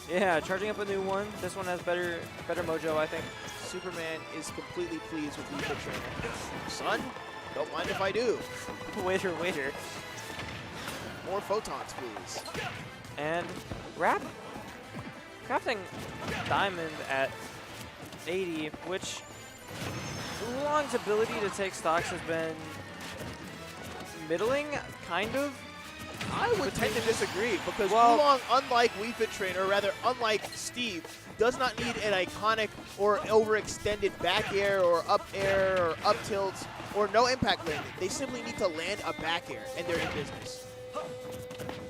Yeah, charging up a new one. This one has better mojo, I think. Superman is completely pleased with the trainer. Son, don't mind if I do. Waiter. More photons, please. And Rap crafting Diamond at 80, which Oolong's ability to take stocks has been middling, kind of. I would tend to disagree because Well- Oolong, unlike Wii Fit Trainer, or rather unlike Steve, does not need an iconic or overextended back air or up tilts or no impact landing. They simply need to land a back air and they're in business.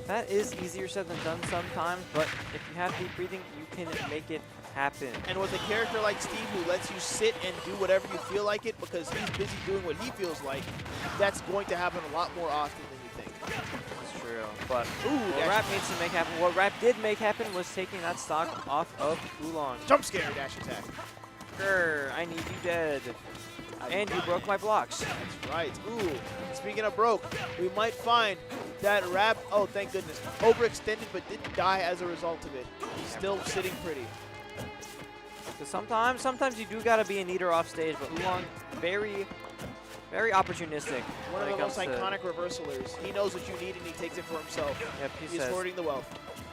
That is easier said than done sometimes, but if you have deep breathing, you can make it happen. And with a character like Steve who lets you sit and do whatever you feel like it because he's busy doing what he feels like, that's going to happen a lot more often than you think. That's true. But Ooh, what Rap needs to make happen, what Rap did make happen was taking that stock off of Oolong. Jump scare dash attack. Grr, I need you dead. And you broke my blocks. That's right. Ooh, speaking of broke, we might find that Rap, oh thank goodness, overextended but didn't die as a result of it. He's still sitting pretty. Because sometimes you do gotta be an eater off stage, but Oolong very opportunistic. One when of it the most comes to- iconic reversalers. He knows what you need and he takes it for himself. Yep, he He's says, hoarding the wealth.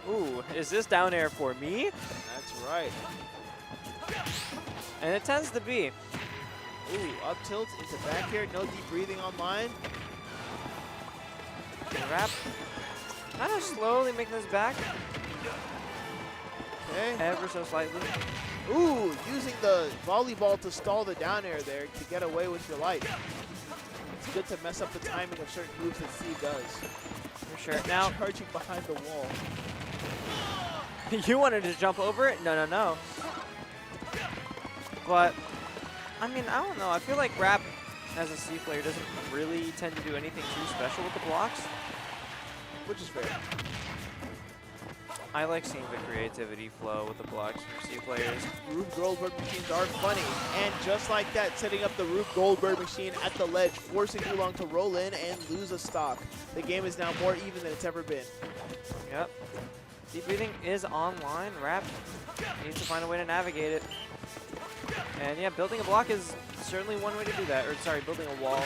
ooh, is this down air for me? That's right. And it tends to be. Ooh, up tilt into back air, no deep breathing online. Rap kind of slowly making this back. Okay. Ever so slightly. Ooh, using the volleyball to stall the down air there to get away with your life. It's good to mess up the timing of certain moves that Steve does. For sure. Now, charging behind the wall. you wanted to jump over it? No, no, no. But, I mean, I don't know. I feel like Rap, as a C player, doesn't really tend to do anything too special with the blocks. Which is fair. I like seeing the creativity flow with the blocks for C players. Rube Goldberg machines are funny. And just like that, setting up the Rube Goldberg machine at the ledge, forcing Oolong to roll in and lose a stock. The game is now more even than it's ever been. Yep. Deep breathing is online. Rap needs to find a way to navigate it. And yeah, building a block is certainly one way to do that. Or sorry, building a wall.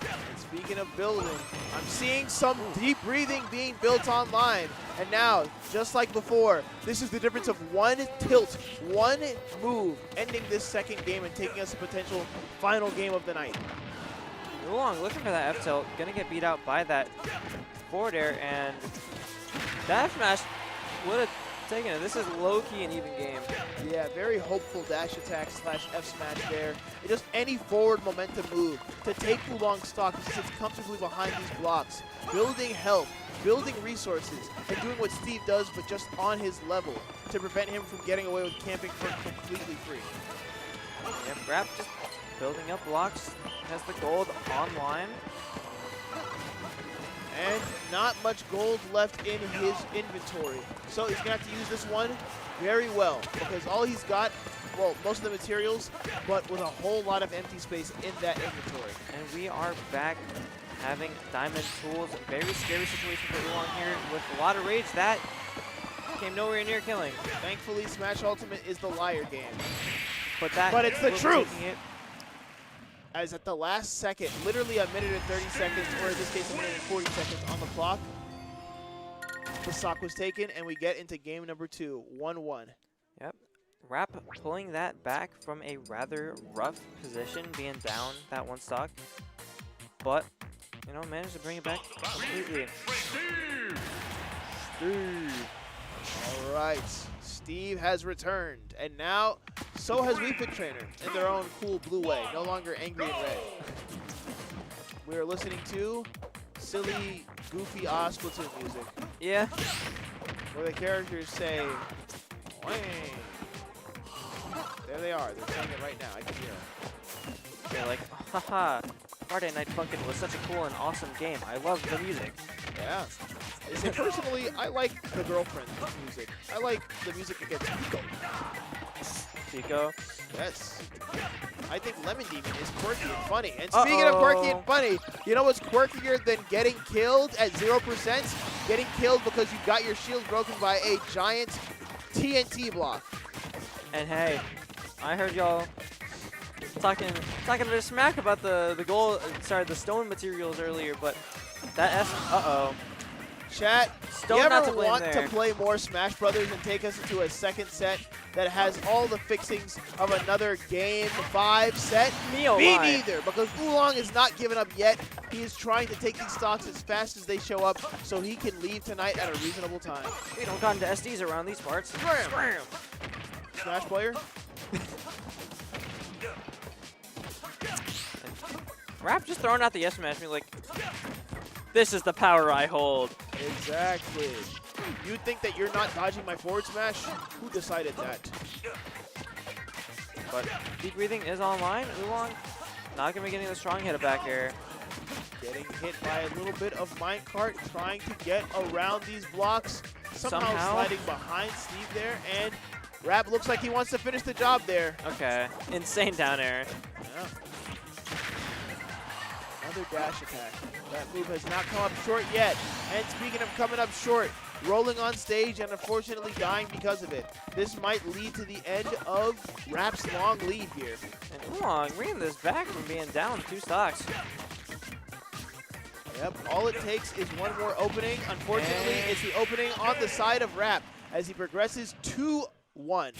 And speaking of building, I'm seeing some deep breathing being built online. And now, just like before, this is the difference of one tilt, one move, ending this second game and taking us a potential final game of the night. Oolong looking for that F tilt, gonna get beat out by that forward air, and that F smash would have taken it. This is low-key an even game. Yeah, very hopeful dash attack slash F smash there. Just any forward momentum move to take Oolong's stock, he sits comfortably behind these blocks, building health, building resources, and doing what Steve does, but just on his level to prevent him from getting away with camping for completely free. Yep, Rap just building up blocks, has the gold online. And not much gold left in his inventory. So he's going to have to use this one very well, because all he's got, well, most of the materials, but with a whole lot of empty space in that inventory. And we are back having diamond tools. Very scary situation for Oolong here with a lot of rage. That came nowhere near killing. Thankfully, Smash Ultimate is the liar game. But it's the will be truth! taking it. As at the last second, literally a minute and 30 seconds, or in this case a minute and 40 seconds on the clock, the stock was taken, and we get into game number 2, 1-1. Yep. Rap pulling that back from a rather rough position, being down that one stock. But, you know, managed to bring it back completely. Steve. All right. Steve has returned, and now so has Wii Fit Trainer in their own cool blue way, no longer angry and red. We are listening to silly, goofy Splatoon music. Yeah. Where the characters say, "Wang." There they are. They're saying it right now. I can hear them. They're like, haha, Friday Night Funkin' was such a cool and awesome game. I love the music. Yeah. Personally, I like the girlfriend music. I like the music that gets Pico. Pico? Yes. I think Lemon Demon is quirky and funny. And speaking of quirky and funny, you know what's quirkier than getting killed at 0%? Getting killed because you got your shield broken by a giant TNT block. And hey, I heard y'all talking a bit of smack about the stone materials earlier, but that Chat, Stone you not ever to blame want there. to play more Smash Brothers and take us into a second set that has all the fixings of another Game 5 set? Me neither, because Oolong is not giving up yet. He is trying to take these stocks as fast as they show up so he can leave tonight at a reasonable time. We don't got into SDs around these parts. Scram! Smash player? Rap just throwing out the yes smash me like, this is the power I hold. Exactly. You think that you're not dodging my forward smash? Who decided that? But deep breathing is online. Oolong not gonna be getting the strong hit of back air. Getting hit by a little bit of minecart, trying to get around these blocks. Somehow sliding behind Steve there, and Rap looks like he wants to finish the job there. Okay, insane down air. Yeah. Another dash attack. That move has not come up short yet. And speaking of coming up short, rolling on stage and unfortunately dying because of it. This might lead to the end of Rap's long lead here. And Oolong bringing this back from being down 2 stocks. Yep, all it takes is one more opening. Unfortunately, it's the opening on the side of Rap as he progresses 2-1.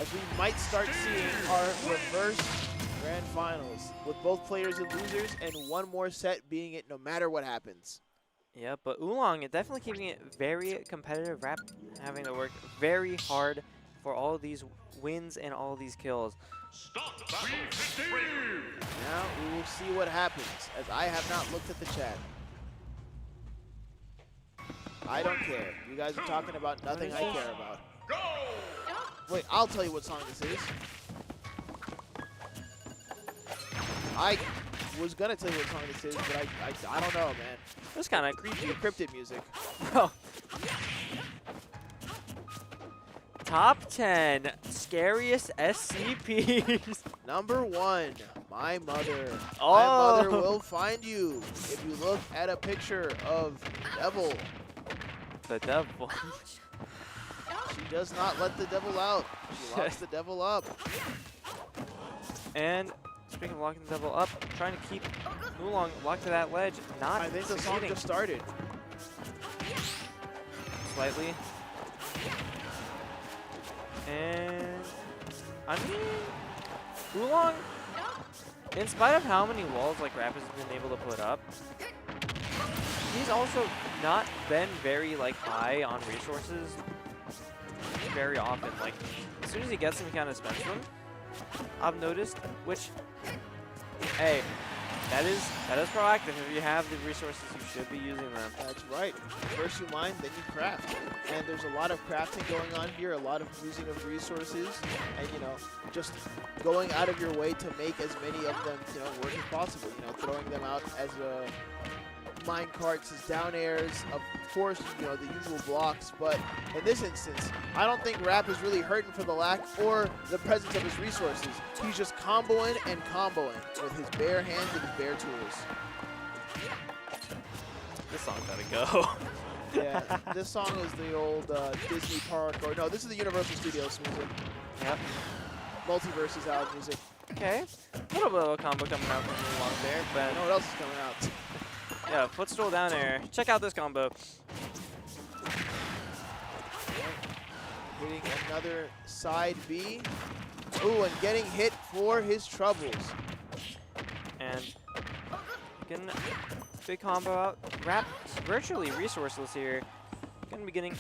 As we might start seeing our reverse Grand Finals with both players and losers and one more set being it no matter what happens. Yeah, but Oolong is definitely keeping it very competitive. Rap having to work very hard for all of these wins and all of these kills. Now we will see what happens, as I have not looked at the chat. I don't care. You guys are talking about nothing I care about. Wait, I'll tell you what song this is. I was gonna tell you what song this is, but I don't know, man. That's kind of creepy. Encrypted music. Bro. Top 10 scariest SCPs. Number 1, my mother. Oh. My mother will find you if you look at a picture of Devil. The devil. She does not let the devil out. She locks the devil up. And speaking of locking the devil up, trying to keep Oolong locked to that ledge. Not I think the song succeeding. just started. Slightly. And I mean, Oolong, in spite of how many walls like Rap has been able to put up, he's also not been very like high on resources very often. Like as soon as he gets them, he kind of spends them. I've noticed, which, hey, that is proactive. If you have the resources, you should be using them. That's right. First you mine, then you craft. And there's a lot of crafting going on here, a lot of using of resources, and you know, just going out of your way to make as many of them, you know, work as possible. You know, throwing them out as mine carts, as down airs, of course, you know, the usual blocks. But in this instance, I don't think Rap is really hurting for the lack or the presence of his resources. He's just comboing and comboing with his bare hands and his bare tools. This song gotta go. Yeah, this song is the old Disney Park, or no, this is the Universal Studios music. Yep. Multiverse is out music. Okay. A little bit of a combo coming out from Oolong there, I but know what else is coming out. yeah, footstool down air. Check out this combo. Hitting another side B. Ooh, and getting hit for his troubles. And getting a big combo out. Rap virtually resourceless here. Gonna be getting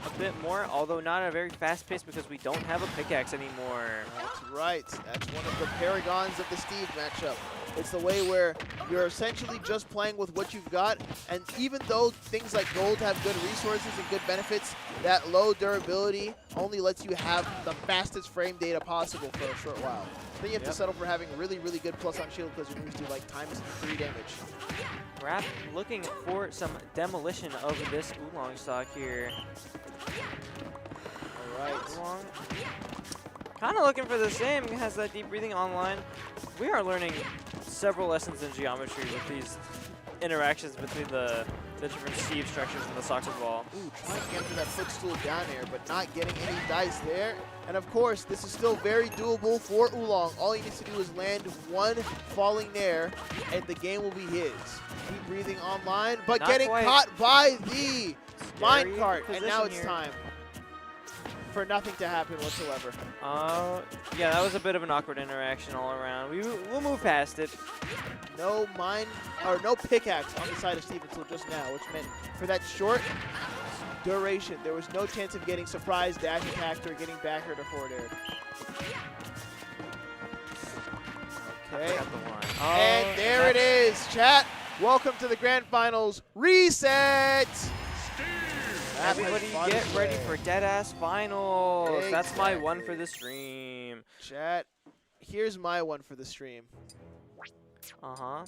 a bit more, although not at a very fast pace because we don't have a pickaxe anymore. That's right. That's one of the paragons of the Steve matchup. It's the way where you're essentially just playing with what you've got, and even though things like gold have good resources and good benefits, that low durability only lets you have the fastest frame data possible for a short while. Then you have to settle for having really, really good plus on shield because your moves do like ×3 damage. Rap looking for some demolition of this Oolong stock here. All right. Oolong kind of looking for the same, has that deep breathing online. We are learning several lessons in geometry with these interactions between the different Steve structures in the soccer ball. Ooh, trying to get to that footstool down air, but not getting any dice there. And of course, this is still very doable for Oolong. All he needs to do is land one falling nair, and the game will be his. Keep breathing online, but Not getting quite. caught by the minecart. And now position it's here. time for nothing to happen whatsoever. Yeah, that was a bit of an awkward interaction all around. We'll move past it. No no pickaxe on the side of Steve until just now, which meant for that short duration, there was no chance of getting surprise dash attacked or getting back or to forward air. Okay. Got the line. And there it is, chat. Welcome to the grand finals. Reset! Everybody get ready for Deadass Finals. That's my one Exactly. for the stream. Chat, here's my one for the stream. Uh-huh.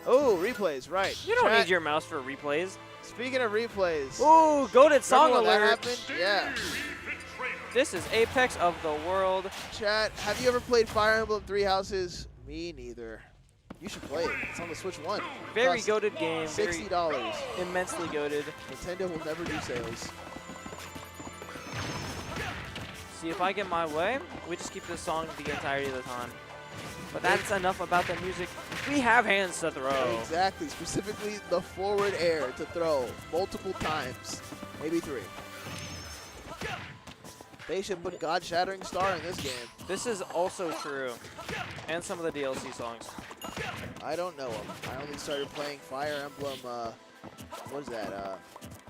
Oh, replays, right. You don't Chat, need your mouse for replays. Speaking of replays. Ooh, goated song remember when that alert. happened? Yeah. This is Apex of the world. Chat, have you ever played Fire Emblem Three Houses? Me neither. You should play it. It's on the Switch 1. Very Costs goated game. Very $60. immensely goated. Nintendo will never do sales. See, if I get my way, we just keep this song the entirety of the time. But that's enough about the music. We have hands to throw. Exactly. Specifically, the forward air to throw multiple times. Maybe 3. They should put God Shattering Star in this game. This is also true. And some of the DLC songs. I don't know him. I only started playing Fire Emblem, what is that?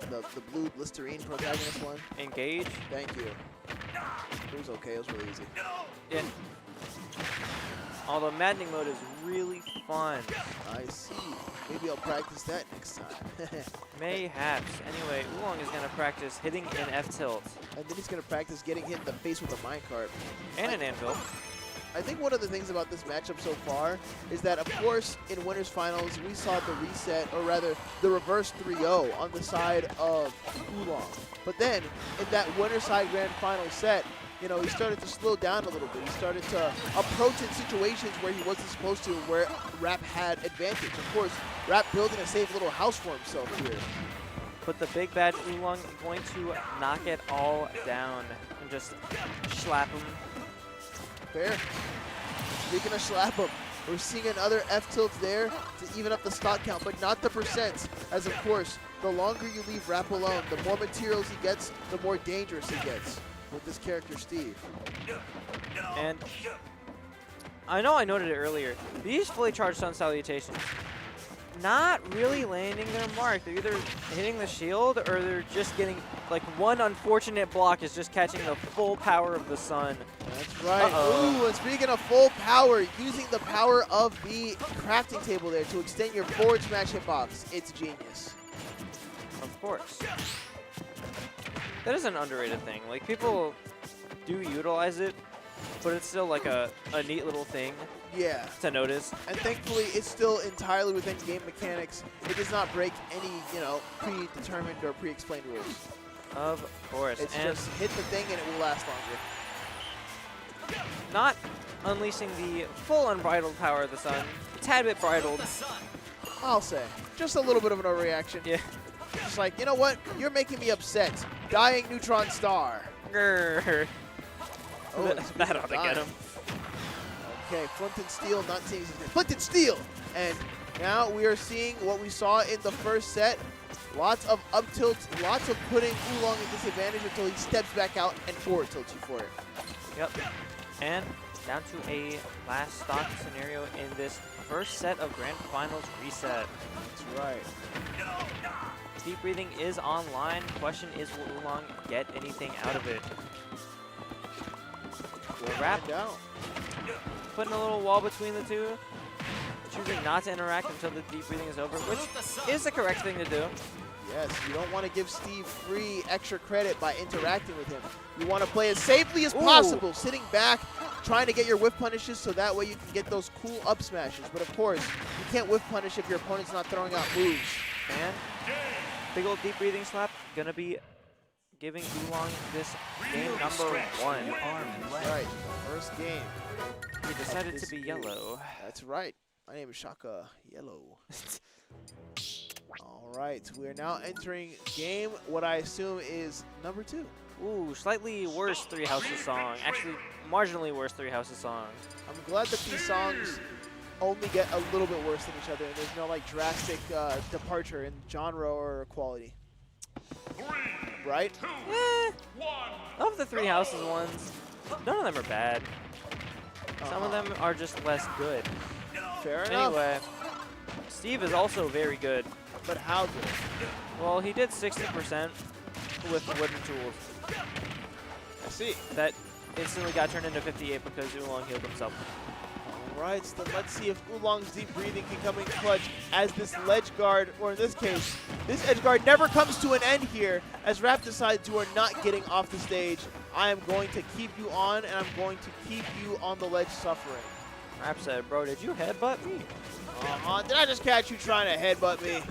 The blue Listerine protagonist one? Engage. Thank you. It was okay, it was really easy. Yeah. Although maddening mode is really fun. I see. Maybe I'll practice that next time. Mayhaps. Anyway, Oolong is going to practice hitting an F-tilt. And then he's going to practice getting hit in the face with a minecart. And an anvil. I think one of the things about this matchup so far is that, of course, in Winners Finals, we saw the reset, or rather, the reverse 3-0 on the side of Oolong. But then, in that winner side grand final set, you know, he started to slow down a little bit. He started to approach in situations where he wasn't supposed to, where Rap had advantage. Of course, Rap building a safe little house for himself here. But the big bad Oolong going to knock it all down and just slap him. Fair. Speaking of slap him, we're seeing another F-tilt there to even up the stock count, but not the percents. As of course, the longer you leave Rap alone, the more materials he gets, the more dangerous he gets with this character, Steve. And I know I noted it earlier. These fully charged Sun Salutations, not really landing their mark. They're either hitting the shield or they're just getting, like, one unfortunate block is just catching the full power of the sun. That's right. Ooh, and speaking of full power, using the power of the crafting table there to extend your forward smash hitbox. It's genius. Of course. That is an underrated thing. Like, people do utilize it, but it's still like a neat little thing. Yeah. To notice. And thankfully, it's still entirely within game mechanics. It does not break any, you know, predetermined or pre-explained rules. Of course. It's and just hit the thing and it will last longer. Not unleashing the full unbridled power of the sun. A tad bit bridled. I'll say. Just a little bit of an overreaction. Yeah. Just like, you know what? You're making me upset. Dying neutron star. Grrr. Oh, that ought to get him. Okay, Flint and Steel not seeing his name. Flint and Steel! And now we are seeing what we saw in the first set. Lots of up tilts, lots of putting Oolong at disadvantage until he steps back out and forward tilts you for it. Yep. And down to a last stock scenario in this first set of Grand Finals reset. That's right. Deep breathing is online. Question is, will Oolong get anything out of it? We'll wrap down. Putting a little wall between the two. Choosing not to interact until the deep breathing is over, which is the correct thing to do. Yes, you don't want to give Steve free extra credit by interacting with him. You want to play as safely as possible, sitting back, trying to get your whiff punishes so that way you can get those cool up smashes. But of course, you can't whiff punish if your opponent's not throwing out moves. And big old deep breathing slap, gonna be giving Oolong this game number 1. That's right, first game. He decided to be yellow. That's right. My name is Shaka Yellow. All right, we're now entering game, what I assume is number 2. Ooh, slightly worse Three Houses song. Actually, marginally worse Three Houses song. I'm glad that these songs only get a little bit worse than each other, and there's no like drastic departure in genre or quality. Right? Of the Three Houses ones, none of them are bad. Some of them are just less good. Fair enough. Anyway, Steve is also very good. But how good? Well, he did 60% with wooden tools. I see. That instantly got turned into 58 because Oolong healed himself. All right, so let's see if Oolong's deep breathing can come in clutch as this ledge guard, or in this case, this edge guard never comes to an end here as Rap decides you are not getting off the stage. I am going to keep you on, and I'm going to keep you on the ledge suffering. Rap said, bro, did you headbutt me? Did I just catch you trying to headbutt me?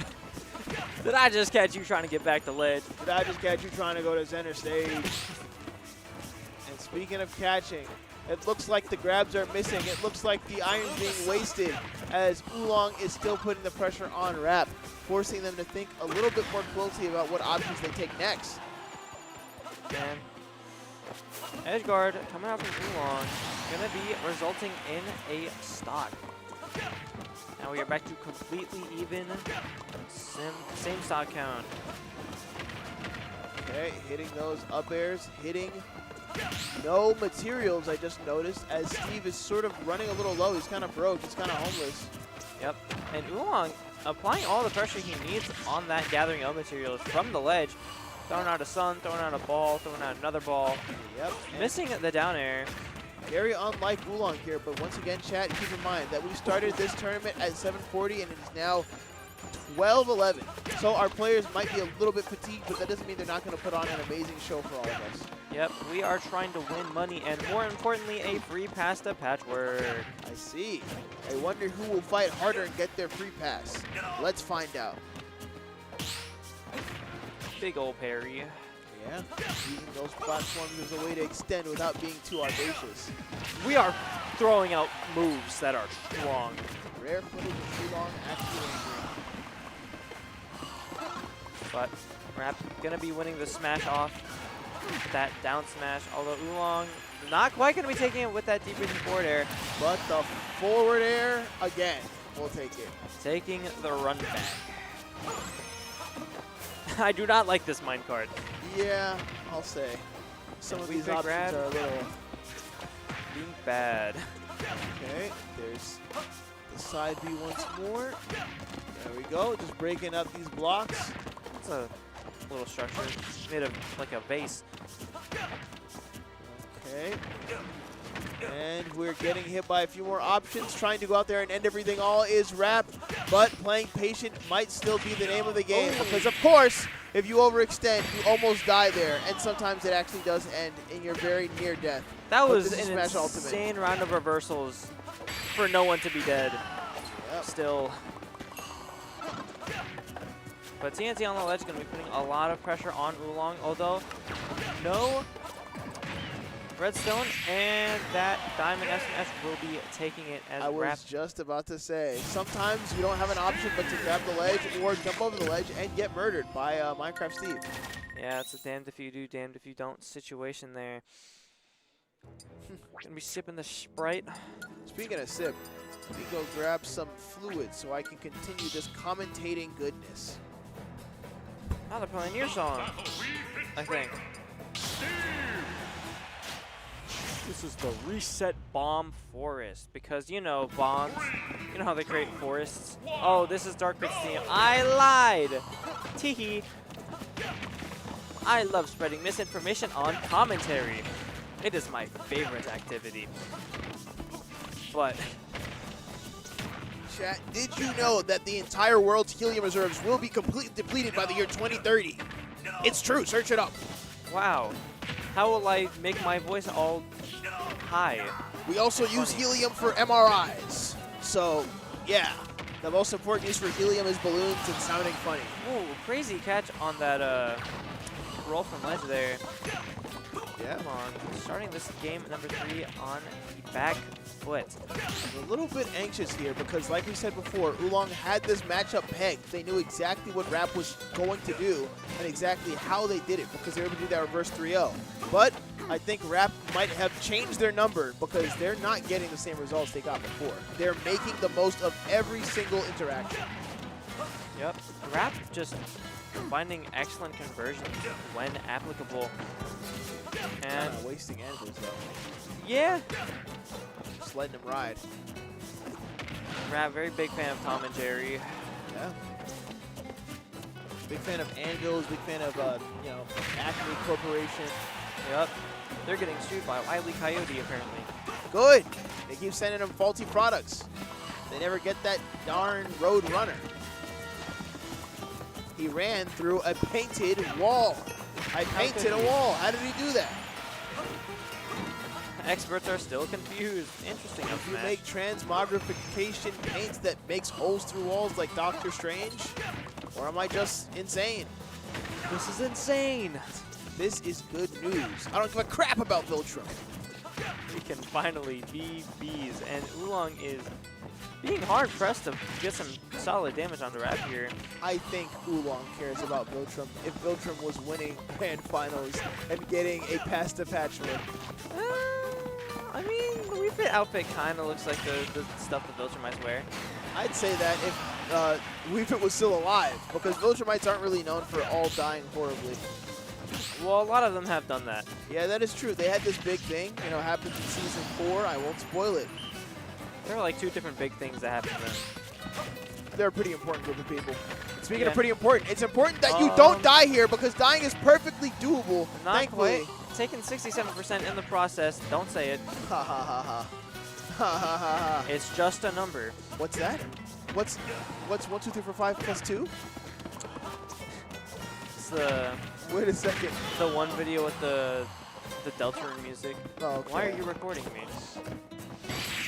Did I just catch you trying to get back to ledge? Did I just catch you trying to go to center stage? And speaking of catching, it looks like the grabs are missing. It looks like the iron's being wasted as Oolong is still putting the pressure on Rap, forcing them to think a little bit more closely about what options they take next. And edge guard coming out from Oolong, gonna be resulting in a stock. Now we are back to completely even, same stock count. Okay, hitting those up airs, hitting no materials, I just noticed, as Steve is sort of running a little low. He's kind of broke, he's kind of homeless. Yep, and Oolong applying all the pressure he needs on that gathering of materials from the ledge. Throwing out a sun, throwing out a ball, throwing out another ball. Yep. Missing the down air. Very unlike Oolong here, but once again, chat, keep in mind that we started this tournament at 740 and it is now 12-11. So our players might be a little bit fatigued, but that doesn't mean they're not going to put on an amazing show for all of us. Yep, we are trying to win money and more importantly, a free pass to Patchwork. I see. I wonder who will fight harder and get their free pass. Let's find out. Big ol' parry. Yeah, using those platforms as a way to extend without being too audacious. We are throwing out moves that are strong. Rare footage of Oolong actually angry. But Rap gonna be winning the smash off. That down smash, although Oolong not quite gonna be taking it with that deep reaching forward air. But the forward air, again, we'll take it. Taking the run back. I do not like this minecart. Yeah, I'll say. Some of these options grab are a little... being bad. Okay, there's the side B once more. There we go, just breaking up these blocks. It's a little structure made of like a vase. Okay. And we're getting hit by a few more options, trying to go out there and end everything. All is Rap, but playing patient might still be the name of the game. Because, of course, if you overextend, you almost die there. And sometimes it actually does end in your very near death. That But was this is an Smash insane Ultimate. round of reversals for no one to be dead. Yep. Still. But TNT on the ledge is going to be putting a lot of pressure on Oolong, although no redstone, and that Diamond S&S will be taking it as I was Rap. just about to say, sometimes you don't have an option but to grab the ledge or jump over the ledge and get murdered by Minecraft Steve. Yeah, it's a damned if you do, damned if you don't situation there. Gonna be sipping the Sprite. Speaking of sip, let me go grab some fluid so I can continue this commentating goodness. Oh, they're playing your song, I think. This is the Reset Bomb Forest, because you know bombs, you know how they create forests. Oh, this is Dark Pit's theme. I lied! Teehee. I love spreading misinformation on commentary. It is my favorite activity. But Chat, did you know that the entire world's helium reserves will be completely depleted by the year 2030? It's true, search it up. wow, how will I make my voice all high? We also use helium for MRIs. So, yeah, the most important use for helium is balloons and sounding funny. Ooh, crazy catch on that roll from ledge there. Yeah. Come on, starting this game number 3 on the back foot. I'm a little bit anxious here because, like we said before, Oolong had this matchup pegged. They knew exactly what Rap was going to do and exactly how they did it because they were able to do that reverse 3-0. But I think Rap might have changed their number because they're not getting the same results they got before. They're making the most of every single interaction. Yep, Rap just finding excellent conversions when applicable. And Kinda wasting angles though. yeah, Just letting them ride. Rap, very big fan of Tom and Jerry. Yeah. Big fan of Anvils, big fan of, you know, Acme Corporation. Yep, they're getting sued by Wily Coyote apparently. Good. They keep sending them faulty products. They never get that darn Road Runner. He ran through a painted wall. I painted a wall. How did he do that? Experts are still confused. Interesting. If you Smash. make transmogrification paints that makes holes through walls like Doctor Strange? Or am I just insane? This is insane. This is good news. I don't give a crap about Viltrum. We can finally be bees, and Oolong is being hard pressed to get some solid damage on the Rap here. I think Oolong cares about Viltrum. If Viltrum was winning Grand Finals and getting a pass to Patchwork. I mean, the Wii Fit outfit kind of looks like the stuff that Viltrumites wear. I'd say that if Wii Fit was still alive, because Viltrumites aren't really known for all dying horribly. Well, a lot of them have done that. Yeah, that is true. They had this big thing, you know, happened in Season 4. I won't spoil it. There are like 2 different big things that happened then. They're a pretty important group of people. Speaking Yeah. of pretty important, it's important that you don't die here because dying is perfectly doable. Not Thankfully. quite. Taking 67% in the process. Don't say it. Ha ha ha ha. Ha ha ha ha. It's just a number. What's that? What's 1, 2, 3, 4, 5 plus 2? It's the Wait a second. one video with the Deltarune music. Oh, okay. Why are you recording me?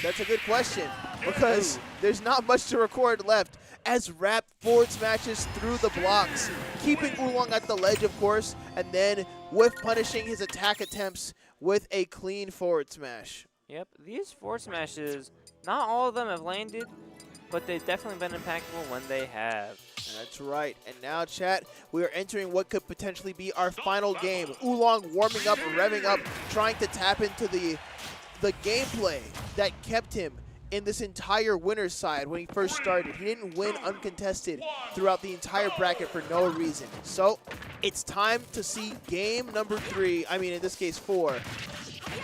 That's a good question because there's not much to record left as Rap forward smashes through the blocks, keeping Oolong at the ledge, of course, and then with punishing his attack attempts with a clean forward smash. Yep, these forward smashes, not all of them have landed, but they've definitely been impactful when they have. That's right. And now, chat, we are entering what could potentially be our final game. Oolong warming up, revving up, trying to tap into the gameplay that kept him in this entire winner's side when he first started. He didn't win uncontested throughout the entire bracket for no reason. So it's time to see game number 3, I mean in this case 4.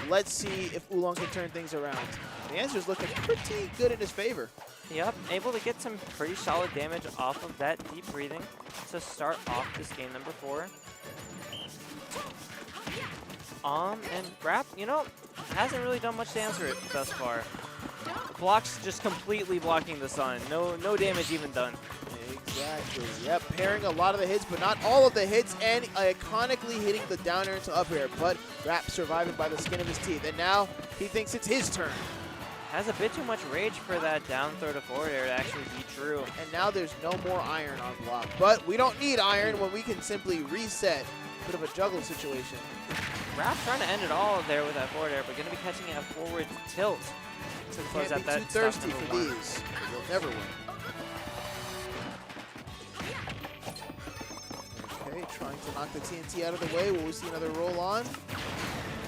Let's see if Oolong can turn things around. The answer is looking pretty good in his favor. Yep, able to get some pretty solid damage off of that deep breathing to start off this game number 4. And Rap, you know, hasn't really done much to answer it thus far. Blocks just completely blocking the sun. No damage even done. Exactly. Yep, pairing a lot of the hits, but not all of the hits, and iconically hitting the down air into up air. But Rap surviving by the skin of his teeth, and now he thinks it's his turn. Has a bit too much rage for that down throw to forward air to actually be true. And now there's no more iron on block. But we don't need iron when we can simply reset. Bit of a juggle situation. Rap trying to end it all there with that forward air, but going to be catching a forward tilt to close Can't out be that too stop thirsty number for 1. these. You'll never win. Okay, trying to knock the TNT out of the way. Will we see another roll on?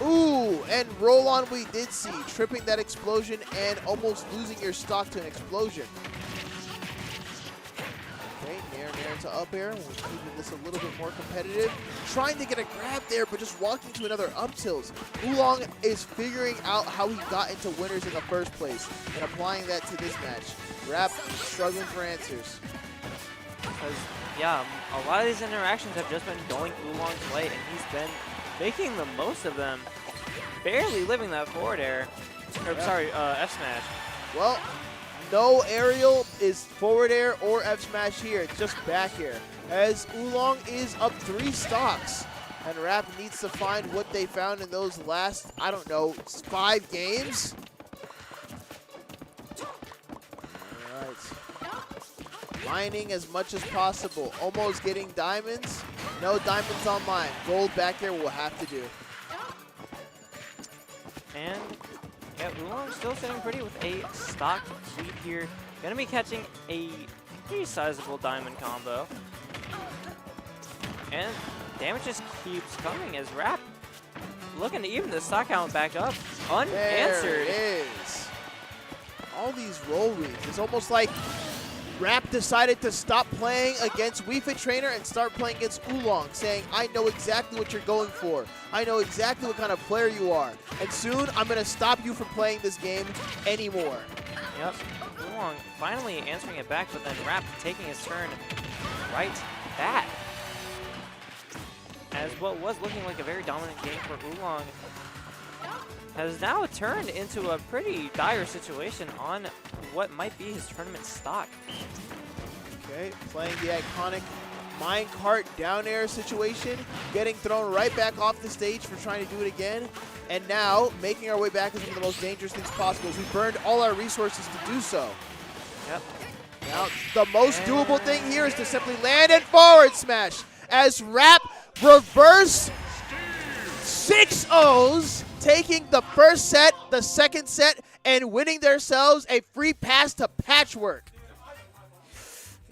Ooh, and roll on we did see. Tripping that explosion and almost losing your stock to an explosion. Okay, nair to up air. We're keeping this a little bit more competitive. Trying to get a grab there, but just walking to another up tilt. Oolong is figuring out how he got into winners in the first place and applying that to this match. Rap struggling for answers. Because, yeah, a lot of these interactions have just been going Oolong's way, and he's been making the most of them. Barely living that forward air. Or, sorry, F smash. Well, no aerial is forward air or F smash here. It's just back air. As Oolong is up 3 stocks. And Rap needs to find what they found in those last, I don't know, 5 games. All right. Mining as much as possible. Almost getting diamonds. No diamonds on mine. Gold back there will have to do. And, yeah, Oolong still sitting pretty with a stock lead here. Gonna be catching a pretty sizable diamond combo. And damage just keeps coming as Rap looking to even the stock count back up. Unanswered. There it is. All these roll reads. It's almost like Rap decided to stop playing against Wii Fit Trainer and start playing against Oolong, saying, I know exactly what you're going for. I know exactly what kind of player you are. And soon, I'm going to stop you from playing this game anymore. Yep. Oolong finally answering it back, but then Rap taking his turn right back. As what was looking like a very dominant game for Oolong has now turned into a pretty dire situation on what might be his tournament stock. Okay, playing the iconic minecart down air situation, getting thrown right back off the stage for trying to do it again, and now making our way back is one of the most dangerous things possible as we burned all our resources to do so. Yep. Now, the most doable thing here is to simply land and forward smash as Rap reverse 6-0s, taking the first set, the second set, and winning themselves a free pass to Patchwork.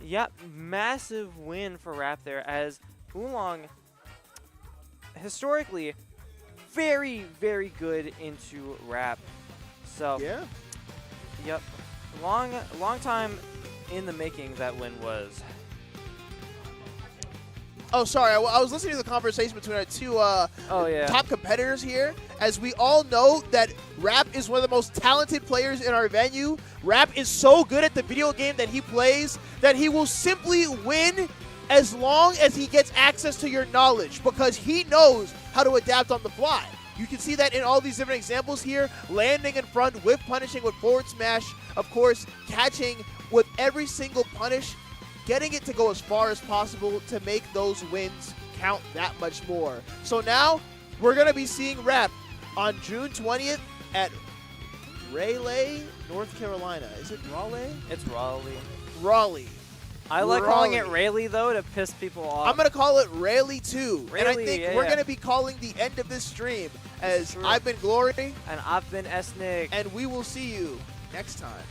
Yep, massive win for Rap there as Oolong historically very, very good into Rap. So, yeah. Yep, long time in the making that win was. Oh, sorry. I was listening to the conversation between our two top competitors here. As we all know that Rap is one of the most talented players in our venue. Rap is so good at the video game that he plays that he will simply win as long as he gets access to your knowledge because he knows how to adapt on the fly. You can see that in all these different examples here. Landing in front, whip punishing with forward smash. Of course, catching with every single punish. Getting it to go as far as possible to make those wins count that much more. So now, we're going to be seeing Rap on June 20th at Raleigh, North Carolina. Is it Raleigh? It's Raleigh. Raleigh. I like calling it Raleigh, though, to piss people off. I'm going to call it Raleigh 2. Raleigh, and I think we're going to be calling the end of this stream as I've been Glory. And I've been Esnick. And we will see you next time.